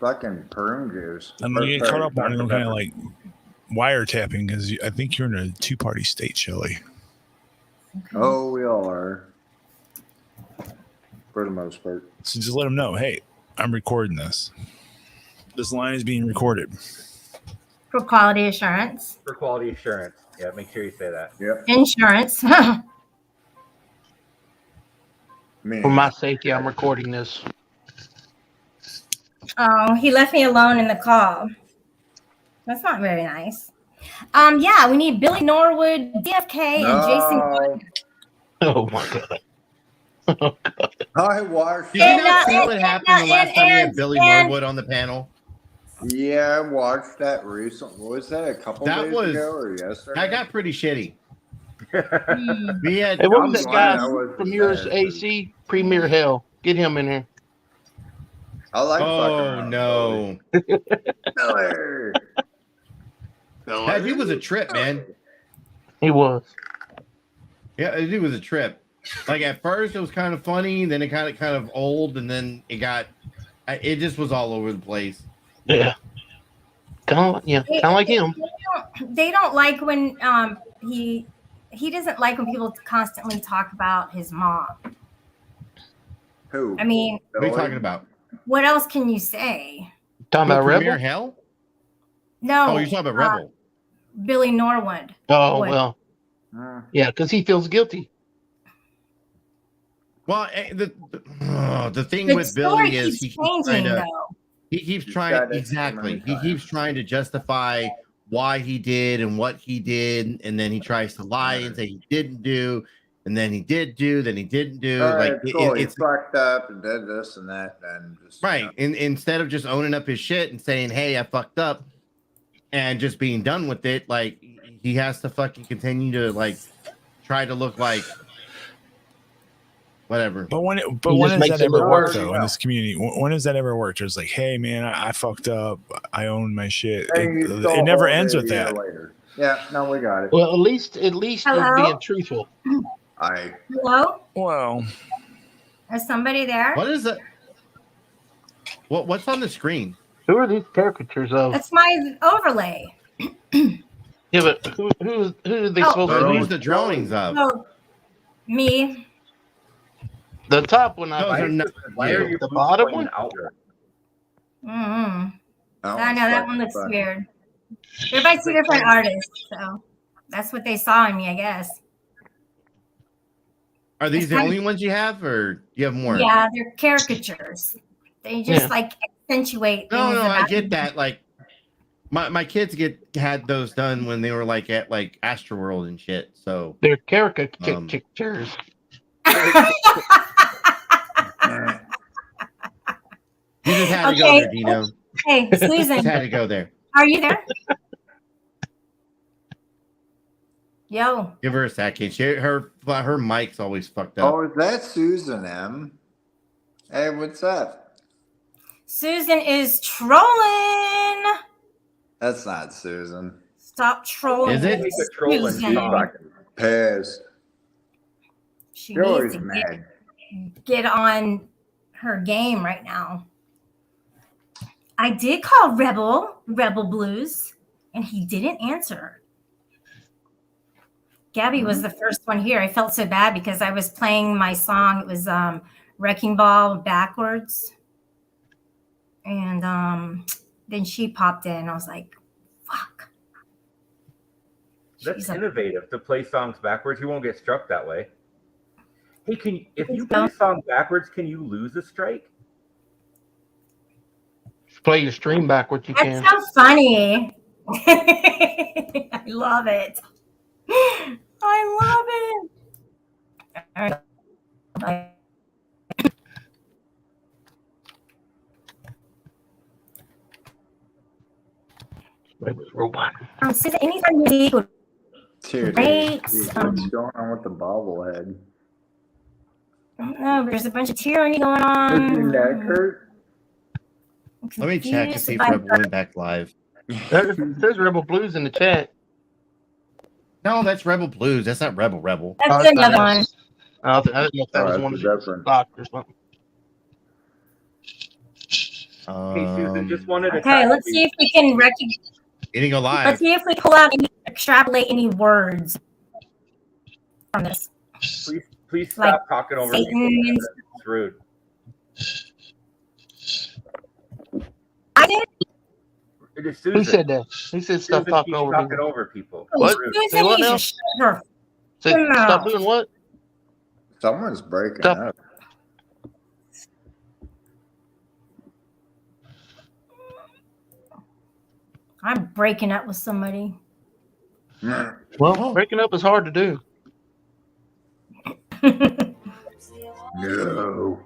[SPEAKER 19] fucking prune juice.
[SPEAKER 5] I mean, you get caught up on it, kind of like wiretapping because I think you're in a two-party state, Shelly.
[SPEAKER 19] Oh, we all are. For the most part.
[SPEAKER 5] So just let them know, hey, I'm recording this. This line is being recorded.
[SPEAKER 1] For quality assurance.
[SPEAKER 17] For quality assurance. Yeah, make sure you say that.
[SPEAKER 19] Yep.
[SPEAKER 1] Insurance.
[SPEAKER 16] For my safety, I'm recording this.
[SPEAKER 1] Oh, he left me alone in the call. That's not very nice. Yeah, we need Billy Norwood, DFK, and Jason Good.
[SPEAKER 16] Oh my god.
[SPEAKER 19] I watched.
[SPEAKER 18] Did you not see what happened the last time we had Billy Norwood on the panel?
[SPEAKER 19] Yeah, I watched that recently. Was that a couple days ago or yesterday?
[SPEAKER 18] That got pretty shitty. We had.
[SPEAKER 16] Hey, what was that
[SPEAKER 19] I'm
[SPEAKER 16] guy
[SPEAKER 19] glad I wasn't
[SPEAKER 16] from yours,
[SPEAKER 19] there.
[SPEAKER 16] AC? Premier Hell. Get him in here.
[SPEAKER 19] I like
[SPEAKER 18] Oh no!
[SPEAKER 19] Miller.
[SPEAKER 18] That dude was a trip, man.
[SPEAKER 16] He was.
[SPEAKER 18] Yeah, it was a trip. Like at first it was kind of funny, then it kind of old, and then it just was all over the place.
[SPEAKER 16] Yeah. Kind of like him.
[SPEAKER 1] They don't like when he doesn't like when people constantly talk about his mom.
[SPEAKER 19] Who?
[SPEAKER 1] I mean,
[SPEAKER 18] What are you talking about?
[SPEAKER 1] what else can you say?
[SPEAKER 16] Talking about
[SPEAKER 18] Premier
[SPEAKER 16] Rebel?
[SPEAKER 18] Hell?
[SPEAKER 1] No.
[SPEAKER 18] Oh, you're talking about Rebel.
[SPEAKER 1] Billy Norwood.
[SPEAKER 16] Oh,
[SPEAKER 1] Wood.
[SPEAKER 16] well. Yeah, because he feels guilty.
[SPEAKER 18] Well, the thing
[SPEAKER 1] The
[SPEAKER 18] with Billy
[SPEAKER 1] story
[SPEAKER 18] is
[SPEAKER 1] keeps changing, though.
[SPEAKER 18] he keeps
[SPEAKER 19] He's
[SPEAKER 18] trying
[SPEAKER 19] got it
[SPEAKER 18] exactly.
[SPEAKER 19] so
[SPEAKER 18] He
[SPEAKER 19] many
[SPEAKER 18] keeps trying to justify why he did and what he did, and then he tries to lie and say he didn't do, and then he did do, then he didn't do.
[SPEAKER 19] All right,
[SPEAKER 18] Like
[SPEAKER 19] cool. He
[SPEAKER 18] it's
[SPEAKER 19] fucked up and did this and that, and just
[SPEAKER 18] right. And instead of just owning up his shit and saying, "Hey, I fucked up," and just being done with it, like he has to fucking continue to like try to look like whatever.
[SPEAKER 5] But when
[SPEAKER 16] He
[SPEAKER 5] when
[SPEAKER 16] just
[SPEAKER 5] has
[SPEAKER 16] makes
[SPEAKER 5] that
[SPEAKER 16] it
[SPEAKER 5] ever
[SPEAKER 16] look
[SPEAKER 5] worked
[SPEAKER 16] worse.
[SPEAKER 5] though in this community? When has that ever worked? It's like, hey man, I fucked up. I own my shit.
[SPEAKER 19] Hey, you
[SPEAKER 5] It
[SPEAKER 19] stole
[SPEAKER 5] never
[SPEAKER 19] all
[SPEAKER 5] ends
[SPEAKER 19] day
[SPEAKER 5] with
[SPEAKER 19] a year
[SPEAKER 5] that.
[SPEAKER 19] Later. Yeah, no, we got it.
[SPEAKER 16] Well, at least
[SPEAKER 1] Hello?
[SPEAKER 16] you're being truthful.
[SPEAKER 1] Hello?
[SPEAKER 5] Well,
[SPEAKER 1] Is somebody there?
[SPEAKER 18] What is it? What's on the screen?
[SPEAKER 16] Who are these caricatures of?
[SPEAKER 1] That's my overlay.
[SPEAKER 16] Yeah, but who are they
[SPEAKER 1] Oh.
[SPEAKER 16] supposed
[SPEAKER 18] What
[SPEAKER 16] to
[SPEAKER 18] are
[SPEAKER 16] be?
[SPEAKER 18] these the drawings of?
[SPEAKER 1] So, me.
[SPEAKER 16] The top one,
[SPEAKER 18] Those
[SPEAKER 16] I
[SPEAKER 18] are not.
[SPEAKER 17] Why are you
[SPEAKER 16] the bottom
[SPEAKER 17] playing
[SPEAKER 16] one.
[SPEAKER 17] Outward?
[SPEAKER 1] Mm-hmm.
[SPEAKER 19] That
[SPEAKER 1] I
[SPEAKER 19] one's
[SPEAKER 1] know that
[SPEAKER 19] fucking
[SPEAKER 1] one looks
[SPEAKER 19] funny.
[SPEAKER 1] weird. They're by two different artists, so that's what they saw in me, I guess.
[SPEAKER 18] Are these
[SPEAKER 1] It's
[SPEAKER 18] the
[SPEAKER 1] kind
[SPEAKER 18] only ones you have, or you have more?
[SPEAKER 1] Yeah, they're caricatures. They just
[SPEAKER 16] Yeah.
[SPEAKER 1] like accentuate
[SPEAKER 18] No,
[SPEAKER 1] things
[SPEAKER 18] no, I
[SPEAKER 1] about
[SPEAKER 18] get that. Like, my kids had those done when they were like at like Astroworld and shit. So
[SPEAKER 16] They're caricatures.
[SPEAKER 18] you just had to go
[SPEAKER 1] Okay.
[SPEAKER 18] there, Dino.
[SPEAKER 1] Hey,
[SPEAKER 18] Just
[SPEAKER 1] Susan,
[SPEAKER 18] had to go there.
[SPEAKER 1] are you there? Yo,
[SPEAKER 18] Give her a second. Her mic's always fucked up.
[SPEAKER 19] Oh, is that Susan M? Hey, what's up?
[SPEAKER 1] Susan is trolling.
[SPEAKER 19] That's not Susan.
[SPEAKER 1] Stop trolling.
[SPEAKER 18] Is it?
[SPEAKER 17] Make a trolling
[SPEAKER 1] Susan.
[SPEAKER 17] song.
[SPEAKER 19] Pissed.
[SPEAKER 1] She
[SPEAKER 19] You're
[SPEAKER 1] needs
[SPEAKER 19] always
[SPEAKER 1] to
[SPEAKER 19] mad.
[SPEAKER 1] get on her game right now. I did call Rebel Blues, and he didn't answer. Gabby was the first one here. I felt so bad because I was playing my song. It was Wrecking Ball backwards. And then she popped in. I was like, fuck.
[SPEAKER 17] That's
[SPEAKER 1] She's a-
[SPEAKER 17] innovative to play songs backwards. You won't get struck that way. Hey, if you play a song backwards, can you lose a strike?
[SPEAKER 16] Play your stream backwards. You
[SPEAKER 1] That
[SPEAKER 16] can.
[SPEAKER 1] sounds funny. I love it. I love it. All right.
[SPEAKER 16] Robot.
[SPEAKER 1] Susan, anytime you need
[SPEAKER 19] Dude,
[SPEAKER 1] great.
[SPEAKER 19] what's going on with the bobblehead?
[SPEAKER 1] No, there's a bunch of tyranny going
[SPEAKER 19] Does your neck
[SPEAKER 1] on.
[SPEAKER 19] hurt?
[SPEAKER 18] Let me check and see if
[SPEAKER 1] Confused
[SPEAKER 18] Rebel went back live.
[SPEAKER 16] There's Rebel Blues in the chat.
[SPEAKER 18] No, that's Rebel Blues. That's not Rebel.
[SPEAKER 1] That's another one.
[SPEAKER 16] I didn't know if that was
[SPEAKER 19] that's
[SPEAKER 16] one of
[SPEAKER 19] different.
[SPEAKER 16] the stock or something.
[SPEAKER 17] Hey, Susan, just wanted to
[SPEAKER 1] Okay, let's see if we can recognize.
[SPEAKER 18] It didn't go live.
[SPEAKER 1] Let's see if we pull out any, extrapolate any words from this.
[SPEAKER 17] Please
[SPEAKER 1] Like
[SPEAKER 17] stop talking over
[SPEAKER 1] Satan
[SPEAKER 17] people.
[SPEAKER 1] and-
[SPEAKER 17] It's rude.
[SPEAKER 1] I did.
[SPEAKER 17] It is Susan.
[SPEAKER 16] Who said that? He said stop
[SPEAKER 17] Susan
[SPEAKER 16] talking
[SPEAKER 17] keeps
[SPEAKER 16] over
[SPEAKER 17] talking
[SPEAKER 16] people.
[SPEAKER 17] over people.
[SPEAKER 16] What?
[SPEAKER 17] It's rude.
[SPEAKER 16] Say
[SPEAKER 1] Susan
[SPEAKER 16] what
[SPEAKER 1] needs
[SPEAKER 16] now?
[SPEAKER 1] to shut her
[SPEAKER 16] Say,
[SPEAKER 1] fucking
[SPEAKER 16] stop
[SPEAKER 1] mouth.
[SPEAKER 16] doing what?
[SPEAKER 19] Someone's breaking
[SPEAKER 16] Stop.
[SPEAKER 19] up.
[SPEAKER 1] I'm breaking up with somebody.
[SPEAKER 16] Well, breaking up is hard to do.
[SPEAKER 19] No.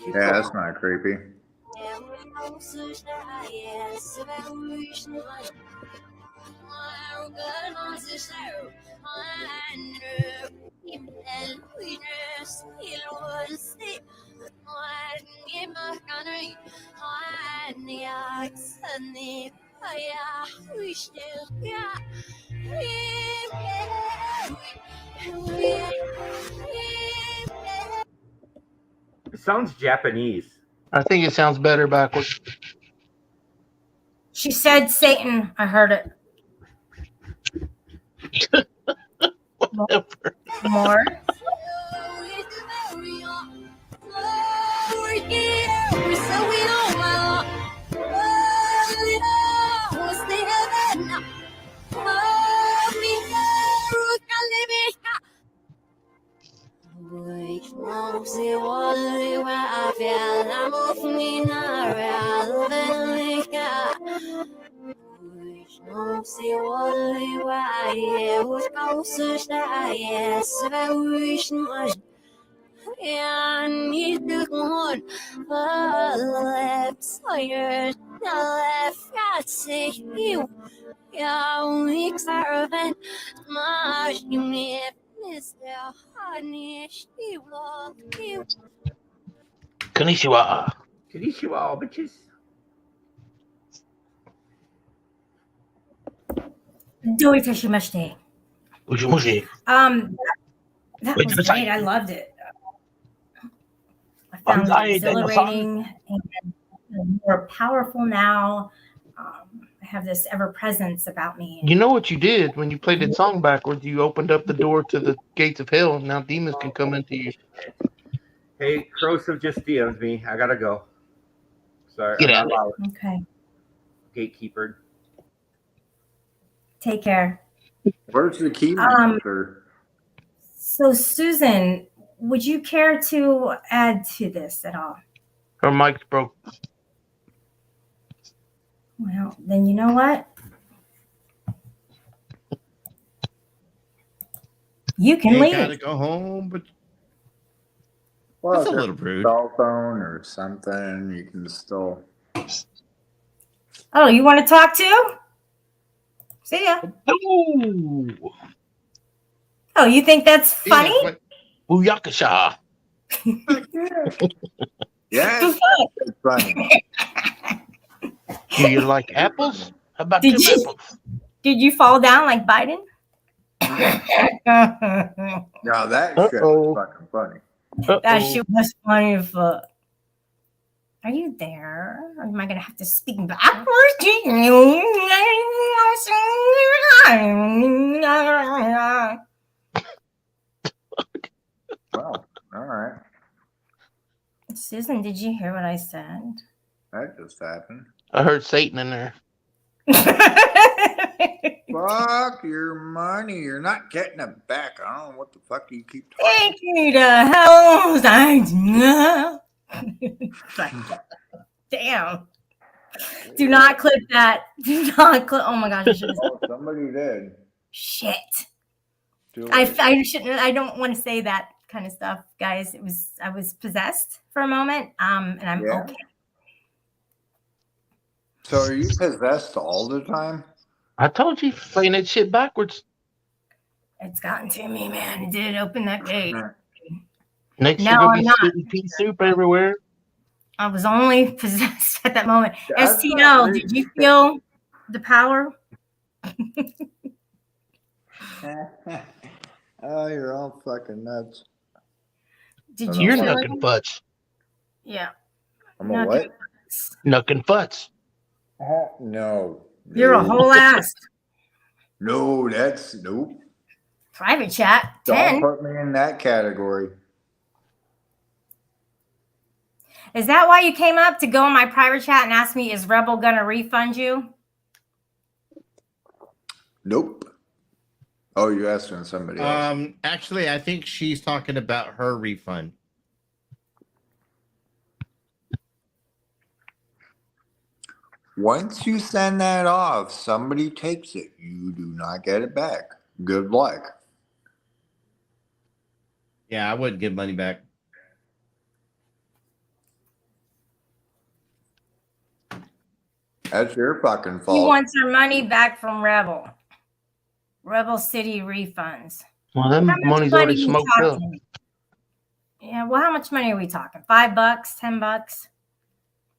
[SPEAKER 19] Yeah, that's not creepy.
[SPEAKER 17] It sounds Japanese.
[SPEAKER 16] I think it sounds better backwards.
[SPEAKER 1] She said Satan. I heard it. More.
[SPEAKER 16] Konnichiwa.
[SPEAKER 17] Konnichiwa, bitches.
[SPEAKER 1] Doitashimashite.
[SPEAKER 16] Ujimushi.
[SPEAKER 1] That was great. I loved it. I found it exhilarating and more powerful now. I have this ever presence about me.
[SPEAKER 16] You know what you did when you played that song backwards? You opened up the door to the gates of hell, and now demons can come into you.
[SPEAKER 17] Hey, Crosive just DM'd me. I gotta go. Sorry.
[SPEAKER 16] Get
[SPEAKER 17] I'm
[SPEAKER 16] out.
[SPEAKER 17] not allowed.
[SPEAKER 1] Okay.
[SPEAKER 17] Gatekeeper.
[SPEAKER 1] Take care.
[SPEAKER 19] Where's the key,
[SPEAKER 1] Um,
[SPEAKER 19] sir?
[SPEAKER 1] So, Susan, would you care to add to this at all?
[SPEAKER 16] Her mic's broke.
[SPEAKER 1] Well, then you know what? You can
[SPEAKER 18] Ain't
[SPEAKER 1] leave.
[SPEAKER 18] gotta go home, but
[SPEAKER 19] Well,
[SPEAKER 18] that's a
[SPEAKER 19] if
[SPEAKER 18] little
[SPEAKER 19] it's
[SPEAKER 18] rude.
[SPEAKER 19] Cell phone or something, you can still.
[SPEAKER 1] Oh, you want to talk too? See ya.
[SPEAKER 16] Ooh.
[SPEAKER 1] Oh, you think that's funny?
[SPEAKER 16] Booyakasha.
[SPEAKER 19] Yeah, it's funny.
[SPEAKER 16] Do you like apples? How about
[SPEAKER 1] Did
[SPEAKER 16] them
[SPEAKER 1] you-
[SPEAKER 16] apples?
[SPEAKER 1] Did you fall down like Biden?
[SPEAKER 19] No, that shit was fucking funny.
[SPEAKER 1] That shit was funny as fuck. Are you there? Or am I gonna have to speak backwards to you?
[SPEAKER 19] Well, all right.
[SPEAKER 1] Susan, did you hear what I said?
[SPEAKER 19] That just happened.
[SPEAKER 16] I heard Satan in there.
[SPEAKER 19] Fuck your money. You're not getting it back. I don't know what the fuck you keep talking.
[SPEAKER 1] Take me to hell. Damn. Do not clip that. Do not clip. Oh my gosh. I should've-
[SPEAKER 19] Oh, somebody did.
[SPEAKER 1] Shit.
[SPEAKER 19] Do
[SPEAKER 1] I
[SPEAKER 19] it.
[SPEAKER 1] shouldn't. I don't want to say that kind of stuff, guys. I was possessed for a moment. And I'm
[SPEAKER 19] Yeah.
[SPEAKER 1] okay.
[SPEAKER 19] So are you possessed all the time?
[SPEAKER 16] I told you, playing that shit backwards.
[SPEAKER 1] It's gotten to me, man. It did open that gate.
[SPEAKER 16] Next,
[SPEAKER 1] No,
[SPEAKER 16] you're gonna
[SPEAKER 1] I'm
[SPEAKER 16] be
[SPEAKER 1] not.
[SPEAKER 16] spitting pea soup everywhere.
[SPEAKER 1] I was only possessed at that moment.
[SPEAKER 19] That's
[SPEAKER 1] STL,
[SPEAKER 19] not
[SPEAKER 1] did you feel the power?
[SPEAKER 19] Oh, you're all fucking nuts.
[SPEAKER 1] Did
[SPEAKER 16] You're
[SPEAKER 1] feel
[SPEAKER 16] knucking
[SPEAKER 1] it?
[SPEAKER 16] futz.
[SPEAKER 1] Yeah.
[SPEAKER 19] I'm a
[SPEAKER 1] Knucking
[SPEAKER 19] what?
[SPEAKER 16] Knucking futz.
[SPEAKER 19] No.
[SPEAKER 1] You're a
[SPEAKER 19] No.
[SPEAKER 1] whole ass.
[SPEAKER 19] No, that's nope.
[SPEAKER 1] Private chat.
[SPEAKER 19] Don't
[SPEAKER 1] 10.
[SPEAKER 19] put me in that category.
[SPEAKER 1] Is that why you came up to go in my private chat and ask me, is Rebel gonna refund you?
[SPEAKER 19] Nope. Oh, you asking somebody else?
[SPEAKER 18] Actually, I think she's talking about her refund.
[SPEAKER 19] Once you send that off, somebody takes it. You do not get it back. Good luck.
[SPEAKER 18] Yeah, I wouldn't give money back.
[SPEAKER 19] That's your fucking
[SPEAKER 1] He
[SPEAKER 19] fault.
[SPEAKER 1] wants her money back from Rebel. Rebel City refunds.
[SPEAKER 16] Well, that
[SPEAKER 1] How much
[SPEAKER 16] money's
[SPEAKER 1] money
[SPEAKER 16] already
[SPEAKER 1] you
[SPEAKER 16] smoked up.
[SPEAKER 1] talking? Yeah, well, how much money are we talking? $5, $10?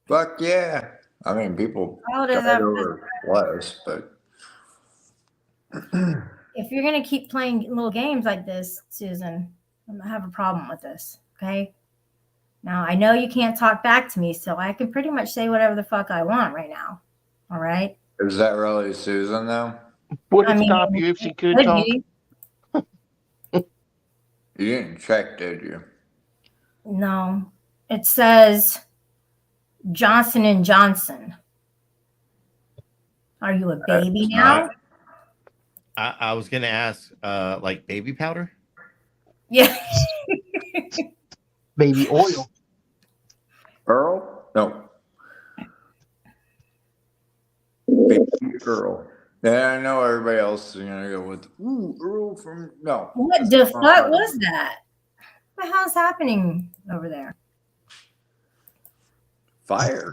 [SPEAKER 19] Fuck yeah. I mean, people
[SPEAKER 1] How does
[SPEAKER 19] died
[SPEAKER 1] that-
[SPEAKER 19] over less, but
[SPEAKER 1] If you're gonna keep playing little games like this, Susan, I'm gonna have a problem with this. Okay. Now I know you can't talk back to me, so I can pretty much say whatever the fuck I want right now. All right.
[SPEAKER 19] is that really Susan though?
[SPEAKER 16] Would
[SPEAKER 1] I
[SPEAKER 16] it
[SPEAKER 1] mean,
[SPEAKER 16] stop you if she could
[SPEAKER 1] could
[SPEAKER 16] talk?
[SPEAKER 1] be.
[SPEAKER 19] You didn't check, did you?
[SPEAKER 1] No, it says Johnson and Johnson. Are you a baby now?
[SPEAKER 18] I was gonna ask, like baby powder.
[SPEAKER 1] Yeah.
[SPEAKER 16] Baby oil.
[SPEAKER 19] Earl? No. Baby Earl. Yeah, I know everybody else is gonna go with Earl from no.
[SPEAKER 1] What the fuck was that? What the hell's happening over there?
[SPEAKER 19] Fire.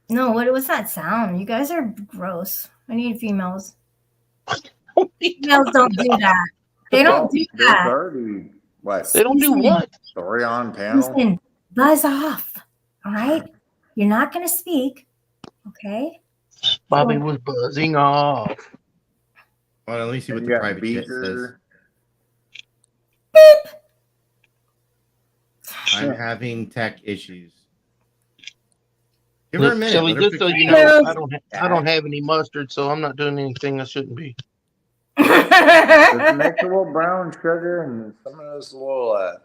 [SPEAKER 1] No, what was that sound? You guys are gross. I need females. Females don't do that. They don't do
[SPEAKER 19] There's
[SPEAKER 1] that.
[SPEAKER 19] already what?
[SPEAKER 16] They don't do what?
[SPEAKER 19] Story on panel.
[SPEAKER 1] Listen, buzz off. All right? You're not going to speak. Okay?
[SPEAKER 16] Bobby was buzzing off.
[SPEAKER 18] Well, at least see what
[SPEAKER 19] You
[SPEAKER 18] the
[SPEAKER 19] got
[SPEAKER 18] private chat says.
[SPEAKER 19] Beaker.
[SPEAKER 18] I'm having tech issues. Give her a
[SPEAKER 16] Look,
[SPEAKER 18] minute.
[SPEAKER 16] Shelly,
[SPEAKER 18] Let her
[SPEAKER 16] just so
[SPEAKER 18] pick-
[SPEAKER 16] you know, I don't have any mustard, so I'm not doing anything I shouldn't be.
[SPEAKER 19] Just mix a little brown sugar and some of this little.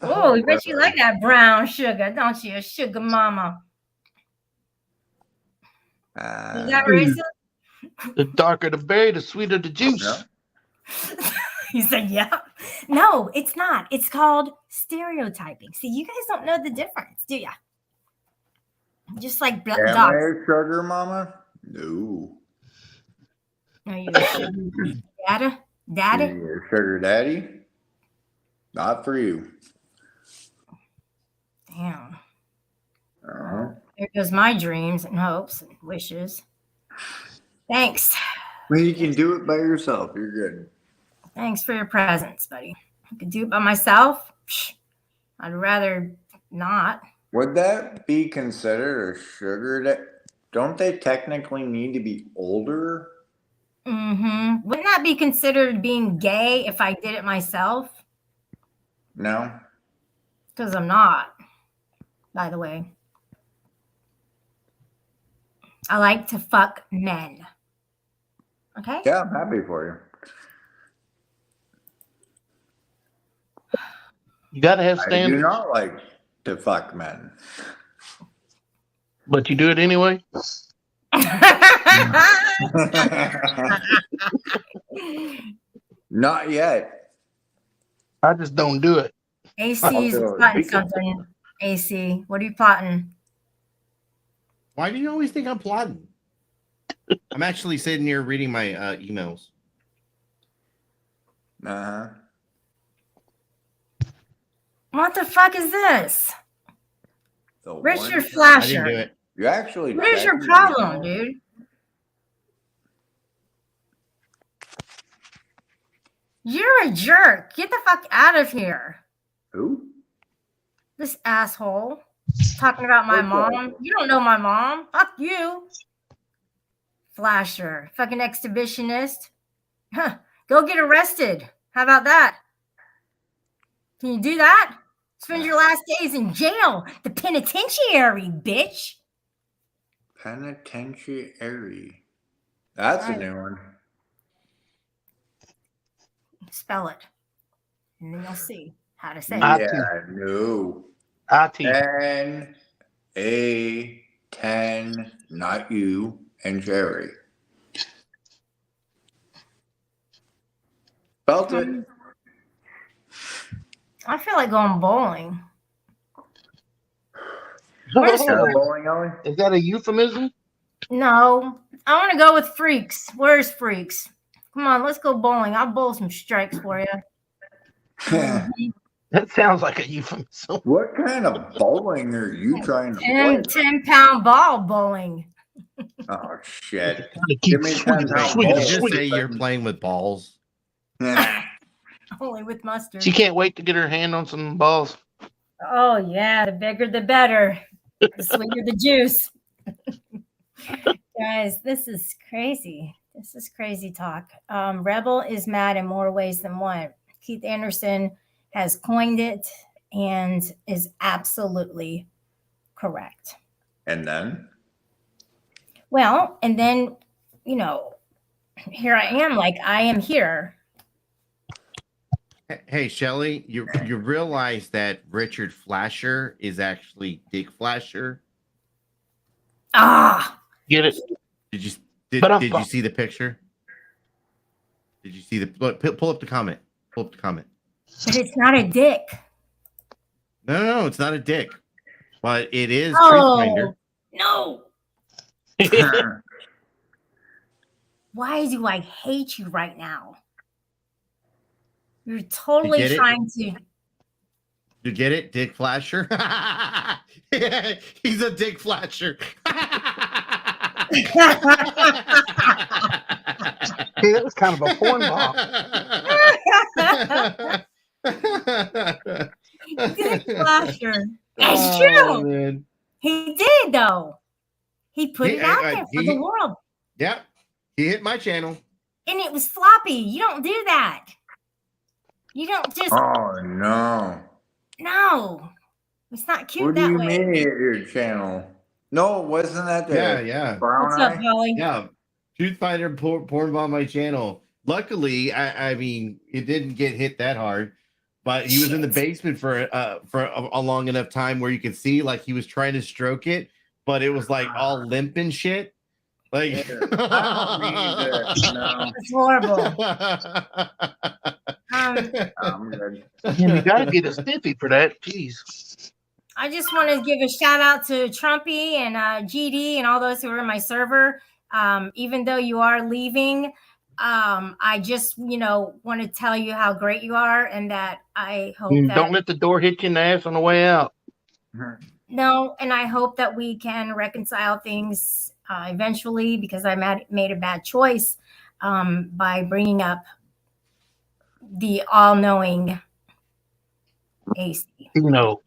[SPEAKER 1] Oh, I bet you like that brown sugar, don't you? Sugar mama. Is that racist?
[SPEAKER 16] The darker the berry, the sweeter the juice.
[SPEAKER 1] You said, yeah. No, it's not. It's called stereotyping. See, you guys don't know the difference, do ya? Just like
[SPEAKER 19] Am I
[SPEAKER 1] dogs.
[SPEAKER 19] a sugar mama? No.
[SPEAKER 1] Are you a sugar daddy? Daddy?
[SPEAKER 19] You a sugar daddy? Not for you.
[SPEAKER 1] Damn.
[SPEAKER 19] Uh-huh.
[SPEAKER 1] There goes my dreams and hopes and wishes. Thanks.
[SPEAKER 19] Well, you can do it by yourself. You're good.
[SPEAKER 1] Thanks for your presence, buddy. I could do it by myself. Psh, I'd rather not.
[SPEAKER 19] Would that be considered a sugar daddy? Don't they technically need to be older?
[SPEAKER 1] Mm-hmm. Wouldn't that be considered being gay if I did it myself?
[SPEAKER 19] No.
[SPEAKER 1] Because I'm not, by the way. I like to fuck men. Okay?
[SPEAKER 19] Yeah, I'm happy for you.
[SPEAKER 16] You gotta have
[SPEAKER 19] I do
[SPEAKER 16] standards.
[SPEAKER 19] not like to fuck men.
[SPEAKER 16] But you do it anyway?
[SPEAKER 19] Not yet.
[SPEAKER 16] I just don't do it.
[SPEAKER 1] AC's plotting something. AC, what are you plotting?
[SPEAKER 18] Why do you always think I'm plotting? I'm actually sitting here reading my emails.
[SPEAKER 19] Uh-huh.
[SPEAKER 1] What the fuck is this? Richard
[SPEAKER 18] I didn't do
[SPEAKER 1] Flasher.
[SPEAKER 18] it.
[SPEAKER 19] You actually.
[SPEAKER 1] What is your
[SPEAKER 19] checked
[SPEAKER 1] problem,
[SPEAKER 19] your email?
[SPEAKER 1] dude? You're a jerk. Get the fuck out of here.
[SPEAKER 19] Who?
[SPEAKER 1] This asshole. Talking about my mom. You don't know my mom. Fuck you. Flasher. Fucking exhibitionist. Huh. Go get arrested. How about that? Can you do that? Spend your last days in jail. The penitentiary, bitch.
[SPEAKER 19] Penitentiary. That's
[SPEAKER 1] Right.
[SPEAKER 19] a new one.
[SPEAKER 1] Spell it. And then you'll see how to say
[SPEAKER 19] Yeah,
[SPEAKER 1] it.
[SPEAKER 19] no.
[SPEAKER 16] IT.
[SPEAKER 19] N-A-10, not you, and Jerry. Spelled it.
[SPEAKER 1] I feel like going bowling.
[SPEAKER 19] Is that a bowling alley?
[SPEAKER 16] Is that a euphemism?
[SPEAKER 1] No, I want to go with Freaks. Where's Freaks? Come on, let's go bowling. I'll bowl some strikes for you.
[SPEAKER 16] That sounds like a euphemism.
[SPEAKER 19] What kind of bowling are you trying to play?
[SPEAKER 1] 10-pound ball bowling.
[SPEAKER 19] Oh, shit. Give me 10
[SPEAKER 18] Wait,
[SPEAKER 19] pound
[SPEAKER 18] did you
[SPEAKER 19] balls.
[SPEAKER 18] just say you're playing with balls?
[SPEAKER 1] Only with mustard.
[SPEAKER 16] She can't wait to get her hand on some balls.
[SPEAKER 1] Oh, yeah, the bigger the better. The sweeter the juice. Guys, this is crazy. This is crazy talk. Rebel is mad in more ways than one. Keith Anderson has coined it and is absolutely correct.
[SPEAKER 19] And then?
[SPEAKER 1] Well, and then, you know, here I am, like I am here.
[SPEAKER 18] Hey, Shelly, you realize that Richard Flasher is actually Dick Flasher?
[SPEAKER 1] Ah,
[SPEAKER 16] Get it?
[SPEAKER 18] Did you see the picture? Did you see the pull up the comment? Pull up the comment.
[SPEAKER 1] but it's not a dick.
[SPEAKER 18] No, it's not a dick. But it is
[SPEAKER 1] Oh,
[SPEAKER 18] Truthfinder.
[SPEAKER 1] no. Why do I hate you right now? You're totally
[SPEAKER 18] get it?
[SPEAKER 1] trying to.
[SPEAKER 18] You get it? Dick Flasher? He's a Dick Flasher.
[SPEAKER 16] Hey, that was kind of a porn ball.
[SPEAKER 1] Dick Flasher. It's
[SPEAKER 18] Oh,
[SPEAKER 1] true.
[SPEAKER 18] man.
[SPEAKER 1] He did, though. He put
[SPEAKER 18] He-
[SPEAKER 1] it out there for the world.
[SPEAKER 18] Yep. He hit my channel.
[SPEAKER 1] And it was floppy. You don't do that. You don't just.
[SPEAKER 19] Oh, no.
[SPEAKER 1] No. It's not cute
[SPEAKER 19] What do
[SPEAKER 1] that
[SPEAKER 19] you
[SPEAKER 1] way.
[SPEAKER 19] mean hit your channel? No, wasn't that the
[SPEAKER 18] Yeah.
[SPEAKER 19] brown
[SPEAKER 1] What's up,
[SPEAKER 19] eye?
[SPEAKER 1] Holly?
[SPEAKER 18] Yeah. Truth Fighter porn bomb my channel. Luckily, I mean, it didn't get hit that hard, but he was in the basement for a long enough time where you could see like he was trying to stroke it, but it was like all limp and shit. Like,
[SPEAKER 19] I don't need it. No.
[SPEAKER 1] It's horrible.
[SPEAKER 19] I'm good.
[SPEAKER 16] You gotta get a stiffy for that. Jeez.
[SPEAKER 1] I just want to give a shout out to Trumpy and GD and all those who are in my server. Even though you are leaving, I just, want to tell you how great you are and that I hope that...
[SPEAKER 16] Don't let the door hit you in the ass on the way out.
[SPEAKER 1] No, and I hope that we can reconcile things eventually, because I made a bad choice by bringing up the all-knowing AC.
[SPEAKER 16] No.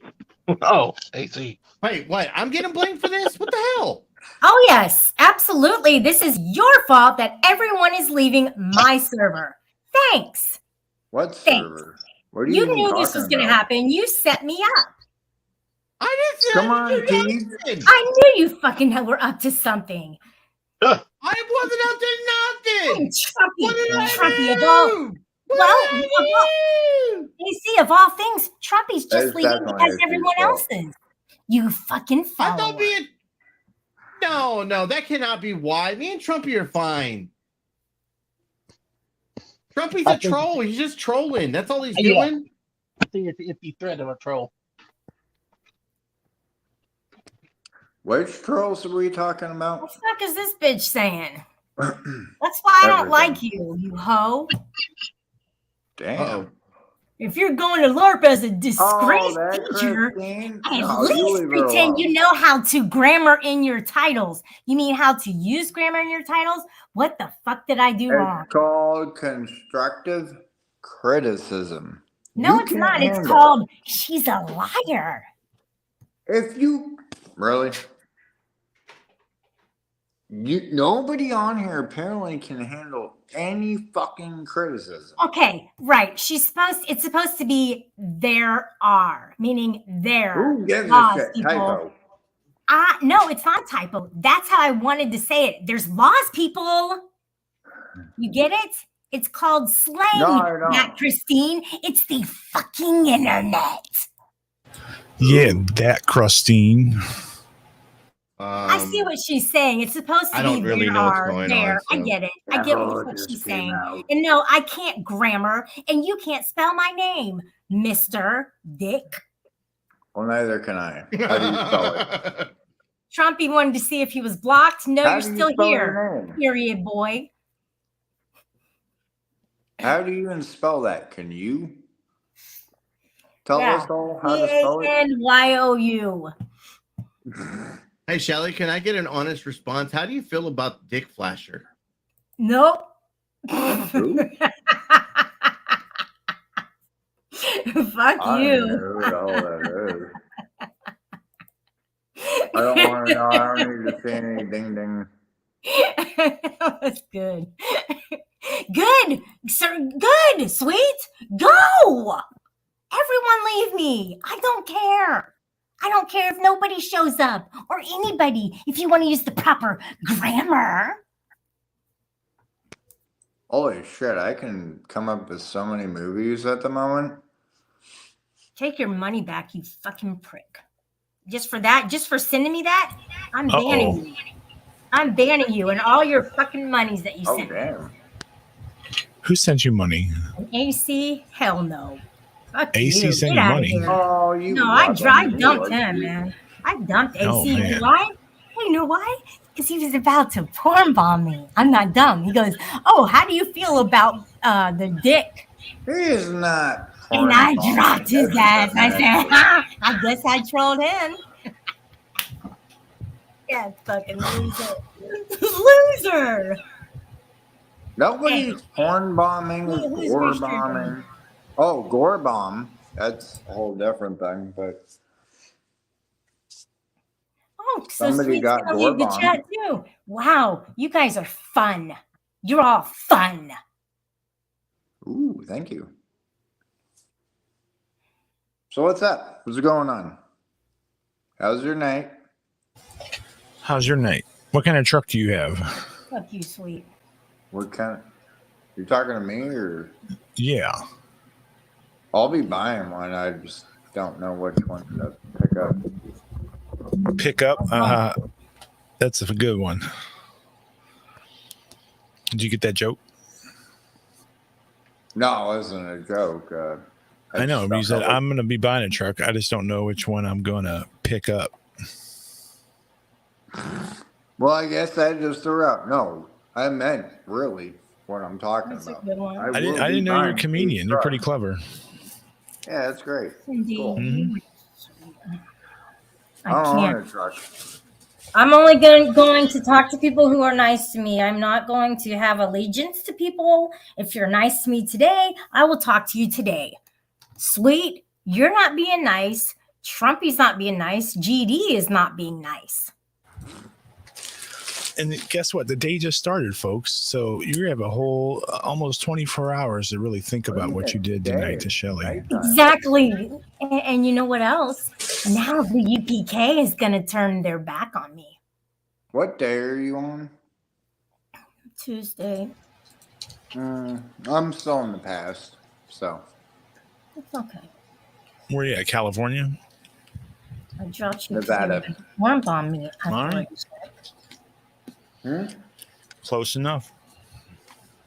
[SPEAKER 16] Oh, AC.
[SPEAKER 18] Wait, what? I'm getting blamed for this? What the hell?
[SPEAKER 1] Oh, yes, absolutely. This is your fault that everyone is leaving my server. Thanks.
[SPEAKER 19] What
[SPEAKER 1] Thanks.
[SPEAKER 19] server? What are
[SPEAKER 1] You
[SPEAKER 19] even
[SPEAKER 1] knew this
[SPEAKER 19] talking
[SPEAKER 1] was going to
[SPEAKER 19] about?
[SPEAKER 1] happen. You set me up.
[SPEAKER 18] I didn't say
[SPEAKER 19] Come on, T.
[SPEAKER 1] I knew you fucking were up to something.
[SPEAKER 18] I wasn't up to nothing. What did I
[SPEAKER 1] Trumpy of
[SPEAKER 18] do?
[SPEAKER 1] all,
[SPEAKER 18] What did I do?
[SPEAKER 1] AC of all things, Trumpy's just
[SPEAKER 19] That's
[SPEAKER 1] leaving
[SPEAKER 19] definitely
[SPEAKER 1] because
[SPEAKER 19] AC's
[SPEAKER 1] everyone
[SPEAKER 19] fault.
[SPEAKER 1] else is. You fucking
[SPEAKER 18] I
[SPEAKER 1] follower.
[SPEAKER 18] thought being no, that cannot be why. Me and Trumpy are fine. Trumpy's a troll. He's just trolling. That's all he's doing.
[SPEAKER 16] I think it's the threat of a troll.
[SPEAKER 19] Which trolls are we talking about?
[SPEAKER 1] What the fuck is this bitch saying? That's why I don't like you, you hoe.
[SPEAKER 19] Damn.
[SPEAKER 1] If you're going to LARP as a disgraced
[SPEAKER 19] that
[SPEAKER 1] teacher,
[SPEAKER 19] Christine?
[SPEAKER 1] at
[SPEAKER 19] No, you
[SPEAKER 1] least
[SPEAKER 19] leave her
[SPEAKER 1] pretend
[SPEAKER 19] alone.
[SPEAKER 1] you know how to grammar in your titles. You mean how to use grammar in your titles? What the fuck did I do wrong?
[SPEAKER 19] It's called constructive criticism.
[SPEAKER 1] No,
[SPEAKER 19] You
[SPEAKER 1] it's
[SPEAKER 19] can't
[SPEAKER 1] not. It's
[SPEAKER 19] handle
[SPEAKER 1] called she's a liar.
[SPEAKER 19] If you really, nobody on here apparently can handle any fucking criticism.
[SPEAKER 1] Okay, right. It's supposed to be there are, meaning there.
[SPEAKER 19] Who gives a
[SPEAKER 1] laws,
[SPEAKER 19] shit?
[SPEAKER 1] people.
[SPEAKER 19] Typo.
[SPEAKER 1] No, it's not typo. That's how I wanted to say it. There's laws, people. You get it? It's called slang,
[SPEAKER 19] No, I don't.
[SPEAKER 1] not Christine. It's the fucking internet.
[SPEAKER 7] Yeah, that Crustine.
[SPEAKER 1] I see what she's saying. It's supposed to
[SPEAKER 18] I
[SPEAKER 1] be
[SPEAKER 18] don't really
[SPEAKER 1] there
[SPEAKER 18] know what's
[SPEAKER 1] are,
[SPEAKER 18] going
[SPEAKER 1] there.
[SPEAKER 18] on,
[SPEAKER 1] I
[SPEAKER 18] so-
[SPEAKER 1] get it. I get what she's saying. And no, I can't grammar, and you can't spell my name, Mr. Dick.
[SPEAKER 19] Well, neither can I. How do you spell it?
[SPEAKER 1] Trumpy wanted to see if he was blocked. No,
[SPEAKER 19] How
[SPEAKER 1] you're
[SPEAKER 19] do you
[SPEAKER 1] still
[SPEAKER 19] spell your
[SPEAKER 1] here.
[SPEAKER 19] name?
[SPEAKER 1] Period, boy.
[SPEAKER 19] How do you even spell that? Can you tell
[SPEAKER 1] Yeah.
[SPEAKER 19] us all how to spell it?
[SPEAKER 1] P-A-N-Y-O-U.
[SPEAKER 18] Hey, Shelly, can I get an honest response? How do you feel about Dick Flasher?
[SPEAKER 1] Nope. Fuck
[SPEAKER 19] I
[SPEAKER 1] you.
[SPEAKER 19] don't know who the hell that is. I don't want to know. I don't need to see any ding ding.
[SPEAKER 1] That's good. Good, sir. Good, sweet. Go. Everyone leave me. I don't care. I don't care if nobody shows up or anybody. If you want to use the proper grammar.
[SPEAKER 19] Holy shit, I can come up with so many movies at the moment.
[SPEAKER 1] Take your money back, you fucking prick. Just for that, just for sending me that, I'm banning you. I'm banning you and all your fucking monies that you
[SPEAKER 19] Oh,
[SPEAKER 1] sent.
[SPEAKER 19] damn.
[SPEAKER 7] Who sent you money?
[SPEAKER 1] AC, hell no. Fuck
[SPEAKER 7] AC
[SPEAKER 1] you.
[SPEAKER 7] sent
[SPEAKER 1] Get
[SPEAKER 7] you
[SPEAKER 1] outta
[SPEAKER 7] money?
[SPEAKER 1] here.
[SPEAKER 19] Oh, you.
[SPEAKER 1] No, I
[SPEAKER 19] love him.
[SPEAKER 1] dumped
[SPEAKER 19] You like
[SPEAKER 1] him,
[SPEAKER 19] you.
[SPEAKER 1] man. I dumped AC.
[SPEAKER 7] Oh,
[SPEAKER 1] You know
[SPEAKER 7] man.
[SPEAKER 1] why? Hey, you know why? Because he was about to porn bomb me. I'm not dumb. He goes, "Oh, how do you feel about the dick?"
[SPEAKER 19] He's not.
[SPEAKER 1] And I
[SPEAKER 19] porn
[SPEAKER 1] dropped his
[SPEAKER 19] bombing.
[SPEAKER 1] ass. I said, ha, I guess I trolled him. Yeah, fucking loser. Loser.
[SPEAKER 19] Nobody's porn bombing,
[SPEAKER 1] Who's
[SPEAKER 19] gore
[SPEAKER 1] restricting?
[SPEAKER 19] bombing. Oh, gore bomb. That's a whole different thing, but
[SPEAKER 1] Oh, so
[SPEAKER 19] Somebody
[SPEAKER 1] sweet.
[SPEAKER 19] got
[SPEAKER 1] Tell you the
[SPEAKER 19] door
[SPEAKER 1] chat too. Wow, you guys are fun. You're all fun.
[SPEAKER 19] ooh, thank you. So what's up? What's going on? How's your night?
[SPEAKER 7] How's your night? What kind of truck do you have?
[SPEAKER 1] Fuck you, sweet.
[SPEAKER 19] What kind of, you talking to me or?
[SPEAKER 7] Yeah.
[SPEAKER 19] I'll be buying one. I just don't know which one to pick up.
[SPEAKER 7] Pick up? That's a good one. Did you get that joke?
[SPEAKER 19] No, it wasn't a joke.
[SPEAKER 7] I know. You said I'm going to be buying a truck. I just don't know which one I'm going to pick up.
[SPEAKER 19] Well, I guess I just threw out. No, I meant really what I'm talking
[SPEAKER 1] That's a
[SPEAKER 19] about.
[SPEAKER 1] good one.
[SPEAKER 7] I didn't know you're a comedian. You're pretty clever.
[SPEAKER 19] Yeah, that's great.
[SPEAKER 1] Indeed.
[SPEAKER 19] Cool.
[SPEAKER 7] Mhm.
[SPEAKER 19] I don't own
[SPEAKER 1] can't.
[SPEAKER 19] a truck.
[SPEAKER 1] I'm only going to talk to people who are nice to me. I'm not going to have allegiance to people. If you're nice to me today, I will talk to you today. Sweet, you're not being nice. Trumpy's not being nice. GD is not being nice.
[SPEAKER 7] And guess what? The day just started, folks. So you have a whole almost 24 hours to really think about what you did tonight to Shelly.
[SPEAKER 1] Exactly. And you know what else? Now the UPK is going to turn their back on me.
[SPEAKER 19] What day are you on?
[SPEAKER 1] Tuesday.
[SPEAKER 19] I'm still in the past, so.
[SPEAKER 1] It's okay.
[SPEAKER 7] Where are you at? California?
[SPEAKER 1] I dropped you
[SPEAKER 19] Nevada.
[SPEAKER 1] warmth on me. I
[SPEAKER 7] All right. Close enough.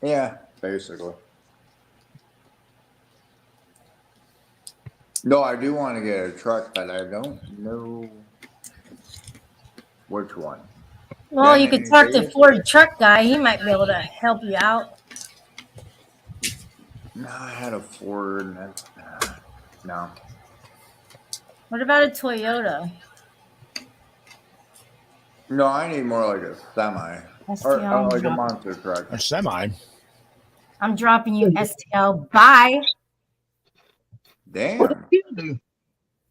[SPEAKER 19] Yeah, basically. No, I do want to get a truck, but I don't know which one.
[SPEAKER 1] Well,
[SPEAKER 19] Yeah,
[SPEAKER 1] you could
[SPEAKER 19] man,
[SPEAKER 1] talk to
[SPEAKER 19] they-
[SPEAKER 1] Ford truck guy. He might be able to help you out.
[SPEAKER 19] No, I had a Ford. And no.
[SPEAKER 1] What about a Toyota?
[SPEAKER 19] No, I need more like a semi. Or
[SPEAKER 1] STL.
[SPEAKER 19] like a monster truck.
[SPEAKER 7] A semi?
[SPEAKER 1] I'm dropping you STL. Bye.
[SPEAKER 19] Damn.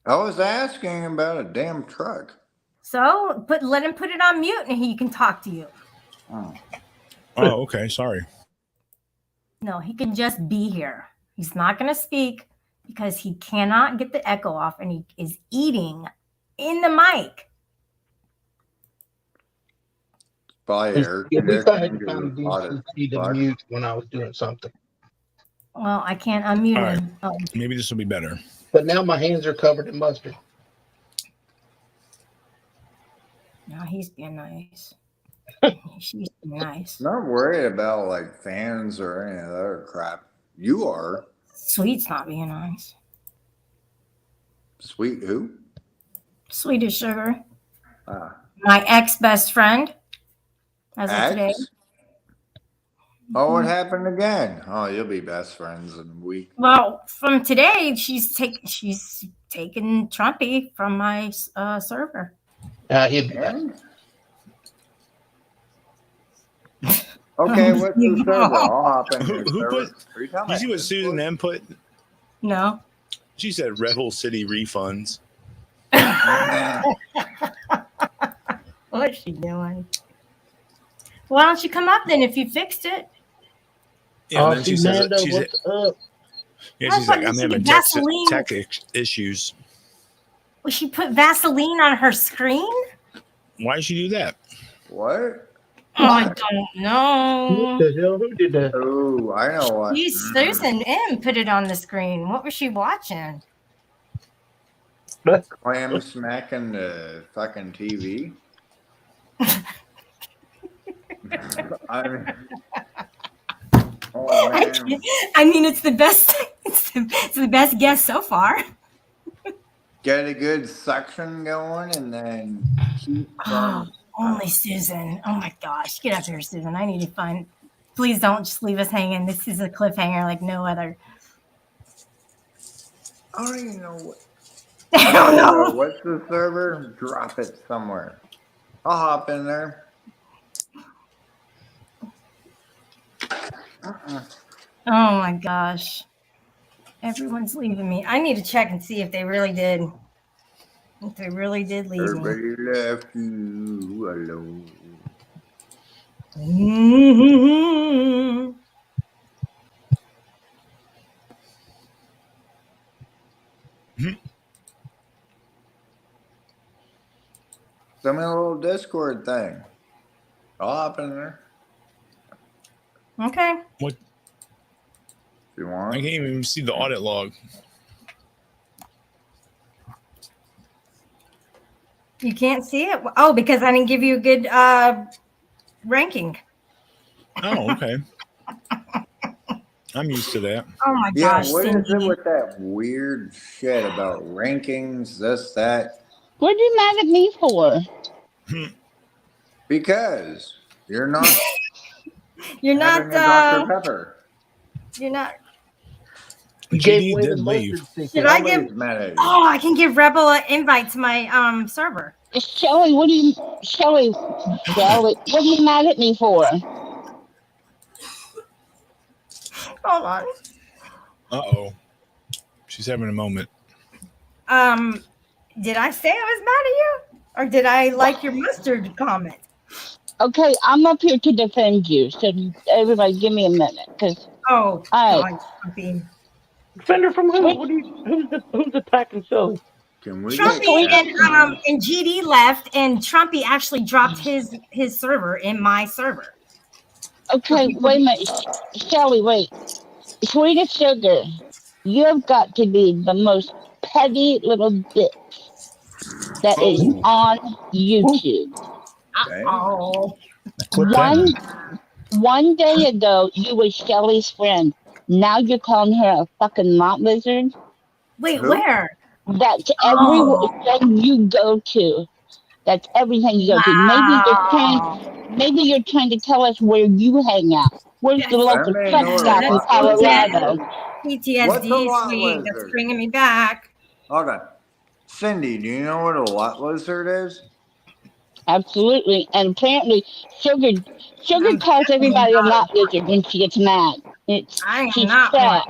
[SPEAKER 19] I was asking about a damn truck.
[SPEAKER 1] So let him put it on mute and he can talk to you.
[SPEAKER 19] Oh.
[SPEAKER 7] Oh, okay. Sorry.
[SPEAKER 1] No, he can just be here. He's not going to speak because he cannot get the echo off and he is eating in the mic.
[SPEAKER 19] Probably air
[SPEAKER 16] Yeah, we tried to
[SPEAKER 19] conditioning,
[SPEAKER 16] kind of
[SPEAKER 19] dude. Hot as
[SPEAKER 16] do the
[SPEAKER 19] fuck.
[SPEAKER 16] mute when I was doing something.
[SPEAKER 1] Well, I can't unmute
[SPEAKER 7] All right.
[SPEAKER 1] him. Oh,
[SPEAKER 7] Maybe this will be better.
[SPEAKER 16] But now my hands are covered in mustard.
[SPEAKER 1] no, he's being nice. She's being nice.
[SPEAKER 19] Not worried about like fans or any other crap. You are.
[SPEAKER 1] Sweet's not being nice.
[SPEAKER 19] Sweet who?
[SPEAKER 1] Sweet as sugar.
[SPEAKER 19] Ah.
[SPEAKER 1] My ex-best friend. As of today.
[SPEAKER 19] Ex? Oh, what happened again? Oh, you'll be best friends in a week.
[SPEAKER 1] Well, from today, she's taken Trumpy from my server.
[SPEAKER 16] He'll be back.
[SPEAKER 19] Okay, what's the server? I'll hop in your
[SPEAKER 5] Who
[SPEAKER 19] server.
[SPEAKER 5] put?
[SPEAKER 19] Are you talking
[SPEAKER 5] You see
[SPEAKER 19] about
[SPEAKER 5] what Susan M put?
[SPEAKER 1] No.
[SPEAKER 5] She said Rebel City refunds.
[SPEAKER 1] What's she doing? Why don't you come up then if you fixed it?
[SPEAKER 5] Yeah, and then she says,
[SPEAKER 16] Amanda,
[SPEAKER 5] she's,
[SPEAKER 16] what's up?
[SPEAKER 5] yeah,
[SPEAKER 1] I
[SPEAKER 5] she's
[SPEAKER 1] thought
[SPEAKER 5] like,
[SPEAKER 1] you
[SPEAKER 5] I'm
[SPEAKER 1] said
[SPEAKER 5] having
[SPEAKER 1] Vaseline.
[SPEAKER 5] tech issues.
[SPEAKER 1] Well, she put Vaseline on her screen?
[SPEAKER 5] Why did she do that?
[SPEAKER 19] What?
[SPEAKER 1] Oh, I don't know.
[SPEAKER 16] What the hell? Who did that?
[SPEAKER 19] Oh, I know what.
[SPEAKER 1] Susan M put it on the screen. What was she watching?
[SPEAKER 19] Clam smacking the fucking TV. I mean, oh man.
[SPEAKER 1] I mean, it's the best. It's the best guess so far.
[SPEAKER 19] Get a good suction going and then keep
[SPEAKER 1] Oh, only Susan. Oh my gosh, get up here, Susan. I need to find. Please don't just leave us hanging. This is a cliffhanger like no other.
[SPEAKER 19] I don't even know what.
[SPEAKER 1] I don't know.
[SPEAKER 19] What's the server? Drop it somewhere. I'll hop in there.
[SPEAKER 1] Oh my gosh. Everyone's leaving me. I need to check and see if they really did. If they really did leave me.
[SPEAKER 19] Everybody left you alone.
[SPEAKER 1] Mm-hmm.
[SPEAKER 19] Send me a little Discord thing. I'll hop in there
[SPEAKER 1] Okay.
[SPEAKER 5] What?
[SPEAKER 19] if you want.
[SPEAKER 5] I can't even see the audit log.
[SPEAKER 1] You can't see it? Oh, because I didn't give you a good ranking.
[SPEAKER 5] Oh, okay. I'm used to that.
[SPEAKER 1] Oh my
[SPEAKER 19] Yeah,
[SPEAKER 1] gosh.
[SPEAKER 19] what is it
[SPEAKER 1] Cindy.
[SPEAKER 19] with that weird shit about rankings, this, that?
[SPEAKER 2] What are you mad at me for?
[SPEAKER 19] Because you're not
[SPEAKER 1] You're
[SPEAKER 19] having
[SPEAKER 1] not
[SPEAKER 19] a Dr. Pepper.
[SPEAKER 1] you're not
[SPEAKER 16] You gave
[SPEAKER 5] GD
[SPEAKER 16] away the
[SPEAKER 5] did leave.
[SPEAKER 16] mustard secret.
[SPEAKER 1] should I give
[SPEAKER 19] Somebody's mad at you.
[SPEAKER 1] Oh, I can give Rebel an invite to my server.
[SPEAKER 2] Shelly, what are you mad at me for?
[SPEAKER 1] Hold on.
[SPEAKER 5] Uh-oh. She's having a moment.
[SPEAKER 1] Did I say I was mad at you? Or did I like your mustard comment?
[SPEAKER 2] Okay, I'm up here to defend you. So everybody give me a minute. Because
[SPEAKER 1] Oh,
[SPEAKER 2] Alright.
[SPEAKER 1] God, Trumpy.
[SPEAKER 3] Defender from who? Who's attacking Shelly?
[SPEAKER 19] Can we
[SPEAKER 1] Trumpy
[SPEAKER 19] get
[SPEAKER 1] and GD left, and Trumpy actually dropped his server in my server.
[SPEAKER 2] Okay, wait a minute. Shelly, wait. Sweet as sugar, you have got to be the most petty little bitch that is on YouTube.
[SPEAKER 1] Oh.
[SPEAKER 2] One day ago, you were Shelly's friend. Now you're calling her a fucking lot lizard?
[SPEAKER 1] Wait, where?
[SPEAKER 2] That's everything you go to. That's everything you go to. Maybe you're trying to tell us where you hang out. Where's the local truck stop in Colorado?
[SPEAKER 1] PTSD, sweet. That's bringing me back.
[SPEAKER 19] Okay. Cindy, do you know what a lot lizard is?
[SPEAKER 2] Absolutely. And apparently, Sugar calls everybody a lot lizard when she gets mad. She's fat.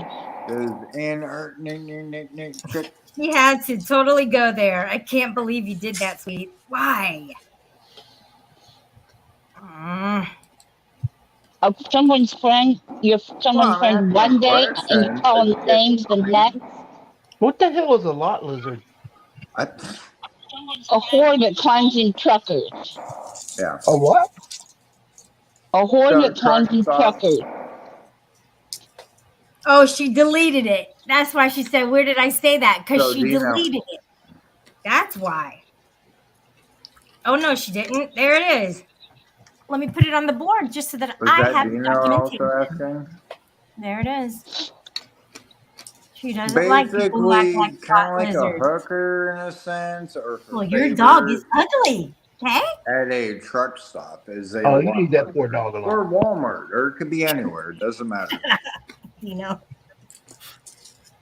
[SPEAKER 1] He had to totally go there. I can't believe you did that, sweet. Why?
[SPEAKER 2] Someone's friend, you're someone's friend one day, and you call them names the next.
[SPEAKER 16] What the hell is a lot lizard?
[SPEAKER 2] A whore that climbs in truckers.
[SPEAKER 19] Yeah.
[SPEAKER 16] A what?
[SPEAKER 2] A whore that climbs in truckers.
[SPEAKER 1] Oh, she deleted it. That's why she said, where did I say that? Because she deleted it. That's why. Oh, no, she didn't. There it is. Let me put it on the board just so that I have documentation. There it is. She doesn't like people who act like
[SPEAKER 19] kind of like
[SPEAKER 1] lizards.
[SPEAKER 19] a hooker in a sense, or
[SPEAKER 1] Well, your dog is ugly. Okay.
[SPEAKER 19] At a truck stop is a.
[SPEAKER 16] Oh, you need that poor dog alone.
[SPEAKER 19] Or Walmart, or it could be anywhere. It doesn't matter.
[SPEAKER 1] You know.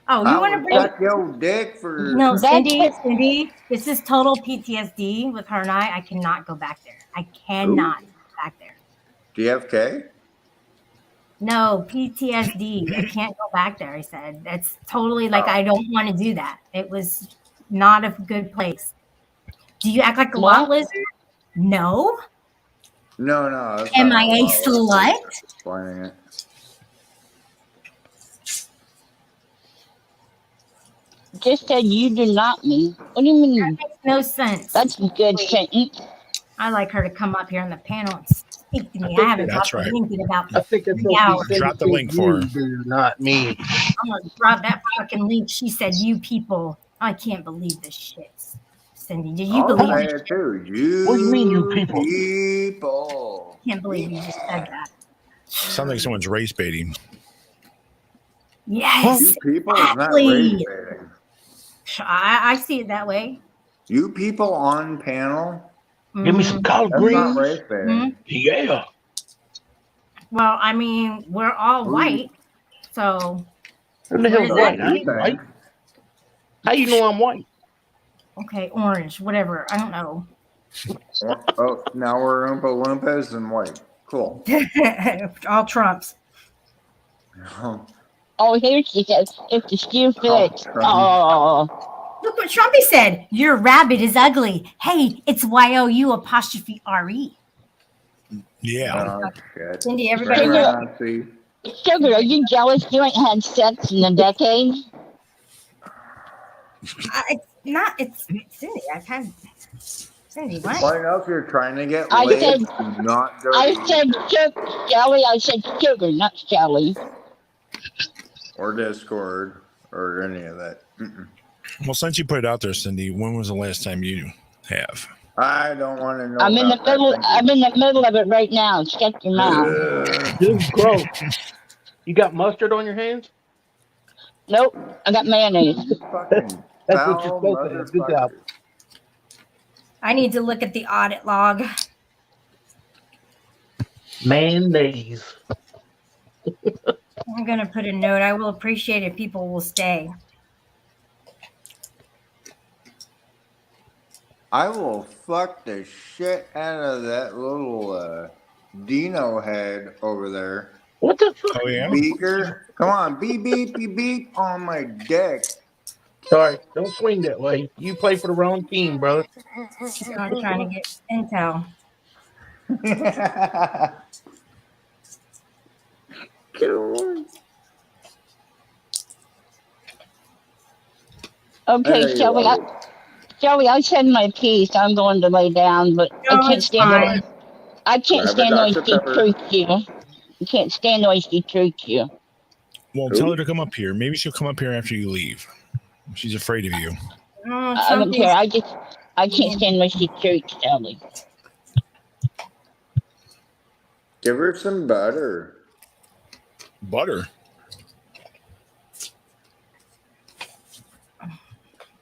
[SPEAKER 1] Oh, you want to bring
[SPEAKER 19] suck your dick for?
[SPEAKER 1] No, Cindy, this is total PTSD with her and I cannot go back there. I cannot go back there.
[SPEAKER 19] DFK?
[SPEAKER 1] No, PTSD. I can't go back there, I said. That's totally like, I don't want to do that. It was not a good place. Do you act like a lot lizard? No.
[SPEAKER 19] No.
[SPEAKER 1] Am I a slut?
[SPEAKER 19] Explaining it.
[SPEAKER 2] Just said you do not mean. What do you mean?
[SPEAKER 1] That makes no sense.
[SPEAKER 2] That's a good sentence.
[SPEAKER 1] I like her to come up here on the panel and speak to me. I haven't talked to LinkedIn in about
[SPEAKER 16] I think
[SPEAKER 1] 3 hours.
[SPEAKER 5] Drop the link for her.
[SPEAKER 16] Do not me.
[SPEAKER 1] I'm gonna drop that fucking link. She said, "You people." I can't believe this shit. Cindy, did you believe
[SPEAKER 19] I'll say
[SPEAKER 1] this?
[SPEAKER 19] it too. You
[SPEAKER 16] What do you mean, you people?
[SPEAKER 19] People.
[SPEAKER 1] Can't believe you just said that.
[SPEAKER 5] Sounds like someone's race baiting.
[SPEAKER 1] Yes,
[SPEAKER 19] You people is not
[SPEAKER 1] exactly.
[SPEAKER 19] race baiting.
[SPEAKER 1] I see it that way.
[SPEAKER 19] You people on panel.
[SPEAKER 16] Give me some collard
[SPEAKER 19] That's
[SPEAKER 16] greens.
[SPEAKER 19] not race baiting.
[SPEAKER 16] Yeah.
[SPEAKER 1] Well, I mean, we're all white, so
[SPEAKER 16] Who the hell's
[SPEAKER 1] What
[SPEAKER 16] white?
[SPEAKER 1] does
[SPEAKER 16] I
[SPEAKER 1] that
[SPEAKER 16] ain't white. How you know I'm white?
[SPEAKER 1] okay, orange, whatever. I don't know.
[SPEAKER 19] Oh, now we're Oompa Loompas and white. Cool.
[SPEAKER 1] All Trumps.
[SPEAKER 2] Oh, here she says, if the shoe fits.
[SPEAKER 19] Trump.
[SPEAKER 2] Oh.
[SPEAKER 1] Look what Trumpy said. Your rabbit is ugly. Hey, it's YOU''RE.
[SPEAKER 5] Yeah.
[SPEAKER 19] Oh, shit.
[SPEAKER 1] Cindy, everybody
[SPEAKER 2] Sugar.
[SPEAKER 19] Nazi.
[SPEAKER 2] Sugar, are you jealous you ain't had sex in a decade?
[SPEAKER 1] It's not. It's Cindy. I've had. Cindy, what?
[SPEAKER 19] Well, I know if you're trying to get
[SPEAKER 2] I
[SPEAKER 19] laid,
[SPEAKER 2] said-
[SPEAKER 19] do not go
[SPEAKER 2] I
[SPEAKER 19] to
[SPEAKER 2] said sugar, Shelly. I said sugar, not Shelly.
[SPEAKER 19] or Discord or any of that. Mm-mm.
[SPEAKER 5] Well, since you put it out there, Cindy, when was the last time you have?
[SPEAKER 19] I don't want to know.
[SPEAKER 2] I'm in the
[SPEAKER 19] about that.
[SPEAKER 2] middle.
[SPEAKER 19] Thank you.
[SPEAKER 2] I'm in the middle of it right now. Shut your mouth.
[SPEAKER 16] Dude, gross. You got mustard on your hands?
[SPEAKER 2] Nope, I got mayonnaise.
[SPEAKER 19] Fucking
[SPEAKER 16] That's what
[SPEAKER 19] foul
[SPEAKER 16] you're supposed to have. Good job.
[SPEAKER 19] motherfucker.
[SPEAKER 1] I need to look at the audit log.
[SPEAKER 16] Mayonnaise.
[SPEAKER 1] I'm gonna put a note. I will appreciate if people will stay.
[SPEAKER 19] I will fuck the shit out of that little Dino head over there.
[SPEAKER 16] What the fuck?
[SPEAKER 5] Oh yeah.
[SPEAKER 19] Beaker. Come on, beep, beep, beep, beep on my dick.
[SPEAKER 16] Sorry, don't swing that way. You play for the wrong team, brother.
[SPEAKER 1] I'm trying to get intel.
[SPEAKER 2] Okay,
[SPEAKER 19] There you
[SPEAKER 2] Shelly.
[SPEAKER 19] go.
[SPEAKER 2] Shelly, I said my piece. I'm going to lay down, but
[SPEAKER 1] No,
[SPEAKER 2] I can't
[SPEAKER 1] it's
[SPEAKER 2] stand
[SPEAKER 1] fine.
[SPEAKER 2] it. I can't
[SPEAKER 19] Grab a
[SPEAKER 2] stand the way
[SPEAKER 19] Dr.
[SPEAKER 2] she
[SPEAKER 19] Pepper.
[SPEAKER 2] treats you. I can't stand the way she treats you.
[SPEAKER 5] Well, tell her to come up here. Maybe she'll come up here after you leave. She's afraid of you.
[SPEAKER 1] Oh,
[SPEAKER 2] I don't
[SPEAKER 1] something's-
[SPEAKER 2] care. I can't stand the way she treats Shelly.
[SPEAKER 19] Give her some butter.
[SPEAKER 5] Butter.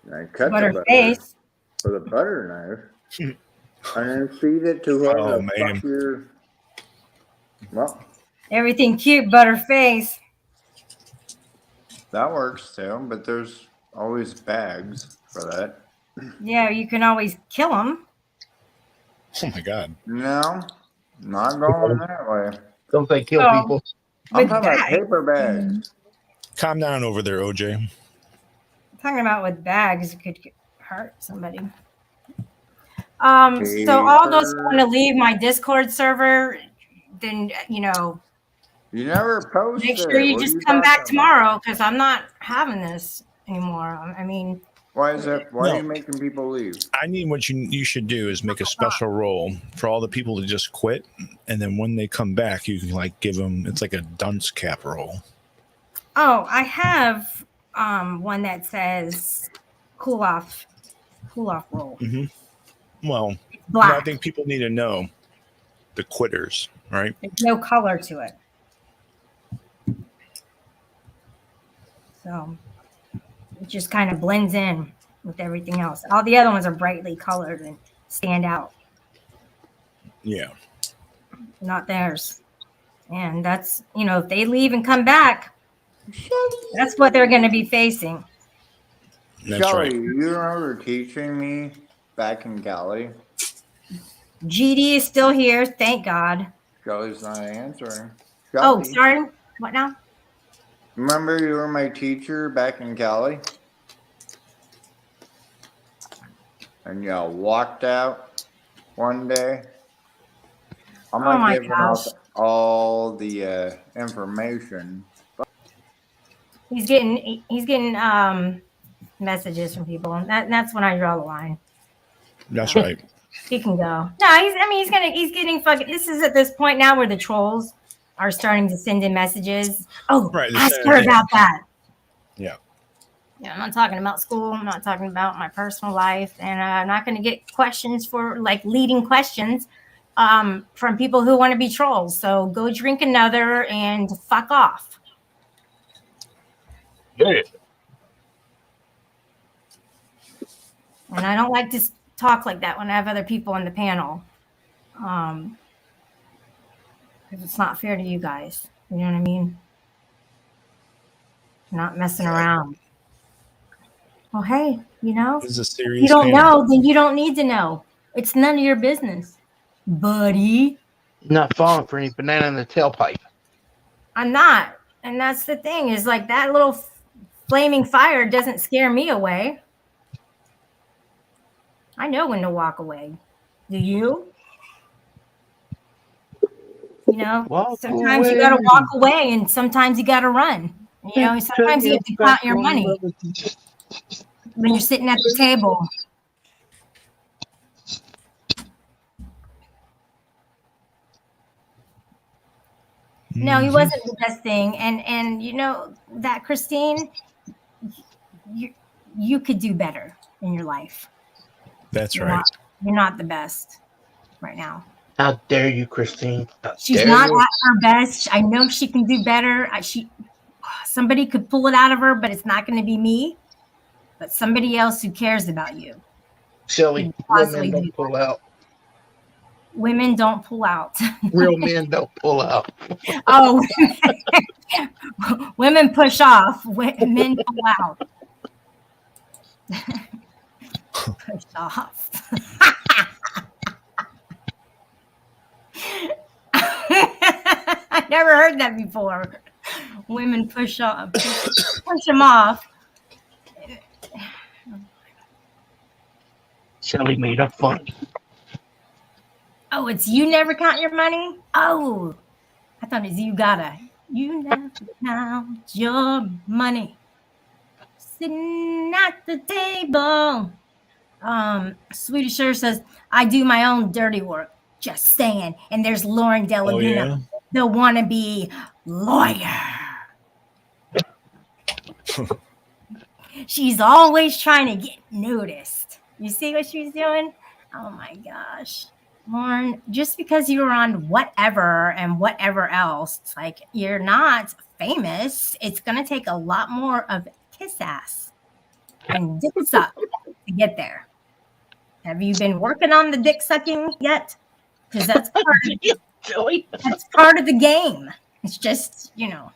[SPEAKER 19] I cut the butter
[SPEAKER 1] Butterface.
[SPEAKER 19] with a butter knife and then feed it to her.
[SPEAKER 5] Oh,
[SPEAKER 19] to
[SPEAKER 5] man.
[SPEAKER 19] fuck your... Well,
[SPEAKER 1] Everything cute, Butterface.
[SPEAKER 19] that works too, but there's always bags for that.
[SPEAKER 1] Yeah, you can always kill them.
[SPEAKER 5] Oh my God.
[SPEAKER 19] No, not going that way.
[SPEAKER 16] Don't they kill
[SPEAKER 1] Oh.
[SPEAKER 16] people?
[SPEAKER 19] I'm
[SPEAKER 1] With
[SPEAKER 19] talking about
[SPEAKER 1] bags.
[SPEAKER 19] paper bags.
[SPEAKER 5] Calm down over there, OJ.
[SPEAKER 1] Talking about with bags, it could hurt somebody. So all those who want to leave my Discord server, then you
[SPEAKER 19] You never posted.
[SPEAKER 1] make sure you
[SPEAKER 19] What are
[SPEAKER 1] just come back
[SPEAKER 19] talking about?
[SPEAKER 1] tomorrow because I'm not having this anymore. I mean,
[SPEAKER 19] Why is that? Why
[SPEAKER 5] No.
[SPEAKER 19] are you making people leave?
[SPEAKER 5] I need what you should do is make a special role for all the people to just quit, and then when they come back, you can like give them. It's like a dunce cap role.
[SPEAKER 1] oh, I have one that says cool off roll.
[SPEAKER 5] Well,
[SPEAKER 1] Black.
[SPEAKER 5] I think people need to know the quitters, right?
[SPEAKER 1] There's no color to it. So it just kind of blends in with everything else. All the other ones are brightly colored and stand out,
[SPEAKER 5] Yeah.
[SPEAKER 1] not theirs. And that's, if they leave and come back, that's what they're going to be facing.
[SPEAKER 5] That's
[SPEAKER 19] Shelly,
[SPEAKER 5] right.
[SPEAKER 19] you remember teaching me back in Cali?
[SPEAKER 1] GD is still here, thank God.
[SPEAKER 19] Shelly's not answering.
[SPEAKER 1] Oh,
[SPEAKER 19] Shelly,
[SPEAKER 1] sorry. What now?
[SPEAKER 19] remember you were my teacher back in Cali? And you walked out one day. I'm
[SPEAKER 1] Oh
[SPEAKER 19] not
[SPEAKER 1] my
[SPEAKER 19] giving out
[SPEAKER 1] gosh.
[SPEAKER 19] all the information.
[SPEAKER 1] He's getting messages from people, and that's when I draw the line.
[SPEAKER 5] That's right.
[SPEAKER 1] He can go. No, he's getting fucking. This is at this point now where the trolls are starting to send in messages. Oh,
[SPEAKER 5] Right, the
[SPEAKER 1] ask
[SPEAKER 5] same
[SPEAKER 1] her
[SPEAKER 5] thing.
[SPEAKER 1] about that.
[SPEAKER 5] Yeah.
[SPEAKER 1] Yeah, I'm not talking about school. I'm not talking about my personal life, and I'm not going to get questions for like leading questions from people who want to be trolls. So go drink another and fuck off.
[SPEAKER 16] Yeah.
[SPEAKER 1] And I don't like to talk like that when I have other people on the panel. Because it's not fair to you guys. You know what I mean? Not messing around. Well, hey,
[SPEAKER 5] This is a serious.
[SPEAKER 1] you don't
[SPEAKER 5] panel.
[SPEAKER 1] know, then you don't need to know. It's none of your business, buddy.
[SPEAKER 16] Not falling for any banana in the tailpipe.
[SPEAKER 1] I'm not. And that's the thing is like that little flaming fire doesn't scare me away. I know when to walk away. Do you? Sometimes you got to walk away and sometimes you got to run. Sometimes you have to count your money when you're sitting at the table. No, he wasn't the best thing. And you know that, Christine, you could do better in your life.
[SPEAKER 5] That's right.
[SPEAKER 1] You're not the best right now.
[SPEAKER 16] How dare you, Christine?
[SPEAKER 1] She's not at her best. I know she can do better. Somebody could pull it out of her, but it's not going to be me. But somebody else who cares about you.
[SPEAKER 16] Shelly, real men don't pull out.
[SPEAKER 1] Women don't pull out.
[SPEAKER 16] Real men don't pull out.
[SPEAKER 1] Oh, women push off. Men pull out. Push off. I never heard that before. Women push off, push them off.
[SPEAKER 16] Shelly made up fun.
[SPEAKER 1] Oh, it's you never count your money? Oh, I thought it was you never count your money. Sitting at the table. Swedish Sugar says, I do my own dirty work. Just saying. And there's Lauren Delaguna, the wannabe lawyer. She's always trying to get noticed. You see what she's doing? Oh my gosh. Lauren, just because you were on whatever and whatever else, it's like you're not famous. It's going to take a lot more of kiss ass and dick suck to get there. Have you been working on the dick sucking yet? Because that's part of the game. It's just, you know,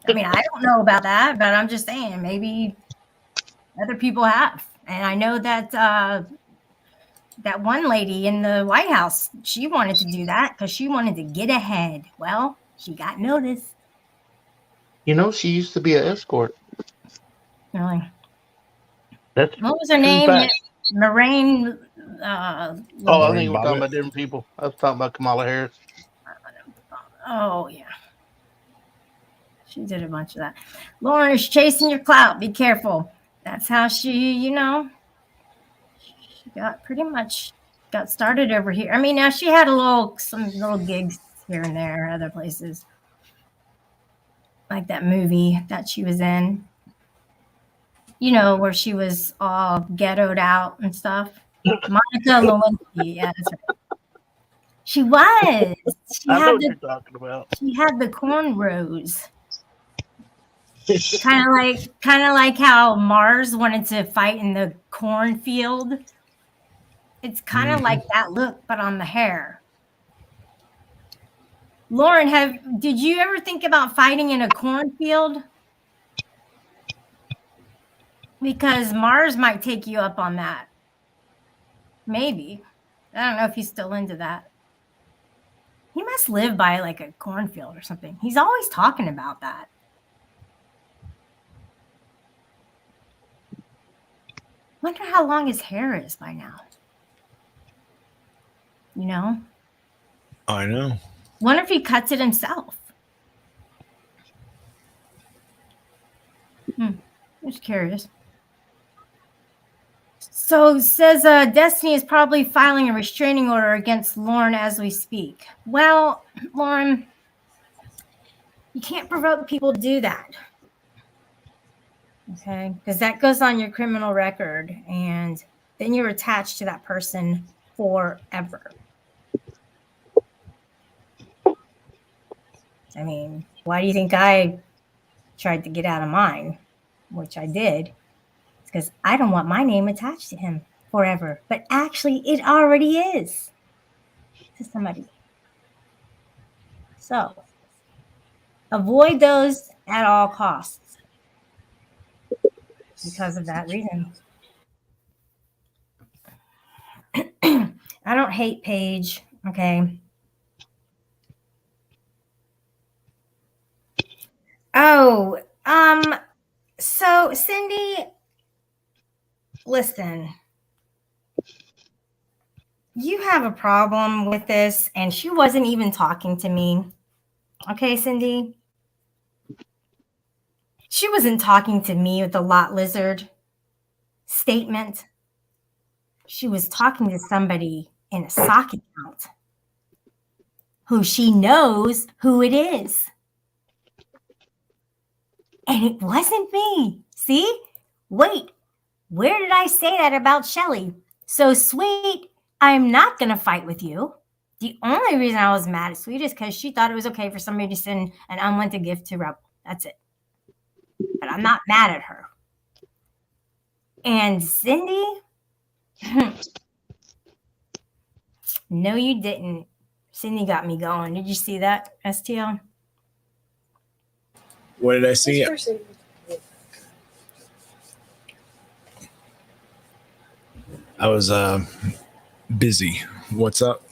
[SPEAKER 1] I mean, I don't know about that, but I'm just saying maybe other people have. And I know that that one lady in the White House, she wanted to do that because she wanted to get ahead. Well, she got noticed.
[SPEAKER 16] You know, she used to be an escort.
[SPEAKER 1] Really?
[SPEAKER 16] What
[SPEAKER 1] was her name? Moraine.
[SPEAKER 16] I think we're talking about different people. I was talking about Kamala Harris.
[SPEAKER 1] Oh, yeah. She did a bunch of that. Lauren is chasing your clout. Be careful. That's how she got pretty much got started over here. I mean, now she had some little gigs here and there, other places. Like that movie that she was in. You know, where she was all ghettoed out and stuff. Monica Lewinsky, yeah, that's right. She was.
[SPEAKER 16] I know what you're talking about.
[SPEAKER 1] She had the cornrows. kind of like how Mars wanted to fight in the cornfield. It's kind of like that look, but on the hair. Lauren, did you ever think about fighting in a cornfield? Because Mars might take you up on that. Maybe. I don't know if he's still into that. He must live by like a cornfield or something. He's always talking about that. Wonder how long his hair is by now. You know?
[SPEAKER 5] I know.
[SPEAKER 1] Wonder if he cuts it himself. Just curious. So it says Destiny is probably filing a restraining order against Lauren as we speak. Well, Lauren, you can't provoke people to do that. Okay? Because that goes on your criminal record, and then you're attached to that person forever. I mean, why do you think I tried to get out of mine? Which I did. It's because I don't want my name attached to him forever. But actually, it already is to somebody. So, avoid those at all costs because of that reason. I don't hate Paige, okay? Oh, so Cindy, listen, you have a problem with this, and she wasn't even talking to me. Okay, Cindy? She wasn't talking to me with the lot lizard statement. She was talking to somebody in a sock account who she knows who it is. And it wasn't me. See? Wait, where did I say that about Shelly? So, Sweet, I'm not going to fight with you. The only reason I was mad at Sweet is because she thought it was okay for somebody to send an unwanted gift to Rebel. That's it. But I'm not mad at her. And Cindy? No, you didn't. Cindy got me going. Did you see that, STL?
[SPEAKER 5] What did I see? I was busy. What's up?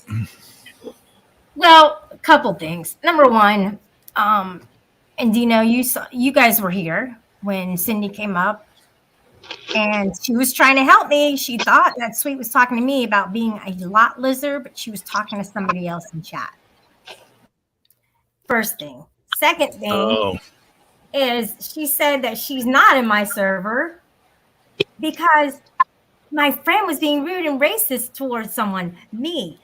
[SPEAKER 1] Well, a couple things. Number one, and Dino, you guys were here when Cindy came up, and she was trying to help me. She thought that Sweet was talking to me about being a lot lizard, but she was talking to somebody else in chat. First thing. Second thing is she said that she's not in my server because my friend was being rude and racist towards someone, me.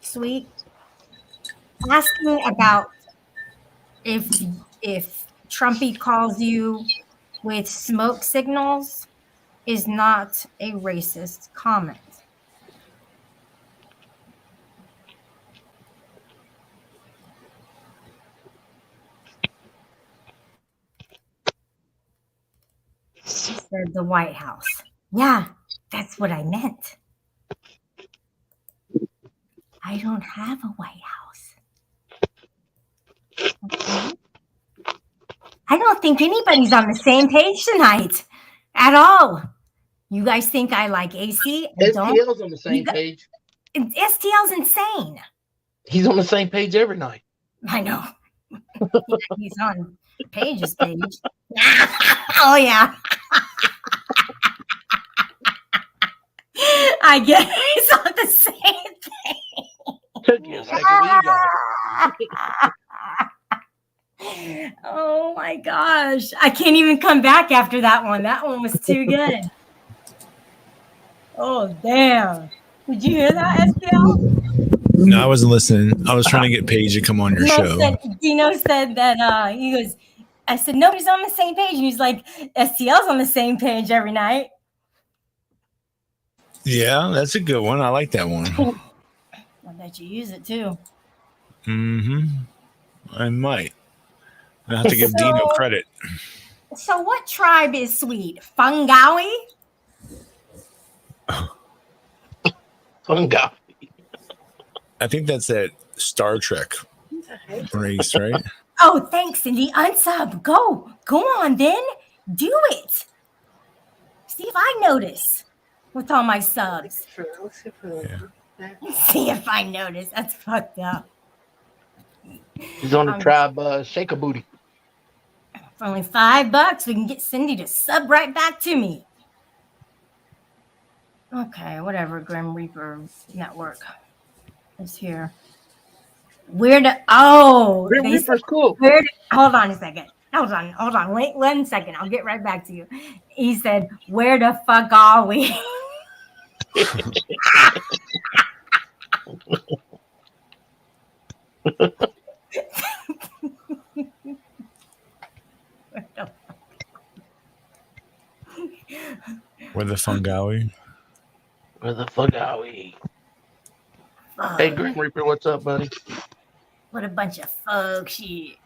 [SPEAKER 1] Sweet, asking about if Trumpy calls you with smoke signals is not a racist comment. She said the White House. Yeah, that's what I meant. I don't have a White House. Okay. I don't think anybody's on the same page tonight at all. You guys think I like AC?
[SPEAKER 16] STL's on the same page.
[SPEAKER 1] STL's insane.
[SPEAKER 16] He's on the same page every night.
[SPEAKER 1] I know. He's on Paige's page. Oh, yeah. I guess he's on the same thing.
[SPEAKER 16] Took you a second.
[SPEAKER 1] Oh my gosh. I can't even come back after that one. That one was too good. Oh, damn. Did you hear that, SPL?
[SPEAKER 5] No, I wasn't listening. I was trying to get Paige to come on your show.
[SPEAKER 1] Dino said that he goes, I said, nobody's on the same page. And he's like, STL's on the same page every night.
[SPEAKER 5] Yeah, that's a good one. I like that one.
[SPEAKER 1] I bet you use it too.
[SPEAKER 5] Mm-hmm. I might. I have to give Dino credit.
[SPEAKER 1] So what tribe is Sweet? Fungawi?
[SPEAKER 16] Fungawi.
[SPEAKER 5] I think that's that Star Trek race, right?
[SPEAKER 1] Oh, thanks, Cindy. Unsub. Go on then. Do it. See if I notice with all my subs. See if I notice. That's fucked up.
[SPEAKER 16] He's on the tribe Shake a Booty.
[SPEAKER 1] For only $5, we can get Cindy to sub right back to me. Okay, whatever. Grim Reaper Network is here. Grim
[SPEAKER 16] Reaper's cool.
[SPEAKER 1] Hold on a second. Hold on. Wait 1 second. I'll get right back to you. He said, where the fuck are we?
[SPEAKER 5] Where the Fungawi?
[SPEAKER 16] Where the fuck are we? Hey, Grim Reaper, what's up, buddy?
[SPEAKER 1] What a bunch of fug shit.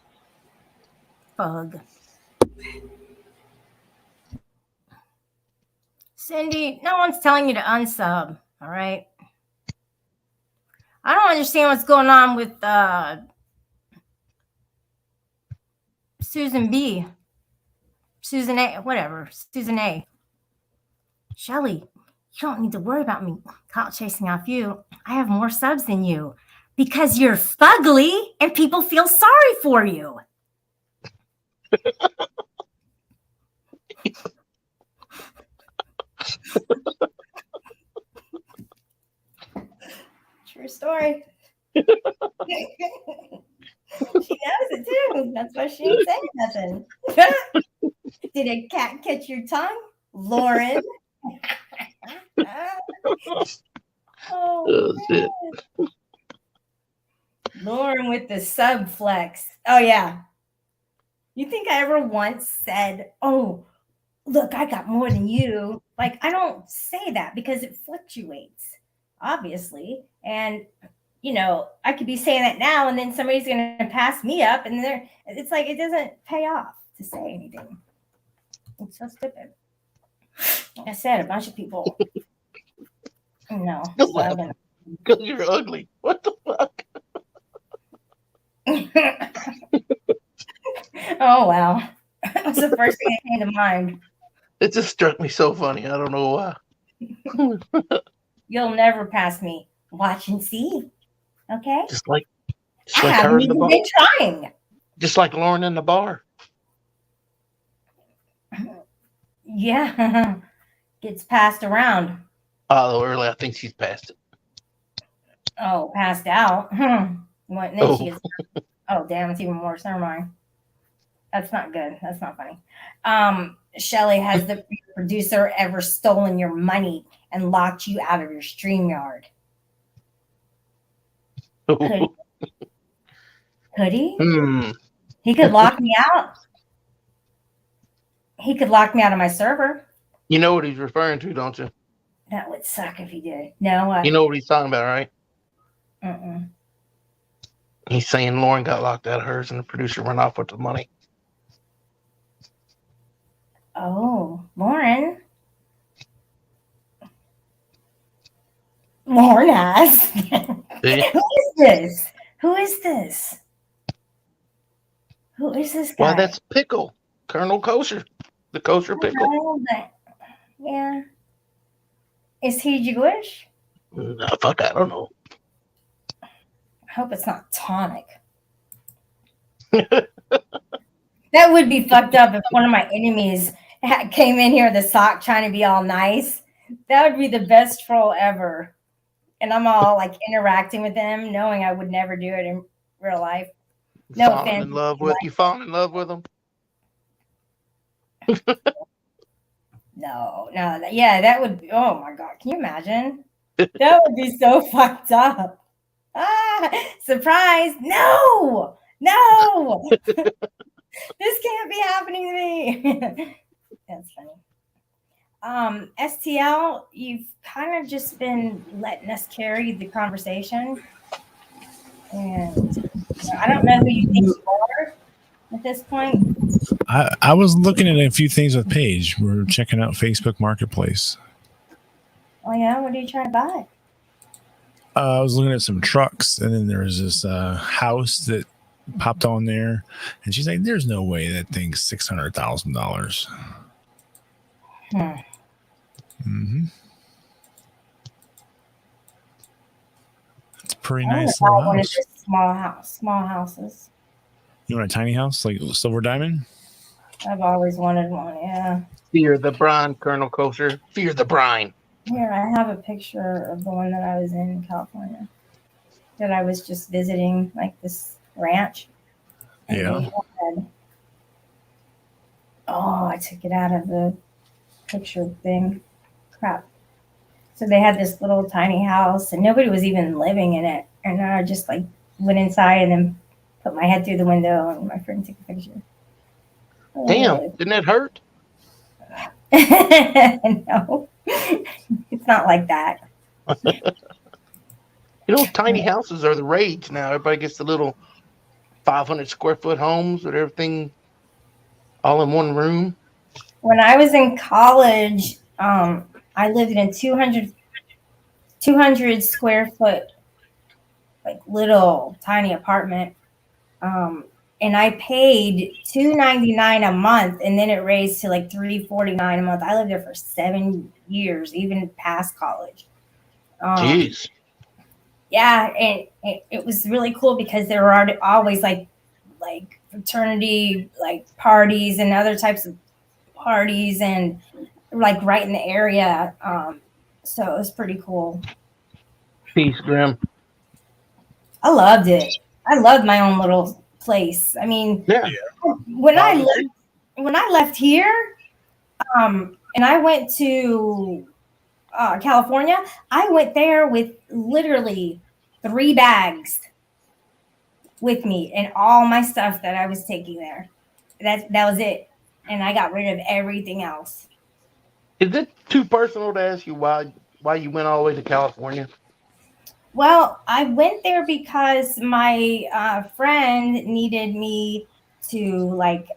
[SPEAKER 1] Fug. Cindy, no one's telling you to unsub, all right? I don't understand what's going on with Susan B. Susan A. Whatever. Susan A. Shelly, you don't need to worry about me clout chasing off you. I have more subs than you because you're fugly and people feel sorry for you. True story. She knows it too. That's why she ain't saying nothing. Did a cat catch your tongue, Lauren? Oh,
[SPEAKER 16] shit.
[SPEAKER 1] Lauren with the sub flex. Oh yeah. You think I ever once said, "Oh, look, I got more than you"? Like, I don't say that because it fluctuates, obviously. And I could be saying that now, and then somebody's going to pass me up, and it's like it doesn't pay off to say anything. It's so stupid. Like I said, a bunch of people. No,
[SPEAKER 16] because you're ugly. What the fuck?
[SPEAKER 1] Oh wow, that was the first thing that came to mind.
[SPEAKER 16] It just struck me so funny. I don't know why.
[SPEAKER 1] You'll never pass me. Watch and see. Okay.
[SPEAKER 16] Just like
[SPEAKER 1] I
[SPEAKER 16] her
[SPEAKER 1] haven't
[SPEAKER 16] in the
[SPEAKER 1] even
[SPEAKER 16] bar.
[SPEAKER 1] been trying.
[SPEAKER 16] Just like Lauren in the bar.
[SPEAKER 1] Yeah, gets passed around.
[SPEAKER 16] Although early, I think she's passed it.
[SPEAKER 1] Oh, passed out. What? Then she gets. Oh, damn! It's even worse. Never mind. That's not good. That's not funny. Shelly, has the producer ever stolen your money and locked you out of your StreamYard? Could he? He could lock me out. He could lock me out of my server.
[SPEAKER 16] You know what he's referring to, don't you?
[SPEAKER 1] That would suck if he did. No.
[SPEAKER 16] You know what he's talking about, right?
[SPEAKER 1] Mm-mm.
[SPEAKER 16] He's saying Lauren got locked out of hers and the producer went off with the money.
[SPEAKER 1] Oh, Lauren. Lauren has. Who is this? Who is this? Who is this guy?
[SPEAKER 16] Well, that's Pickle. Colonel Kosher. The Kosher Pickle.
[SPEAKER 1] Yeah. Is he Jewish?
[SPEAKER 16] No, fuck, I don't know.
[SPEAKER 1] I hope it's not tonic. That would be fucked up if one of my enemies came in here with a sock trying to be all nice. That would be the best troll ever. And I'm all like interacting with them, knowing I would never do it in real life. No offense.
[SPEAKER 16] You falling in love with him?
[SPEAKER 1] No. Yeah, that would. Oh my God. Can you imagine? That would be so fucked up. Surprise. No. This can't be happening to me. That's funny. STL, you've kind of just been letting us carry the conversation. And I don't know who you think you are at this point.
[SPEAKER 7] I was looking at a few things with Paige. We're checking out Facebook Marketplace.
[SPEAKER 1] Oh yeah, what are you trying to buy?
[SPEAKER 7] I was looking at some trucks, and then there was this house that popped on there, and she's like, "There's no way that thing's $600,000." Mm-hmm. It's a pretty nice little
[SPEAKER 1] One of
[SPEAKER 7] house.
[SPEAKER 1] those small houses.
[SPEAKER 7] You want a tiny house like Silver Diamond?
[SPEAKER 1] I've always wanted one. Yeah.
[SPEAKER 16] Fear the brine, Colonel Kosher. Fear the brine.
[SPEAKER 1] Here, I have a picture of the one that I was in California. That I was just visiting, like this ranch. And
[SPEAKER 7] Yeah.
[SPEAKER 1] I took it out of the picture thing. Crap. So they had this little tiny house, and nobody was even living in it. And I just like went inside and then put my head through the window, and my friend took a picture.
[SPEAKER 16] Damn, didn't that hurt?
[SPEAKER 1] No, it's not like that.
[SPEAKER 16] You know, tiny houses are the rage now. Everybody gets the little 500 square foot homes with everything all in one room.
[SPEAKER 1] When I was in college, I lived in a 200 square foot, like little tiny apartment. And I paid $299 a month, and then it raised to like $349 a month. I lived there for 7 years, even past college.
[SPEAKER 16] Jeez.
[SPEAKER 1] Yeah, and it was really cool because there were always like fraternity like parties and other types of parties, and like right in the area. So it was pretty cool.
[SPEAKER 16] Peace, Grim.
[SPEAKER 1] I loved it. I loved my own little place. I mean, when I left here, and I went to California, I went there with literally 3 bags with me and all my stuff that I was taking there. that was it. And I got rid of everything else.
[SPEAKER 16] Is it too personal to ask you why you went all the way to California?
[SPEAKER 1] Well, I went there because my friend needed me to like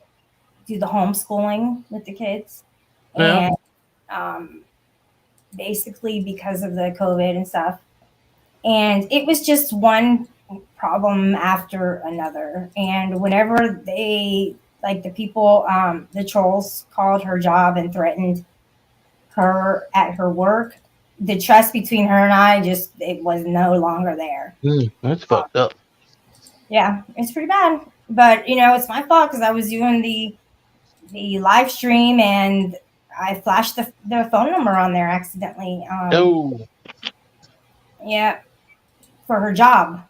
[SPEAKER 1] do the homeschooling with the kids.
[SPEAKER 16] Yeah.
[SPEAKER 1] And basically because of the COVID and stuff. And it was just one problem after another. And whenever they, like the people, the trolls called her job and threatened her at her work, the trust between her and I it was no longer there.
[SPEAKER 16] That's fucked up.
[SPEAKER 1] Yeah, it's pretty bad. But, it's my fault because I was doing the live stream and I flashed the phone number on there accidentally. Yeah, for her job.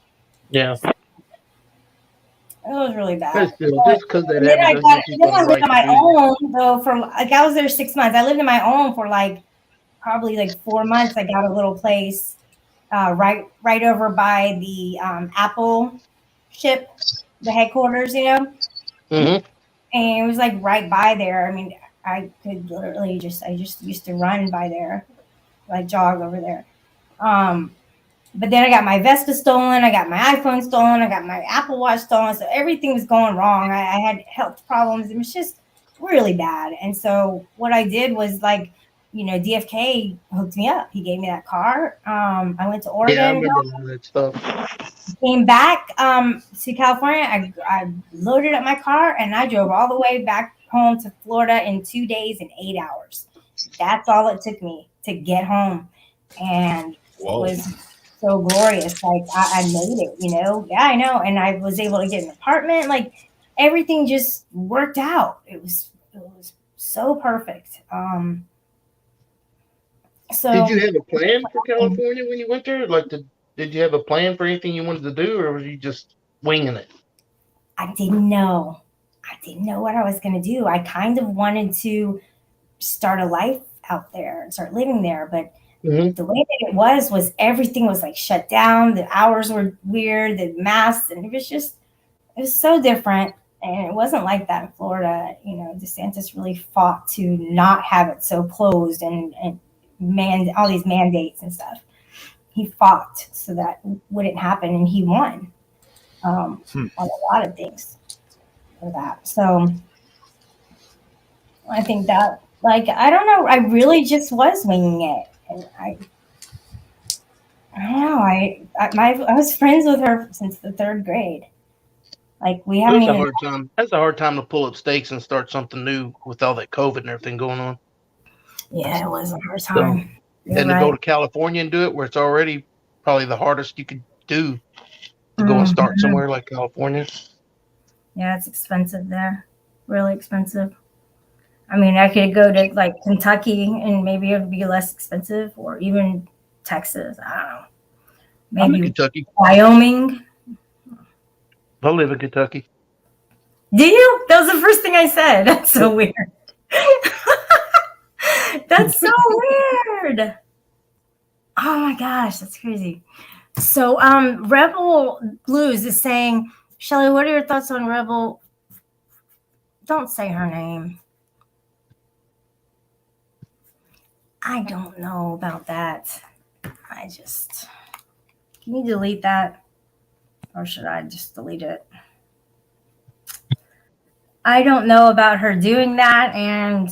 [SPEAKER 16] Yeah.
[SPEAKER 1] It was really bad.
[SPEAKER 16] Just because that
[SPEAKER 1] Then I
[SPEAKER 16] happens.
[SPEAKER 1] lived on my own though I was there 6 months. I lived on my own for probably 4 months. I got a little place right over by the Apple ship, the headquarters,
[SPEAKER 16] Mm-hmm.
[SPEAKER 1] And it was right by there. I mean, I could literally I just used to run by there, jog over there. But then I got my Vespa stolen. I got my iPhone stolen. I got my Apple Watch stolen. So everything was going wrong. I had health problems. It was just really bad. And so what I did was DFK hooked me up. He gave me that car. I went to Oregon.
[SPEAKER 16] Yeah, I remember all that stuff.
[SPEAKER 1] Came back to California. I loaded up my car and I drove all the way back home to Florida in 2 days and 8 hours. That's all it took me to get home. And it was so glorious. I made it, Yeah, I know. And I was able to get an apartment. Everything just worked out. It was so perfect. So
[SPEAKER 16] did you have a plan for California when you went there? Did you have a plan for anything you wanted to do, or were you just winging it?
[SPEAKER 1] I didn't know. I didn't know what I was going to do. I kind of wanted to start a life out there and start living there, but the way that it was everything was shut down. The hours were weird, the masks, and it was so different. And it wasn't like that in Florida. DeSantis really fought to not have it so closed and all these mandates and stuff. He fought so that wouldn't happen, and he won on a lot of things for that. So I think that, I don't know, I really just was winging it. And I don't know. I was friends with her since the 3rd grade. We haven't
[SPEAKER 16] That's
[SPEAKER 1] even.
[SPEAKER 16] a hard time. That's a hard time to pull up stakes and start something new with all that COVID and everything going on.
[SPEAKER 1] Yeah, it was a hard time.
[SPEAKER 16] And to go to California and do it, where it's already probably the hardest you could do, to go and start somewhere like California.
[SPEAKER 1] Yeah, it's expensive there. Really expensive. I mean, I could go to Kentucky and maybe it would be less expensive, or even Texas. I don't know. Maybe
[SPEAKER 16] I'm in Kentucky.
[SPEAKER 1] Wyoming.
[SPEAKER 16] I live in Kentucky.
[SPEAKER 1] Do you? That was the first thing I said. That's so weird. That's so weird. Oh my gosh, that's crazy. So Rebel Blues is saying, Shelly, what are your thoughts on Rebel? Don't say her name. I don't know about that. Can you delete that? Or should I just delete it? I don't know about her doing that, and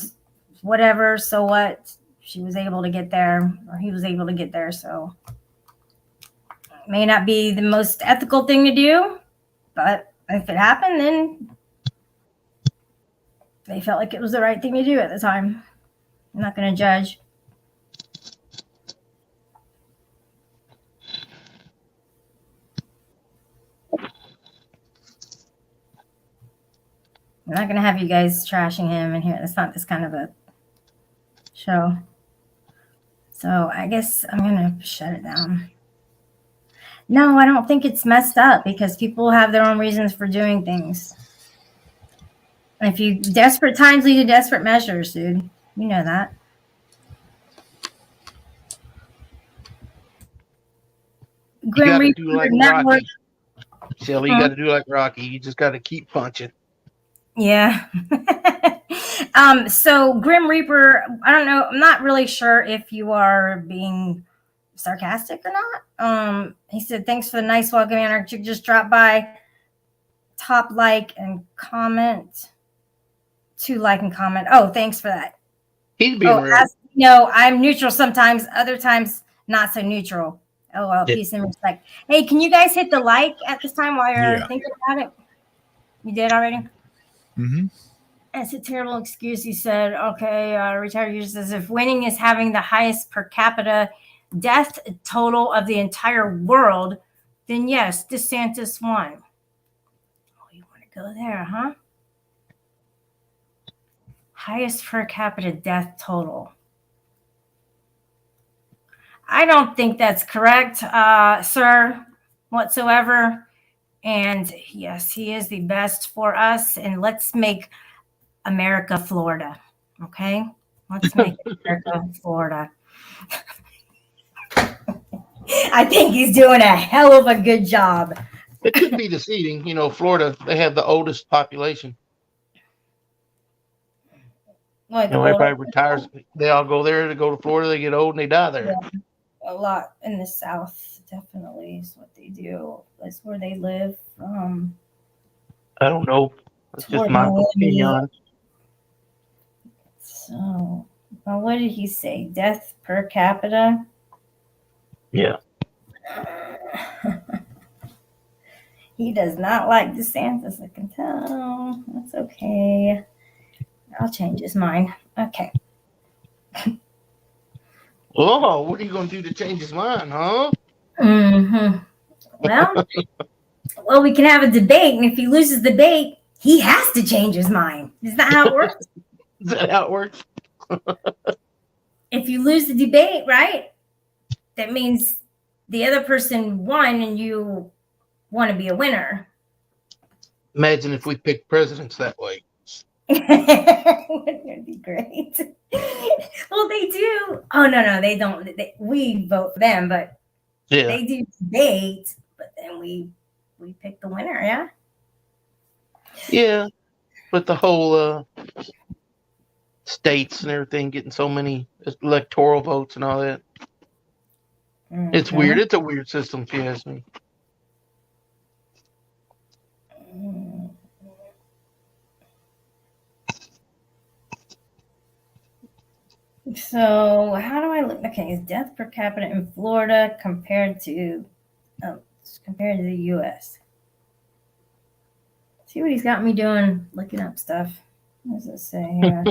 [SPEAKER 1] whatever. So what? She was able to get there, or he was able to get there. So it may not be the most ethical thing to do, but if it happened, then they felt like it was the right thing to do at the time. I'm not going to judge. I'm not going to have you guys trashing him in here. It's not this kind of a show. So I guess I'm going to shut it down. No, I don't think it's messed up, because people have their own reasons for doing things. And if desperate times lead to desperate measures, dude. You know that.
[SPEAKER 16] You got to do like Rocky. Shelly, you got to do like Rocky. You just got to keep punching.
[SPEAKER 1] Yeah. So Grim Reaper, I don't know. I'm not really sure if you are being sarcastic or not. He said, thanks for the nice welcome, Anarch. You just drop by, top like and comment. To like and comment. Oh, thanks for that.
[SPEAKER 16] He's being real.
[SPEAKER 1] As you know, I'm neutral sometimes, other times not so neutral. Oh, well, peace and respect. Hey, can you guys hit the like at this time while you're thinking about it? You did already?
[SPEAKER 5] Mm-hmm.
[SPEAKER 1] That's a terrible excuse, he said. Okay, retired user says, if winning is having the highest per capita death total of the entire world, then yes, DeSantis won. Oh, you want to go there, huh? Highest per capita death total. I don't think that's correct, sir, whatsoever. And yes, he is the best for us. And let's make America Florida. Okay? Let's make America Florida. I think he's doing a hell of a good job.
[SPEAKER 16] It could be the seating. You know, Florida, they have the oldest population.
[SPEAKER 1] Like,
[SPEAKER 16] you know, everybody retires. They all go there to go to Florida. They get old and they die there.
[SPEAKER 1] Yeah, a lot in the South, definitely is what they do. That's where they live.
[SPEAKER 16] I don't know. It's just my opinion.
[SPEAKER 1] So, well, what did he say? Death per capita?
[SPEAKER 16] Yeah.
[SPEAKER 1] He does not like DeSantis, I can tell. That's okay. I'll change his mind. Okay.
[SPEAKER 16] Oh, what are you going to do to change his mind, huh?
[SPEAKER 1] Mm-hmm. Well, we can have a debate, and if he loses the debate, he has to change his mind. Is that how it works?
[SPEAKER 16] Is that how it works?
[SPEAKER 1] If you lose the debate, right? That means the other person won, and you want to be a winner.
[SPEAKER 16] Imagine if we picked presidents that way.
[SPEAKER 1] Wouldn't it be great? Well, they do. Oh, no, they don't. We vote for them, but they do debate, but then we pick the winner, yeah?
[SPEAKER 16] Yeah, but the whole states and everything getting so many electoral votes and all that. Mm-hmm. It's weird. It's a weird system, if you ask me.
[SPEAKER 1] So how do I look? Okay, is death per capita in Florida compared to the U.S.? See what he's got me doing, looking up stuff. What does it say here?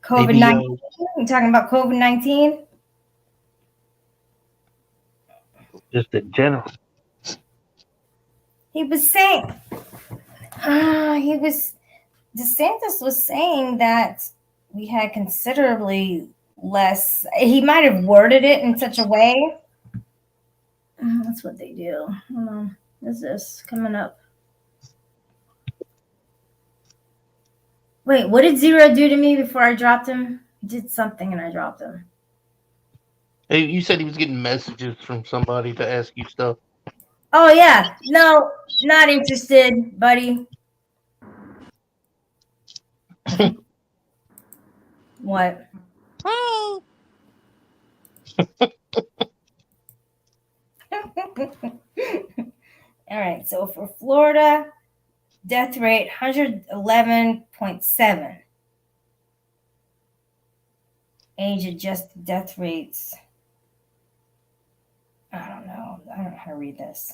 [SPEAKER 1] COVID-19. You talking about COVID-19?
[SPEAKER 16] Just in general.
[SPEAKER 1] He was saying, DeSantis was saying that we had considerably less. He might have worded it in such a way. That's what they do. Hold on. What is this coming up? Wait, what did Zero do to me before I dropped him? He did something and I dropped him.
[SPEAKER 16] Hey, you said he was getting messages from somebody to ask you stuff.
[SPEAKER 1] Oh, yeah. No, not interested, buddy. What?
[SPEAKER 12] Oh.
[SPEAKER 1] All right. So for Florida, death rate 111.7. Age adjusted death rates. I don't know how to read this.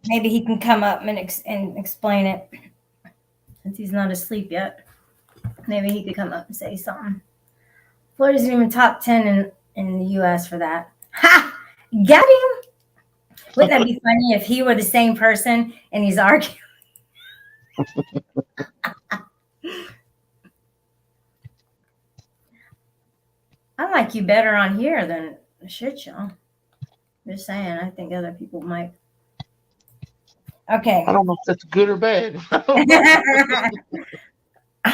[SPEAKER 1] Maybe he can come up and explain it. Since he's not asleep yet, maybe he could come up and say something. Florida isn't even top 10 in the U.S. for that. Ha! Got him! Wouldn't that be funny if he were the same person and he's arguing? I like you better on here than the shit show. Just saying, I think other people might. Okay.
[SPEAKER 16] I don't know if that's good or bad.
[SPEAKER 1] All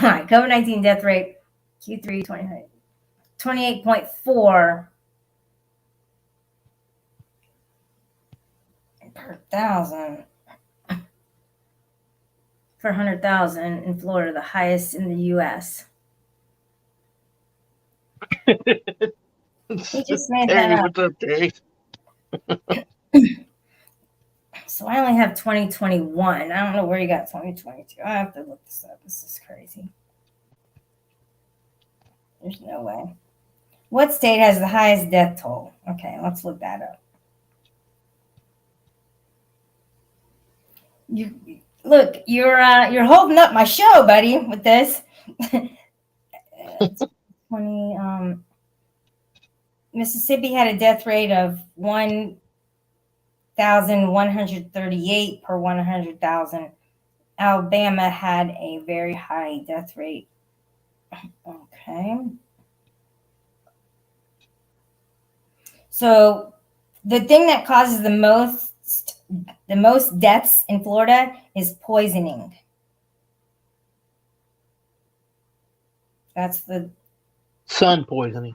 [SPEAKER 1] right, COVID-19 death rate, Q3 28.4. per thousand. For 100,000 in Florida, the highest in the U.S. He just made
[SPEAKER 16] Terry,
[SPEAKER 1] that up.
[SPEAKER 16] what's up, Terry?
[SPEAKER 1] So I only have 2021. I don't know where you got 2022. I have to look this up. This is crazy. There's no way. What state has the highest death toll? Okay, let's look that up. You're holding up my show, buddy, with this. 20 Mississippi had a death rate of 1,138 per 100,000. Alabama had a very high death rate. Okay. So the thing that causes the most deaths in Florida is poisoning. That's the
[SPEAKER 16] sun poisoning.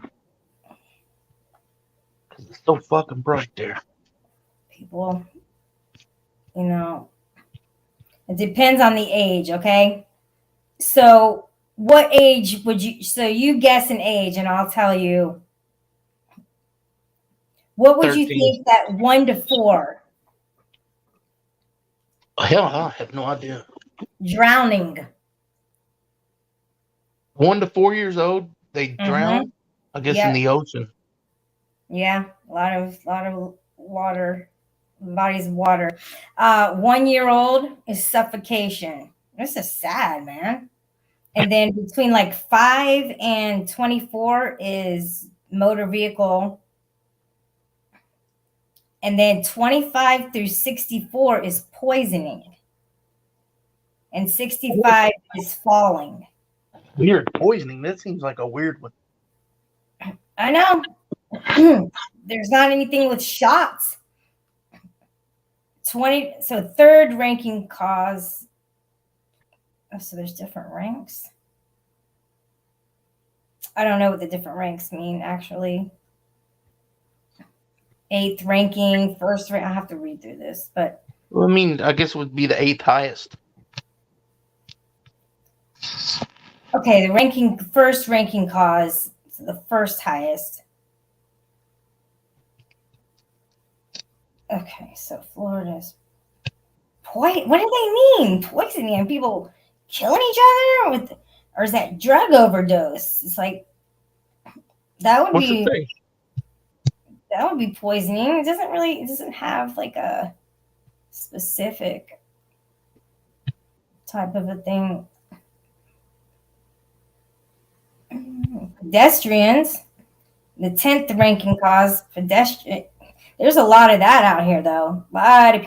[SPEAKER 16] Because it's so fucking bright there.
[SPEAKER 1] People, it depends on the age, okay? So what age would you, so you guess an age and I'll tell you. What would
[SPEAKER 16] 13.
[SPEAKER 1] you think that 1 to 4?
[SPEAKER 16] Hell, I have no idea.
[SPEAKER 1] Drowning.
[SPEAKER 16] 1 to 4 years old, they drown. I guess in the ocean.
[SPEAKER 1] Yeah, a lot of water, bodies of water. 1 year old is suffocation. This is sad, man. And then between like 5 and 24 is motor vehicle. And then 25 through 64 is poisoning. And 65 is falling.
[SPEAKER 16] Weird poisoning. That seems like a weird one.
[SPEAKER 1] I know. There's not anything with shots. So third ranking cause. Oh, so there's different ranks. I don't know what the different ranks mean, actually. 8th ranking, first rank. I have to read through this, but
[SPEAKER 16] Well, I mean, I guess it would be the 8th highest.
[SPEAKER 1] okay, the first ranking cause, the first highest. Okay, so Florida's what do they mean? Poisoning and people killing each other or is that drug overdose? It's like that would be poisoning. It doesn't have like a specific type of a thing. Pedestrians, the 10th ranking cause, pedestrian. There's a lot of that out here, though. A lot of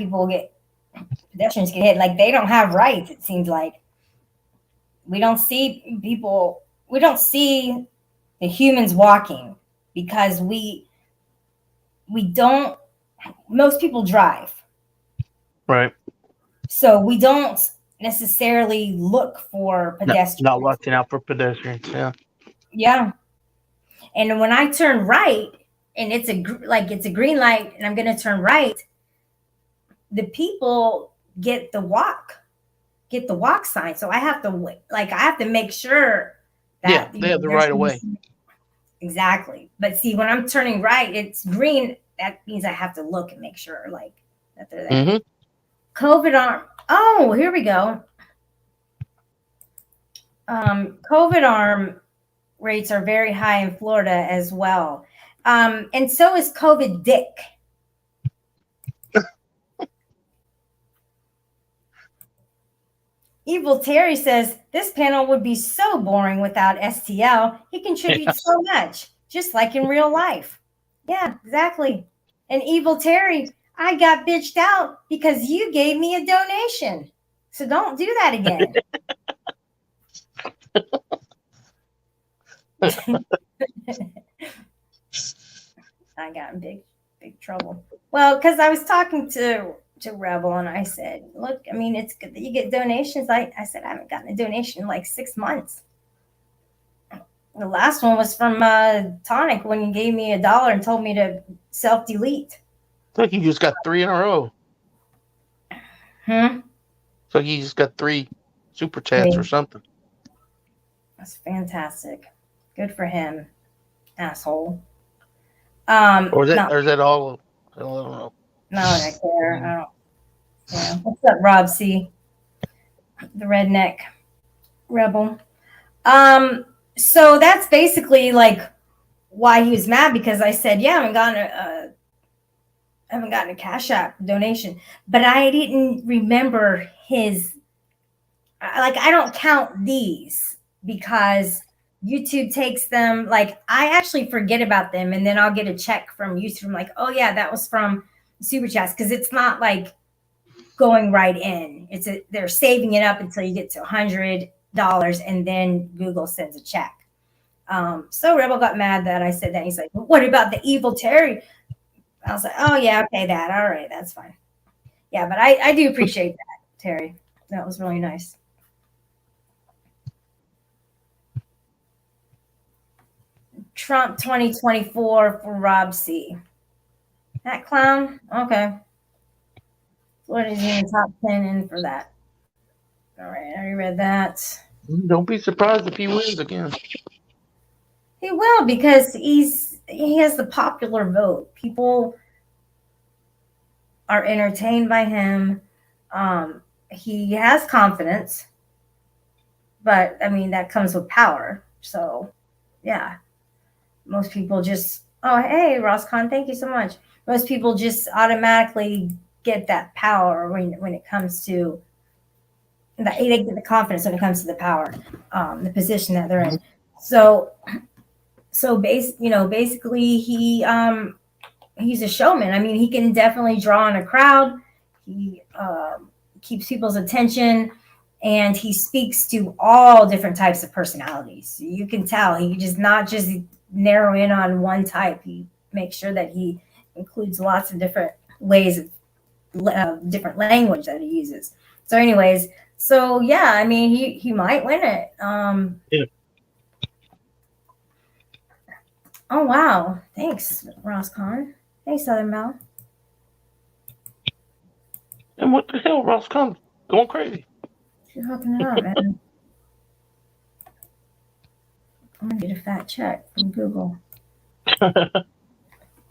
[SPEAKER 1] pedestrians get hit. Like they don't have rights, it seems like. We don't see the humans walking because most people drive.
[SPEAKER 16] Right.
[SPEAKER 1] So we don't necessarily look for pedestrians.
[SPEAKER 16] Not watching out for pedestrians. Yeah.
[SPEAKER 1] Yeah. And when I turn right and it's a green light and I'm going to turn right, the people get the walk sign. So I have to make sure that
[SPEAKER 16] they have the right of way.
[SPEAKER 1] Exactly. But see, when I'm turning right, it's green. That means I have to look and make sure that they're there.
[SPEAKER 16] Mm-hmm.
[SPEAKER 1] COVID arm. Oh, here we go. COVID arm rates are very high in Florida as well. And so is COVID dick. Evil Terry says, this panel would be so boring without STL. He contributes so much, just like in real life. Yeah, exactly. And Evil Terry, I got bitched out because you gave me a donation. So don't do that again. I got in big trouble. Well, because I was talking to Rebel and I said, look, I mean, it's good that you get donations. I said, I haven't gotten a donation in like 6 months. The last one was from Tonic when you gave me $1 and told me to self-delete.
[SPEAKER 16] I think you just got 3 in a row. So he's got 3 super chats or something.
[SPEAKER 1] That's fantastic. Good for him, asshole.
[SPEAKER 16] Or is that all? I don't know.
[SPEAKER 1] No, I don't care. I don't. Yeah. What's up, Rob C? The redneck rebel. So that's basically like why he was mad, because I said, yeah, I haven't gotten a Cash App donation, but I didn't remember his. Like, I don't count these because YouTube takes them. Like, I actually forget about them, and then I'll get a check from YouTube. I'm like, oh yeah, that was from Super Chats, because it's not like going right in. They're saving it up until you get to $100, and then Google sends a check. So Rebel got mad that I said that. He's like, what about the evil Terry? I was like, oh yeah, okay, that. All right, that's fine. Yeah, but I do appreciate that, Terry. That was really nice. Trump 2024 for Rob C. That clown? Okay. What is he in top 10 in for that? All right, I already read that.
[SPEAKER 16] Don't be surprised if he wins again.
[SPEAKER 1] He will, because he has the popular vote. People are entertained by him. He has confidence, but I mean, that comes with power. So yeah, most people just, oh, hey, Roscon, thank you so much. Most people just automatically get that power when it comes to they get the confidence when it comes to the power, the position that they're in. So basically he's a showman. I mean, he can definitely draw in a crowd. He keeps people's attention, and he speaks to all different types of personalities. You can tell he just not just narrow in on one type. He makes sure that he includes lots of different ways of different language that he uses. So anyways, so yeah, I mean, he might win it.
[SPEAKER 16] Yeah.
[SPEAKER 1] Oh wow, thanks, Roscon. Thanks, Southern Belle.
[SPEAKER 16] And what the hell, Roscon? Going crazy.
[SPEAKER 1] She's hooking it up, man. I'm gonna get a fat check from Google.
[SPEAKER 16] After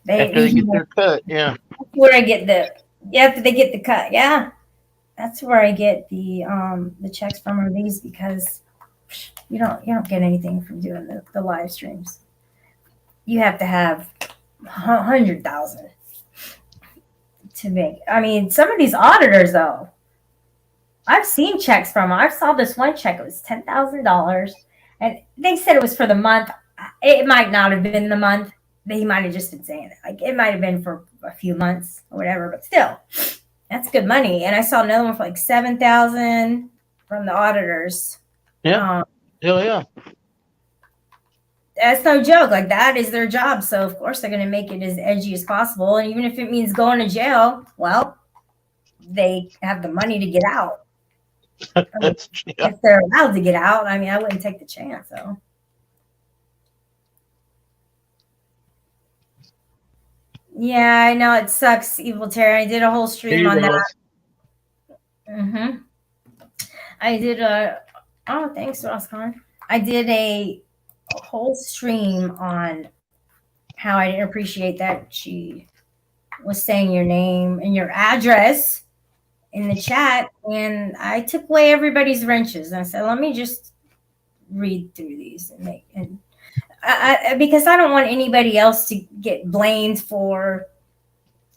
[SPEAKER 16] they get their cut, yeah.
[SPEAKER 1] That's where I get after they get the cut, yeah. That's where I get the checks from, are these, because you don't get anything from doing the live streams. You have to have 100,000 to make. I mean, some of these auditors, though, I've seen checks from them. I saw this one check. It was $10,000, and they said it was for the month. It might not have been the month. He might have just been saying it. Like, it might have been for a few months or whatever, but still, that's good money. And I saw another one for like $7,000 from the auditors.
[SPEAKER 16] Yeah. Hell yeah.
[SPEAKER 1] That's no joke. Like, that is their job. So of course they're going to make it as edgy as possible. And even if it means going to jail, well, they have the money to get out. If they're allowed to get out, I mean, I wouldn't take the chance. So. Yeah, I know it sucks, Evil Terry. I did a whole stream on that. I did oh, thanks, Roscon. I did a whole stream on how I didn't appreciate that she was saying your name and your address in the chat, and I took away everybody's wrenches. And I said, let me just read through these and because I don't want anybody else to get blamed for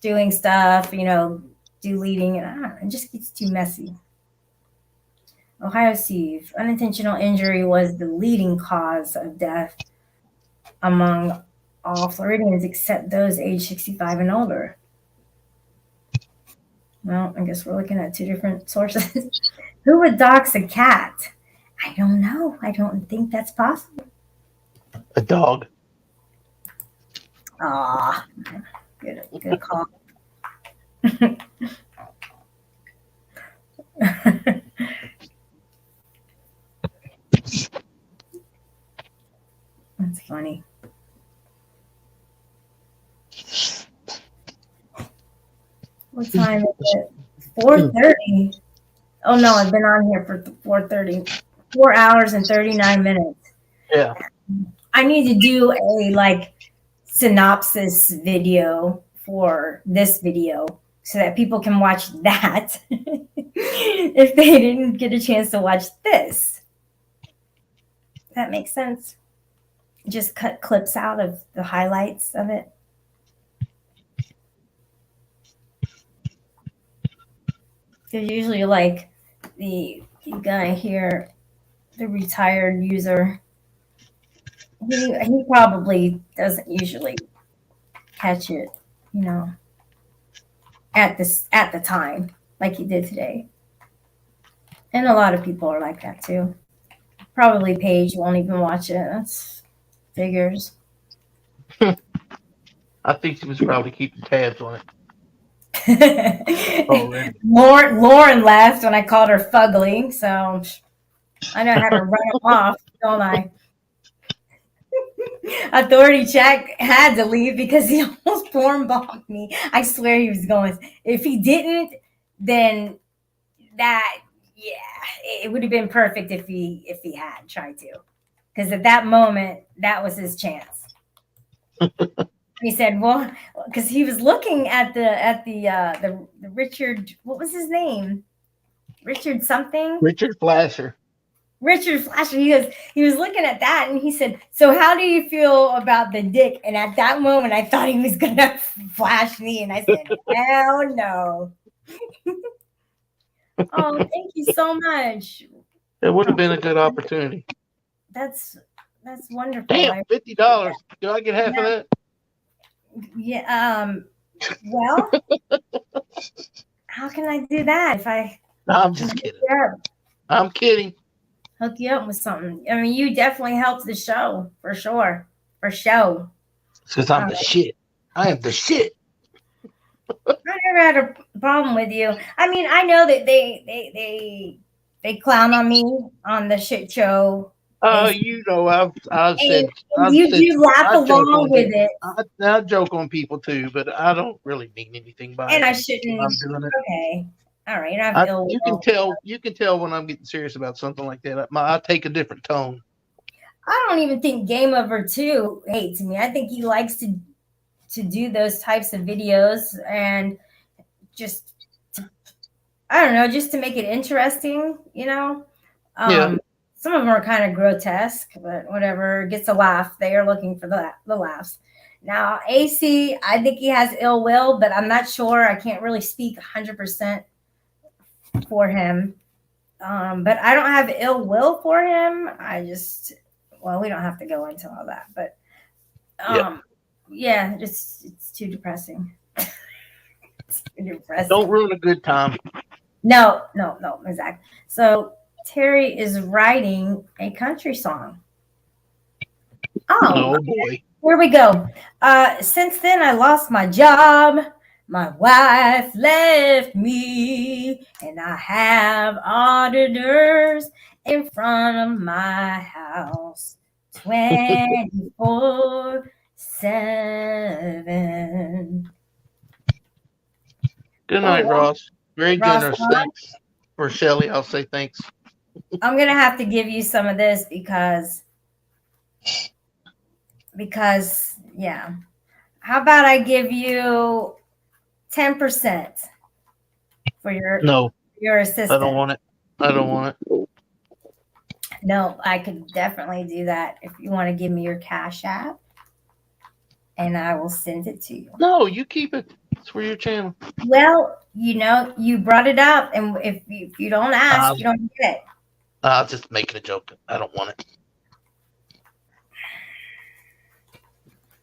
[SPEAKER 1] doing stuff, deleting, and it just gets too messy. Ohio Steve, unintentional injury was the leading cause of death among all Floridians except those age 65 and older. Well, I guess we're looking at two different sources. Who would dox a cat? I don't know. I don't think that's possible.
[SPEAKER 16] A dog.
[SPEAKER 1] Ah, good call. That's funny. What time is it? 4:30. Oh no, I've been on here for 4:30. 4 hours and 39 minutes.
[SPEAKER 16] Yeah.
[SPEAKER 1] I need to do a like synopsis video for this video so that people can watch that if they didn't get a chance to watch this. That makes sense. Just cut clips out of the highlights of it. There's usually like the guy here, the retired user. He probably doesn't usually catch it, you know, at the time like he did today. And a lot of people are like that too. Probably Paige won't even watch it. That's figures.
[SPEAKER 16] I think she was probably keeping tabs on it.
[SPEAKER 1] Lauren laughed when I called her fugly, so I know how to run him off, don't I? Authority check had to leave because he almost form bombed me. I swear he was going. If he didn't, then it would have been perfect if he had tried to. Because at that moment, that was his chance. He said, "Well," because he was looking at the Richard. What was his name? Richard something.
[SPEAKER 16] Richard Flasher.
[SPEAKER 1] Richard Flasher. He was looking at that, and he said, "So how do you feel about the dick?" And at that moment, I thought he was gonna flash me, and I said, "Hell no." Oh, thank you so much.
[SPEAKER 16] It would have been a good opportunity.
[SPEAKER 1] That's wonderful.
[SPEAKER 16] Damn, $50. Do I get half of that?
[SPEAKER 1] Yeah. Well, how can I do that if I?
[SPEAKER 16] No, I'm just kidding. I'm kidding.
[SPEAKER 1] Hook you up with something. I mean, you definitely helped the show for sure. For show.
[SPEAKER 16] Because I'm the shit. I am the shit.
[SPEAKER 1] I never had a problem with you. I mean, I know that they clown on me on the shit show.
[SPEAKER 16] Oh, you know, I've said
[SPEAKER 1] you laugh along with it.
[SPEAKER 16] I joke on people too, but I don't really mean anything by it.
[SPEAKER 1] And I shouldn't.
[SPEAKER 16] I'm doing it.
[SPEAKER 1] Okay, all right.
[SPEAKER 16] You can tell when I'm getting serious about something like that. I take a different tone.
[SPEAKER 1] I don't even think Game Over 2 hates me. I think he likes to do those types of videos and just I don't know, just to make it interesting, you know.
[SPEAKER 16] Yeah.
[SPEAKER 1] Some of them are kind of grotesque, but whatever, gets a laugh. They are looking for the laughs. Now, AC, I think he has ill will, but I'm not sure. I can't really speak 100% for him. But I don't have ill will for him. We don't have to go into all that. But yeah, it's too depressing. It's too depressing.
[SPEAKER 16] Don't ruin a good time.
[SPEAKER 1] No, exactly. So Terry is writing a country song. Oh
[SPEAKER 16] boy.
[SPEAKER 1] Here we go. Since then, I lost my job. My wife left me, and I have auditors in front of my house 24/7.
[SPEAKER 16] Good night, Ross. Very
[SPEAKER 1] Ross,
[SPEAKER 16] generous. Thanks. For Shelly, I'll say thanks.
[SPEAKER 1] I'm gonna have to give you some of this because yeah. How about I give you 10% for your assistant?
[SPEAKER 16] I don't want it.
[SPEAKER 1] No, I could definitely do that if you want to give me your Cash App, and I will send it to you.
[SPEAKER 16] No, you keep it. It's for your channel.
[SPEAKER 1] Well, you know, you brought it up, and if you don't ask, you don't get it.
[SPEAKER 16] I'll just make it a joke. I don't want it.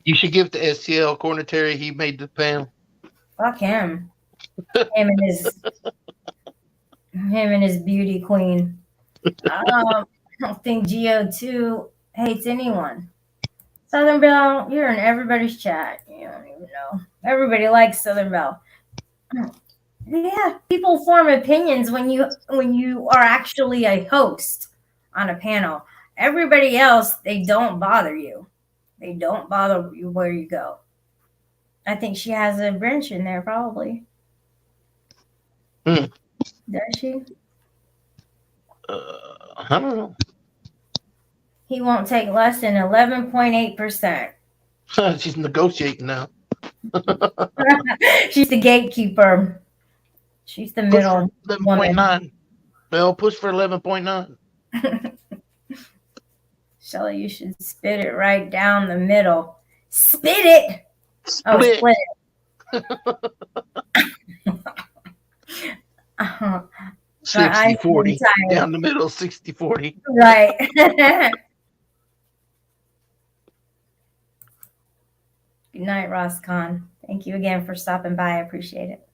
[SPEAKER 16] You should give it to STL according to Terry. He made the panel.
[SPEAKER 1] Fuck him. him and his beauty queen. I don't think GO2 hates anyone. Southern Belle, you're in everybody's chat. You don't even know. Everybody likes Southern Belle. Yeah, people form opinions when you are actually a host on a panel. Everybody else, they don't bother you. They don't bother you where you go. I think she has a wrench in there, probably.
[SPEAKER 16] Mm.
[SPEAKER 1] Does she?
[SPEAKER 16] I don't know.
[SPEAKER 1] He won't take less than 11.8%.
[SPEAKER 16] She's negotiating now.
[SPEAKER 1] She's the gatekeeper. She's the middle woman.
[SPEAKER 16] 11.9. Well, push for 11.9.
[SPEAKER 1] Shelly, you should spit it right down the middle. Spit it. Oh, split it.
[SPEAKER 16] 60-40. Down the middle, 60-40.
[SPEAKER 1] Right. Good night, Roscon. Thank you again for stopping by. I appreciate it.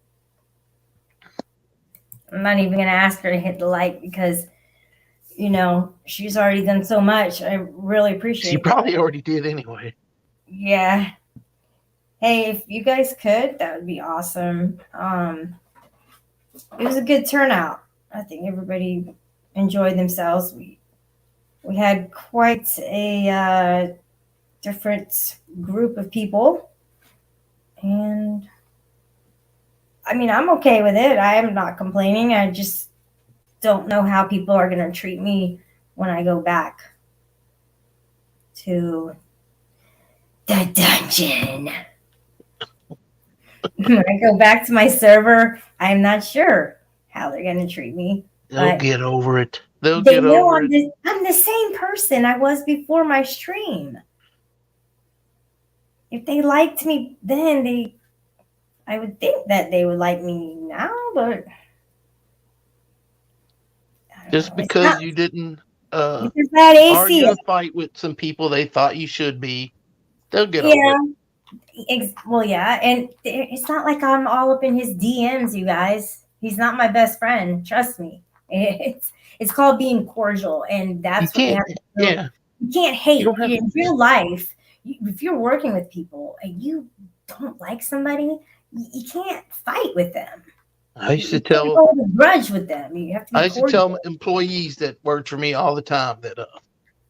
[SPEAKER 1] I'm not even going to ask her to hit the like because, you know, she's already done so much. I really appreciate it.
[SPEAKER 16] She probably already did anyway.
[SPEAKER 1] Yeah. Hey, if you guys could, that would be awesome. It was a good turnout. I think everybody enjoyed themselves. We had quite a different group of people. And I mean, I'm okay with it. I am not complaining. I just don't know how people are going to treat me when I go back to the dungeon. When I go back to my server, I'm not sure how they're going to treat me.
[SPEAKER 16] They'll get over it. They'll
[SPEAKER 1] They
[SPEAKER 16] get
[SPEAKER 1] know
[SPEAKER 16] over it.
[SPEAKER 1] I'm the same person I was before my stream. If they liked me then, I would think that they would like me now, but
[SPEAKER 16] Just because you didn't
[SPEAKER 1] because that AC
[SPEAKER 16] argue and fight with some people they thought you should be, they'll get over it.
[SPEAKER 1] Well, yeah, and it's not like I'm all up in his DMs, you guys. He's not my best friend. Trust me. It's called being cordial, and that's what you have to do.
[SPEAKER 16] Yeah.
[SPEAKER 1] You can't hate in real life. If you're working with people and you don't like somebody, you can't fight with them.
[SPEAKER 16] I used to
[SPEAKER 1] You can't
[SPEAKER 16] tell
[SPEAKER 1] hold a grudge with them. You have to. Be
[SPEAKER 16] I used to
[SPEAKER 1] cordial.
[SPEAKER 16] tell employees that worked for me all the time that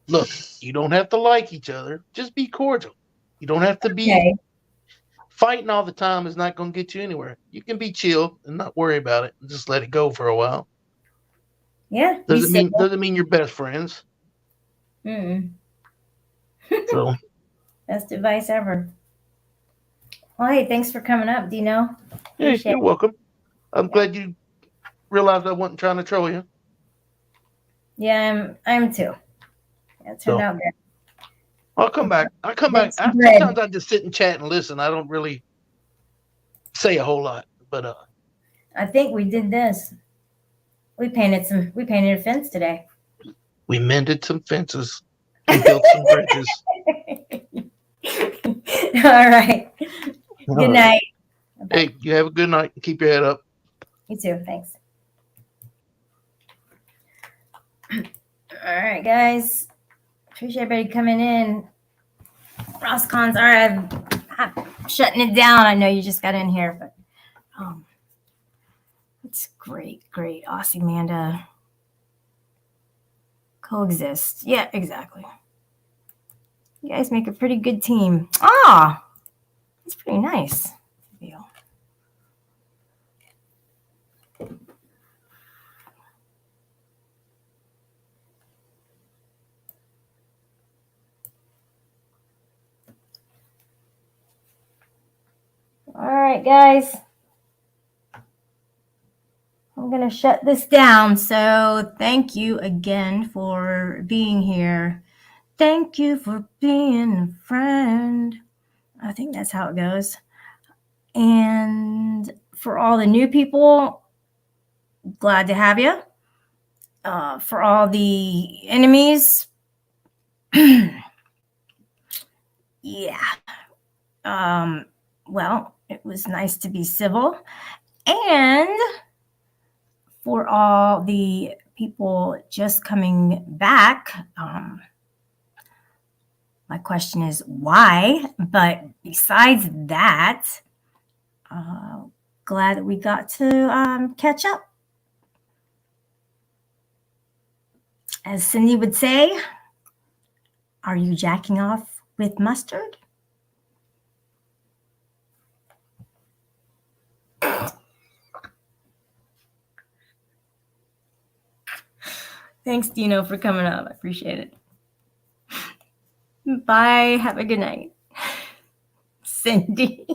[SPEAKER 16] look, you don't have to like each other. Just be cordial. You don't have to be fighting all the time is not going to get you anywhere. You can be chill and not worry about it and just let it go for a while.
[SPEAKER 1] Yeah.
[SPEAKER 16] Doesn't mean you're best friends. So
[SPEAKER 1] Best advice ever. Well, hey, thanks for coming up, Dino.
[SPEAKER 16] yeah, you're welcome. I'm glad you realized I wasn't trying to troll you.
[SPEAKER 1] Yeah, I'm too. It turned out good.
[SPEAKER 16] I'll come back.
[SPEAKER 1] Bread.
[SPEAKER 16] Sometimes I just sit and chat and listen. I don't really say a whole lot, but
[SPEAKER 1] I think we did this. We painted a fence today.
[SPEAKER 16] we mended some fences and built some bridges.
[SPEAKER 1] All right. Good night.
[SPEAKER 16] Hey, you have a good night. Keep your head up.
[SPEAKER 1] You too. Thanks. All right, guys. Appreciate everybody coming in. Roscon's all right. I'm shutting it down. I know you just got in here, but it's great. Aussie Manda coexist. Yeah, exactly. You guys make a pretty good team. It's pretty nice. All right, guys. I'm going to shut this down. So thank you again for being here. Thank you for being a friend. I think that's how it goes. And for all the new people, glad to have you. For all the enemies, yeah. Well, it was nice to be civil. And for all the people just coming back, my question is why? But besides that, glad that we got to catch up. As Cindy would say, are you jacking off with mustard? Thanks, Dino, for coming up. I appreciate it. Bye. Have a good night. Cindy.